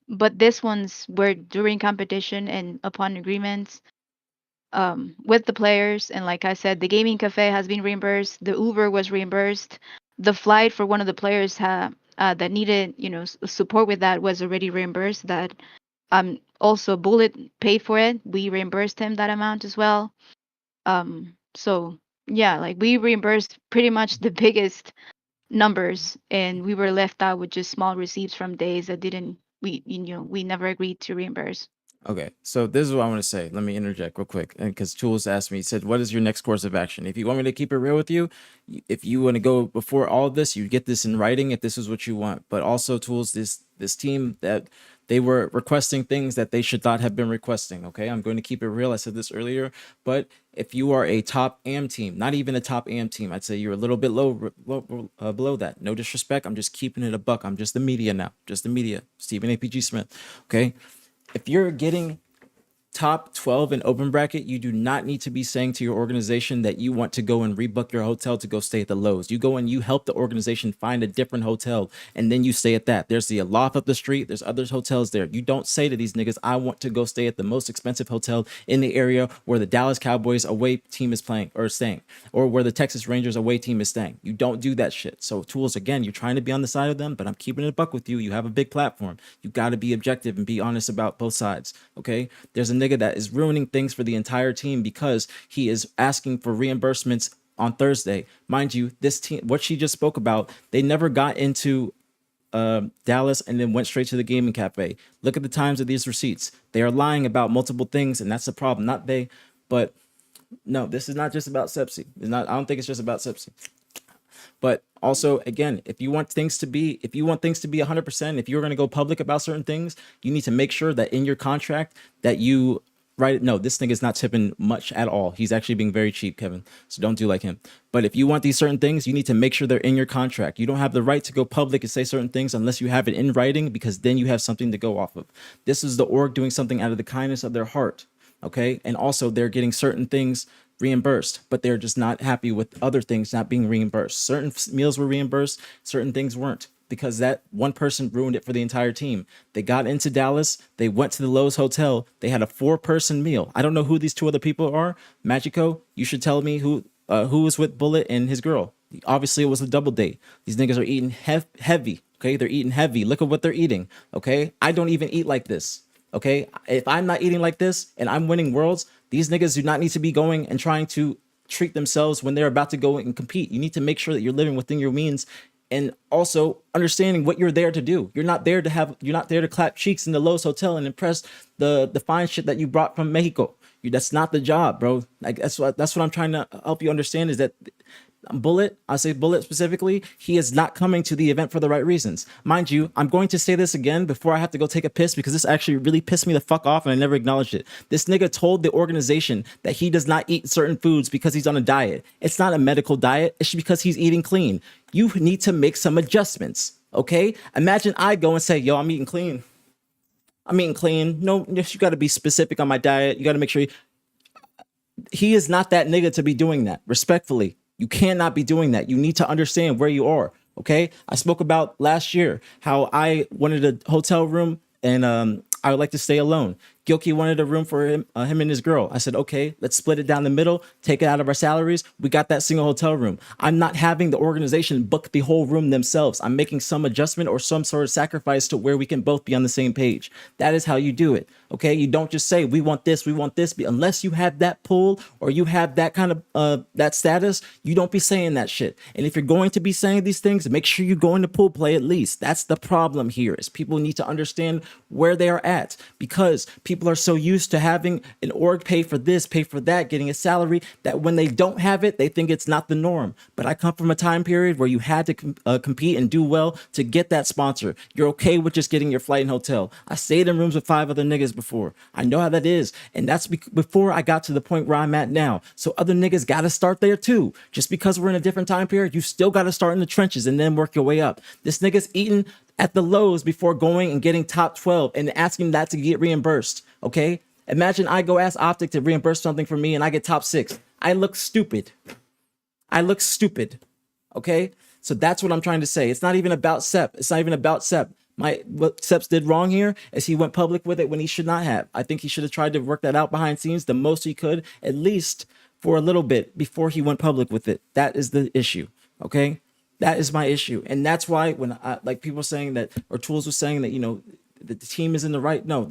But this ones were during competition and upon agreements with the players. And like I said, the gaming cafe has been reimbursed. The Uber was reimbursed. The flight for one of the players that needed support with that was already reimbursed. That also Bullet paid for it. We reimbursed him that amount as well. So yeah, like we reimbursed pretty much the biggest numbers, and we were left out with just small receipts from days that didn't we never agreed to reimburse. Okay, so this is what I want to say. Let me interject real quick, and because Tools asked me, he said, "What is your next course of action?" If you want me to keep it real with you, if you want to go before all of this, you get this in writing if this is what you want. But also, Tools, this team that they were requesting things that they should not have been requesting. Okay, I'm going to keep it real. I said this earlier, but if you are a top AM team, not even a top AM team, I'd say you're a little bit below that. No disrespect. I'm just keeping it a buck. I'm just the media now. Just the media. Stephen APG Smith. Okay. If you're getting top 12 in open bracket, you do not need to be saying to your organization that you want to go and rebook your hotel to go stay at the Lowe's. You go and you help the organization find a different hotel, and then you stay at that. There's the Aloft up the street. There's other hotels there. You don't say to these niggas, I want to go stay at the most expensive hotel in the area where the Dallas Cowboys away team is playing or staying, or where the Texas Rangers away team is staying. You don't do that shit. So Tools, again, you're trying to be on the side of them, but I'm keeping it a buck with you. You have a big platform. You got to be objective and be honest about both sides. Okay. There's a nigga that is ruining things for the entire team because he is asking for reimbursements on Thursday. Mind you, this team, what she just spoke about, they never got into Dallas and then went straight to the gaming cafe. Look at the times of these receipts. They are lying about multiple things, and that's the problem. Not they, but no, this is not just about Sepsi. It's not. I don't think it's just about Sepsi. But also, again, if you want things to be 100%, if you're going to go public about certain things, you need to make sure that in your contract that you right. No, this nigga's not tipping much at all. He's actually being very cheap, Kevin. So don't do like him. But if you want these certain things, you need to make sure they're in your contract. You don't have the right to go public and say certain things unless you have it in writing, because then you have something to go off of. This is the org doing something out of the kindness of their heart. Okay. And also they're getting certain things reimbursed, but they're just not happy with other things not being reimbursed. Certain meals were reimbursed, certain things weren't, because that one person ruined it for the entire team. They got into Dallas, they went to the Lowe's Hotel, they had a 4-person meal. I don't know who these 2 other people are. Magico, you should tell me who was with Bullet and his girl. Obviously, it was a double date. These niggas are eating heavy. Okay, they're eating heavy. Look at what they're eating. Okay, I don't even eat like this. Okay, if I'm not eating like this and I'm winning worlds, these niggas do not need to be going and trying to treat themselves when they're about to go and compete. You need to make sure that you're living within your means, and also understanding what you're there to do. You're not there to clap cheeks in the Lowe's Hotel and impress the fine shit that you brought from Mexico. That's not the job, bro. Like that's what I'm trying to help you understand, is that Bullet, I say Bullet specifically, he is not coming to the event for the right reasons. Mind you, I'm going to say this again before I have to go take a piss, because this actually really pissed me the fuck off and I never acknowledged it. This nigga told the organization that he does not eat certain foods because he's on a diet. It's not a medical diet. It's because he's eating clean. You need to make some adjustments, okay? Imagine I go and say, yo, I'm eating clean. No, you got to be specific on my diet. You got to make sure he is not that nigga to be doing that. Respectfully, you cannot be doing that. You need to understand where you are. Okay. I spoke about last year how I wanted a hotel room and I would like to stay alone. Gilkey wanted a room for him and his girl. I said, okay, let's split it down the middle, take it out of our salaries. We got that single hotel room. I'm not having the organization book the whole room themselves. I'm making some adjustment or some sort of sacrifice to where we can both be on the same page. That is how you do it. Okay. You don't just say, we want this, unless you have that pull or you have that kind of, that status, you don't be saying that shit. And if you're going to be saying these things, make sure you go into pool play at least. That's the problem here, is people need to understand where they are at, because people are so used to having an org pay for this, pay for that, getting a salary, that when they don't have it, they think it's not the norm. But I come from a time period where you had to compete and do well to get that sponsor. You're okay with just getting your flight and hotel. I stayed in rooms with 5 other niggas before. I know how that is. And that's before I got to the point where I'm at now. So other niggas got to start there too. Just because we're in a different time period, you still got to start in the trenches and then work your way up. This nigga's eating at the Lowe's before going and getting top 12 and asking that to get reimbursed. Okay. Imagine I go ask Optic to reimburse something for me and I get top 6. I look stupid. Okay. So that's what I'm trying to say. It's not even about Sep. What Seps did wrong here is he went public with it when he should not have. I think he should have tried to work that out behind scenes the most he could, at least for a little bit, before he went public with it. That is the issue. Okay. That is my issue. And that's why when like people saying that, or Tools was saying that, the team is in the right. No,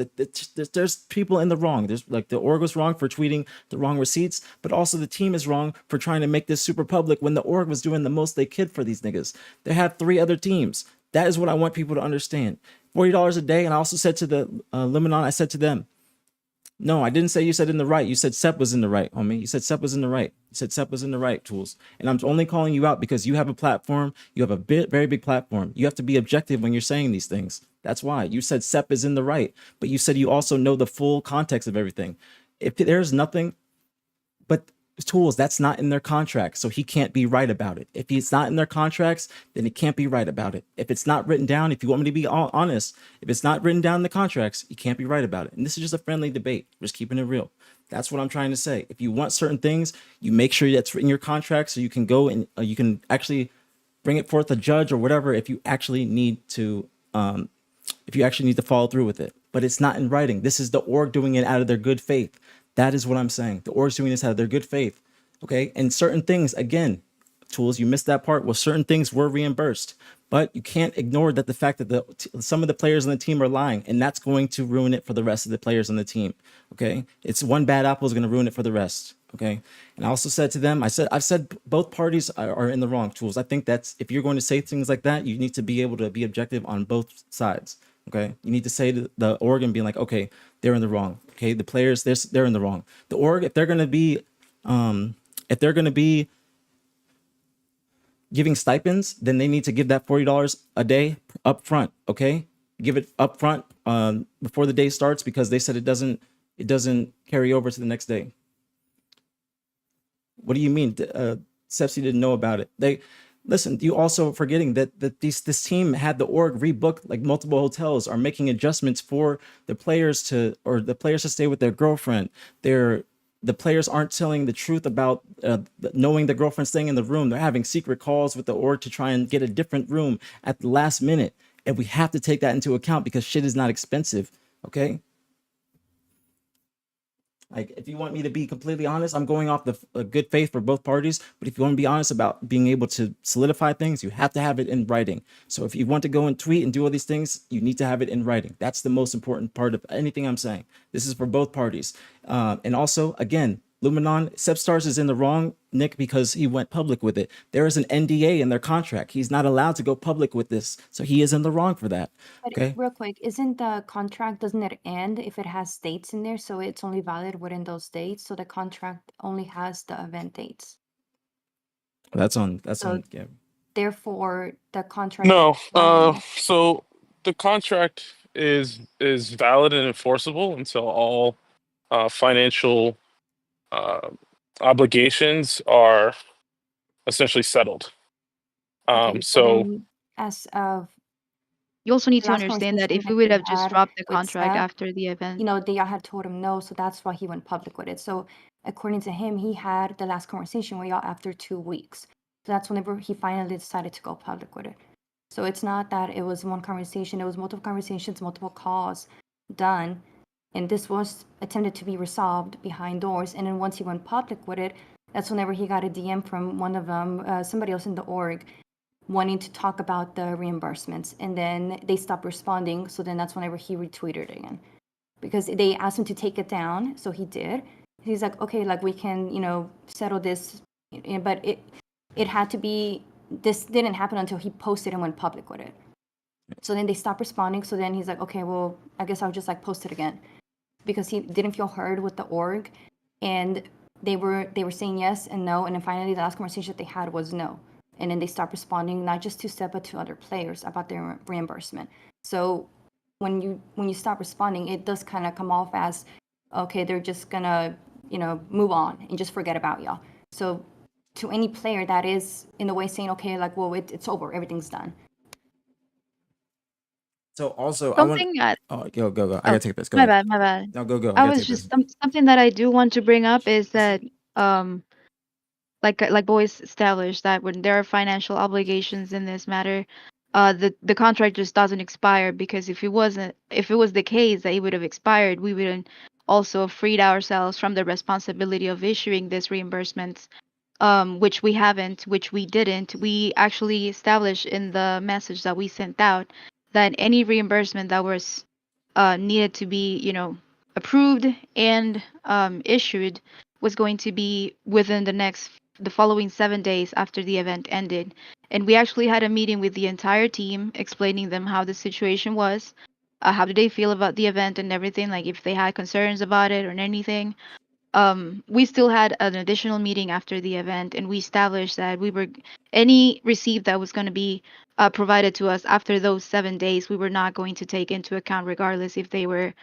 there's people in the wrong. There's like the org was wrong for tweeting the wrong receipts, but also the team is wrong for trying to make this super public when the org was doing the most they could for these niggas. They have 3 other teams. That is what I want people to understand. $40 a day. And I also said to the Lebanon, I said to them, no, I didn't say you said in the right. You said Sep was in the right, homie. You said Sep was in the right. You said Sep was in the right, Tools. And I'm only calling you out because you have a platform. You have a very big platform. You have to be objective when you're saying these things. That's why. You said Sep is in the right, but you said you also know the full context of everything. If there's nothing but Tools, that's not in their contract, so he can't be right about it. If it's not in their contracts, then he can't be right about it. If it's not written down, if you want me to be honest, if it's not written down in the contracts, you can't be right about it. And this is just a friendly debate. We're just keeping it real. That's what I'm trying to say. If you want certain things, you make sure that's in your contract so you can go and you can actually bring it forth a judge or whatever if you actually need to follow through with it. But it's not in writing. This is the org doing it out of their good faith. That is what I'm saying. The org's doing this out of their good faith. Okay. And certain things, again, Tools, you missed that part. Well, certain things were reimbursed, but you can't ignore that the fact that some of the players on the team are lying, and that's going to ruin it for the rest of the players on the team. Okay. It's one bad apple is going to ruin it for the rest. Okay. And I also said to them, I've said both parties are in the wrong, Tools. I think that's, if you're going to say things like that, you need to be able to be objective on both sides. Okay. You need to say to the org and being like, okay, they're in the wrong. Okay. The players, they're in the wrong. The org, if they're going to be giving stipends, then they need to give that $40 a day up front. Okay, give it up front before the day starts, because they said it doesn't carry over to the next day. What do you mean? Sepsi didn't know about it. They listen. You also forgetting that this team had the org rebook, like multiple hotels are making adjustments for the players to stay with their girlfriend. The players aren't telling the truth about knowing the girlfriend staying in the room. They're having secret calls with the org to try and get a different room at the last minute, and we have to take that into account because shit is not expensive. Okay. Like, if you want me to be completely honest, I'm going off the good faith for both parties. But if you want to be honest about being able to solidify things, you have to have it in writing. So if you want to go and tweet and do all these things, you need to have it in writing. That's the most important part of anything I'm saying. This is for both parties. And also, again, Luminon, Sepstars is in the wrong, Nick, because he went public with it. There is an NDA in their contract. He's not allowed to go public with this. So he is in the wrong for that. But Okay. real quick, isn't the contract, doesn't it end if it has dates in there? So it's only valid within those dates. So the contract only has the event dates. That's on So yeah. therefore, the contract is No. valid. So the contract is valid and enforceable until all financial uh, obligations are essentially settled. Okay, so So then as of You also need the to last understand that conversation if we that would he have just had dropped the with contract Seth, after the event, they all had told him no, so that's why he went public with it. So according to him, he had the last conversation with y'all after 2 weeks. So that's whenever he finally decided to go public with it. So it's not that it was one conversation, it was multiple conversations, multiple calls done. And this was attempted to be resolved behind doors. And then once he went public with it, that's whenever he got a DM from one of them, somebody else in the org, wanting to talk about the reimbursements. And then they stopped responding. So then that's whenever he retweeted again, because they asked him to take it down. So he did. He's like, okay, like we can, settle this. But it had to be, this didn't happen until he posted and went public with it. So then they stopped responding. So then he's like, okay, well, I guess I'll just like post it again, because he didn't feel heard with the org, and they were saying yes and no, and then finally the last conversation that they had was no, and then they stopped responding, not just to Step but to other players about their reimbursement. So when you stop responding, it does kind of come off as, okay, they're just gonna move on and just forget about y'all. So to any player that is in the way saying, okay, like, well, it's over, everything's done. So also, I want. something that Oh, go. I oh, gotta take this. Go my ahead. bad, my bad. No, go. I I gotta was take this. just something that I do want to bring up is that like boys established that when there are financial obligations in this matter, the contract just doesn't expire, because if it was the case that it would have expired, we would also have freed ourselves from the responsibility of issuing these reimbursements, which we haven't, which we didn't. We actually established in the message that we sent out that any reimbursement that was needed to be, approved and issued was going to be within the following 7 days after the event ended. And we actually had a meeting with the entire team explaining them how the situation was, how did they feel about the event and everything, like if they had concerns about it or anything. We still had an additional meeting after the event, and we established that any receipt that was going to be provided to us after those 7 days, we were not going to take into account, regardless if they were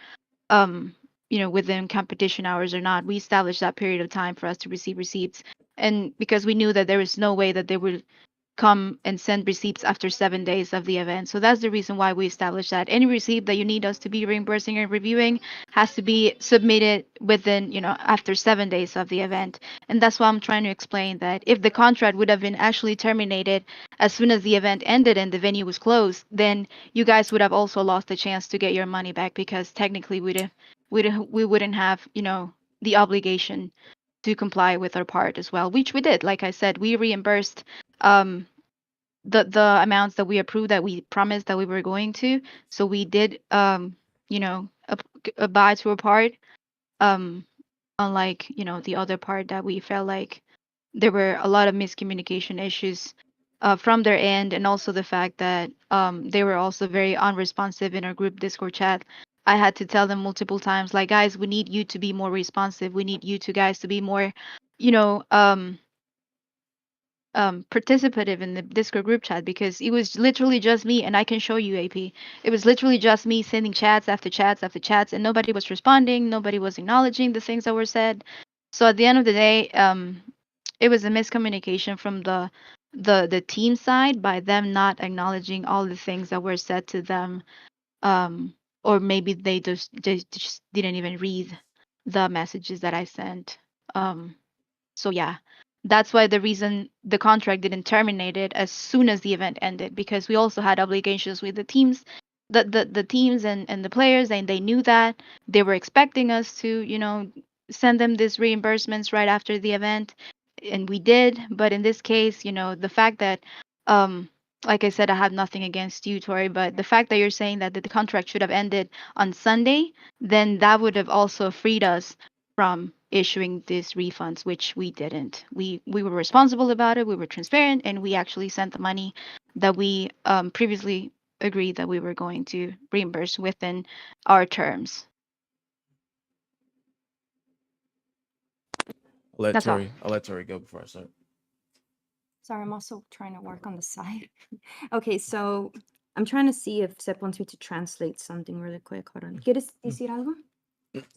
um, within competition hours or not. We established that period of time for us to receive receipts. And because we knew that there was no way that they would come and send receipts after 7 days of the event. So that's the reason why we established that any receipt that you need us to be reimbursing and reviewing has to be submitted within, after 7 days of the event. And that's why I'm trying to explain that if the contract would have been actually terminated as soon as the event ended and the venue was closed, then you guys would have also lost the chance to get your money back, because technically we wouldn't have, the obligation to comply with our part as well, which we did. Like I said, we reimbursed um the amounts that we approved, that we promised that we were going to. So we did abide to a part, um unlike the other part that we felt like there were a lot of miscommunication issues from their end, and also the fact that they were also very unresponsive in our group Discord chat. I had to tell them multiple times, like, guys, we need you to be more responsive, we need you to guys to be more, you know um participative in the Discord group chat because it was literally just me, and I can show you AP. It was literally just me sending chats after chats after chats, and nobody was responding. Nobody was acknowledging the things that were said. So at the end of the day, it was a miscommunication from the team side by them not acknowledging all the things that were said to them, um, or maybe they just didn't even read the messages that I sent. So yeah, that's why the reason the contract didn't terminate it as soon as the event ended, because we also had obligations with the teams, the teams and the players, and they knew that they were expecting us to, send them these reimbursements right after the event, and we did. But in this case, the fact that, um, like I said, I have nothing against you, Tori, but the fact that you're saying that the contract should have ended on Sunday, then that would have also freed us from issuing these refunds, which we didn't. We were responsible about it. We were transparent, and we actually sent the money that we previously agreed that we were going to reimburse within our terms. That's all. I'll let Tori go before I start. Sorry, I'm also trying to work on the side. Okay, so I'm trying to see if Sep wants me to translate something really quick. Hold on. ¿Quieres decir algo?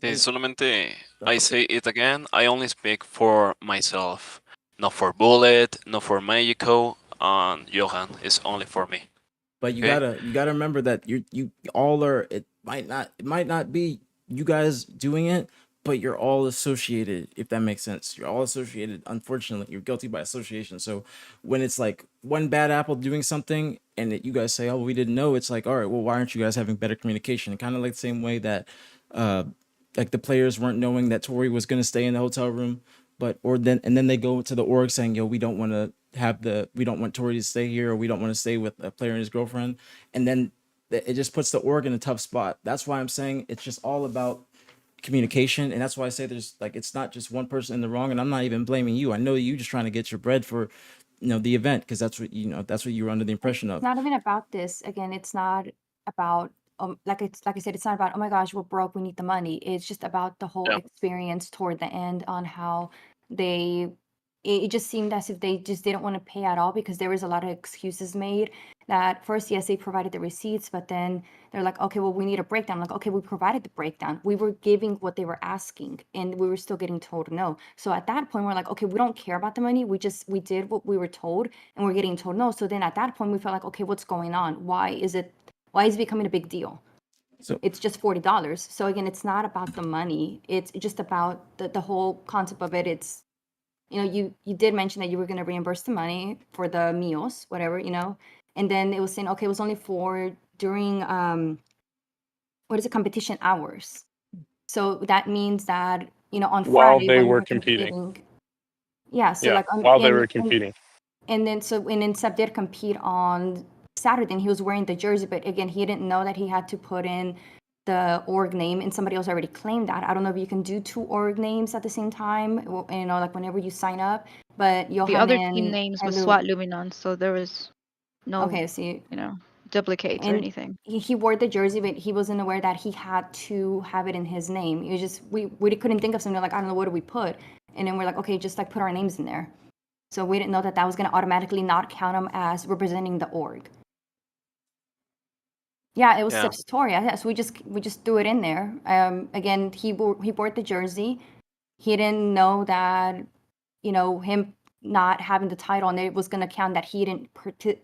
Solamente I say it again. I only speak for myself, not for Bullet, not for Mexico, and Johan. It's only for me. But you Okay. gotta remember that you all are. It might not be you guys doing it, but you're all associated. If that makes sense, you're all associated. Unfortunately, you're guilty by association. So when it's like one bad apple doing something, and you guys say, "Oh, we didn't know," it's like, all right, well, why aren't you guys having better communication? Kind of like the same way that, uh, like the players weren't knowing that Tori was gonna stay in the hotel room, then they go to the org saying, "Yo, we don't want to we don't want Tori to stay here, or we don't want to stay with a player and his girlfriend," and then it just puts the org in a tough spot. That's why I'm saying it's just all about communication, and that's why I say there's like it's not just one person in the wrong, and I'm not even blaming you. I know you just trying to get your bread for the event because that's what you were under the impression It's of. not even about this. Again, it's not about like I said, it's not about, oh my gosh, we're broke, we need the money. It's just about the whole Yeah. experience toward the end on how they it just seemed as if they just didn't want to pay at all because there was a lot of excuses made that first, yes, they provided the receipts, but then they're like, okay, well, we need a breakdown. Like, okay, we provided the breakdown. We were giving what they were asking and we were still getting told no. So at that point, we're like, okay, we don't care about the money. We did what we were told and we're getting told no. So then at that point, we felt like, okay, what's going on? Why is it becoming a big deal? So It's just $40. So again, it's not about the money. It's just about the whole concept of it. It's, you did mention that you were going to reimburse the money for the meals, whatever, and then it was saying, okay, it was only for during what is it, competition hours. So that means that on While Friday they when were you're competing. competing, yeah. So Yeah, like on while they were competing. and then Seb did compete on Saturday, and he was wearing the jersey, but again, he didn't know that he had to put in the org name, and somebody else already claimed that. I don't know if you can do two org names at the same time, like whenever you sign up. But The Johan other team and names was Lu, SWAT Luminon, so there was no, okay, see, duplicates or and anything. he wore the jersey, but he wasn't aware that he had to have it in his name. It was just we couldn't think of something like, I don't know, what do we put? And then we're like, okay, just like put our names in there. So we didn't know that that was going to automatically not count him as representing the org. Yeah, it was Yeah. Sepstoria. Yeah, so we just threw it in there. Again, he bought the jersey. He didn't know that, him not having the title and it was going to count that he didn't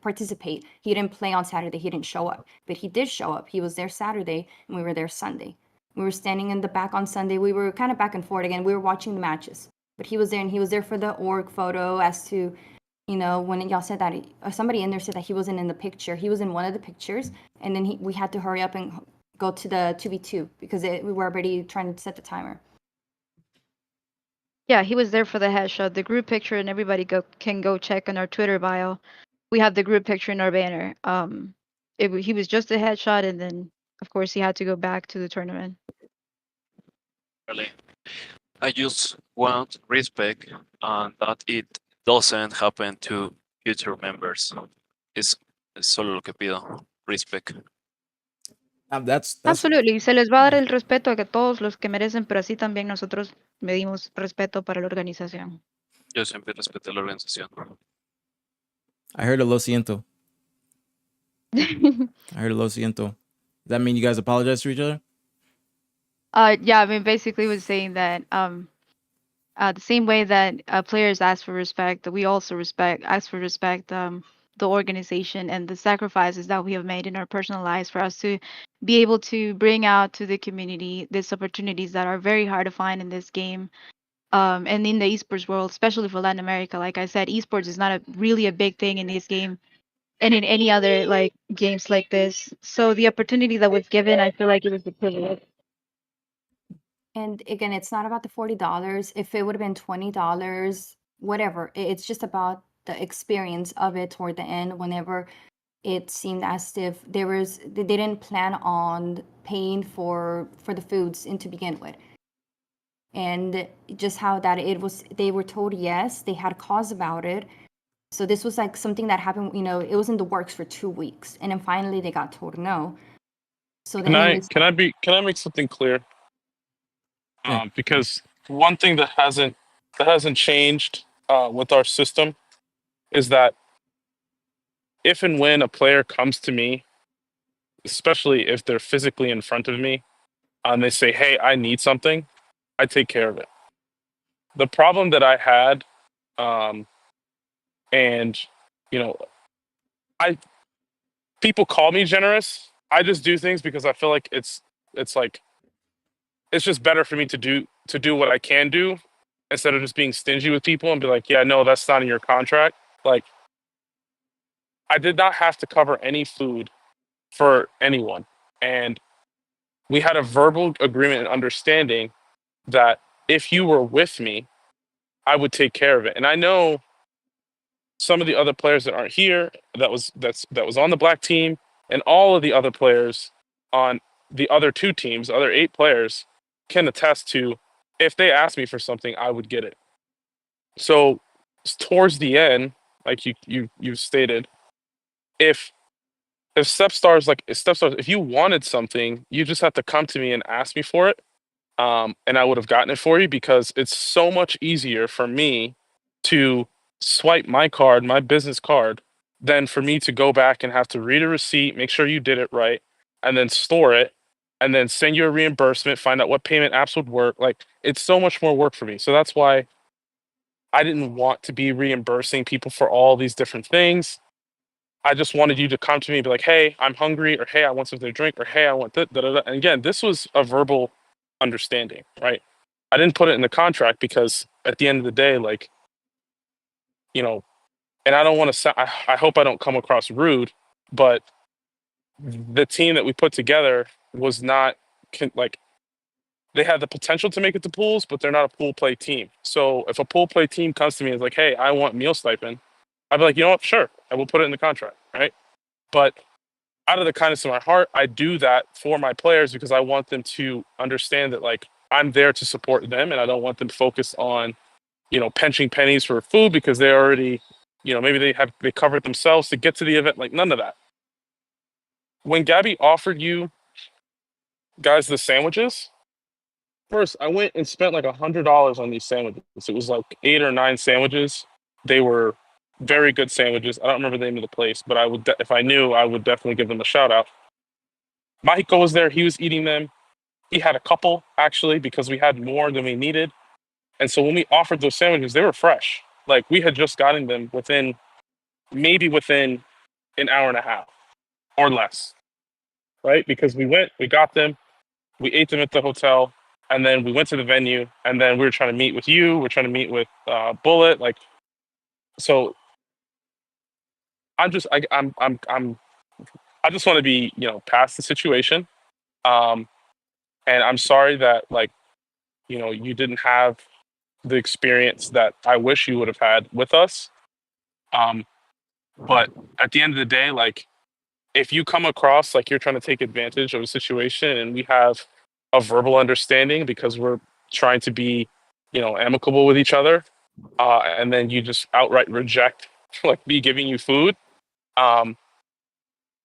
participate. He didn't play on Saturday. He didn't show up, but he did show up. He was there Saturday and we were there Sunday. We were standing in the back on Sunday. We were kind of back and forth again. We were watching the matches, but he was there and he was there for the org photo as to, when y'all said that somebody in there said that he wasn't in the picture. He was in one of the pictures, and then we had to hurry up and go to the 2v2 because we were already trying to set the timer. Yeah, he was there for the headshot, the group picture, and everybody can go check on our Twitter bio. We have the group picture in our banner. He was just a headshot, and then of course he had to go back to the tournament. Really. I just want respect and that it doesn't happen to future members. Es solo lo que pido. Respect. that's Absolutely, se les va a dar el respeto a que todos los que merecen, pero así también nosotros medimos respeto para la organización. Yo siempre respeto la organización. I heard a lo siento. I heard a lo siento. Does that mean you guys apologize to each other? Yeah, I mean, basically was saying that the same way that players ask for respect, that we also ask for respect, the organization and the sacrifices that we have made in our personal lives for us to be able to bring out to the community these opportunities that are very hard to find in this game. And in the esports world, especially for Latin America, like I said, esports is not really a big thing in this game and in any other like games like this. So the opportunity that was given, I feel like it was a privilege. And again, it's not about the $40. If it would have been $20, whatever, it's just about the experience of it toward the end. Whenever it seemed as if they didn't plan on paying for the foods in to begin with, and just how that it was, they were told yes, they had cause about it. So this was like something that happened, it was in the works for 2 weeks, and then finally they got told no. So Can then I it's can I make something clear? Yeah. Because one thing that hasn't changed with our system is that if and when a player comes to me, especially if they're physically in front of me, and they say, "Hey, I need something," I take care of it. The problem that I had, um, and you know, I people call me generous. I just do things because I feel like it's like it's just better for me to do what I can do instead of just being stingy with people and be like, yeah, no, that's not in your contract. Like, I did not have to cover any food for anyone. And we had a verbal agreement and understanding that if you were with me, I would take care of it. And I know some of the other players that aren't here that was on the black team and all of the other players on the other two teams, other 8 players, can attest to if they asked me for something, I would get it. So towards the end, like you stated, if Stepstars, if you wanted something, you just have to come to me and ask me for it, and I would have gotten it for you because it's so much easier for me to swipe my card, my business card, than for me to go back and have to read a receipt, make sure you did it right, and then store it, and then send you a reimbursement, find out what payment apps would work. Like it's so much more work for me. So that's why I didn't want to be reimbursing people for all these different things. I just wanted you to come to me and be like, "Hey, I'm hungry," or "Hey, I want something to drink," or "Hey, I want that." Da, da, da. And again, this was a verbal understanding, right? I didn't put it in the contract because at the end of the day, like, you know, and I don't want to sound, I hope I don't come across rude, but the team that we put together was not like they had the potential to make it to pools, but they're not a pool play team. So if a pool play team comes to me and is like, "Hey, I want meal stipend," I'd be like, "You know what? Sure, I will put it in the contract," right? But out of the kindness of my heart, I do that for my players because I want them to understand that like I'm there to support them and I don't want them focused on, pinching pennies for food because they already, maybe they covered themselves to get to the event. Like none of that. When Gabby offered you guys the sandwiches, first I went and spent like $100 on these sandwiches. It was like 8 or 9 sandwiches. They were very good sandwiches. I don't remember the name of the place, but if I knew, I would definitely give them a shout out. Mahiko was there. He was eating them. He had a couple actually because we had more than we needed. And so when we offered those sandwiches, they were fresh. Like we had just gotten them within an hour and a half or less, right? Because we got them, we ate them at the hotel, and then we went to the venue, and then we were trying to meet with you. We're trying to meet with Bullet. Like, so I'm just I just want to be past the situation, um, and I'm sorry that like you didn't have the experience that I wish you would have had with us. Um, but at the end of the day, like if you come across like you're trying to take advantage of a situation and we have a verbal understanding because we're trying to be, amicable with each other, and then you just outright reject like me giving you food, um,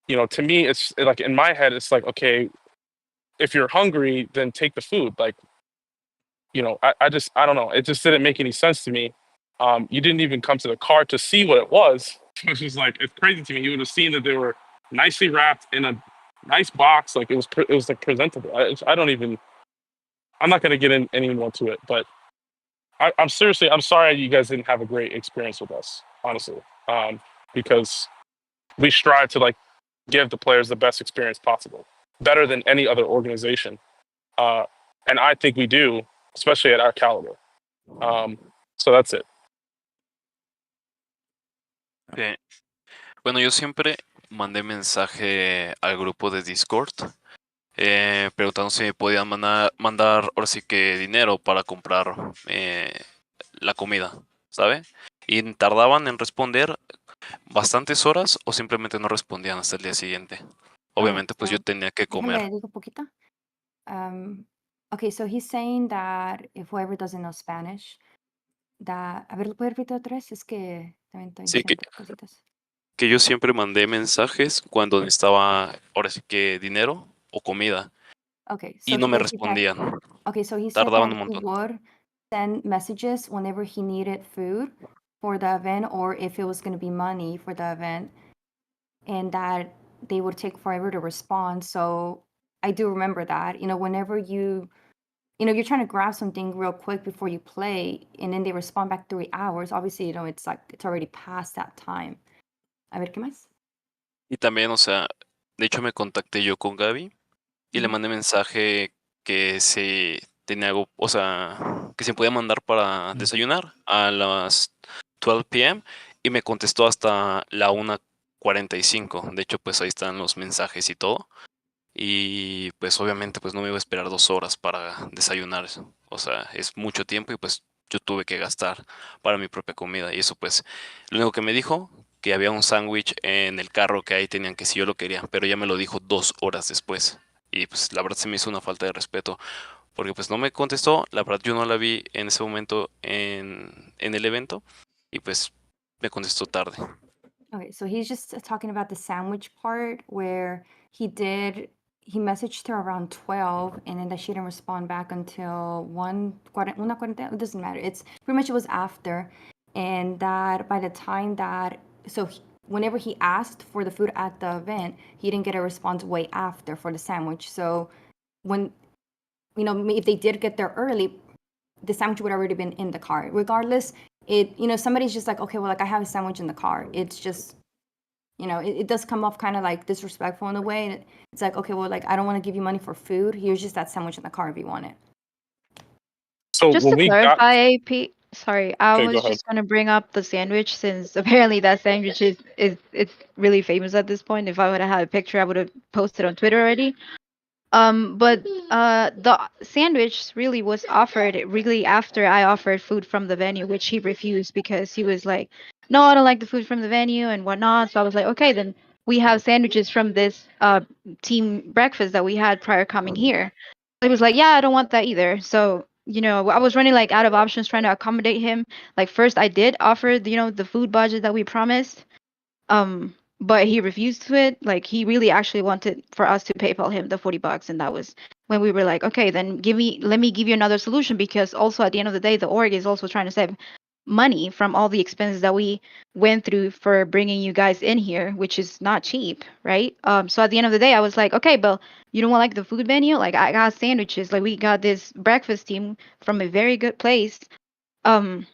to me it's like in my head it's like okay, if you're hungry, then take the food. Like I don't know. It just didn't make any sense to me. You didn't even come to the car to see what it was. It's just like, it's crazy to me. You would have seen that they were nicely wrapped in a nice box. Like, it was like presentable. I don't even. I'm not gonna get in any more to it, but I'm seriously. I'm sorry you guys didn't have a great experience with us, honestly, because we strive to like give the players the best experience possible, better than any other organization, uh, and I think we do, especially at our caliber. So that's it. Sí. Bueno, yo siempre mandé mensaje al grupo de Discord preguntando si me podían mandar ahora sí que dinero para comprar la comida, ¿sabe? Y tardaban en responder bastantes horas o simplemente no respondían hasta el día siguiente. Obviamente, pues yo so tenía que déjame comer. digo poquito. Okay, so he's saying that if whoever doesn't know Spanish, that, a ver, ¿lo puedes repetir otra vez? Es que también estoy Sí, haciendo cositas. que yo siempre mandé mensajes cuando necesitaba ahora sí que dinero o comida Okay, y so no he me basically had, respondían. okay, so he said Tardaban that un he montón. would send messages whenever he needed food for the event or if it was going to be money for the event, and that they would take forever to respond. So I do remember that, whenever you're trying to grab something real quick before you play, and then they respond back 3 hours. Obviously, it's like it's already past that time. A ver, ¿qué más? Y también, o sea, de hecho me contacté yo con Gaby y le Ujú. mandé mensaje que si tenía algo, o sea, que se podía mandar para desayunar a las 12 p.m. y me contestó hasta la 1:45. De hecho, pues ahí están los mensajes y todo. Y pues obviamente pues no me iba a esperar 2 horas para desayunar. O sea, es mucho tiempo y pues yo tuve que gastar para mi propia comida. Y eso pues, lo único que me dijo, que había un sándwich en el carro que ahí tenían que si yo lo quería, pero ya me lo dijo 2 horas después. Y pues la verdad se me hizo una falta de respeto, porque pues no me contestó, la verdad yo no la vi en ese momento en el evento y pues me contestó tarde. Okay, so he's just talking about the sandwich part where he messaged her around 12, and then that she didn't respond back until 1:40. It doesn't matter. It's pretty much, it was after. And that by the time that, so whenever he asked for the food at the event, he didn't get a response way after for the sandwich. So when, if they did get there early, the sandwich would already been in the car. Regardless, somebody's just like, okay, well, like, I have a sandwich in the car. It's just, it does come off kind of like disrespectful in a way. And it's like, okay, well, like, I don't want to give you money for food. Here's just that sandwich in the car if you want it. So Just when to we got, clarify, AP, sorry, I okay, go was ahead. just going to bring up the sandwich since apparently that sandwich is it's really famous at this point. If I would have had a picture, I would have posted on Twitter already. But the sandwich really was offered really after I offered food from the venue, which he refused because he was like, "No, I don't like the food from the venue and whatnot." So I was like, "Okay, then we have sandwiches from this team breakfast that we had prior coming here." He was like, "Yeah, I don't want that either." So I was running like out of options trying to accommodate him. Like first, I did offer the food budget that we promised, but he refused to it. Like he really actually wanted for us to PayPal him the $40, and that was when we were like, okay, then let me give you another solution, because also at the end of the day, the org is also trying to save money from all the expenses that we went through for bringing you guys in here, which is not cheap, right? So at the end of the day, I was like, okay, but you don't want like the food menu? Like I got sandwiches. Like we got this breakfast team from a very good place. Um,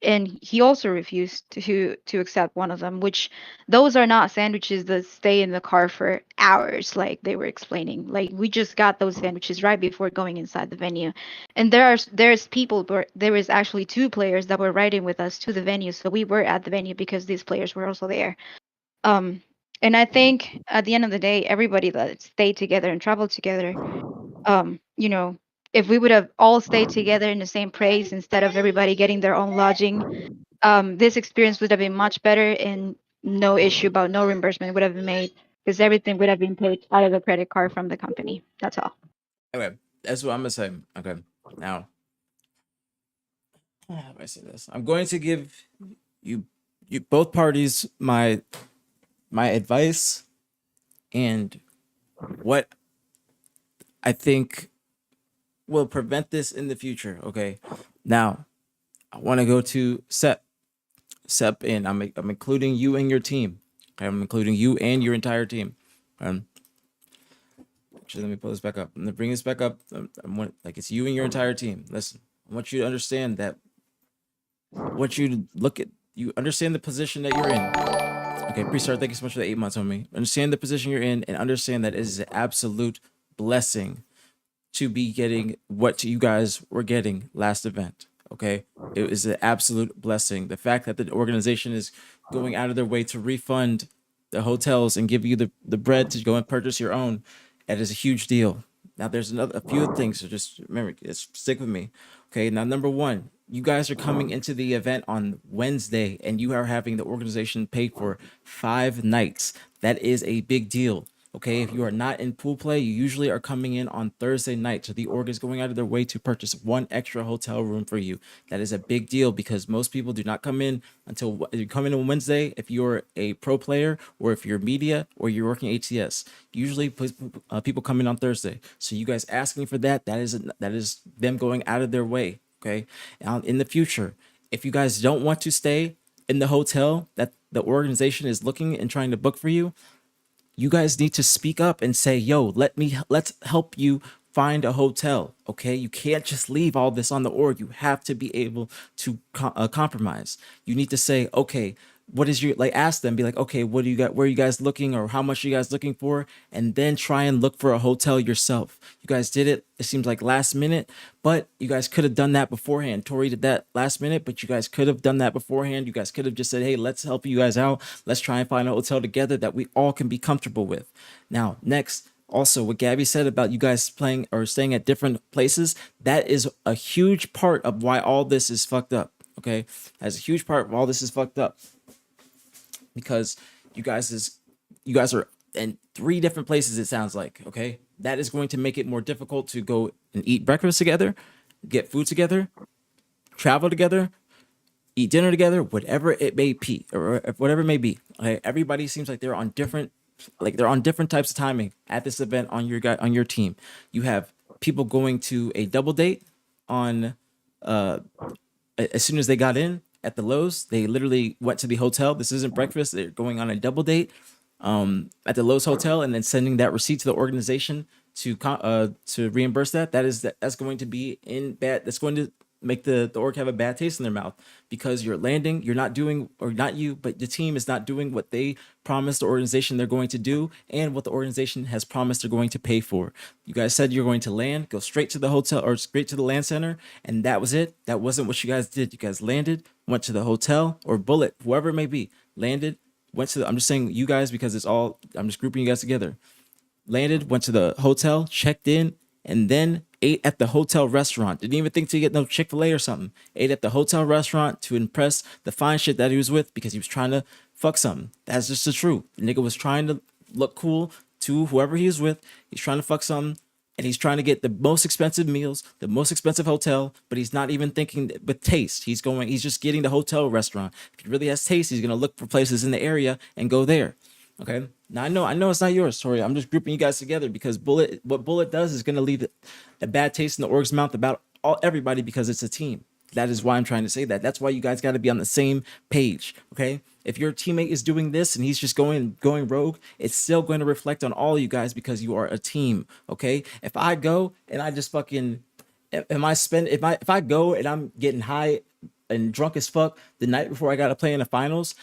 and he also refused to accept one of them, which those are not sandwiches that stay in the car for hours, like they were explaining. Like we just got those sandwiches right before going inside the venue, and there's people, but there was actually two players that were riding with us to the venue, so we were at the venue because these players were also there. um and I think at the end of the day, everybody that stayed together and traveled together, um you know if we would have all stayed together in the same place instead of everybody getting their own lodging, this experience would have been much better, and no issue about no reimbursement would have been made, because everything would have been paid out of the credit card from the company. That's all. Okay, that's what I'm gonna say. Okay, now how do I say this? I'm going to give you both parties my advice and what I think will prevent this in the future. Okay, now I want to go to Sep. Sep in. I'm including you and your team. I'm including you and your entire team. Actually, let me pull this back up. I'm gonna bring this back up. Like it's you and your entire team. Listen, I want you to understand that. I want you to look at you understand the position that you're in. Okay, pre-start. Thank you so much for the 8 months on me. Understand the position you're in, and understand that it is an absolute blessing to be getting what you guys were getting last event. Okay, it is an absolute blessing. The fact that the organization is going out of their way to refund the hotels and give you the bread to go and purchase your own, that is a huge deal. Now there's a few things, so just remember, stick with me. Okay, now number one, you guys are coming into the event on Wednesday and you are having the organization pay for 5 nights. That is a big deal. Okay, if you are not in pool play, you usually are coming in on Thursday night. So the org is going out of their way to purchase one extra hotel room for you. That is a big deal because most people do not come in until you come in on Wednesday if you're a pro player or if you're media or you're working ATS. Usually people come in on Thursday. So you guys asking for that is them going out of their way. Okay, now in the future, if you guys don't want to stay in the hotel that the organization is looking and trying to book for you, you guys need to speak up and say, yo, let's help you find a hotel. Okay, you can't just leave all this on the org. You have to be able to compromise. You need to say, okay, what is your, like, ask them, be like, okay, what do you got, where are you guys looking, or how much are you guys looking for, and then try and look for a hotel yourself. You guys did it seems like last minute, but you guys could have done that beforehand. Tori did that last minute, but you guys could have done that beforehand. You guys could have just said, hey, let's help you guys out, let's try and find a hotel together that we all can be comfortable with. Now next, also what Gabby said about you guys playing or staying at different places, that is a huge part of why all this is fucked up. Okay, that's a huge part of all this is fucked up, because you guys are in 3 different places, it sounds like. Okay, that is going to make it more difficult to go and eat breakfast together, get food together, travel together, eat dinner together, whatever it may be, or whatever it may be. Okay, everybody seems like they're on different types of timing at this event on your team. You have people going to a double date on as soon as they got in at the Lowe's. They literally went to the hotel. This isn't breakfast. They're going on a double date at the Lowe's hotel, and then sending that receipt to the organization to reimburse that. That's going to be in bad. That's going to make the org have a bad taste in their mouth, because you're not doing, or not you, but the team is not doing what they promised the organization they're going to do, and what the organization has promised they're going to pay for. You guys said you're going to land, go straight to the hotel or straight to the land center, and that was it. That wasn't what you guys did. You guys landed, went to the hotel, or Bullet, whoever it may be, landed, went to I'm just saying you guys because I'm just grouping you guys together. Landed, went to the hotel, checked in, and then ate at the hotel restaurant. Didn't even think to get no Chick-fil-A or something. Ate at the hotel restaurant to impress the fine shit that he was with, because he was trying to fuck something. That's just the truth. The nigga was trying to look cool to whoever he was with. He's trying to fuck something, and he's trying to get the most expensive meals, the most expensive hotel, but he's not even thinking with taste. He's just getting the hotel restaurant. If he really has taste, he's gonna look for places in the area and go there. Okay. Now I know it's not yours, Tori. I'm just grouping you guys together because what Bullet does is gonna leave a bad taste in the org's mouth about everybody, because it's a team. That is why I'm trying to say that. That's why you guys got to be on the same page. Okay. If your teammate is doing this and he's just going rogue, it's still going to reflect on all you guys, because you are a team. Okay. If I go and I just fucking if I go and I'm getting high and drunk as fuck the night before I gotta play in the finals,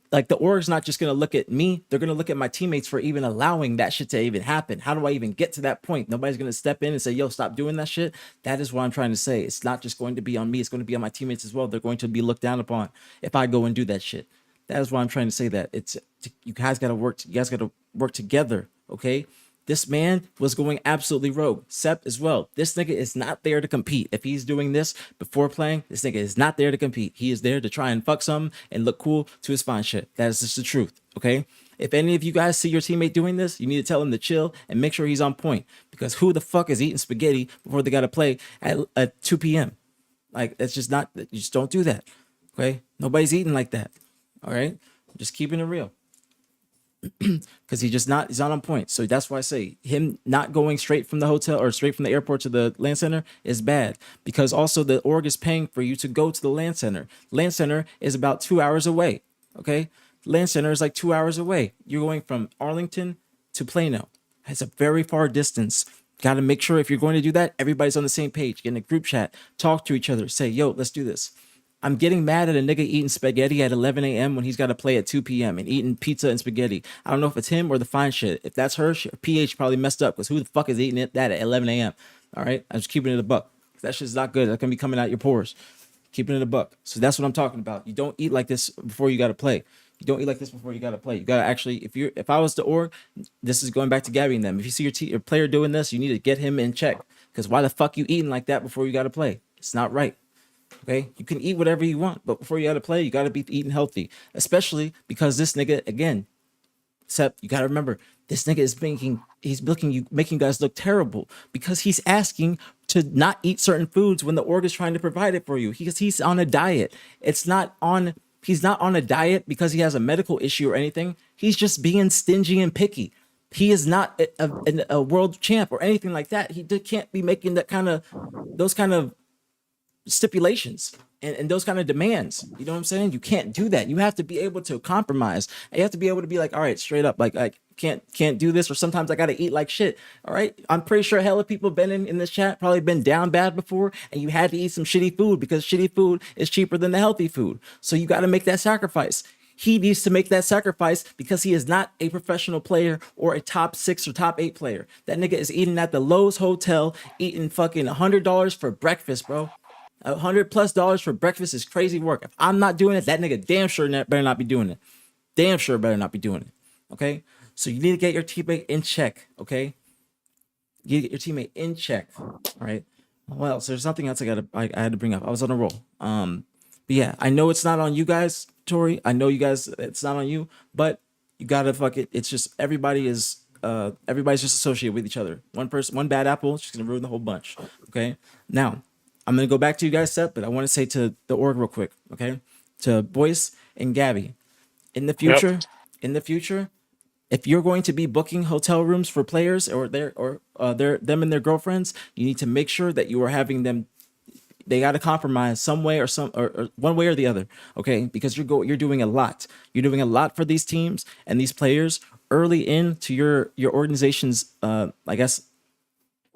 like the org's not just gonna look at me, they're gonna look at my teammates for even allowing that shit to even happen. How do I even get to that point? Nobody's gonna step in and say, yo, stop doing that shit. That is what I'm trying to say. It's not just going to be on me, it's going to be on my teammates as well. They're going to be looked down upon if I go and do that shit. That is why I'm trying to say that. You guys gotta work together. Okay. This man was going absolutely rogue. Sep as well. This nigga is not there to compete. If he's doing this before playing, this nigga is not there to compete. He is there to try and fuck some and look cool to his fine shit. That is just the truth. Okay. If any of you guys see your teammate doing this, you need to tell him to chill and make sure he's on point. Because who the fuck is eating spaghetti before they gotta play at 2 p.m.? Like, that's just not, you just don't do that. Okay. Nobody's eating like that. All right. Just keeping it real. because he's not on point. So that's why I say him not going straight from the hotel or straight from the airport to the land center is bad, because also the org is paying for you to go to the land center. Land center is about 2 hours away. Okay, land center is like 2 hours away. You're going from Arlington to Plano. It's a very far distance. Got to make sure if you're going to do that, everybody's on the same page. Get in a group chat, talk to each other, say, yo, let's do this. I'm getting mad at a nigga eating spaghetti at 11 a.m. when he's got to play at 2 p.m. and eating pizza and spaghetti. I don't know if it's him or the fine shit. If that's her, PH probably messed up, because who the fuck is eating that at 11 a.m.? All right, I'm just keeping it a buck. That shit's not good. That's gonna be coming out your pores. Keeping it a buck. So that's what I'm talking about. You don't eat like this before you got to play. You don't eat like this before you got to play. You got to actually, if I was the org, this is going back to Gabby and them. If you see your player doing this, you need to get him in check. Because why the fuck you eating like that before you got to play? It's not right. Okay, you can eat whatever you want, but before you got to play, you got to be eating healthy. Especially because this nigga, again, Sep, you got to remember, this nigga is making you guys look terrible, because he's asking to not eat certain foods when the org is trying to provide it for you. He's on a diet. He's not on a diet because he has a medical issue or anything. He's just being stingy and picky. He is not a world champ or anything like that. He can't be making those kind of stipulations and those kind of demands. You know what I'm saying? You can't do that. You have to be able to compromise. You have to be able to be like, all right, straight up, like I can't do this, or sometimes I gotta eat like shit. All right. I'm pretty sure hella people been in this chat probably been down bad before, and you had to eat some shitty food because shitty food is cheaper than the healthy food. So you got to make that sacrifice. He needs to make that sacrifice because he is not a professional player or a top 6 or top 8 player. That nigga is eating at the Lowe's Hotel, eating fucking $100 for breakfast, bro. $100+ for breakfast is crazy work. If I'm not doing it, that nigga damn sure better not be doing it. Damn sure better not be doing it. Okay? So you need to get your teammate in check. Okay? You get your teammate in check. All right. Well, so there's nothing else I had to bring up. I was on a roll. But yeah, I know it's not on you guys, Tori. I know you guys, it's not on you, but you gotta fuck it. It's just everybody's just associated with each other. One person, one bad apple, she's gonna ruin the whole bunch. Okay. Now, I'm gonna go back to you guys, Seth, but I want to say to the org real quick, okay? To Boyce and Gabby, in the future, if you're going to be booking hotel rooms for players or them and their girlfriends, you need to make sure that you are having them. They got to compromise some way or one way or the other, okay? Because you're doing a lot. You're doing a lot for these teams and these players early into your organization's I guess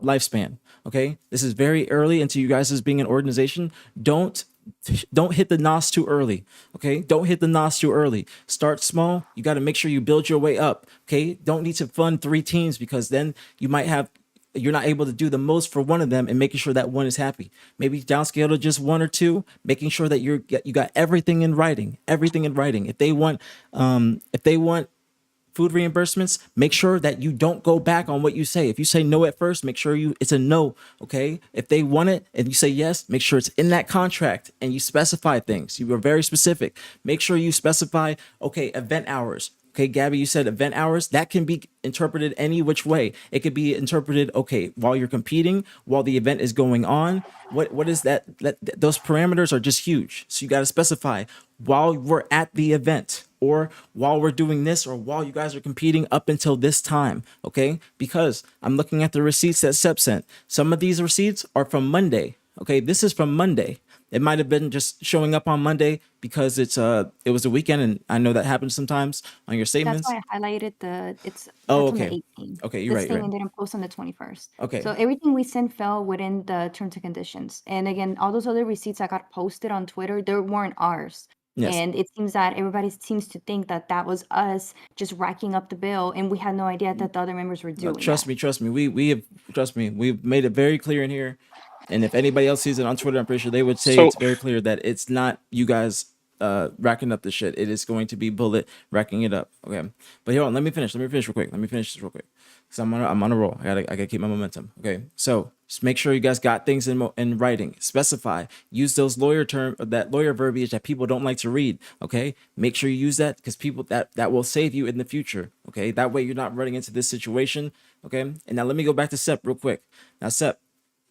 lifespan. Okay, this is very early into you guys as being an organization. Don't hit the nos too early. Okay, don't hit the nos too early. Start small. You got to make sure you build your way up. Okay, don't need to fund 3 teams, because then you're not able to do the most for one of them and making sure that one is happy. Maybe downscale to just 1 or 2, making sure that you got everything in writing. If they want food reimbursements, make sure that you don't go back on what you say. If you say no at first, make sure it's a no, okay? If they want it and you say yes, make sure it's in that contract and you specify things. You are very specific. Make sure you specify, okay, event hours. Okay, Gabby, you said event hours. That can be interpreted any which way. It could be interpreted, okay, while you're competing, while the event is going on. What is that? Those parameters are just huge. So you got to specify while we're at the event, or while we're doing this, or while you guys are competing up until this time, okay? Because I'm looking at the receipts that Sep sent. Some of these receipts are from Monday, okay? This is from Monday. It might have been just showing up on Monday because it was a weekend, and I know that happens sometimes on your That's statements. why I highlighted that's Oh, on the okay. 18th. Okay, you're This right, thing you're right. didn't post on the 21st. Okay. So everything we sent fell within the terms and conditions. And again, all those other receipts that got posted on Twitter, they weren't ours. Yes. And it seems that everybody seems to think that was us just racking up the bill, and we had no idea that the other members were doing Trust that. me. We've made it very clear in here. And if anybody else sees it on Twitter, I'm pretty sure they would say So it's very clear that it's not you guys racking up the shit. It is going to be Bullet racking it up. Okay. But hold on, let me finish real quick. Because I'm on a roll. I gotta keep my momentum. Okay. So just make sure you guys got things in writing. Specify. Use those lawyer verbiage that people don't like to read. Okay. Make sure you use that, because people that will save you in the future. Okay. That way you're not running into this situation. Okay. And now let me go back to Sep real quick. Now, Sep,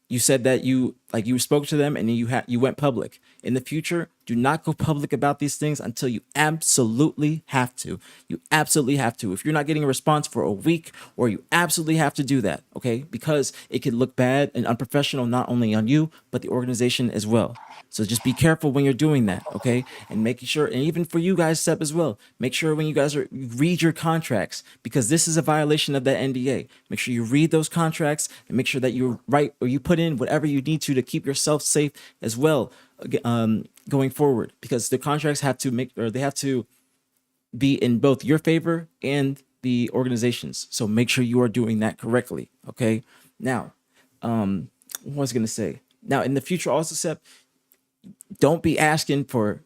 you said that you like you spoke to them and you went public. In the future, do not go public about these things until you absolutely have to. You absolutely have to. If you're not getting a response for a week, or you absolutely have to do that, okay? Because it could look bad and unprofessional not only on you but the organization as well. So just be careful when you're doing that, okay? And making sure, and even for you guys, Sep, as well, make sure when you guys you read your contracts, because this is a violation of that NDA. Make sure you read those contracts and make sure that you write or you put in whatever you need to keep yourself safe as well, going forward, because the contracts have to make, or they have to be in both your favor and the organizations. So make sure you are doing that correctly, okay? Now, what was I gonna say? Now, in the future, also, Sep, don't be asking for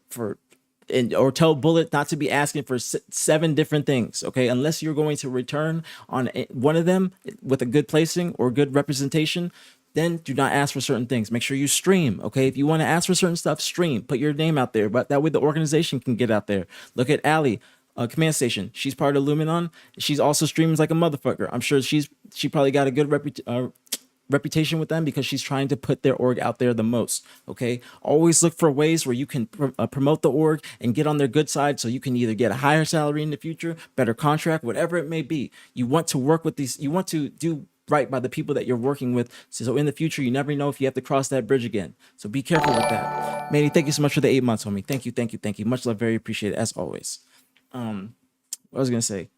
and or tell Bullet not to be asking for 7 different things, okay? Unless you're going to return on one of them with a good placing or good representation, then do not ask for certain things. Make sure you stream, okay? If you want to ask for certain stuff, stream, put your name out there, but that way the organization can get out there. Look at Ali, Command Station. She's part of Luminon. She's also streams like a motherfucker. I'm sure she probably got a good reputation with them because she's trying to put their org out there the most. Okay, always look for ways where you can promote the org and get on their good side, so you can either get a higher salary in the future, better contract, whatever it may be. You want to work with these, you want to do right by the people that you're working with, so in the future you never know if you have to cross that bridge again. So be careful with that. Manny, thank you so much for the 8 months, homie. Thank you, much love, very appreciated as always. What I was gonna say,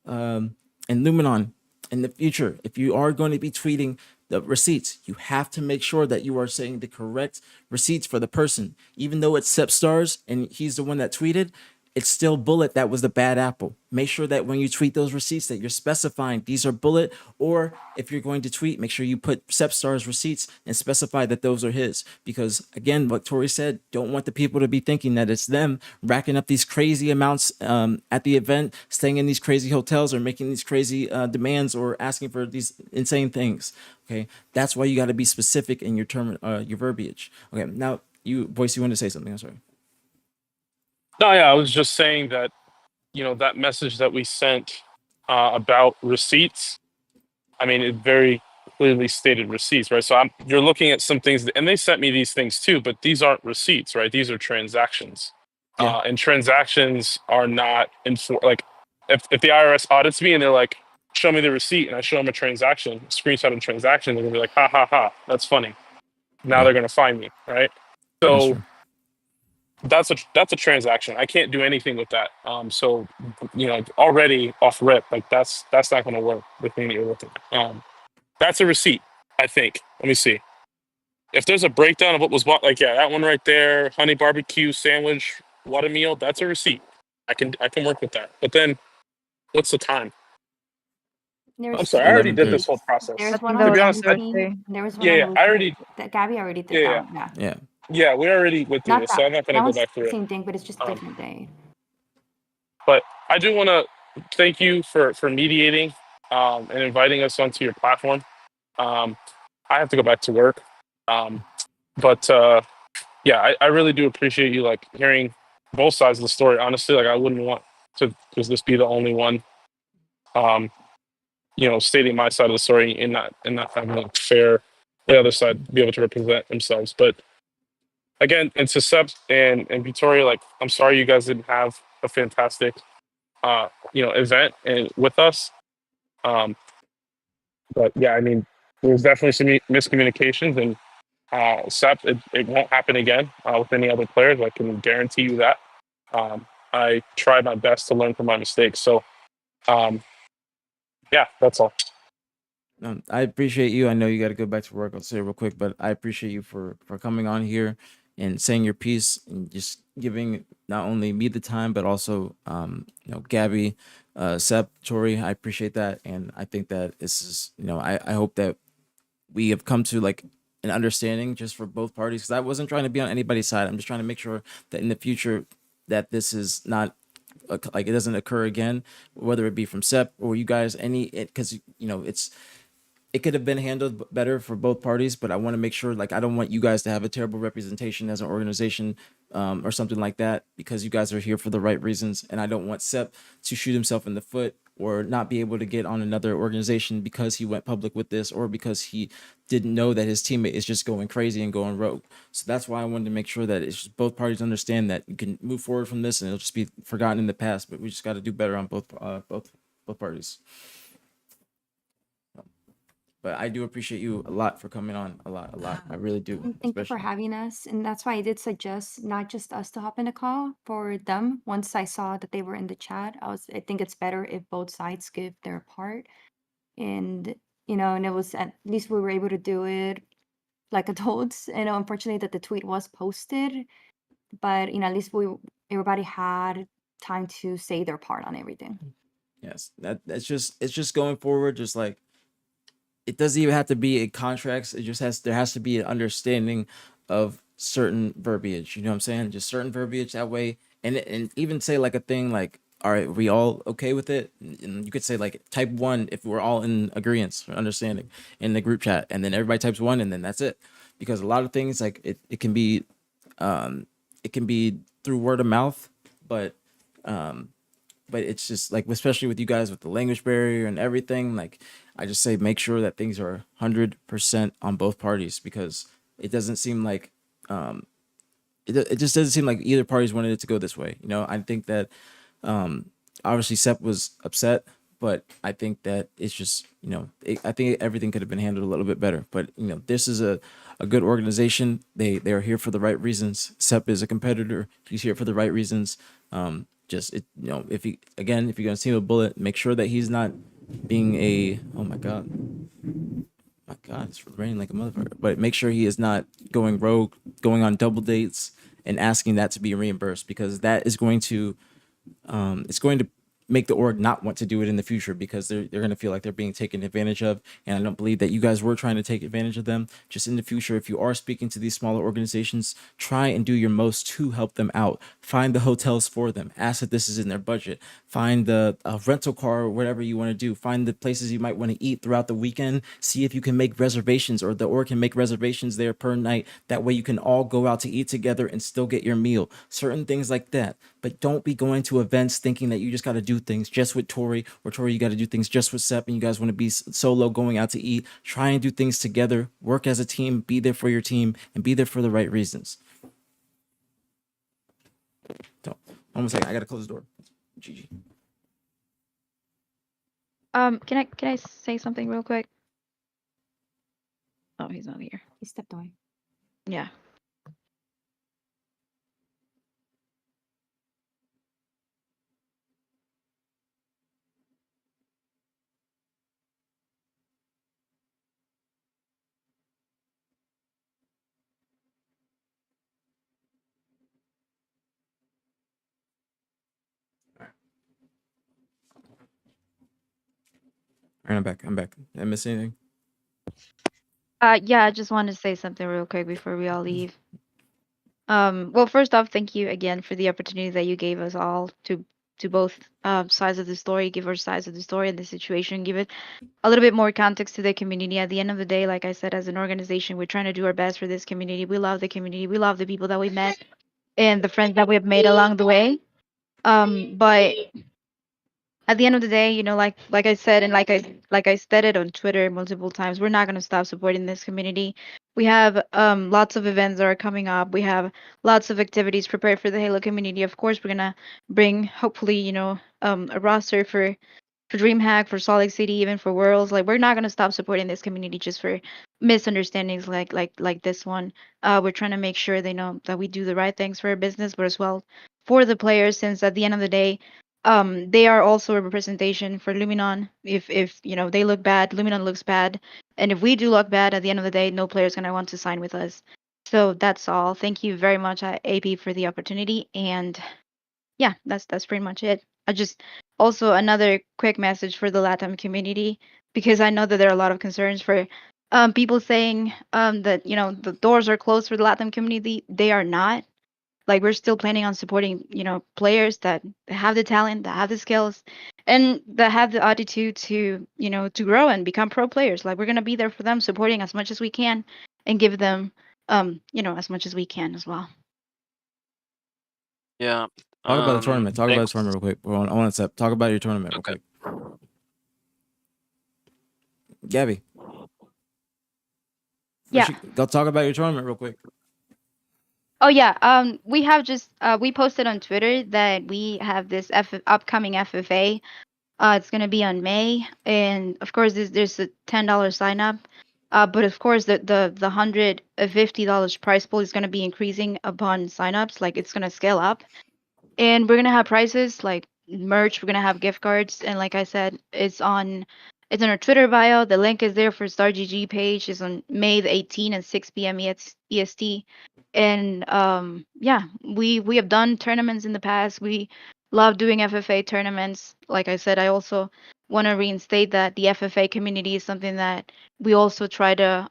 and Luminon, in the future, if you are going to be tweeting the receipts, you have to make sure that you are saying the correct receipts for the person. Even though it's Sep Stars and he's the one that tweeted, it's still Bullet that was the bad apple. Make sure that when you tweet those receipts that you're specifying these are Bullet, or if you're going to tweet, make sure you put Sep Stars receipts and specify that those are his. Because again, what Tori said, don't want the people to be thinking that it's them racking up these crazy amounts at the event, staying in these crazy hotels, or making these crazy demands, or asking for these insane things. Okay, that's why you got to be specific in your your verbiage. Okay, now you, Boyce, you wanted to say something? I'm sorry. No, yeah, I was just saying that, that message that we sent about receipts, I mean, it very clearly stated receipts, right? So you're looking at some things, and they sent me these things too, but these aren't receipts, right? These are transactions. Yeah. And transactions are not like, if the IRS audits me and they're like, show me the receipt, and I show them a transaction, screenshot of transaction, they're gonna be like, ha ha ha, that's funny. Now Yeah. they're gonna find me, right? That's So true. that's a transaction. I can't do anything with that. So already off rip, like that's not going to work. The thing that you're looking at. That's a receipt, I think. Let me see. If there's a breakdown of what was bought, like, yeah, that one right there, honey barbecue sandwich, water meal, that's a receipt. I can work with that. But then, what's the time? I'm There's sorry, I already did 11:30. this whole process. I there's one think that To on be was honest, the I, Thursday. 18th. There was one yeah, on yeah, the I 18th already, that Gabby already did yeah, that one. Yeah. Yeah. yeah, we already went through Not this, so I'm not going that to go was back the through it. same thing, but it's just a Um, different day. But I do want to thank you for mediating and inviting us onto your platform. Um, I have to go back to work, but yeah, I really do appreciate you like hearing both sides of the story. Honestly, like I wouldn't want to just this be the only one, stating my side of the story and not having like fair the other side be able to represent themselves. But again, and to Seb and Victoria, like I'm sorry you guys didn't have a fantastic event and with us. Um, but yeah, I mean, there's definitely some miscommunications, and Sep, it won't happen again with any other players. I can guarantee you that. I tried my best to learn from my mistakes. So, yeah, that's all. I appreciate you. I know you got to go back to work. I'll say it real quick, but I appreciate you for coming on here and saying your piece and just giving not only me the time, but also Gabby, Sep, Tori. I appreciate that, and I think that this is I hope that we have come to like an understanding just for both parties, because I wasn't trying to be on anybody's side. I'm just trying to make sure that in the future that this is not like it doesn't occur again, whether it be from Sep or you guys, because it could have been handled better for both parties, but I want to make sure, like, I don't want you guys to have a terrible representation as an organization or something like that, because you guys are here for the right reasons. And I don't want Sep to shoot himself in the foot or not be able to get on another organization because he went public with this, or because he didn't know that his teammate is just going crazy and going rogue. So that's why I wanted to make sure that it's just both parties understand that you can move forward from this and it'll just be forgotten in the past. But we just got to do better on both parties. But I do appreciate you a lot for coming on. A lot. I really do. Thank you for having us. And that's why I did suggest not just us to hop in a call for them. Once I saw that they were in the chat, I think it's better if both sides give their part. And, and it was at least we were able to do it like adults. And unfortunately that the tweet was posted, but, at least everybody had time to say their part on everything. Yes, it's just going forward. Just like, it doesn't even have to be in contracts. It just there has to be an understanding of certain verbiage. You know what I'm saying? Just certain verbiage that way, and even say like a thing like, all right, we all okay with it? And you could say like type 1 if we're all in agreement or understanding in the group chat, and then everybody types 1, and then that's it. Because a lot of things like it can be through word of mouth, but it's just like, especially with you guys with the language barrier and everything, like I just say make sure that things are 100% on both parties, because it doesn't seem like it just doesn't seem like either parties wanted it to go this way. I think that obviously Sep was upset, but I think that it's just, I think everything could have been handled a little bit better. But this is a good organization. They are here for the right reasons. Sep is a competitor. He's here for the right reasons. Just if you're gonna see a bullet, make sure that he's not being oh my god, it's raining like a motherfucker. But make sure he is not going rogue, going on double dates, and asking that to be reimbursed, because that is going to it's going to make the org not want to do it in the future, because they're going to feel like they're being taken advantage of. And I don't believe that you guys were trying to take advantage of them. Just in the future, if you are speaking to these smaller organizations, try and do your most to help them out. Find the hotels for them. Ask if this is in their budget. Find the rental car or whatever you want to do. Find the places you might want to eat throughout the weekend. See if you can make reservations, or the org can make reservations there per night. That way you can all go out to eat together and still get your meal. Certain things like that. But don't be going to events thinking that you just got to do things just with Tori, or Tori, you got to do things just with Sep, and you guys want to be solo going out to eat. Try and do things together. Work as a team. Be there for your team, and be there for the right reasons. So, almost like I got to close the door. GG. Can I say something real quick? Oh, he's not here. He stepped away. Yeah. All right, I'm back. Did I miss anything? Yeah, I just wanted to say something real quick before we all leave. Well, first off, thank you again for the opportunity that you gave us all to both sides of the story, give our sides of the story and the situation, give it a little bit more context to the community. At the end of the day, like I said, as an organization, we're trying to do our best for this community. We love the community. We love the people that we met and the friends that we have made along the way. But at the end of the day, like I said, and like I said it on Twitter multiple times, we're not gonna stop supporting this community. We have lots of events that are coming up. We have lots of activities prepared for the Halo community. Of course, we're gonna bring hopefully, a roster for DreamHack, for Salt Lake City, even for Worlds. Like, we're not gonna stop supporting this community just for misunderstandings like this one. We're trying to make sure they know that we do the right things for our business, but as well for the players, since at the end of the day, they are also a representation for Luminon. If they look bad, Luminon looks bad, and if we do look bad, at the end of the day, no player is gonna want to sign with us. So that's all. Thank you very much, AP, for the opportunity, and yeah, that's pretty much it. I just also another quick message for the LATAM community, because I know that there are a lot of concerns for people saying that the doors are closed for the LATAM community. They are not. Like, we're still planning on supporting players that have the talent, that have the skills, and that have the attitude to to grow and become pro players. Like, we're gonna be there for them, supporting as much as we can, and give them as much as we can as well. Yeah. Talk about the tournament. Talk about the Thanks. tournament real quick. I want to talk about your tournament real Okay. quick. Gabby, Yeah. go talk about your tournament real quick. Oh yeah. We have just we posted on Twitter that we have this upcoming FFA. It's gonna be on May, and of course there's a $10 sign up. But of course the $150 price pool is gonna be increasing upon signups. Like it's gonna scale up. And we're gonna have prizes like merch. We're gonna have gift cards, and like I said, it's on our Twitter bio. The link is there for Star GG page. It's on May the 18th at 6 p.m. EST. And yeah, we have done tournaments in the past. We love doing FFA tournaments. Like I said, I also want to reinstate that the FFA community is something that we also try to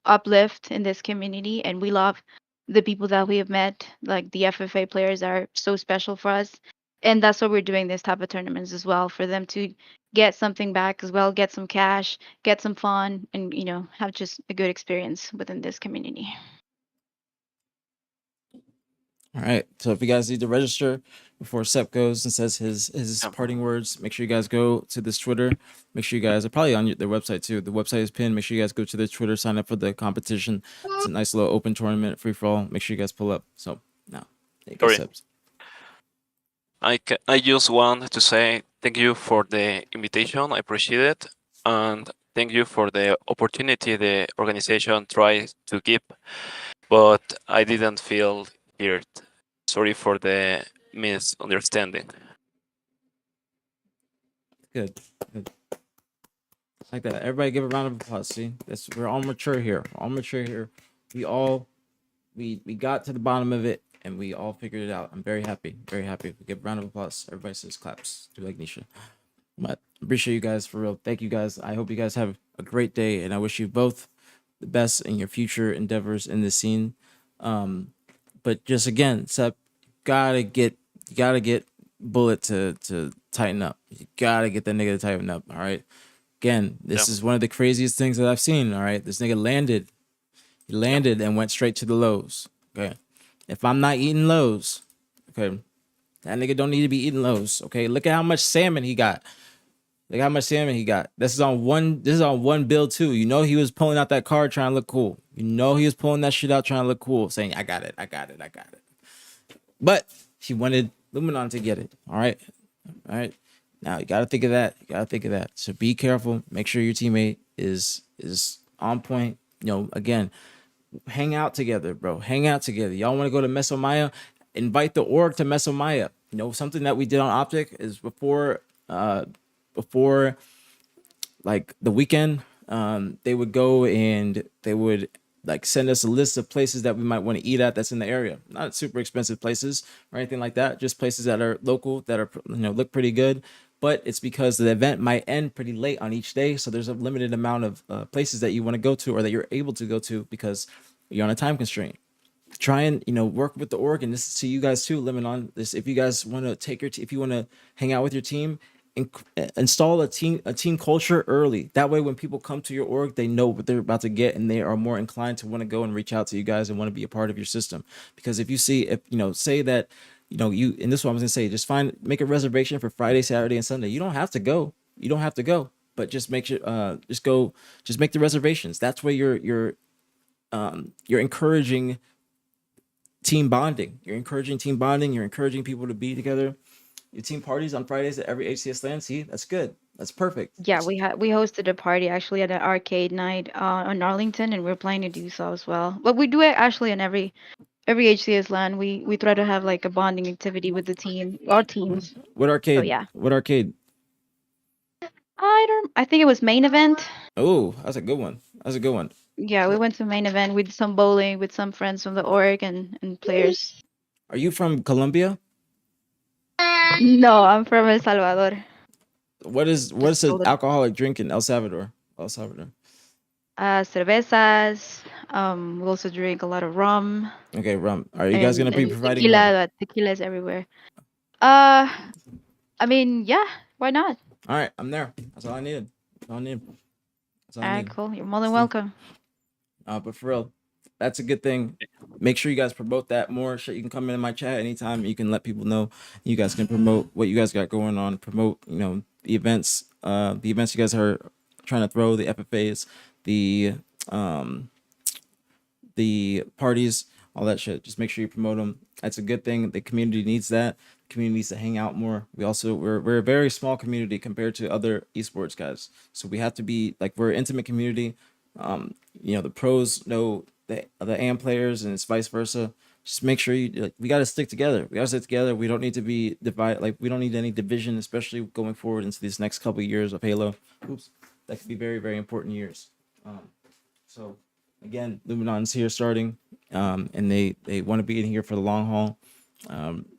uplift in this community, and we love the people that we have met. Like the FFA players are so special for us, and that's why we're doing this type of tournaments as well, for them to get something back as well, get some cash, get some fun, and have just a good experience within this community. All right. So if you guys need to register before Sep goes and says his Yeah. parting words, make sure you guys go to this Twitter. Make sure you guys are probably on their website too. The website is pinned. Make sure you guys go to their Twitter, sign up for the competition. It's a nice little open tournament, free for all. Make sure you guys pull up. So now, there you go, Sorry. Seps. I just want to say thank you for the invitation. I appreciate it, and thank you for the opportunity the organization tried to give, but I didn't feel heard. Sorry for the misunderstanding. Good. Good. Like that. Everybody give a round of applause. See, we're all mature here. We're all mature here. We got to the bottom of it and we all figured it out. I'm very happy. Very happy. We give a round of applause. Everybody says claps. Do like Nisha. But appreciate you guys for real. Thank you guys. I hope you guys have a great day and I wish you both the best in your future endeavors in this scene. But just again, Sep, you gotta get Bullet to tighten up. You gotta get that nigga to tighten up. All right. Again, this is one of the craziest things that I've seen. All right. This nigga landed. He landed and went straight to the lows. Okay. If I'm not eating lows, okay, that nigga don't need to be eating lows. Okay. Look at how much salmon he got. Look how much salmon he got. This is on one build too. You know he was pulling out that card trying to look cool. You know he was pulling that shit out trying to look cool, saying, I got it. But he wanted Luminon to get it. All right. All right. Now you gotta think of that. So be careful. Make sure your teammate is on point. Again, hang out together, bro. Hang out together. Y'all want to go to Mesomaya? Invite the org to Mesomaya. Something that we did on Optic is before like the weekend, they would go and they would like send us a list of places that we might want to eat at that's in the area. Not super expensive places or anything like that. Just places that are local that are look pretty good. But it's because the event might end pretty late on each day, so there's a limited amount of places that you want to go to or that you're able to go to because you're on a time constraint. Try and work with the org, and this is to you guys too. Limit on this. If you guys want to take if you want to hang out with your team, install a team culture early. That way, when people come to your org, they know what they're about to get, and they are more inclined to want to go and reach out to you guys and want to be a part of your system. Because if say that you, and this is what I was gonna say, just make a reservation for Friday, Saturday, and Sunday. You don't have to go. But just make sure just make the reservations. That's where you're encouraging team bonding. You're encouraging people to be together. Your team parties on Fridays at every HCS LAN. See, that's good. That's perfect. Yeah, we hosted a party actually at an arcade night on Arlington, and we're planning to do so as well. But we do it actually in every HCS LAN. We try to have like a bonding activity with the team, our teams. What arcade? So yeah, What arcade? I think it was main event. Oh, that's a good one. Yeah, we went to main event with some bowling with some friends from the org and players. Are you from Colombia? No, I'm from El Salvador. What is an alcoholic drink in El Salvador? Cervezas. We also drink a lot of rum. Okay, rum. Are you guys gonna be providing tequila? Tequila is everywhere. I mean, yeah, why not? All right, I'm there. That's all I needed. All right, cool. You're more than welcome. But for real, that's a good thing. Make sure you guys promote that more. Sure, you can come in my chat anytime. You can let people know. You guys can promote what you guys got going on. Promote, the events you guys are trying to throw, the FFAs, the parties, all that shit. Just make sure you promote them. That's a good thing. The community needs that. The community needs to hang out more. We're a very small community compared to other esports guys. So we have to be like, we're an intimate community. The pros know the AM players, and it's vice versa. Just make sure we got to stick together. We got to stick together. We don't need to be divided. Like, we don't need any division, especially going forward into these next couple of years of Halo. Oops, that could be very, very important years. So again, Luminon's here starting, and they want to be in here for the long haul.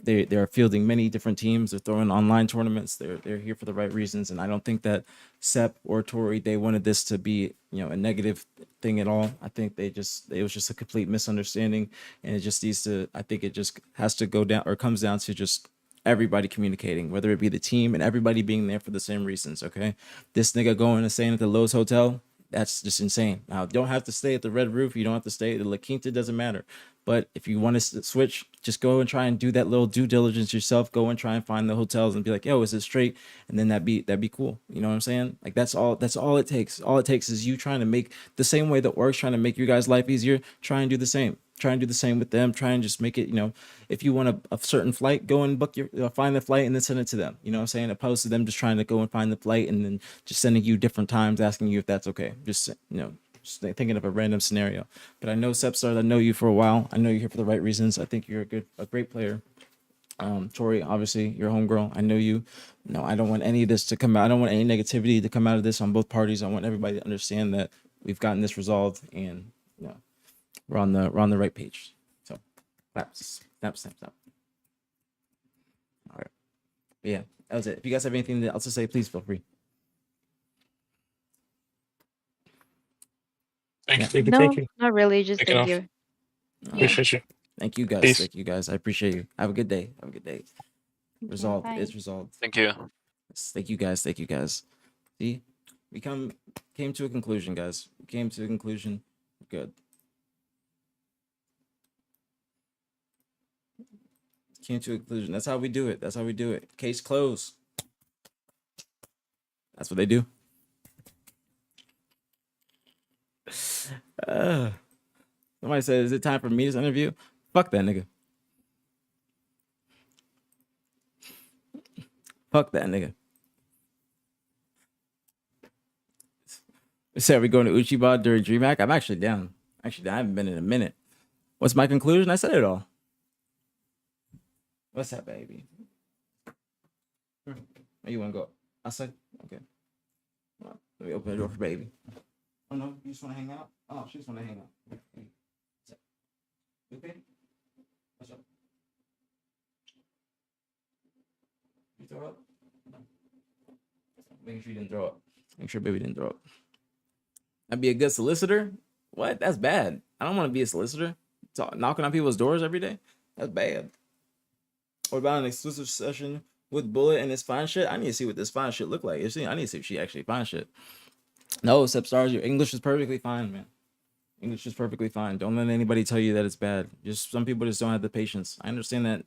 They are fielding many different teams. They're throwing online tournaments. They're here for the right reasons, and I don't think that Sep or Tori, they wanted this to be a negative thing at all. I think it was just a complete misunderstanding, and it just needs to. I think it just has to go down, or comes down to just everybody communicating, whether it be the team and everybody being there for the same reasons. Okay, this nigga going and staying at the Lowe's Hotel, that's just insane. Now, you don't have to stay at the Red Roof. You don't have to stay at the La Quinta. Doesn't matter. But if you want to switch, just go and try and do that little due diligence yourself. Go and try and find the hotels and be like, yo, is it straight? And then that'd be cool. You know what I'm saying? Like, that's all it takes. All it takes is you trying to make the same way that Org's trying to make your guys' life easier. Try and do the same. Try and do the same with them. Try and just make it, if you want a certain flight, go and book find the flight and then send it to them. You know what I'm saying? Opposed to them just trying to go and find the flight and then just sending you different times, asking you if that's okay. Just thinking of a random scenario. But I know Sepstars, I know you for a while. I know you're here for the right reasons. I think you're a great player. Tori, obviously, you're a homegirl. I know you. No, I don't want any of this to come out. I don't want any negativity to come out of this on both parties. I want everybody to understand that we've gotten this resolved, and we're on the right page. So, snap. All right. But yeah, that was it. If you guys have anything else to say, please feel free. Thank you. No, not really. Just Taking thank off. you. Appreciate you. Thank you guys. Peace. Thank you guys. I appreciate you. Have a good day. Resolved. Bye. It's resolved. Thank you. Yes, thank you guys. See, we came to a conclusion, guys. We came to a conclusion. Good. Came to a conclusion. That's how we do it. Case closed. That's what they do. Somebody said, "Is it time for me to interview?" Fuck that nigga. Fuck that nigga. Said, "Are we going to Uchiba during DreamHack?" I'm actually down. I haven't been in a minute. What's my conclusion? I said it all. What's that, baby? Where you want to go? Outside? Okay. Well, let me open the door for baby. Oh, no? You just want to hang out? Oh, she just want to hang out. You okay? What's up? You throw up? No. Making sure you didn't throw up. Make sure baby didn't throw up. I'd be a good solicitor? What? That's bad. I don't want to be a solicitor. Knocking on people's doors every day? That's bad. What about an exclusive session with Bullet and his fine shit? I need to see what this fine shit look like. I need to see if she actually fine shit. No, Sepstars, your English is perfectly fine, man. English is perfectly fine. Don't let anybody tell you that it's bad. Just some people just don't have the patience. I understand that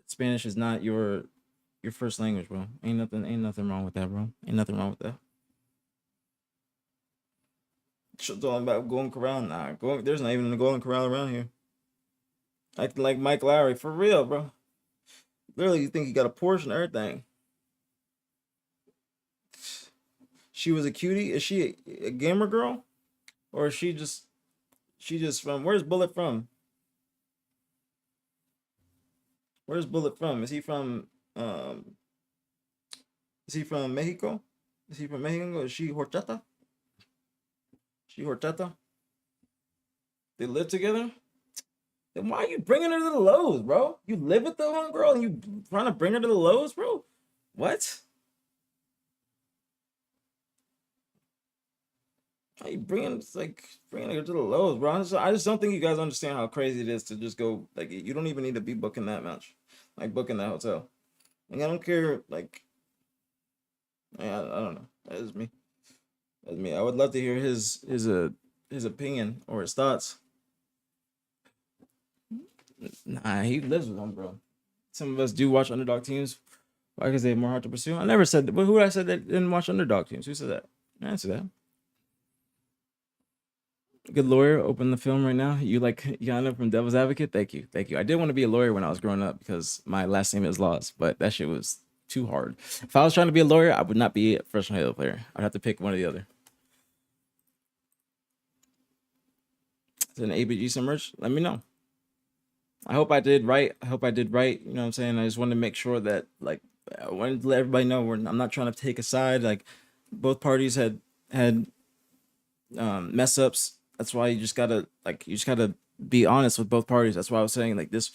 Spanish is not your first language, bro. Ain't nothing wrong with that, bro. Ain't nothing wrong with that. Shit's all about Golden Corral. Nah, there's not even a Golden Corral around here. Acting like Mike Lowry. For real, bro. Literally, you think you got a Porsche and everything. She was a cutie. Is she a gamer girl? Or is she just from, where's Bullet from? Where's Bullet from? Is he from Mexico? Is he from Mexico? Is she horchata? They live together? Then why are you bringing her to the Lowe's, bro? You live with the homegirl and you trying to bring her to the Lowe's, bro? What? How you bringing her to the Lowe's, bro? I just don't think you guys understand how crazy it is to just go, like, you don't even need to be booking that much, like booking that hotel. Like, I don't care, like, I don't know. That is me. I would love to hear his opinion or his thoughts. Nah, he lives with them, bro. Some of us do watch underdog teams. Why? Because they have more hard to pursue. I never said that. But who I said that didn't watch underdog teams? Who said that? Answer that. Good lawyer. Open the film right now. You like Yana from Devil's Advocate? Thank you. Thank you. I did want to be a lawyer when I was growing up because my last name is Laws, but that shit was too hard. If I was trying to be a lawyer, I would not be a professional Halo player. I'd have to pick one or the other. Is it an ABG submerge? Let me know. I hope I did right. I hope I did right. You know what I'm saying? I just wanted to make sure that, like, I wanted to let everybody know I'm not trying to take a side. Like, both parties had mess ups. That's why you just gotta be honest with both parties. That's why I was saying, like, this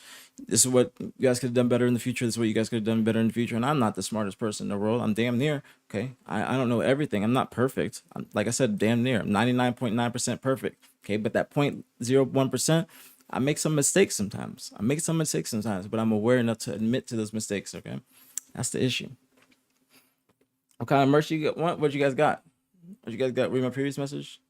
is what you guys could have done better in the future. This is what you guys could have done better in the future. And I'm not the smartest person in the world. I'm damn near. Okay, I don't know everything. I'm not perfect. Like I said, damn near. I'm 99.9% perfect. Okay, but that 0.01%, I make some mistakes sometimes. But I'm aware enough to admit to those mistakes. Okay, that's the issue. What kind of merch you want? What you guys got? Read my previous message.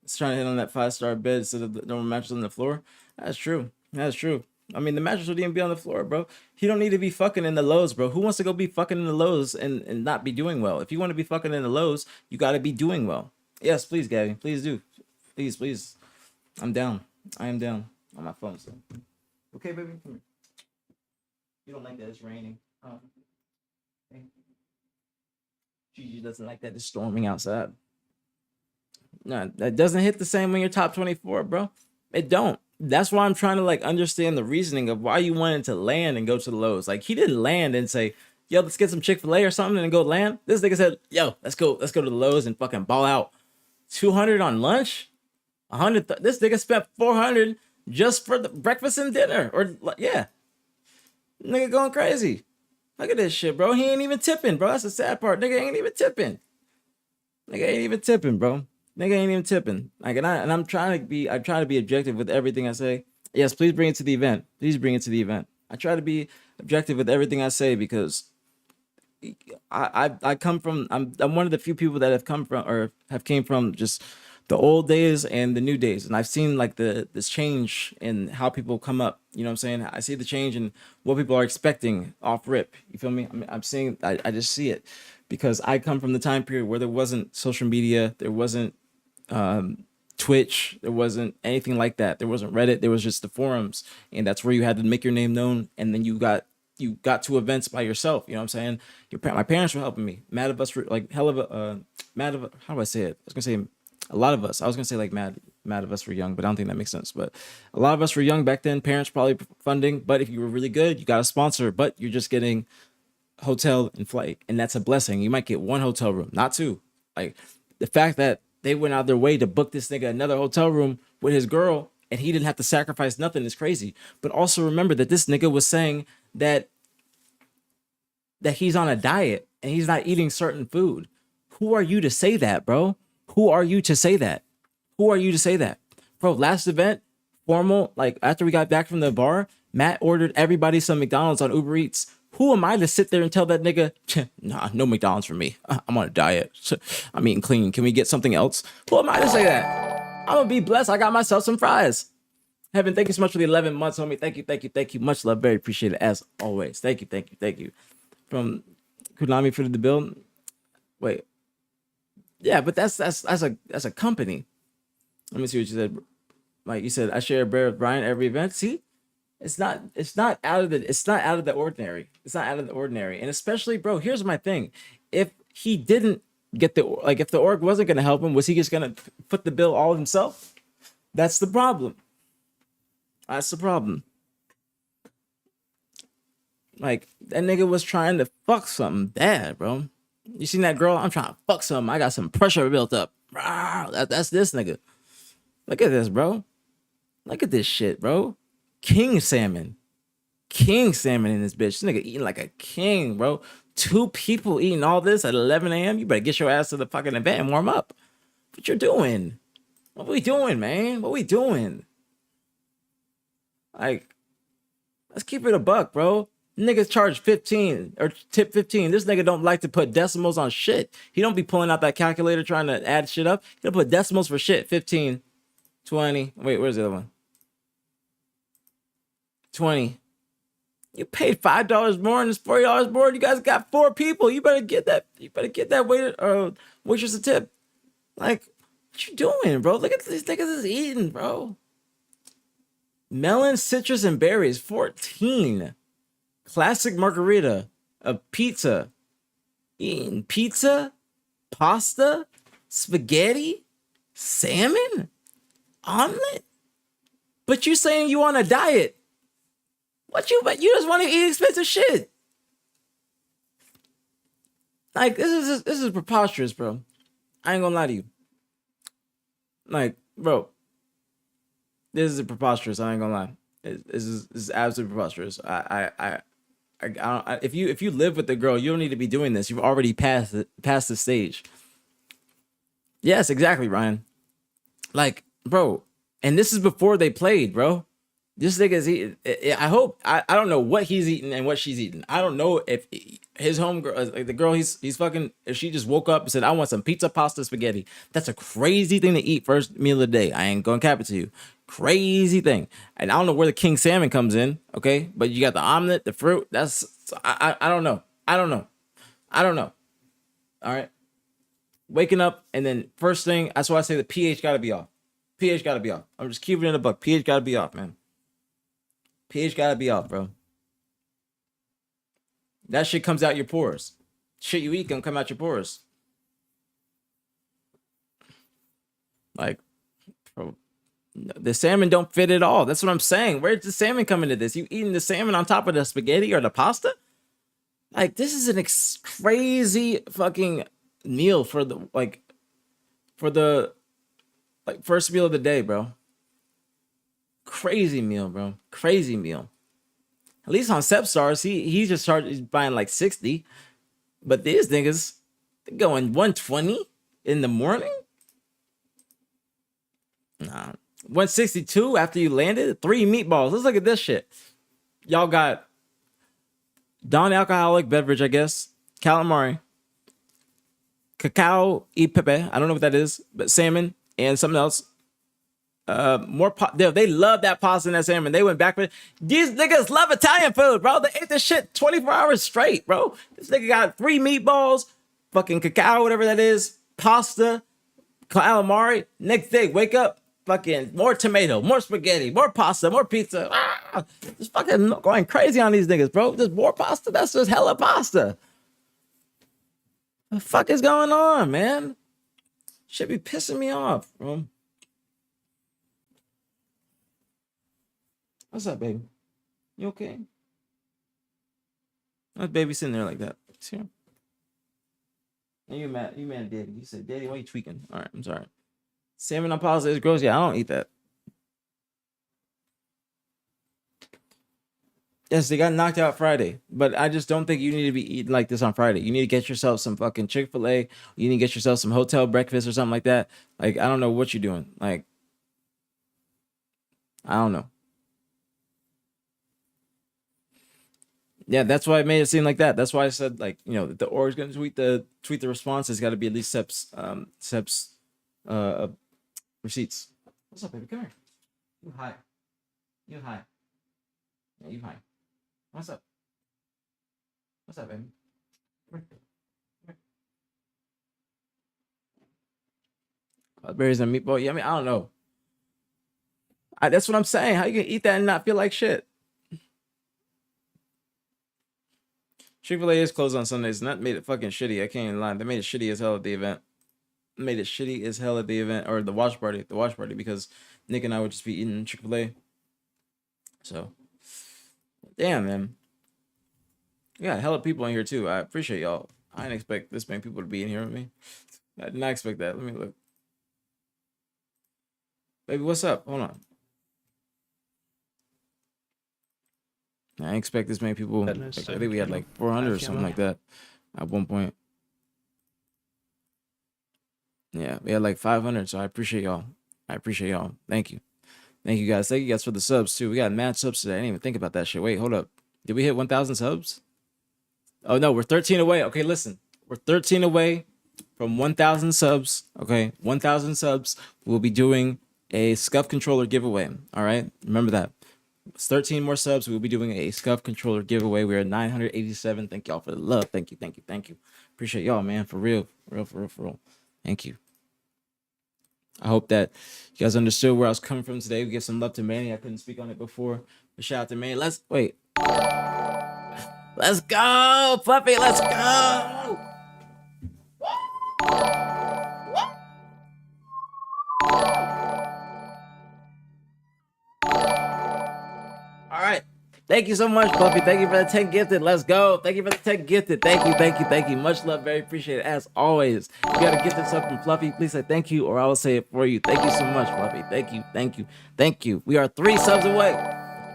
It's trying to hit on that 5-star bed instead of the normal mattress on the floor. That's true. I mean, the mattress would even be on the floor, bro. He don't need to be fucking in the lows, bro. Who wants to go be fucking in the lows and not be doing well? If you want to be fucking in the lows, you got to be doing well. Yes, please, Gabby. Please do. Please. I'm down. I am down on my phone. So. Okay, baby. Come here. You don't like that it's raining. Okay. Gigi doesn't like that it's storming outside. No, that doesn't hit the same when you're top 24, bro. It don't. That's why I'm trying to, like, understand the reasoning of why you wanted to land and go to the lows. Like, he didn't land and say, yo, let's get some Chick-fil-A or something and go land. This nigga said, yo, let's go to the lows and fucking ball out. 200 on lunch? 100. This nigga spent 400 just for the breakfast and dinner. Or, yeah. Nigga going crazy. Look at this shit, bro. He ain't even tipping, bro. That's the sad part. Nigga ain't even tipping, bro. Nigga ain't even tipping. Like, and I try to be objective with everything I say. Yes, please bring it to the event. I try to be objective with everything I say because I come from, I'm one of the few people that have came from just the old days and the new days, and I've seen, like, this change in how people come up. You know what I'm saying? I see the change in what people are expecting off rip. You feel me? I'm seeing. I just see it because I come from the time period where there wasn't social media, there wasn't Twitch, there wasn't anything like that. There wasn't Reddit. There was just the forums, and that's where you had to make your name known. And then you got to events by yourself. You know what I'm saying? My parents were helping me. Mad of us, like, hell of a mad of. How do I say it? I was gonna say a lot of us. I was gonna say, like, mad of us were young, but I don't think that makes sense. But a lot of us were young back then. Parents probably funding, but if you were really good, you got a sponsor. But you're just getting hotel and flight, and that's a blessing. You might get one hotel room, not two. Like, the fact that they went out of their way to book this nigga another hotel room with his girl and he didn't have to sacrifice nothing is crazy. But also remember that this nigga was saying that he's on a diet and he's not eating certain food. Who are you to say that, bro? Who are you to say that? Bro, last event, formal, like, after we got back from the bar, Matt ordered everybody some McDonald's on Uber Eats. Who am I to sit there and tell that nigga, nah, no McDonald's for me. I'm on a diet. I'm eating clean. Can we get something else? Who am I to say that? I'm gonna be blessed. I got myself some fries. Heaven, thank you so much for the 11 months, homie. Thank you. Much love. Very appreciated, as always. Thank you. From Konami for the bill. Wait. Yeah, but that's a company. Let me see what you said. Like, you said, I share a bear with Brian every event. See? It's not out of the ordinary. And especially, bro, here's my thing. If he didn't get if the org wasn't gonna help him, was he just gonna put the bill all himself? That's the problem. Like, that nigga was trying to fuck something bad, bro. You seen that girl? I'm trying to fuck something. I got some pressure built up. That's this nigga. Look at this, bro. Look at this shit, bro. King salmon in this bitch. This nigga eating like a king, bro. 2 people eating all this at 11 a.m. You better get your ass to the fucking event and warm up. What you doing? What we doing, man? Like, let's keep it a buck, bro. Niggas charge 15 or tip 15. This nigga don't like to put decimals on shit. He don't be pulling out that calculator trying to add shit up. He don't put decimals for shit. 15, 20. Wait, where's the other one? 20, You paid $5 more and it's $40 more. You guys got 4 people. You better get that. You better get that waiter waitress a tip. Like, what you doing, bro? Look at these niggas is eating, bro. Melon, citrus, and berries, 14. Classic margarita, a pizza. Eating pizza, pasta, spaghetti, salmon, omelet. But you saying you on a diet? But you just want to eat expensive shit. Like, this is preposterous, bro. I ain't gonna lie to you. Like, bro, this is preposterous. I ain't gonna lie. This is absolutely preposterous. If you live with the girl, you don't need to be doing this. You've already passed the stage. Yes, exactly, Ryan. Like, bro, and this is before they played, bro. This nigga's eating. I don't know what he's eating and what she's eating. I don't know if his homegirl, like the girl he's fucking, if she just woke up and said, I want some pizza, pasta, spaghetti. That's a crazy thing to eat first meal of the day. I ain't gonna cap it to you. Crazy thing. And I don't know where the king salmon comes in, okay? But you got the omelet, the fruit. That's, I don't know. I don't know. All right. Waking up and then first thing, that's why I say the pH gotta be off. pH gotta be off. I'm just keeping it in a buck. pH gotta be off, man. pH gotta be off, bro. That shit comes out your pores. Shit you eat gonna come out your pores. Like, bro, the salmon don't fit at all. That's what I'm saying. Where's the salmon coming to this? You eating the salmon on top of the spaghetti or the pasta? Like, this is an crazy fucking meal for the first meal of the day, bro. Crazy meal, bro. Crazy meal. At least on Sepstars, he just started buying like 60. But these niggas, they're going 120 in the morning? Nah. 162 after you landed? 3 meatballs. Let's look at this shit. Y'all got non-alcoholic beverage, I guess. Calamari. Cacao y pepe. I don't know what that is, but salmon and something else. They love that pasta and that salmon. They went back for it. These niggas love Italian food, bro. They ate this shit 24 hours straight, bro. This nigga got 3 meatballs, fucking cacao, whatever that is, pasta, calamari. Next day, wake up, fucking more tomato, more spaghetti, more pasta, more pizza. Just fucking going crazy on these niggas, bro. Just more pasta. That's just hella pasta. The fuck is going on, man? Should be pissing me off, bro. What's up, baby? You okay? Why's baby sitting there like that? See her? And you mad at Daddy. You said, Daddy, why you tweaking? All right, I'm sorry. Salmon on pasta is gross. Yeah, I don't eat that. Yes, they got knocked out Friday, but I just don't think you need to be eating like this on Friday. You need to get yourself some fucking Chick-fil-A. You need to get yourself some hotel breakfast or something like that. Like, I don't know what you're doing. Like, I don't know. Yeah, that's why I made it seem like that. That's why I said, like, you know, the org's gonna tweet the response. It's got to be at least Sep's receipts. What's up, baby? Come here. You hi. You hi. Yeah, you hi. What's up? What's up, baby? Come here. Berries and meatball. Yeah, I mean, I don't know. That's what I'm saying. How you gonna eat that and not feel like shit? Chick-fil-A is closed on Sundays, and that made it fucking shitty. I can't even lie. They made it shitty as hell at the event. Made it shitty as hell at the event, or the watch party. The watch party, because Nick and I would just be eating Chick-fil-A. So, damn, man. We got hella people in here, too. I appreciate y'all. I didn't expect this many people to be in here with me. I did not expect that. Let me look. Baby, what's up? Hold on. I didn't expect this many people. Like, I think we had like 400 or something like that at one point. Yeah, we had like 500, so I appreciate y'all. Thank you. Thank you guys. Thank you guys for the subs, too. We got mad subs today. I didn't even think about that shit. Wait, hold up. Did we hit 1,000 subs? Oh, no, we're 13 away. Okay, listen. We're 13 away from 1,000 subs. Okay, 1,000 subs. We'll be doing a Scuff controller giveaway. All right, remember that. It's 13 more subs. We'll be doing a Scuff controller giveaway. We're at 987. Thank y'all for the love. Thank you, thank you, thank you. Appreciate y'all, man. For real, for real, for real, for real. Thank you. I hope that you guys understood where I was coming from today. We give some love to Manny. I couldn't speak on it before. But shout out to Manny. Let's go, Fluffy. Let's go. All right. Thank you so much, Fluffy. Thank you for the 10 gifted. Let's go. Thank you for the 10 gifted. Thank you, thank you, thank you. Much love. Very appreciated. As always, you got to get this up from Fluffy. Please say thank you, or I will say it for you. Thank you so much, Fluffy. Thank you, thank you, thank you. We are 3 subs away.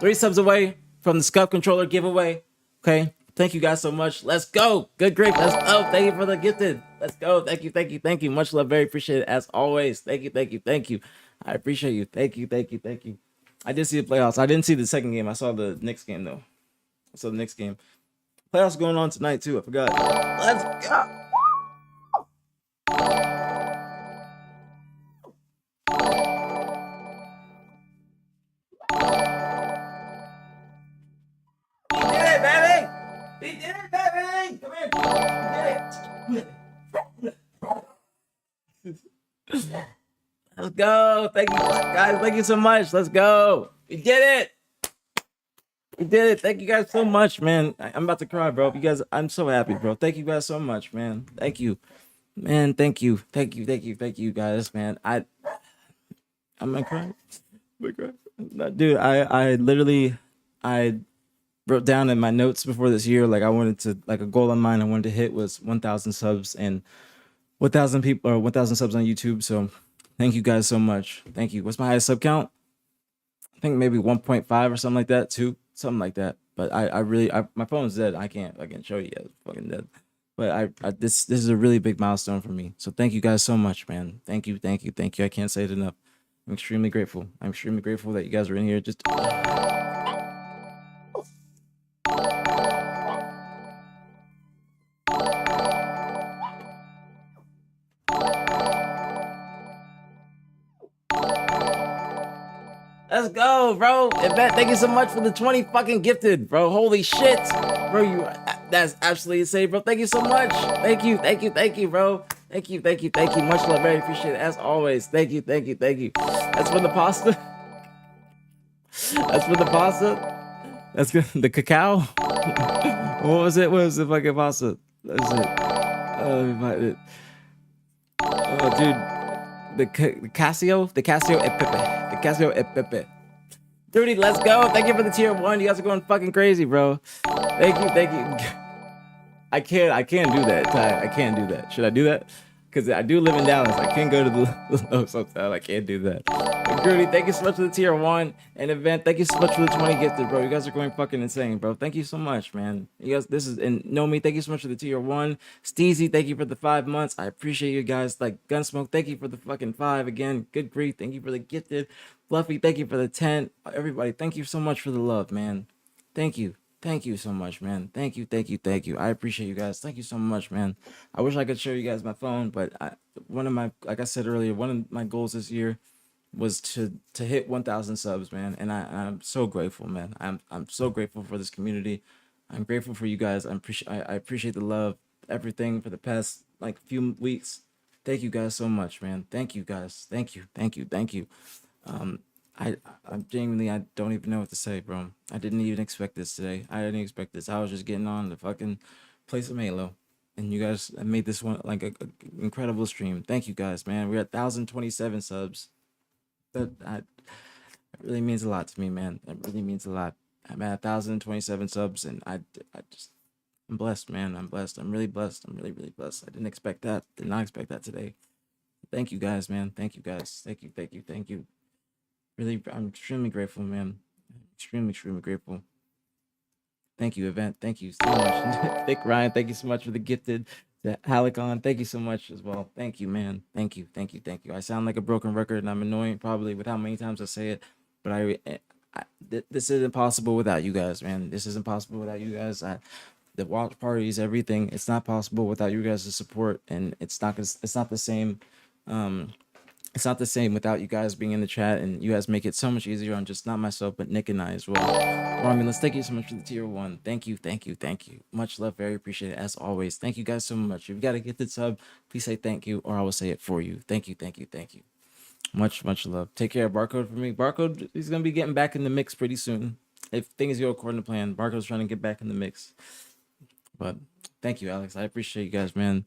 3 subs away from the Scuff controller giveaway. Okay. Thank you guys so much. Let's go. Good grief. Let's go. Thank you for the gifted. Let's go. Thank you, thank you, thank you. Much love. Very appreciated. As always. Thank you, thank you, thank you. I appreciate you. Thank you, thank you, thank you. I did see the playoffs. I didn't see the second game. I saw the Knicks game though. So the next game. Playoffs going on tonight too. I forgot. Let's go. We did it, baby. We did it, baby. Come here. We did it. Let's go. Thank you, guys. Thank you so much. Let's go. We did it. We did it. Thank you guys so much, man. I'm about to cry, bro. You guys, I'm so happy, bro. Thank you guys so much, man. Thank you, man. Thank you, thank you, thank you, thank you, guys, man. I'm gonna cry. I'm gonna cry. No, dude, I literally, I wrote down in my notes before this year, like I wanted to, like a goal on mine I wanted to hit was 1,000 subs and 1,000 people or 1,000 subs on YouTube. So, thank you guys so much. Thank you. What's my highest sub count? I think maybe 1.5 or something like that, 2, something like that. But I really, my phone's dead. I can't show you yet. It's fucking dead. But this is a really big milestone for me. So thank you guys so much, man. Thank you, thank you, thank you. I can't say it enough. I'm extremely grateful. I'm extremely grateful that you guys are in here. Just let's go, bro. Yvette, thank you so much for the 20 fucking gifted, bro. Holy shit. Bro, that's absolutely insane, bro. Thank you so much. Thank you, thank you, thank you, bro. Thank you, thank you, thank you. Much love, very appreciated. As always. Thank you, thank you, thank you. That's for the pasta. That's for the pasta. That's good. The cacao. What was it? What was the fucking pasta? That's it. Oh, dude. The Casio e Pepe. The Casio e Pepe. Duty, let's go. Thank you for the tier 1. You guys are going fucking crazy, bro. Thank you, thank you. I can't do that, Ty. I can't do that. Should I do that? Because I do live in Dallas. I can't go to the Los Hotel. I can't do that. But Grudy, thank you so much for the tier 1 and event. Thank you so much for the 20 gifted, bro. You guys are going fucking insane, bro. Thank you so much, man. You guys, this is, and Nomi, thank you so much for the tier 1. Steezy, thank you for the 5 months. I appreciate you guys. Like Gunsmoke, thank you for the fucking 5 again. Good grief. Thank you for the gifted. Fluffy, thank you for the 10. Everybody, thank you so much for the love, man. Thank you. Thank you so much, man. Thank you, thank you, thank you. I appreciate you guys. Thank you so much, man. I wish I could show you guys my phone, but one of my, like I said earlier, one of my goals this year was to hit 1,000 subs, man. And I'm so grateful, man. I'm so grateful for this community. I'm grateful for you guys. I appreciate the love, everything for the past like few weeks. Thank you guys so much, man. Thank you guys. Thank you, thank you, thank you. I'm genuinely, I don't even know what to say, bro. I didn't even expect this today. I didn't expect this. I was just getting on to fucking play some Halo, and you guys made this one like a incredible stream. Thank you guys, man. We're at 1,027 subs. That it really means a lot to me, man. It really means a lot. I'm at 1,027 subs, and I'm blessed, man. I'm blessed. I'm really blessed. I'm really, really blessed. I didn't expect that. Did not expect that today. Thank you guys, man. Thank you guys. Thank you, thank you, thank you. Really, I'm extremely grateful, man. Extremely, extremely grateful. Thank you, Event. Thank you so much. Thick Ryan, thank you so much for the gifted. The Halicon, thank you so much as well. Thank you, man. Thank you, thank you, thank you. I sound like a broken record, and I'm annoying probably with how many times I say it, but this isn't possible without you guys, man. This isn't possible without you guys. The watch parties, everything. It's not possible without you guys' support, and it's not the same. it's not the same without you guys being in the chat, and you guys make it so much easier on just not myself but Nick and I as well. Romulus, thank you so much for the tier 1. Thank you, thank you, thank you. Much love, very appreciated as always. Thank you guys so much. If you got to get the sub, please say thank you, or I will say it for you. Thank you, thank you, thank you. Much love. Take care of Barcode for me. Barcode, he's gonna be getting back in the mix pretty soon. If things go according to plan, Barcode's trying to get back in the mix. But thank you, Alex. I appreciate you guys, man.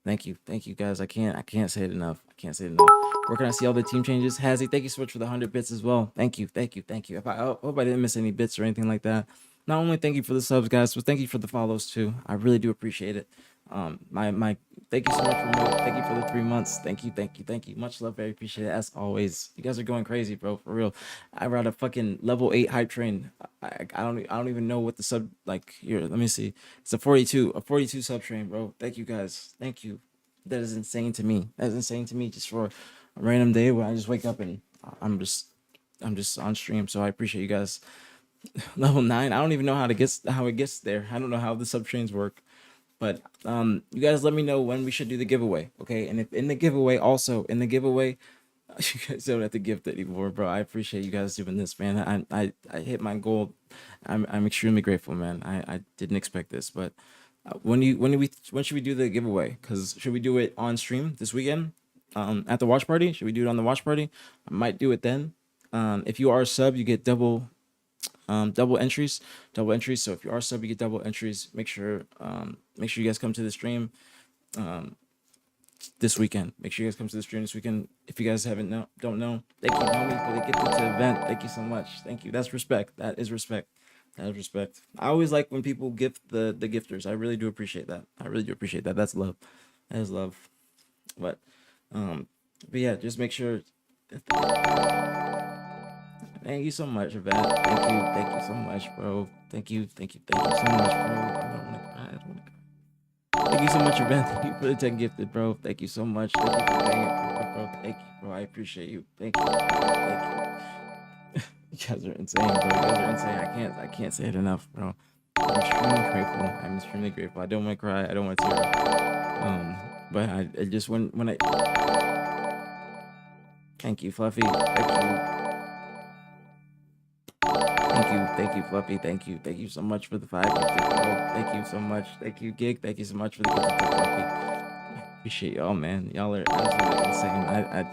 Thank you guys. I can't say it enough. I can't say it enough. Where can I see all the team changes? Hazzy, thank you so much for the 100 bits as well. Thank you. If I hope I didn't miss any bits or anything like that. Not only thank you for the subs, guys, but thank you for the follows too. I really do appreciate it. My thank you so much for thank you for the 3 months. Thank you. Much love, very appreciated as always. You guys are going crazy, bro, for real. I ride a fucking level 8 hype train. I don't even know what the sub like here. Let me see. It's a 42 sub train, bro. Thank you guys. Thank you. That is insane to me. That is insane to me just for a random day where I just wake up and I'm just on stream. So I appreciate you guys. Level 9. I don't even know how it gets there. I don't know how the sub trains work. But you guys let me know when we should do the giveaway, okay? And if in the giveaway, you guys don't have to gift anymore, bro. I appreciate you guys doing this, man. I hit my goal. I'm extremely grateful, man. I didn't expect this, but when should we do the giveaway? Cause should we do it on stream this weekend? At the watch party? Should we do it on the watch party? I might do it then. If you are a sub, you get double entries. So if you are sub, you get double entries. Make sure you guys come to the stream this weekend. Make sure you guys come to the stream this weekend. If you guys don't know, thank you, homie, for the gifted to event. Thank you so much. Thank you. That's respect. That is respect. I always like when people gift the gifters. I really do appreciate that. That's love. That is love. But yeah, just make sure. Thank you so much, Yvette. Thank you so much, bro. Thank you so much, bro. I don't wanna cry. Thank you so much, Yvette. Thank you for the 10 gifted, bro. Thank you so much. Thank you for paying it, bro. Thank you, bro. I appreciate you. Thank you. You guys are insane, bro. I can't say it enough, bro. I'm extremely grateful. I don't want to cry. I don't want to tear up. But I just when I thank you, Fluffy. Thank you, Fluffy. Thank you so much for the 5 gifted, bro. Thank you so much. Thank you, Gig. Thank you so much for the gifted, Fluffy. Appreciate y'all, man. Y'all are absolutely insane.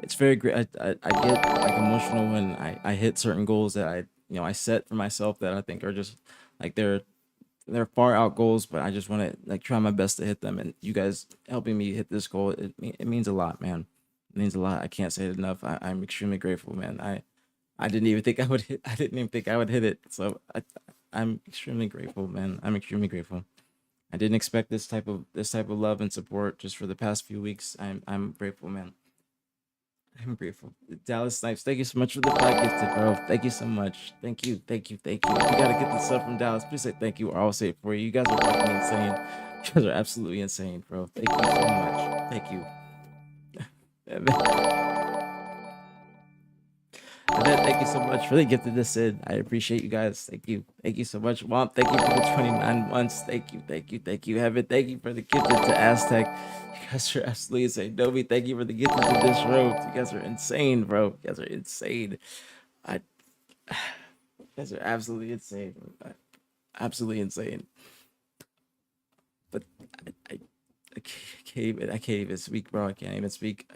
It's very great. I get like emotional when I hit certain goals that I set for myself that I think are just like they're far out goals, but I just want to like try my best to hit them. And you guys helping me hit this goal, it means a lot, man. It means a lot. I can't say it enough. I'm extremely grateful, man. I didn't even think I would hit. I didn't even think I would hit it. So I'm extremely grateful, man. I'm extremely grateful. I didn't expect this type of love and support just for the past few weeks. I'm grateful, man. I'm grateful. Dallas Snipes, thank you so much for the 5 gifted, bro. Thank you so much. Thank you. If you gotta get the stuff from Dallas, please say thank you, or I'll say it for you. You guys are fucking insane. You guys are absolutely insane, bro. Thank you so much. Thank you. Thank you so much for the gifted this in. I appreciate you guys. Thank you. Thank you so much. Womp, thank you for the 29 months. Thank you. Heaven, thank you for the gifted to Aztec. You guys are absolutely insane. Novi, thank you for the gifted to this road. You guys are insane, bro. You guys are insane. You guys are absolutely insane. Absolutely insane. But I can't even speak, bro. I can't speak.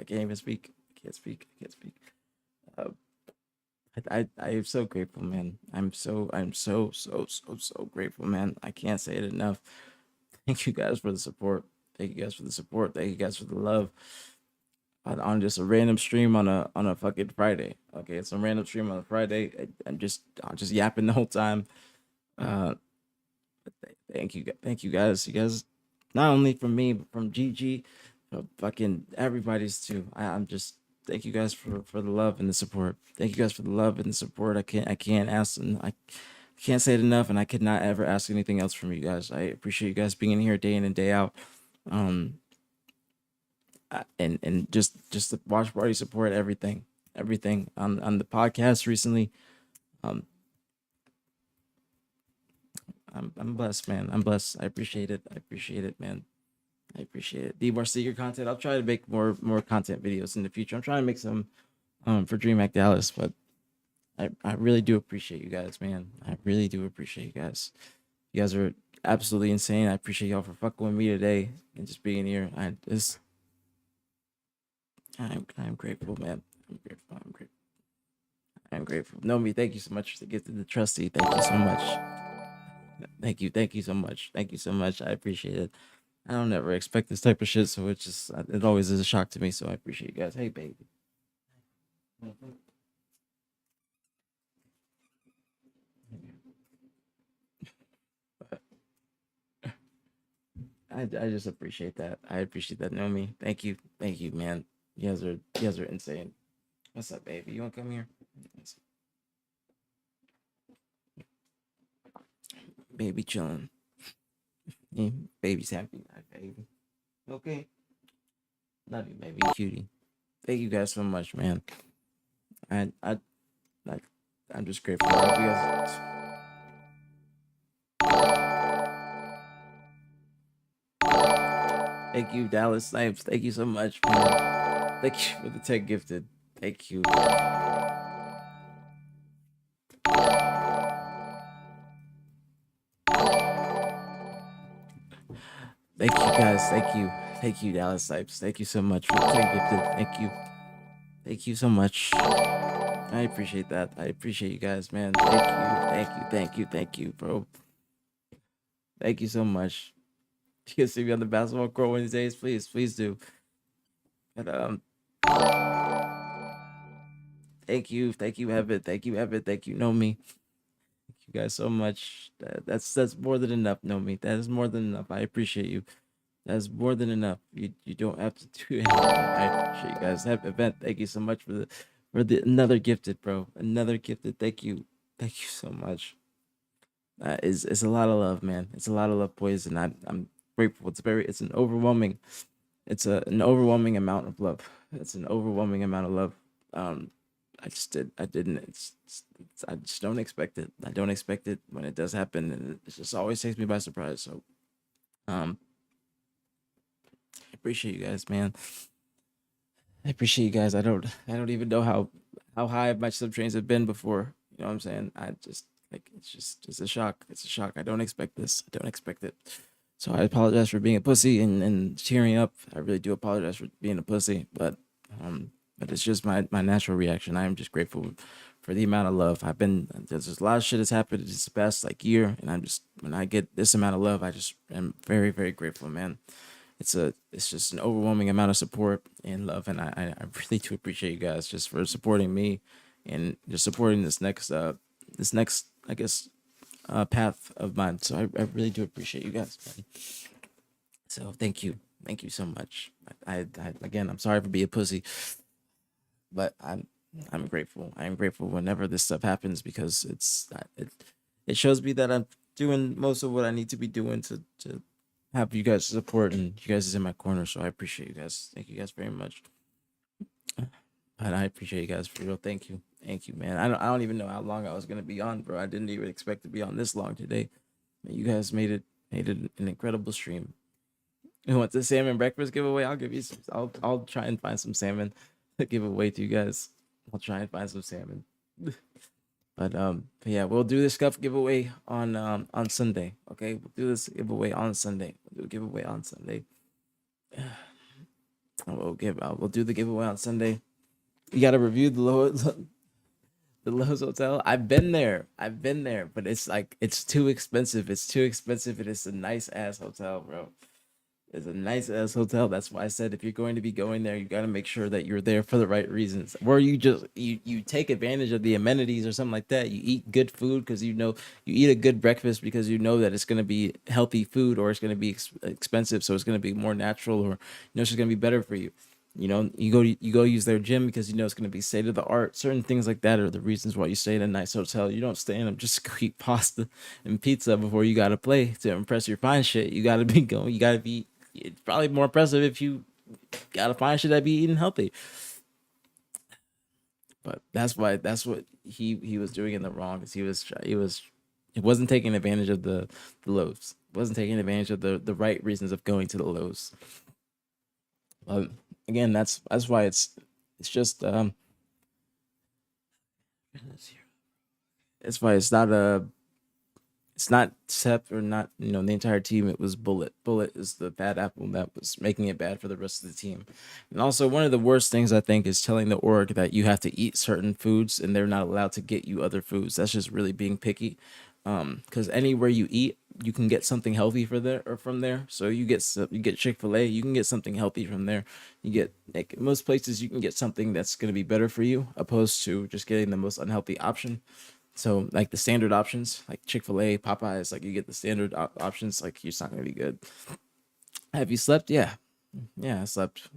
I am so grateful, man. I'm so grateful, man. I can't say it enough. Thank you guys for the support. Thank you guys for the love. On just a random stream on a fucking Friday. Okay, it's a random stream on a Friday. I'm just yapping the whole time. Thank you guys. You guys, not only from me but from GG, fucking everybody's too. I'm just thank you guys for the love and the support. Thank you guys for the love and the support. I can't ask, and I can't say it enough, and I could not ever ask anything else from you guys. I appreciate you guys being in here day in and day out. And just the watch party support, everything on the podcast recently. I'm blessed, man. I'm blessed. I appreciate it, man. I appreciate it. Need more secret content. I'll try to make more content videos in the future. I'm trying to make some for DreamHack Dallas, but I really do appreciate you guys, man. I really do appreciate you guys. You guys are absolutely insane. I appreciate y'all for fucking with me today and just being here. I'm grateful, man. I'm grateful. I'm grateful. I'm grateful. Nomi, thank you so much for the gift of the trustee. Thank you so much. Thank you. Thank you so much. Thank you so much. I appreciate it. I don't ever expect this type of shit, so it always is a shock to me. So I appreciate you guys. Hey, baby. I just appreciate that. I appreciate that, Nomi. Thank you, man. You guys are insane. What's up, baby? You wanna come here? Baby chilling. Yeah, baby's happy. Hi, baby. Okay. Love you, baby. Cutie. Thank you guys so much, man. I like I'm just grateful. I hope you guys. Thank you, Dallas Snipes. Thank you so much, man. Thank you for the tech gifted. Thank you. Thank you, guys. Thank you. Thank you, Dallas Snipes. Thank you so much for the tech gifted. Thank you. Thank you so much. I appreciate that. I appreciate you guys, man. Thank you. Thank you. Thank you. Thank you, bro. Thank you so much. You can see me on the basketball court Wednesdays, please, please do. But thank you, Evan, thank you, Evan, thank you, Know Me. Thank you guys so much. That's more than enough, Know Me. That is more than enough. I appreciate you. That's more than enough. You don't have to do anything. I appreciate you guys. Have event. Thank you so much for the another gifted, bro. Another gifted. Thank you so much. It's a lot of love, man. It's a lot of love, boys, and I'm grateful. It's an overwhelming. It's an overwhelming amount of love. It's an overwhelming amount of love. Um, I didn't. I just don't expect it. I don't expect it when it does happen, and it just always takes me by surprise. So, um, I appreciate you guys, man. I appreciate you guys. I don't even know how high my sub trains have been before. You know what I'm saying? I just like it's a shock. It's a shock. I don't expect this. I don't expect it. So I apologize for being a pussy and tearing up. I really do apologize for being a pussy, but it's just my natural reaction. I am just grateful for the amount of love I've been. There's just a lot of shit has happened this past like year, and I'm just when I get this amount of love, I just am very very grateful, man. It's just an overwhelming amount of support and love, and I really do appreciate you guys just for supporting me and just supporting this next I guess path of mine. So I really do appreciate you guys, man. So thank you so much. I again, I'm sorry for being a pussy, but I'm grateful. I'm grateful whenever this stuff happens because it shows me that I'm doing most of what I need to be doing to have you guys support and you guys is in my corner. So I appreciate you guys. Thank you guys very much. And I appreciate you guys for real. Thank you, man. I don't even know how long I was gonna be on, bro. I didn't even expect to be on this long today. You guys made it an incredible stream. You want the salmon breakfast giveaway? I'll give you some. I'll try and find some salmon to give away to you guys. I'll try and find some salmon. But yeah, we'll do this stuff giveaway on Sunday. Okay, we'll do this giveaway on Sunday. We'll do a giveaway on Sunday. We'll do the giveaway on Sunday. You gotta review the Lowe's Hotel. I've been there, but it's like it's too expensive. It's too expensive. It is a nice ass hotel, bro. It's a nice ass hotel. That's why I said if you're going to be going there, you got to make sure that you're there for the right reasons. Where you just you take advantage of the amenities or something like that. You eat good food because you know you eat a good breakfast because you know that it's going to be healthy food or it's going to be expensive, so it's going to be more natural or it's just going to be better for you. You go use their gym because you know it's going to be state of the art. Certain things like that are the reasons why you stay in a nice hotel. You don't stay in them just to eat pasta and pizza before you got to play to impress your fine shit. You got to be going. You got to be. It's probably more impressive if you got to fine shit that be eating healthy. But that's what he was doing in the wrong because he wasn't taking advantage of the loaves. wasn't taking advantage of the right reasons of going to the lows. Again, that's why it's just it's why it's not Sep or not, the entire team. It was Bullet. Bullet is the bad apple that was making it bad for the rest of the team. And also, one of the worst things I think is telling the org that you have to eat certain foods and they're not allowed to get you other foods. That's just really being picky. Because anywhere you eat, you can get something healthy for there or from there. So you get Chick-fil-A, you can get something healthy from there. You get, like, most places you can get something that's going to be better for you, opposed to just getting the most unhealthy option. So like the standard options, like Chick-fil-A, Popeyes, like you get the standard options, like it's not gonna be good. Have you slept? Yeah, I slept.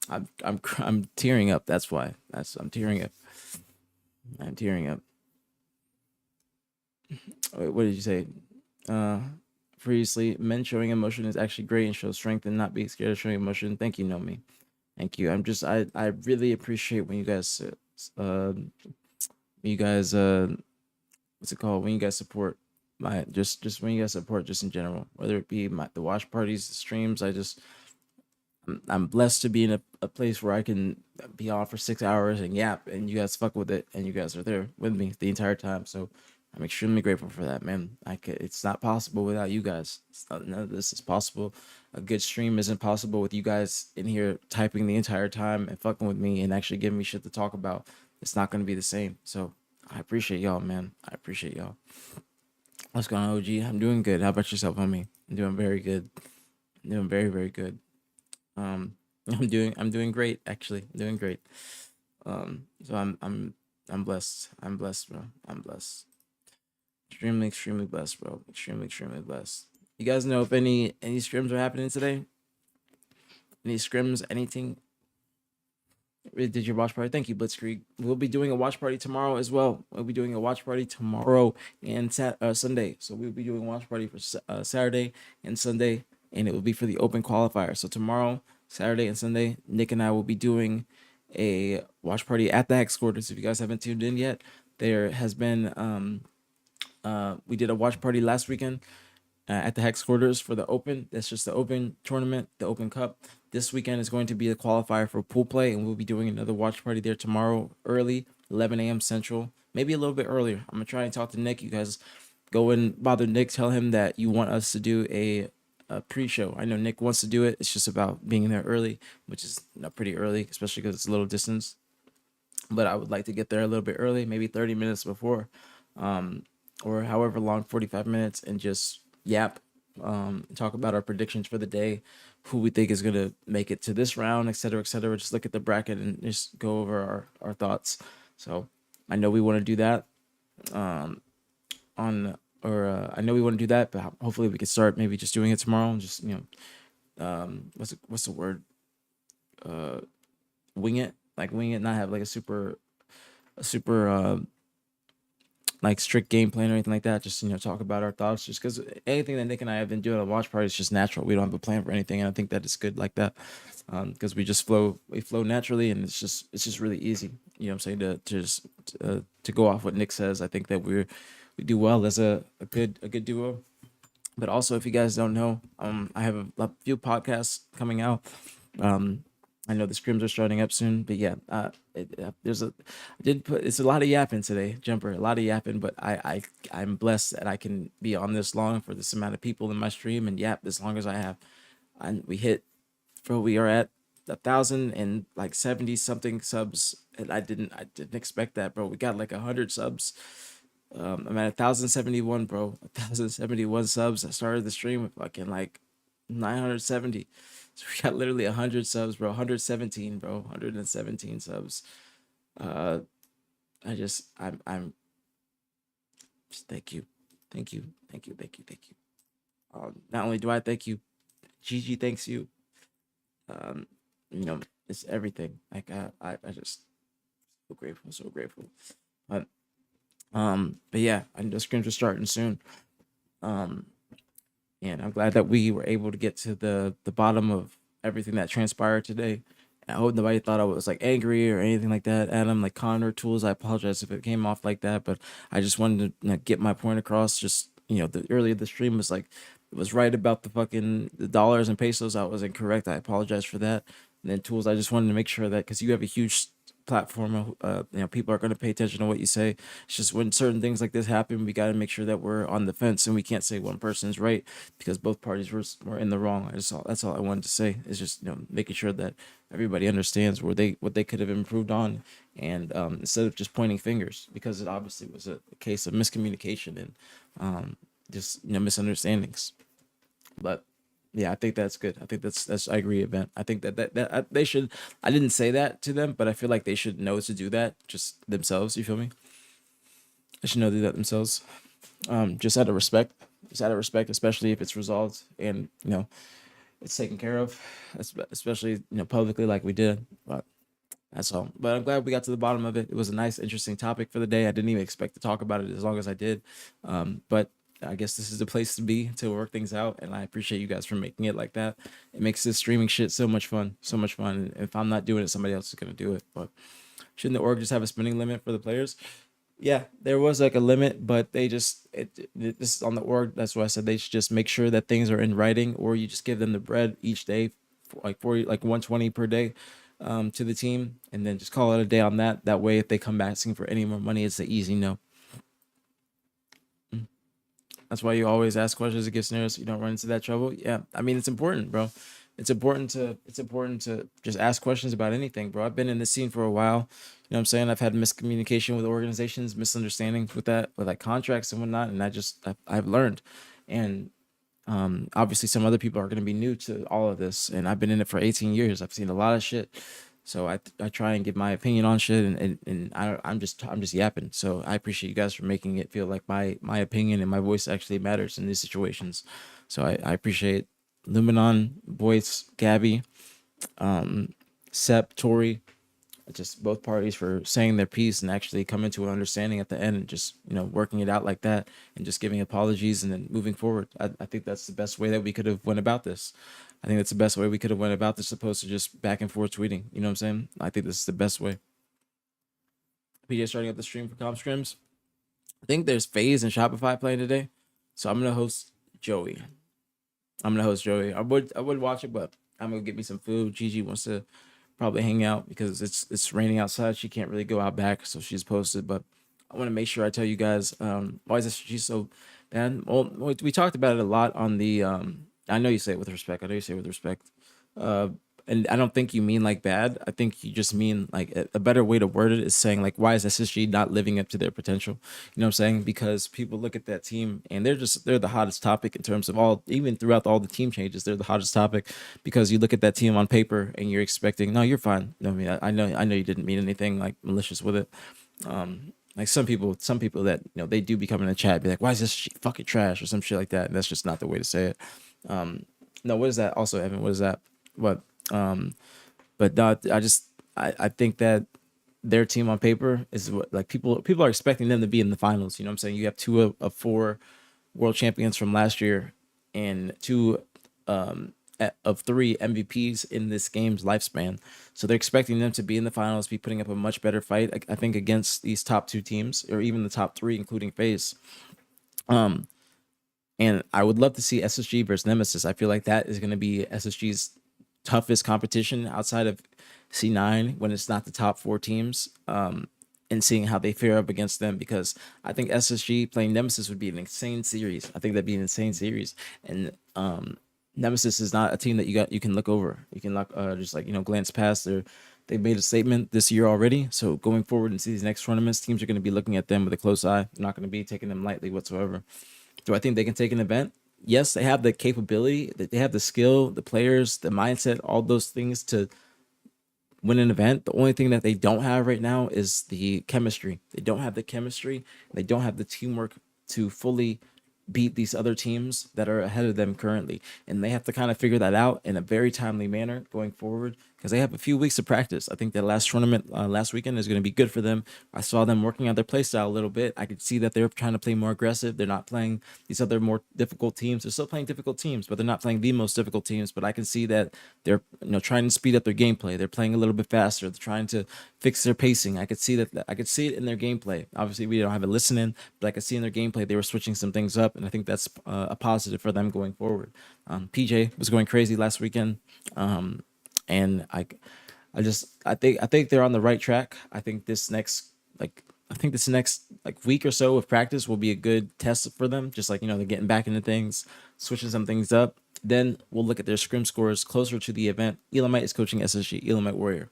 I'm tearing up. That's why. I'm tearing up. I'm tearing up. Wait, what did you say? Previously, men showing emotion is actually great and shows strength and not being scared of showing emotion. Thank you, Nomi. Thank you. I really appreciate when you guys you guys what's it called, when you guys support my just when you guys support just in general, whether it be the watch parties, the streams. I'm blessed to be in a place where I can be on for 6 hours and yap, and you guys fuck with it, and you guys are there with me the entire time. So I'm extremely grateful for that, man. It's not possible without you guys. None of this is possible. A good stream isn't possible with you guys in here typing the entire time and fucking with me and actually giving me shit to talk about. It's not going to be the same. So I appreciate y'all, man. I appreciate y'all. What's going on, OG? I'm doing good. How about yourself, homie? I'm doing very good. I'm doing very, very good. I'm doing great, actually. I'm doing great. So I'm blessed. I'm blessed, bro. I'm blessed. Extremely, extremely blessed, bro. Extremely, extremely blessed. You guys know if any scrims are happening today? Any scrims? Anything? Did your watch party? Thank you, Blitzkrieg. We'll be doing a watch party tomorrow as well. We'll be doing a watch party tomorrow and Sunday. So we'll be doing a watch party for Saturday and Sunday, and it will be for the open qualifier. So tomorrow, Saturday and Sunday, Nick and I will be doing a watch party at the Hex Quarters. If you guys haven't tuned in yet, there has been we did a watch party last weekend at the Hex Quarters for the Open. That's just the Open tournament, the Open Cup. This weekend is going to be the qualifier for pool play, and we'll be doing another watch party there tomorrow early, 11 a.m. Central, maybe a little bit earlier. I'm going to try and talk to Nick. You guys go and bother Nick. Tell him that you want us to do a pre-show. I know Nick wants to do it. It's just about being there early, which is pretty early, especially because it's a little distance. But I would like to get there a little bit early, maybe 30 minutes before, or however long, 45 minutes, and just yap, talk about our predictions for the day, who we think is going to make it to this round, et cetera, et cetera. Just look at the bracket and just go over our thoughts. So I know we want to do that I know we want to do that, but hopefully we could start maybe just doing it tomorrow and just, what's the word? Wing it, not have like a super like strict game plan or anything like that. Just talk about our thoughts. Just because anything that Nick and I have been doing on watch party is just natural. We don't have a plan for anything, and I think that it's good like that, because we flow naturally, and it's just really easy. You know what I'm saying, to go off what Nick says. I think that we do well as a good duo. But also, if you guys don't know, I have a few podcasts coming out. I know the scrims are starting up soon, but yeah, it's a lot of yapping today, Jumper, a lot of yapping, but I'm blessed that I can be on this long for this amount of people in my stream and yap as long as I have. And we are at 1,070 something subs, and I didn't expect that, bro. We got like 100 subs. I'm at 1,071, bro. 1,071 subs. I started the stream with fucking like 970. So we got literally 100 subs, bro. 117, bro. 117 subs. I'm just thank you. Not only do I thank you, Gigi thanks you. It's everything. Like I just so grateful. But yeah, I know scrims are starting soon. And I'm glad that we were able to get to the bottom of everything that transpired today. I hope nobody thought I was like angry or anything like that. Adam, like Connor Tools, I apologize if it came off like that, but I just wanted to get my point across. Just the earlier the stream was like was right about the dollars and pesos. I was incorrect. I apologize for that. And then tools, I just wanted to make sure that because you have a huge platform, people are going to pay attention to what you say. It's just when certain things like this happen, we got to make sure that we're on the fence and we can't say one person's right because both parties were in the wrong. That's all I wanted to say. Is just making sure that everybody understands what they could have improved on, and instead of just pointing fingers, because it obviously was a case of miscommunication and just misunderstandings. But yeah, I think that's good. I think that's I agree, Event. I think that they should. I didn't say that to them, but I feel like they should know to do that just themselves. You feel me? They should know to do that themselves. Just out of respect, especially if it's resolved and it's taken care of, especially publicly like we did. But that's all. But I'm glad we got to the bottom of it. It was a nice, interesting topic for the day. I didn't even expect to talk about it as long as I did. But I guess this is the place to be to work things out. And I appreciate you guys for making it like that. It makes this streaming shit so much fun. So much fun. And if I'm not doing it, somebody else is going to do it. But shouldn't the org just have a spending limit for the players? Yeah, there was like a limit, but they just this is on the org. That's why I said they should just make sure that things are in writing, or you just give them the bread each day, like 120 per day, to the team, and then just call it a day on that. That way, if they come back asking for any more money, it's an easy no. That's why you always ask questions to get scenarios so you don't run into that trouble. Yeah, I mean it's important, bro. It's important to just ask questions about anything, bro. I've been in this scene for a while. You know what I'm saying? I've had miscommunication with organizations, misunderstandings with like contracts and whatnot, and I've learned. And obviously some other people are going to be new to all of this, and I've been in it for 18 years. I've seen a lot of shit. So I try and give my opinion on shit, and I'm just yapping. So I appreciate you guys for making it feel like my opinion and my voice actually matters in these situations. So I appreciate Luminon, Voice, Gabby, Sep, Tori, just both parties for saying their piece and actually coming to an understanding at the end, and just working it out like that, and just giving apologies and then moving forward. I think that's the best way that we could have went about this. I think that's the best way we could have went about this, opposed to just back and forth tweeting. You know what I'm saying? I think this is the best way. PJ starting up the stream for comp streams. I think there's FaZe and Shopify playing today, so I'm gonna host Joey. I would watch it, but I'm gonna get me some food. Gigi wants to probably hang out because it's raining outside. She can't really go out back, so she's posted. But I want to make sure I tell you guys why is this she's so bad. Well, we talked about it a lot on the. I know you say it with respect. Uh, and I don't think you mean like bad. I think you just mean like a better way to word it is saying like, why is SSG not living up to their potential? You know what I'm saying? Because people look at that team and they're the hottest topic in terms of even throughout all the team changes, they're the hottest topic because you look at that team on paper and you're expecting, no, you're fine. No, I mean, I know you didn't mean anything like malicious with it. Like some people that they do become in the chat be like, why is this shit fucking trash or some shit like that, and that's just not the way to say it. No, what is that? Also, Evan, what is that? What? But no, I think that their team on paper is what like people are expecting them to be in the finals. You know what I'm saying? You have two of four world champions from last year and two of three MVPs in this game's lifespan. So they're expecting them to be in the finals, be putting up a much better fight, I think, against these top two teams, or even the top three, including FaZe. And I would love to see SSG versus Nemesis. I feel like that is going to be SSG's toughest competition outside of C9 when it's not the top four teams, and seeing how they fare up against them, because I think SSG playing Nemesis would be an insane series. I think that'd be an insane series. And Nemesis is not a team that you can look over. You can just glance past. They've made a statement this year already. So going forward into these next tournaments, teams are going to be looking at them with a close eye. They're not going to be taking them lightly whatsoever. Do I think they can take an event? Yes, they have the capability, they have the skill, the players, the mindset, all those things to win an event. The only thing that they don't have right now is the chemistry. They don't have the chemistry. They don't have the teamwork to fully beat these other teams that are ahead of them currently. And they have to kind of figure that out in a very timely manner going forward, because they have a few weeks to practice. I think that last tournament last weekend is going to be good for them. I saw them working on their play style a little bit. I could see that they're trying to play more aggressive. They're not playing these other more difficult teams. They're still playing difficult teams, but they're not playing the most difficult teams. But I can see that they're trying to speed up their gameplay. They're playing a little bit faster. They're trying to fix their pacing. I could see it in their gameplay. Obviously, we don't have it listening, but I could see in their gameplay they were switching some things up and I think that's a positive for them going forward. PJ was going crazy last weekend, and I think they're on the right track. I think this next week or so of practice will be a good test for them. Just like, they're getting back into things, switching some things up. Then we'll look at their scrim scores closer to the event. Elamite is coaching SSG, Elamite Warrior.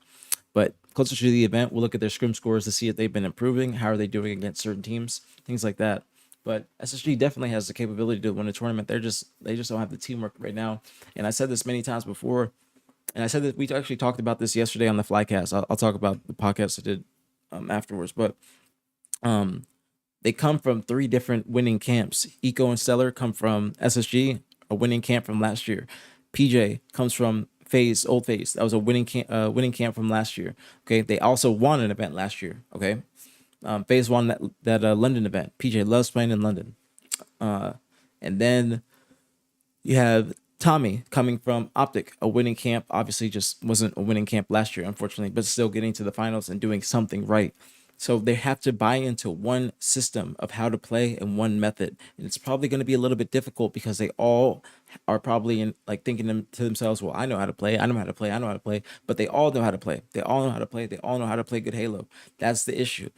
But closer to the event, we'll look at their scrim scores to see if they've been improving. How are they doing against certain teams? Things like that. But SSG definitely has the capability to win a tournament. They just don't have the teamwork right now. And I said this many times before, and I said that we actually talked about this yesterday on the Flycast. I'll talk about the podcast I did afterwards. But they come from 3 different winning camps. Eco and Stellar come from SSG, a winning camp from last year. PJ comes from Old Phase. That was a winning camp from last year. Okay, they also won an event last year. Okay, Phase won that London event. PJ loves playing in London. And then you have Tommy coming from Optic, a winning camp. Obviously, just wasn't a winning camp last year, unfortunately, but still getting to the finals and doing something right. So they have to buy into one system of how to play and one method. And it's probably going to be a little bit difficult because they all are probably thinking to themselves, well, I know how to play. I know how to play. I know how to play. But they all know how to play. They all know how to play. They all know how to play good Halo. That's the issue.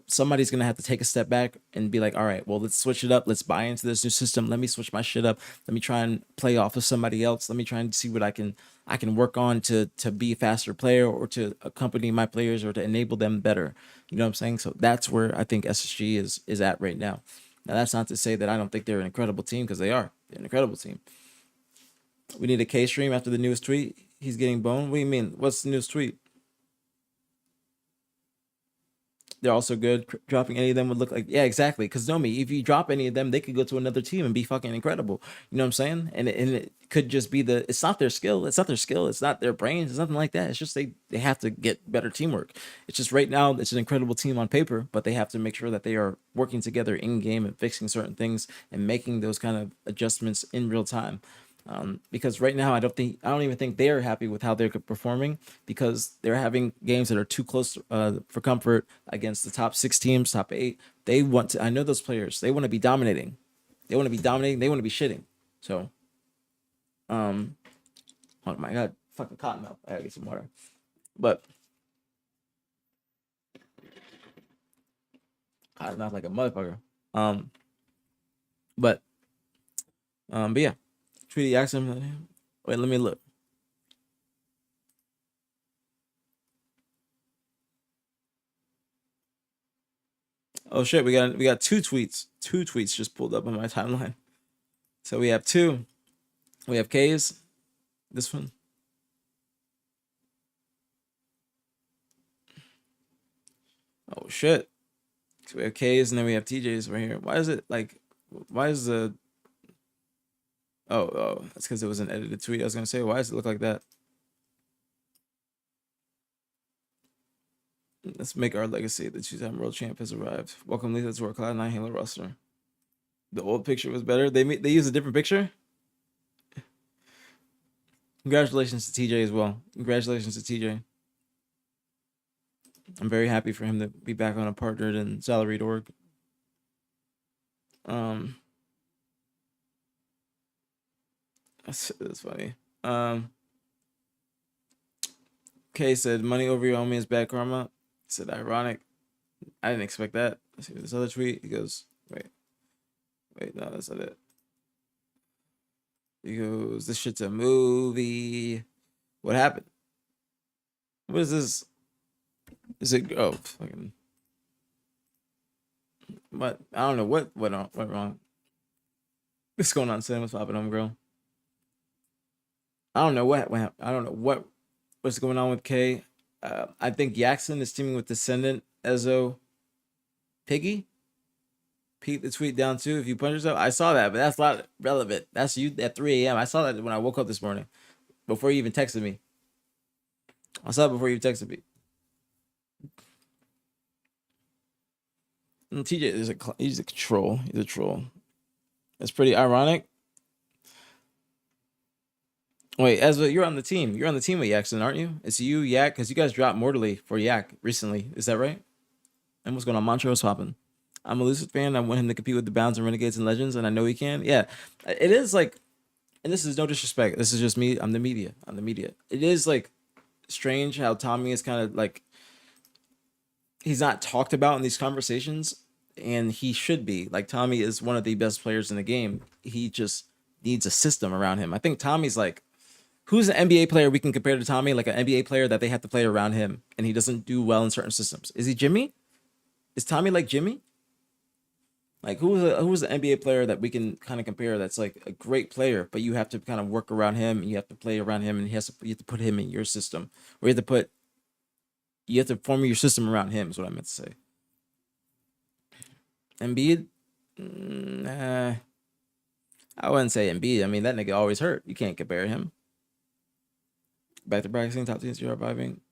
Somebody's going to have to take a step back and be like, all right, well, let's switch it up. Let's buy into this new system. Let me switch my shit up. Let me try and play off of somebody else. Let me try and see what I can work on to be a faster player or to accompany my players or to enable them better. You know what I'm saying? So that's where I think SSG is at right now. Now, that's not to say that I don't think they're an incredible team, because they are. They're an incredible team. We need a K stream after the newest tweet. He's getting boned. What do you mean? What's the newest tweet? They're also good. Dropping any of them would look like, yeah, exactly. Because Nomi, if you drop any of them, they could go to another team and be fucking incredible. You know what I'm saying? And it could just be it's not their skill. It's not their skill. It's not their brains. It's nothing like that. It's just they have to get better teamwork. It's just right now it's an incredible team on paper, but they have to make sure that they are working together in game and fixing certain things and making those kind of adjustments in real time. Because right now I don't even think they are happy with how they're performing, because they're having games that are too close for comfort against the top 6 teams, top 8. I know those players. They want to be dominating. They want to be dominating. They want to be shitting. So, oh my god, fucking cotton mouth. I gotta get some water. But cotton mouth like a motherfucker. But yeah. Treaty accent. Wait, let me look. Oh shit, we got 2 tweets. 2 tweets just pulled up on my timeline. So we have 2. We have K's. This one. Oh shit. So we have K's and then we have TJ's right here. Why is the Oh, that's because it was an edited tweet. I was gonna say, why does it look like that? Let's make our legacy. The 2-time world champ has arrived. Welcome, Lisa, to our Cloud9 Halo roster. The old picture was better. They used a different picture. Congratulations to TJ as well. Congratulations to TJ. I'm very happy for him to be back on a partnered and salaried org. That's funny. Kay said, money over your homie is bad karma. Said, ironic. I didn't expect that. Let's see this other tweet. He goes, wait, no, that's not it. He goes, this shit's a movie. What happened? What is this? Is it, oh, fucking, what? I don't know what went wrong. What's going on, Sam? What's popping, homegirl? I don't know what happened. I don't know what's going on with Kay. I think Jackson is teaming with Descendant, Ezo, Piggy. Pete the tweet down too. If you punch yourself, I saw that, but that's not relevant. That's you at 3 a.m. I saw that when I woke up this morning, before you even texted me. I saw it before you texted me. And TJ is he's a troll. He's a troll. That's pretty ironic. Wait, Ezra, you're on the team. You're on the team with Jackson, aren't you? It's you, Yak, because you guys dropped Mortally for Yak recently. Is that right? And what's going on? Montrose hopping. I'm a Lucid fan. I want him to compete with the Bounds and Renegades and Legends, and I know he can. Yeah, it is like, and this is no disrespect. This is just me. I'm the media. I'm the media. It is like strange how Tommy is kind of like, he's not talked about in these conversations, and he should be. Like, Tommy is one of the best players in the game. He just needs a system around him. I think Tommy's like, who's an NBA player we can compare to Tommy? Like an NBA player that they have to play around him, and he doesn't do well in certain systems. Is he Jimmy? Is Tommy like Jimmy? Like, who's an NBA player that we can kind of compare that's like a great player, but you have to kind of work around him, and you have to play around him, and you have to put him in your system, or you have to form your system around him. Is what I meant to say. Embiid, I wouldn't say Embiid. I mean, that nigga always hurt. You can't compare him. Back to practicing, top teams you're surviving.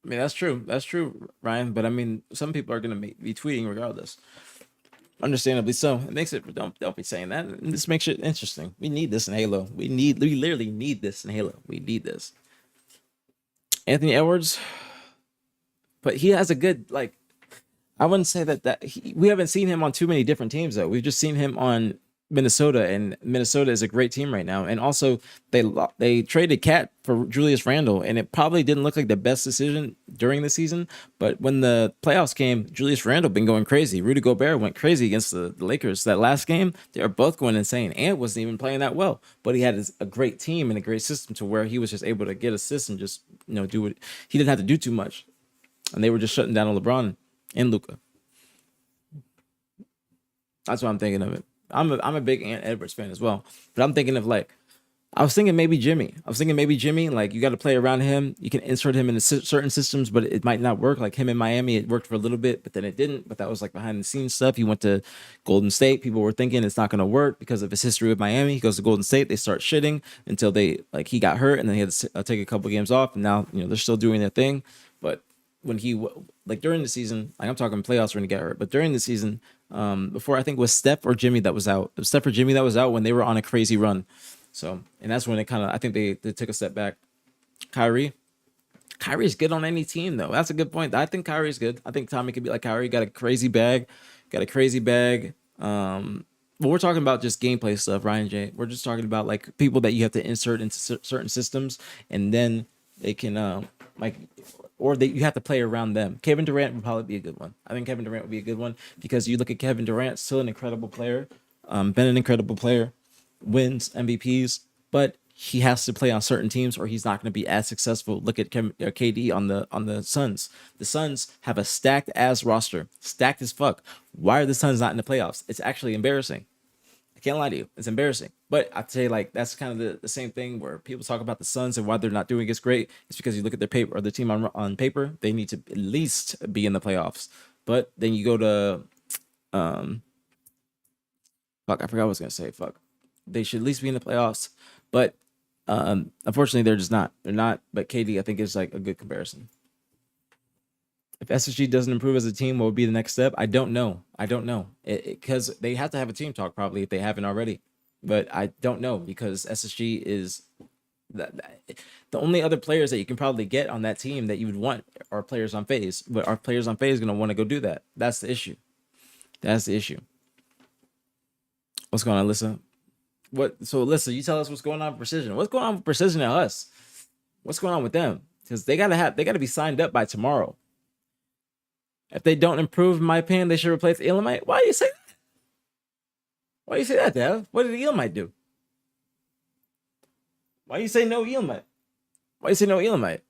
I mean, that's true. That's true, Ryan. But I mean, some people are gonna be tweeting regardless. Understandably so. It makes it, don't be saying that. This makes it interesting. We need this in Halo. We literally need this in Halo. We need this. Anthony Edwards, but he has a good, like, I wouldn't say we haven't seen him on too many different teams though. We've just seen him on Minnesota, and Minnesota is a great team right now. And also, they traded Cat for Julius Randle, and it probably didn't look like the best decision during the season. But when the playoffs came, Julius Randle been going crazy. Rudy Gobert went crazy against the Lakers. That last game, they were both going insane. Ant wasn't even playing that well, but he had a great team and a great system to where he was just able to get assists and just do it. He didn't have to do too much, and they were just shutting down on LeBron and Luka. That's what I'm thinking of it. I'm a big Ant Edwards fan as well, but I'm thinking of like, I was thinking maybe Jimmy. Like, you got to play around him. You can insert him into certain systems, but it might not work. Like him in Miami, it worked for a little bit, but then it didn't. But that was like behind the scenes stuff. He went to Golden State. People were thinking it's not going to work because of his history with Miami. He goes to Golden State. They start shitting until he got hurt, and then he had to take a couple games off. And now they're still doing their thing. But when during the season, like I'm talking playoffs when he got hurt, but during the season, before, I think it was Steph or Jimmy that was out. It was Steph or Jimmy that was out when they were on a crazy run. So, and that's when it kind of, I think they took a step back. Kyrie's good on any team though. That's a good point. I think Kyrie's good. I think Tommy could be like Kyrie. Got a crazy bag. But we're talking about just gameplay stuff, Ryan J. We're just talking about like people that you have to insert into certain systems, and then they can you have to play around them. Kevin Durant would probably be a good one. I think Kevin Durant would be a good one because you look at Kevin Durant, still an incredible player, been an incredible player, wins MVPs, but he has to play on certain teams or he's not going to be as successful. Look at KD on the Suns. The Suns have a stacked ass roster, stacked as fuck. Why are the Suns not in the playoffs? It's actually embarrassing. I can't lie to you. It's embarrassing. But I'd say like that's kind of the same thing where people talk about the Suns and why they're not doing as great. It's because you look at their paper or the team on paper, they need to at least be in the playoffs. But then you go to fuck, I forgot what I was gonna say. Fuck. They should at least be in the playoffs. But unfortunately they're just not. They're not, but KD I think is like a good comparison. If SSG doesn't improve as a team, what would be the next step? I don't know. Because they have to have a team talk probably if they haven't already. But I don't know because SSG is the only other players that you can probably get on that team that you would want are players on phase. But are players on phase going to want to go do that? That's the issue. What's going on, Alyssa? So Alyssa, you tell us what's going on with Precision. What's going on with Precision and us? What's going on with them? Because they gotta be signed up by tomorrow. If they don't improve, in my opinion, they should replace Elamite. Why do you say that? Why do you say that, Dev? What did Elamite do? Why do you say no Elamite? Why do you say no Elamite?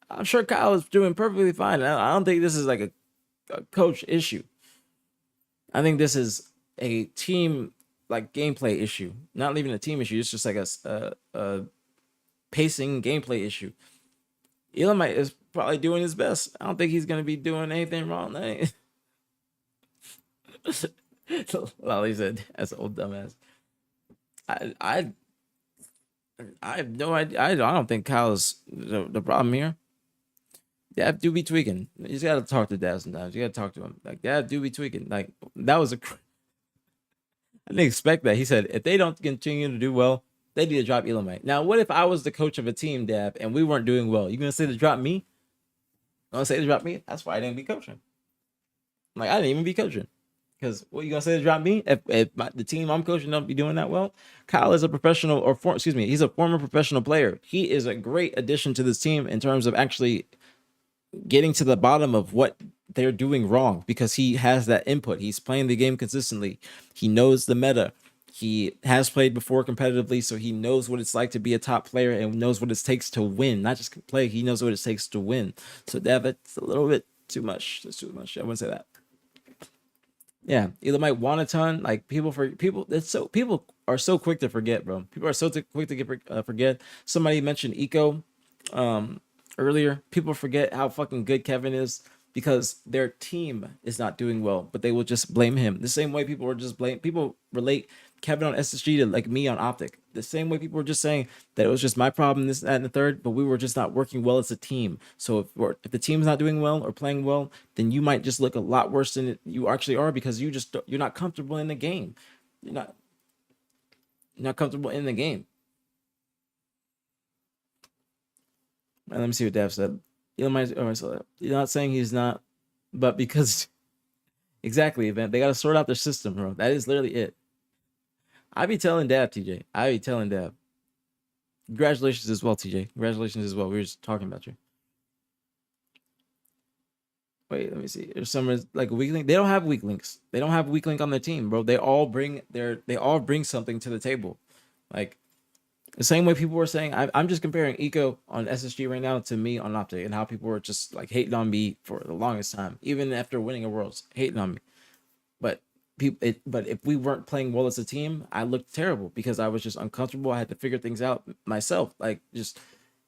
I'm sure Kyle is doing perfectly fine. I don't think this is like a coach issue. I think this is a team like gameplay issue. Not even a team issue. It's just like a pacing gameplay issue. Elamite is probably doing his best. I don't think he's gonna be doing anything wrong. Lolly said, "That's an old dumbass." I have no idea. I don't think Kyle's the problem here. Dad do be tweaking. You just gotta talk to Dad sometimes. You gotta talk to him. Like Dad do be tweaking. Like that was I didn't expect that. He said if they don't continue to do well, they need to drop Elamite. Now, what if I was the coach of a team, Dab, and we weren't doing well? You gonna say to drop me? Gonna say to drop me? That's why I didn't be coaching. Like I didn't even be coaching. Because what you gonna say to drop me? If the team I'm coaching don't be doing that well, Kyle is a professional, or excuse me, he's a former professional player. He is a great addition to this team in terms of actually getting to the bottom of what they're doing wrong because he has that input. He's playing the game consistently. He knows the meta. He has played before competitively, so he knows what it's like to be a top player and knows what it takes to win. Not just play, he knows what it takes to win. So Dev, it's a little bit too much. That's too much. I wouldn't say that. Yeah, either might want a ton. Like people. It's so people are so quick to forget, bro. People are so quick to forget. Somebody mentioned Eco earlier. People forget how fucking good Kevin is because their team is not doing well, but they will just blame him. The same way people are just blame people relate Kevin on SSG to like me on Optic. The same way people were just saying that it was just my problem, this, that, and the third, but we were just not working well as a team. So if the team's not doing well or playing well, then you might just look a lot worse than you actually are because you're not comfortable in the game. You're not comfortable in the game. And let me see what Dav said. You're not saying he's not, but because exactly, man, they got to sort out their system, bro. That is literally it. I be telling Dab, TJ. I be telling Dab. Congratulations as well, TJ. Congratulations as well. We were just talking about you. Wait, let me see. There's some like weak link. They don't have weak links. They don't have weak link on their team, bro. They all bring something to the table. Like the same way people were saying, I'm just comparing Eco on SSG right now to me on Optic and how people were just like hating on me for the longest time, even after winning a Worlds, hating on me. But but if we weren't playing well as a team, I looked terrible because I was just uncomfortable. I had to figure things out myself, like just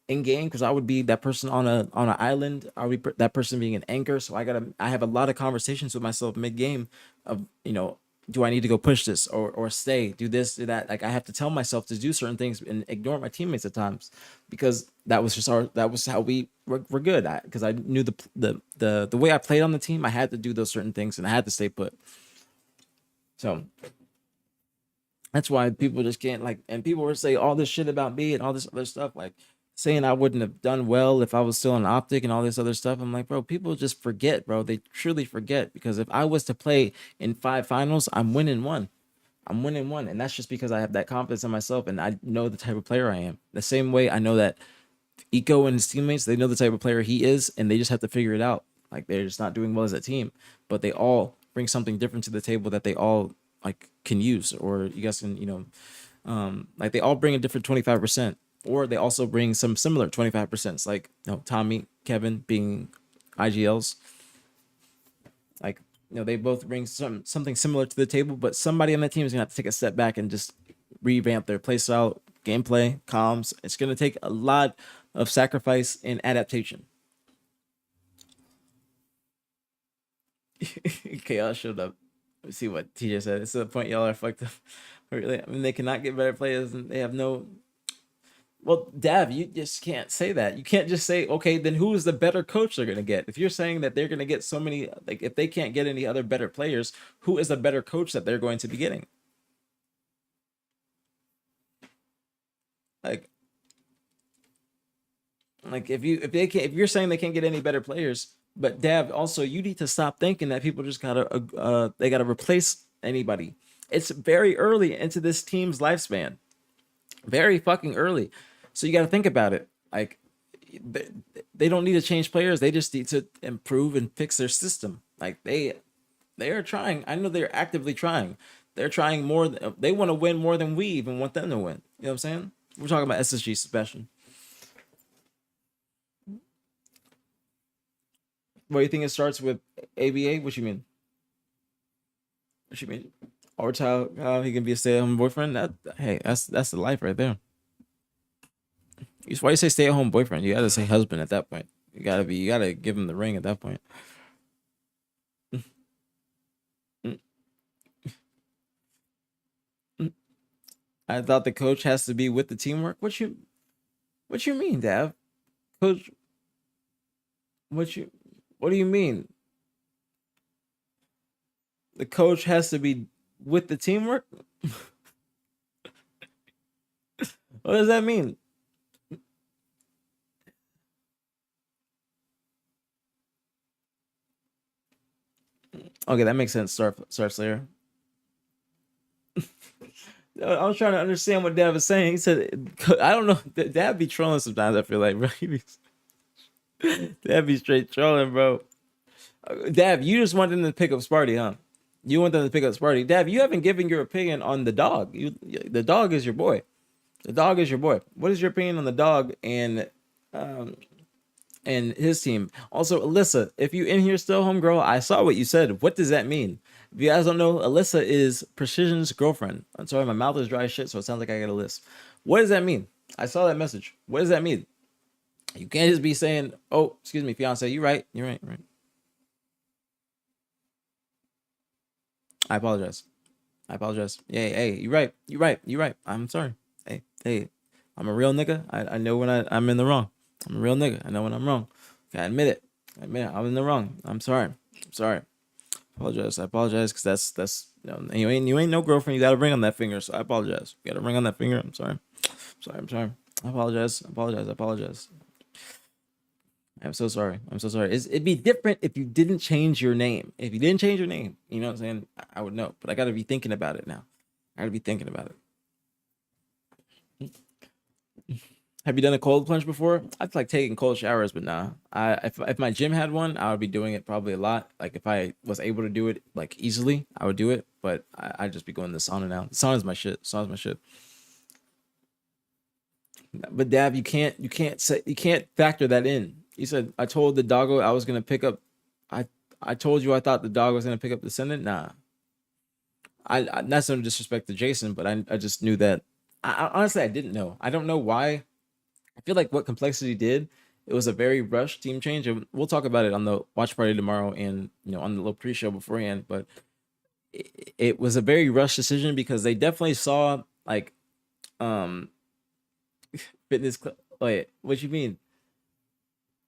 in game, because I would be that person on an island. I would be that person being an anchor. So I have a lot of conversations with myself mid game of do I need to go push this or stay, do this, do that? Like I have to tell myself to do certain things and ignore my teammates at times because that was how we were good at. Because I knew the way I played on the team, I had to do those certain things and I had to stay put. So that's why people just can't and people were saying all this shit about me and all this other stuff, like saying I wouldn't have done well if I was still in Optic and all this other stuff. I'm like, bro, people just forget, bro. They truly forget because if I was to play in 5 finals, I'm winning one. I'm winning one. And that's just because I have that confidence in myself and I know the type of player I am. The same way I know that Eco and his teammates, they know the type of player he is and they just have to figure it out. Like they're just not doing well as a team, but they all bring something different to the table that they all like can use, or you guys can, like they all bring a different 25%, or they also bring some similar 25%. It's like, Tommy, Kevin being IGLs, like, they both bring something similar to the table, but somebody on the team is gonna have to take a step back and just revamp their play style, gameplay, comms. It's gonna take a lot of sacrifice and adaptation. Chaos showed up. Let's see what TJ said. It's to the point y'all are fucked up. Really? I mean, they cannot get better players and they have no. Well, Dav, you just can't say that. You can't just say, okay, then who is the better coach they're gonna get? If you're saying that they're gonna get so many, like if they can't get any other better players, who is the better coach that they're going to be getting? Like if you're saying they can't get any better players, but Dav, also you need to stop thinking that people just gotta they gotta replace anybody. It's very early into this team's lifespan, very fucking early. So you got to think about it. Like they don't need to change players. They just need to improve and fix their system. Like they are trying. I know they're actively trying. They're trying more. They want to win more than we even want them to win. You know what I'm saying? We're talking about SSG Sebastian. What do you think it starts with ABA? What you mean? What you mean? Or how he can be a stay-at-home boyfriend? Hey, that's the life right there. Why you say stay-at-home boyfriend? You gotta say husband at that point. You gotta give him the ring at that point. I thought the coach has to be with the teamwork. What you mean, Dav? Coach, what do you mean? The coach has to be with the teamwork? What does that mean? Okay, that makes sense. Star Slayer. I was trying to understand what Dad was saying. He said, "I don't know." Dad be trolling sometimes. I feel like, bro. Dad be straight trolling, bro. Dad, you just want them to pick up Sparty, huh? You want them to pick up Sparty. Dad, you haven't given your opinion on the dog. The dog is your boy. The dog is your boy. What is your opinion on the dog um, and his team? Also, Alyssa, if you in here still, homegirl, I saw what you said. What does that mean? If you guys don't know, Alyssa is Precision's girlfriend. I'm sorry, my mouth is dry as shit, so it sounds like I got a list. What does that mean? I saw that message. What does that mean? You can't just be saying, "Oh, excuse me, fiance, you're right. You're right. You're right." I apologize. I apologize. Yeah, hey, you're right. You're right. You're right. I'm sorry. Hey, I'm a real nigga. I know when I'm in the wrong. I'm a real nigga. I know when I'm wrong. Okay, I admit it. I was in the wrong. I'm sorry. I'm sorry. Apologize. I apologize because that's you ain't no girlfriend. You got a ring on that finger, so I apologize. You got a ring on that finger. I'm sorry. I'm sorry. I apologize. I apologize. I apologize. I'm so sorry. I'm so sorry. It'd be different if you didn't change your name. If you didn't change your name, you know what I'm saying? I would know. But I got to be thinking about it now. I got to be thinking about it. Have you done a cold plunge before? I've like taking cold showers, but nah. If my gym had one, I would be doing it probably a lot. Like if I was able to do it like easily, I would do it. But I'd just be going to the sauna now. The sauna's my shit. Sauna's my shit. But Dab, you can't factor that in. You said I told the doggo I was gonna pick up. I told you I thought the dog was gonna pick up the descendant. Nah, I that's no disrespect to Jason, but I just knew that. Honestly, I didn't know. I don't know why. I feel like what Complexity did, it was a very rushed team change. And we'll talk about it on the watch party tomorrow and on the little pre-show beforehand. But it was a very rushed decision because they definitely saw like um fitness. Wait, what you mean?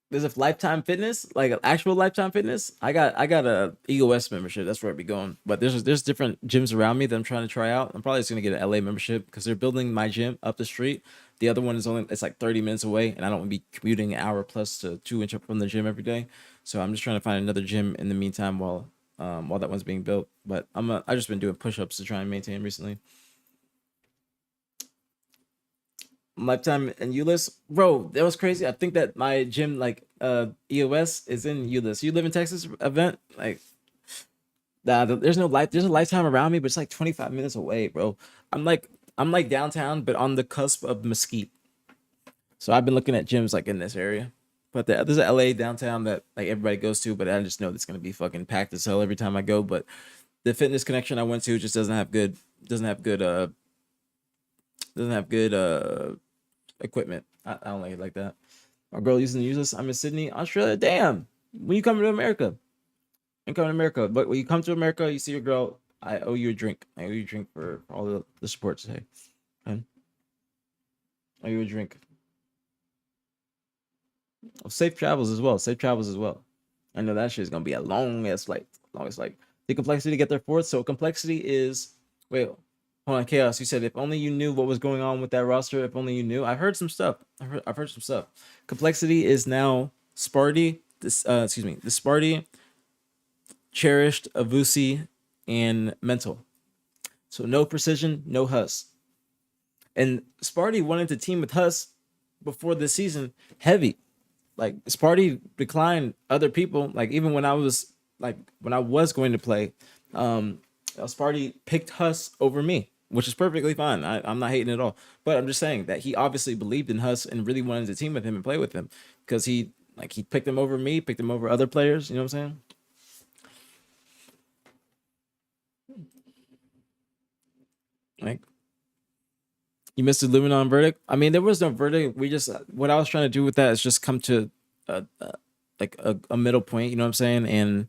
There's a Lifetime Fitness, like an actual Lifetime Fitness. I got a EOS membership. That's where I'd be going. But there's different gyms around me that I'm trying to try out. I'm probably just gonna get an LA membership because they're building my gym up the street. The other one is it's like 30 minutes away, and I don't want to be commuting an hour plus to 2 inch up from the gym every day. So I'm just trying to find another gym in the meantime while that one's being built. But I've just been doing push-ups to try and maintain recently. Lifetime and Euless, bro, that was crazy. I think that my gym, like EOS, is in Euless. You live in Texas, event like there's no life. There's a Lifetime around me, but it's like 25 minutes away, bro. I'm like downtown, but on the cusp of Mesquite. So I've been looking at gyms like in this area. But there's a LA downtown that like everybody goes to, but I just know it's gonna be fucking packed as hell every time I go. But the fitness connection I went to just doesn't have good equipment. I don't like it like that. Our girl using to use this. I'm in Sydney, Australia. Damn. When you coming to America? I'm coming to America. But when you come to America, you see your girl. I owe you a drink. I owe you a drink for all the support today. Okay? I owe you a drink. Oh, safe travels as well. Safe travels as well. I know that shit is gonna be a long ass flight. Long as like the complexity to get there fourth. So complexity is wait, hold on, Chaos. You said if only you knew what was going on with that roster, if only you knew. I've heard some stuff. I've heard some stuff. Complexity is now Sparty, the Sparty, Cherished, Avusi, and Mental. So no Precision, no Hus. And Sparty wanted to team with Hus before the season heavy. Like Sparty declined other people. Like even when I was going to play, Sparty picked Hus over me, which is perfectly fine. I'm not hating at all. But I'm just saying that he obviously believed in Hus and really wanted to team with him and play with him because he picked him over me, picked him over other players. You know what I'm saying? Like you missed the Luminon verdict. I mean, there was no verdict. We just what I was trying to do with that is just come to a middle point. You know what I'm saying?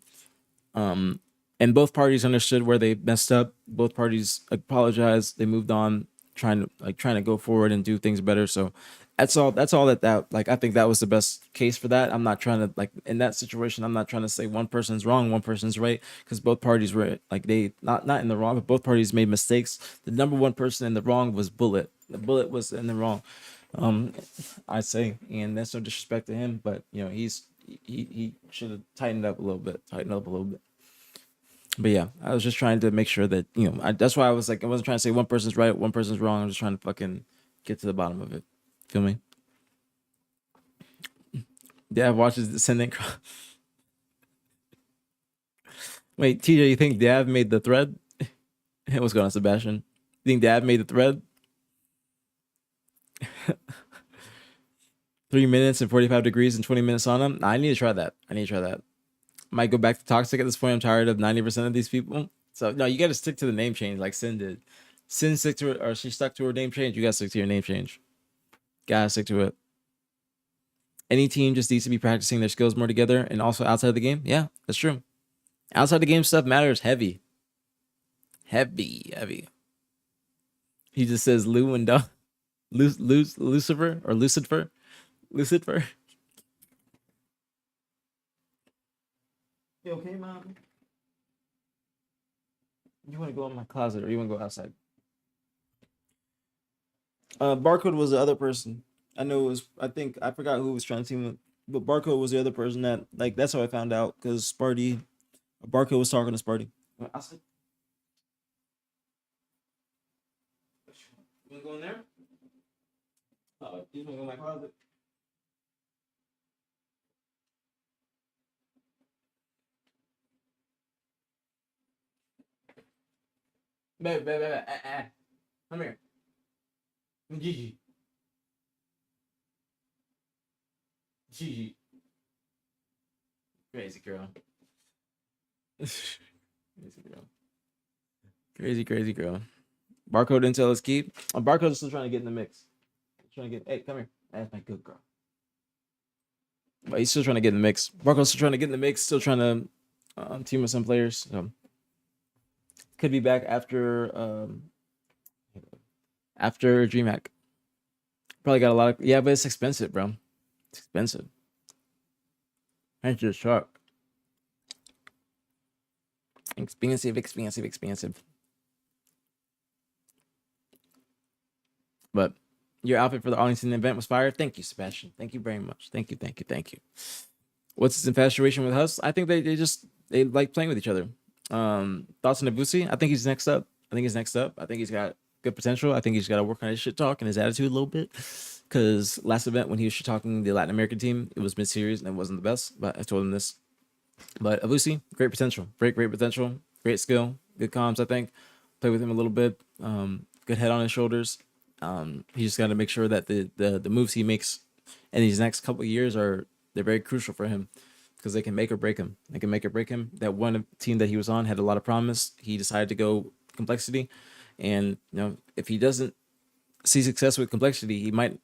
And both parties understood where they messed up. Both parties apologized. They moved on, trying to go forward and do things better. So that's all that like I think that was the best case for that. I'm not trying to in that situation, I'm not trying to say one person's wrong, one person's right, because both parties were they not in the wrong, but both parties made mistakes. The number one person in the wrong was Bullet. The Bullet was in the wrong. I say, and that's no disrespect to him, but he should have tightened up a little bit. But yeah, I was just trying to make sure that that's why I was like, I wasn't trying to say one person's right, one person's wrong. I was just trying to fucking get to the bottom of it. Feel me? Dad watches Descendant. Wait, TJ, you think Dad made the thread? What's going on, Sebastian? You think Dad made the thread? 3 minutes and 45 degrees and 20 minutes on them. I need to try that. Might go back to toxic at this point. I'm tired of 90% of these people. So no, you got to stick to the name change like Sin did. Sin stick to it, or she stuck to her name change. You got to stick to your name change. Gotta stick to it. Any team just needs to be practicing their skills more together and also outside the game. Yeah, that's true. Outside the game stuff matters heavy. Heavy. He just says Lou and Duh. Lucifer or Lucifer. You okay, Mom? You want to go in my closet or you want to go outside? Barcode was the other person. I know it was. I think I forgot who was trying to team with, but Barcode was the other person that like. That's how I found out because Barcode was talking to Sparty. Outside. You wanna go in there? You wanna go in my closet? Baby. Come here. Gigi. Crazy girl. Crazy girl. Barcode intel is key. Barcode is still trying to get in the mix. Hey, come here. That's my good girl. But he's still trying to get in the mix. Barcode's still trying to get in the mix. Still trying to team with some players. So could be back after DreamHack. Probably got a lot of but it's expensive, bro. It's expensive. That's just sharp. Expensive. But your outfit for the Arlington event was fire. Thank you, Sebastian. Thank you very much. Thank you. What's his infatuation with Hus? I think they like playing with each other. Thoughts on Ibusi? I think he's next up. I think he's got good potential. I think he's got to work on his shit talk and his attitude a little bit. Because last event when he was shit talking the Latin American team, it was mid-series and it wasn't the best. But I told him this. But Ibusi, great potential. Great potential. Great skill. Good comms, I think. Play with him a little bit. Good head on his shoulders. He just got to make sure that the moves he makes in these next couple of years they're very crucial for him because they can make or break him. That one team that he was on had a lot of promise. He decided to go complexity, and if he doesn't see success with complexity, he might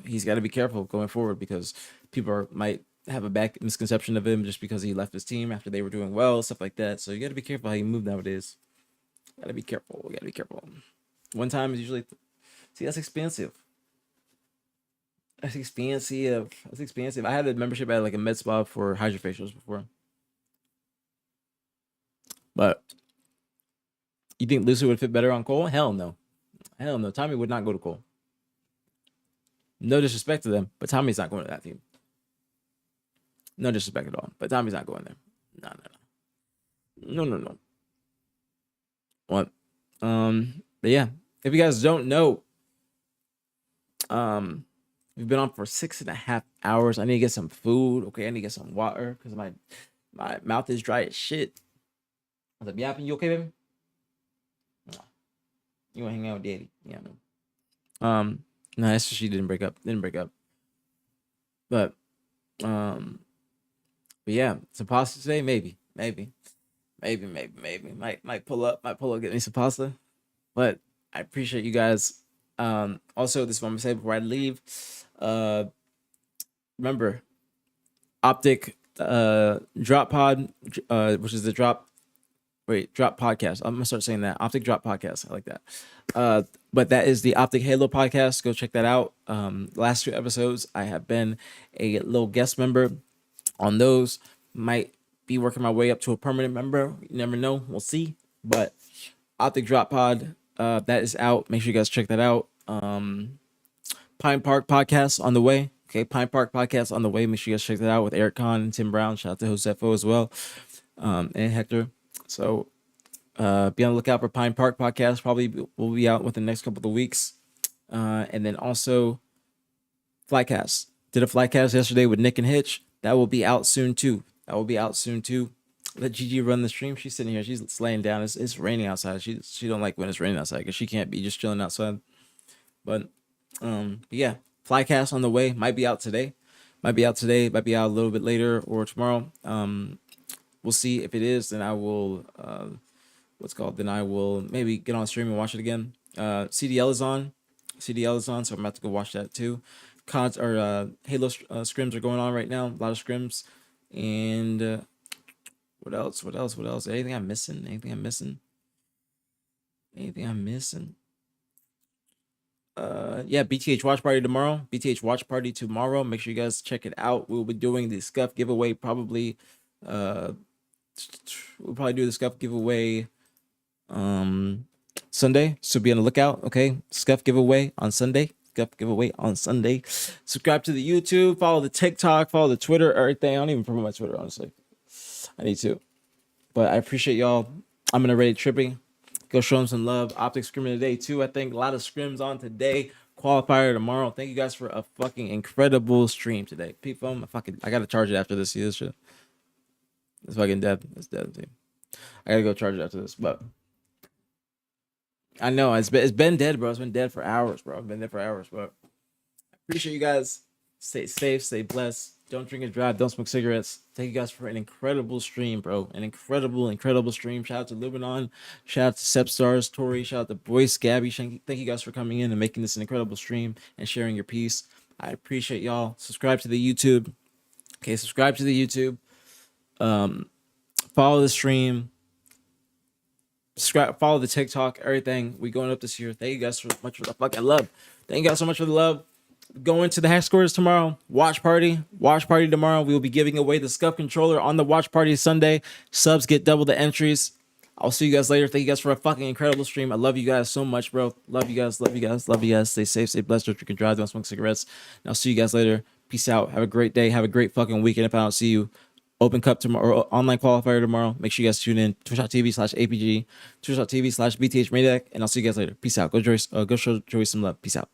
he's got to be careful going forward because people might have a bad misconception of him just because he left his team after they were doing well, stuff like that. So you got to be careful how you move nowadays. Gotta be careful. One time is usually. See, that's expensive. I had a membership at like a med spa for hydrofacials before. But you think Lucy would fit better on Cole? Hell no. Tommy would not go to Cole. No disrespect to them, but Tommy's not going to that team. No disrespect at all, but Tommy's not going there. No. What? But yeah, if you guys don't know, we've been on for 6.5 hours. I need to get some food. Okay, I need to get some water because my mouth is dry as shit. I was like, yapping, you okay, baby? You want to hang out with daddy? Yeah, no. No, that's she didn't break up. But yeah, some pasta today, maybe. Might pull up, get me some pasta. But I appreciate you guys. Also, this is what I'm gonna say before I leave. Remember, Optic Drop Pod, which is the Drop Podcast. I'm gonna start saying that. Optic Drop Podcast. I like that. But that is the Optic Halo Podcast. Go check that out. Last 2 episodes, I have been a little guest member on those. Might be working my way up to a permanent member. You never know. We'll see. But Optic Drop Pod, that is out. Make sure you guys check that out. Pine Park Podcast on the way. Okay, Pine Park Podcast on the way. Make sure you guys check that out with Eric Kahn and Tim Brown. Shout out to Josefo as well. And Hector. So be on the lookout for Pine Park podcast. Probably will be out within the next couple of weeks. And then also Flycast. Did a Flycast yesterday with Nick and Hitch. That will be out soon too. Let Gigi run the stream. She's sitting here. She's laying down. It's raining outside. She don't like when it's raining outside because she can't be just chilling outside. But yeah, Flycast on the way. Might be out today. Might be out a little bit later or tomorrow. We'll see. If it is, then I will then I will maybe get on stream and watch it again. CDL is on. So I'm about to go watch that too. Halo scrims are going on right now. A lot of scrims. And what else? Anything I'm missing? Yeah, BtH watch party tomorrow. Make sure you guys check it out. We'll be doing the scuff giveaway probably. We'll probably do the scuff giveaway Sunday, so be on the lookout. Okay, scuff giveaway on Sunday. Subscribe to the YouTube, follow the TikTok, follow the Twitter, everything. I don't even promote my Twitter, honestly. I need to, but I appreciate y'all. I'm gonna rate tripping. Go show them some love. Optic scrimming today too. I think a lot of scrims on today. Qualifier tomorrow. Thank you guys for a fucking incredible stream today. People, I gotta charge it after this. See this shit? It's fucking dead. It's dead. Dude. I gotta go charge it after this, but I know it's been dead, bro. It's been dead for hours, bro. But I appreciate you guys. Stay safe, stay blessed. Don't drink and drive. Don't smoke cigarettes. Thank you guys for an incredible stream, bro. An incredible stream. Shout out to Lubanon. Shout out to Sepstars, Tori. Shout out to Boyce, Gabby. Thank you guys for coming in and making this an incredible stream and sharing your piece. I appreciate y'all. Subscribe to the YouTube. Okay, subscribe to the YouTube. Follow the stream. Subscribe, follow the TikTok, everything. We going up this year. Thank you guys so much for the fucking love. Thank you guys so much for the love. Going to the hack scores tomorrow. Watch party tomorrow. We will be giving away the Scuff controller on the watch party Sunday. Subs get double the entries. I'll see you guys later. Thank you guys for a fucking incredible stream. I love you guys so much, bro. Love you guys. Stay safe, stay blessed. Don't drink and drive. Don't smoke cigarettes. And I'll see you guys later. Peace out. Have a great day. Have a great fucking weekend. If I don't see you, Open Cup tomorrow, or online qualifier tomorrow. Make sure you guys tune in. Twitch.tv/APG, Twitch.tv/BTH Maniac, and I'll see you guys later. Peace out. Go show Joey some love. Peace out.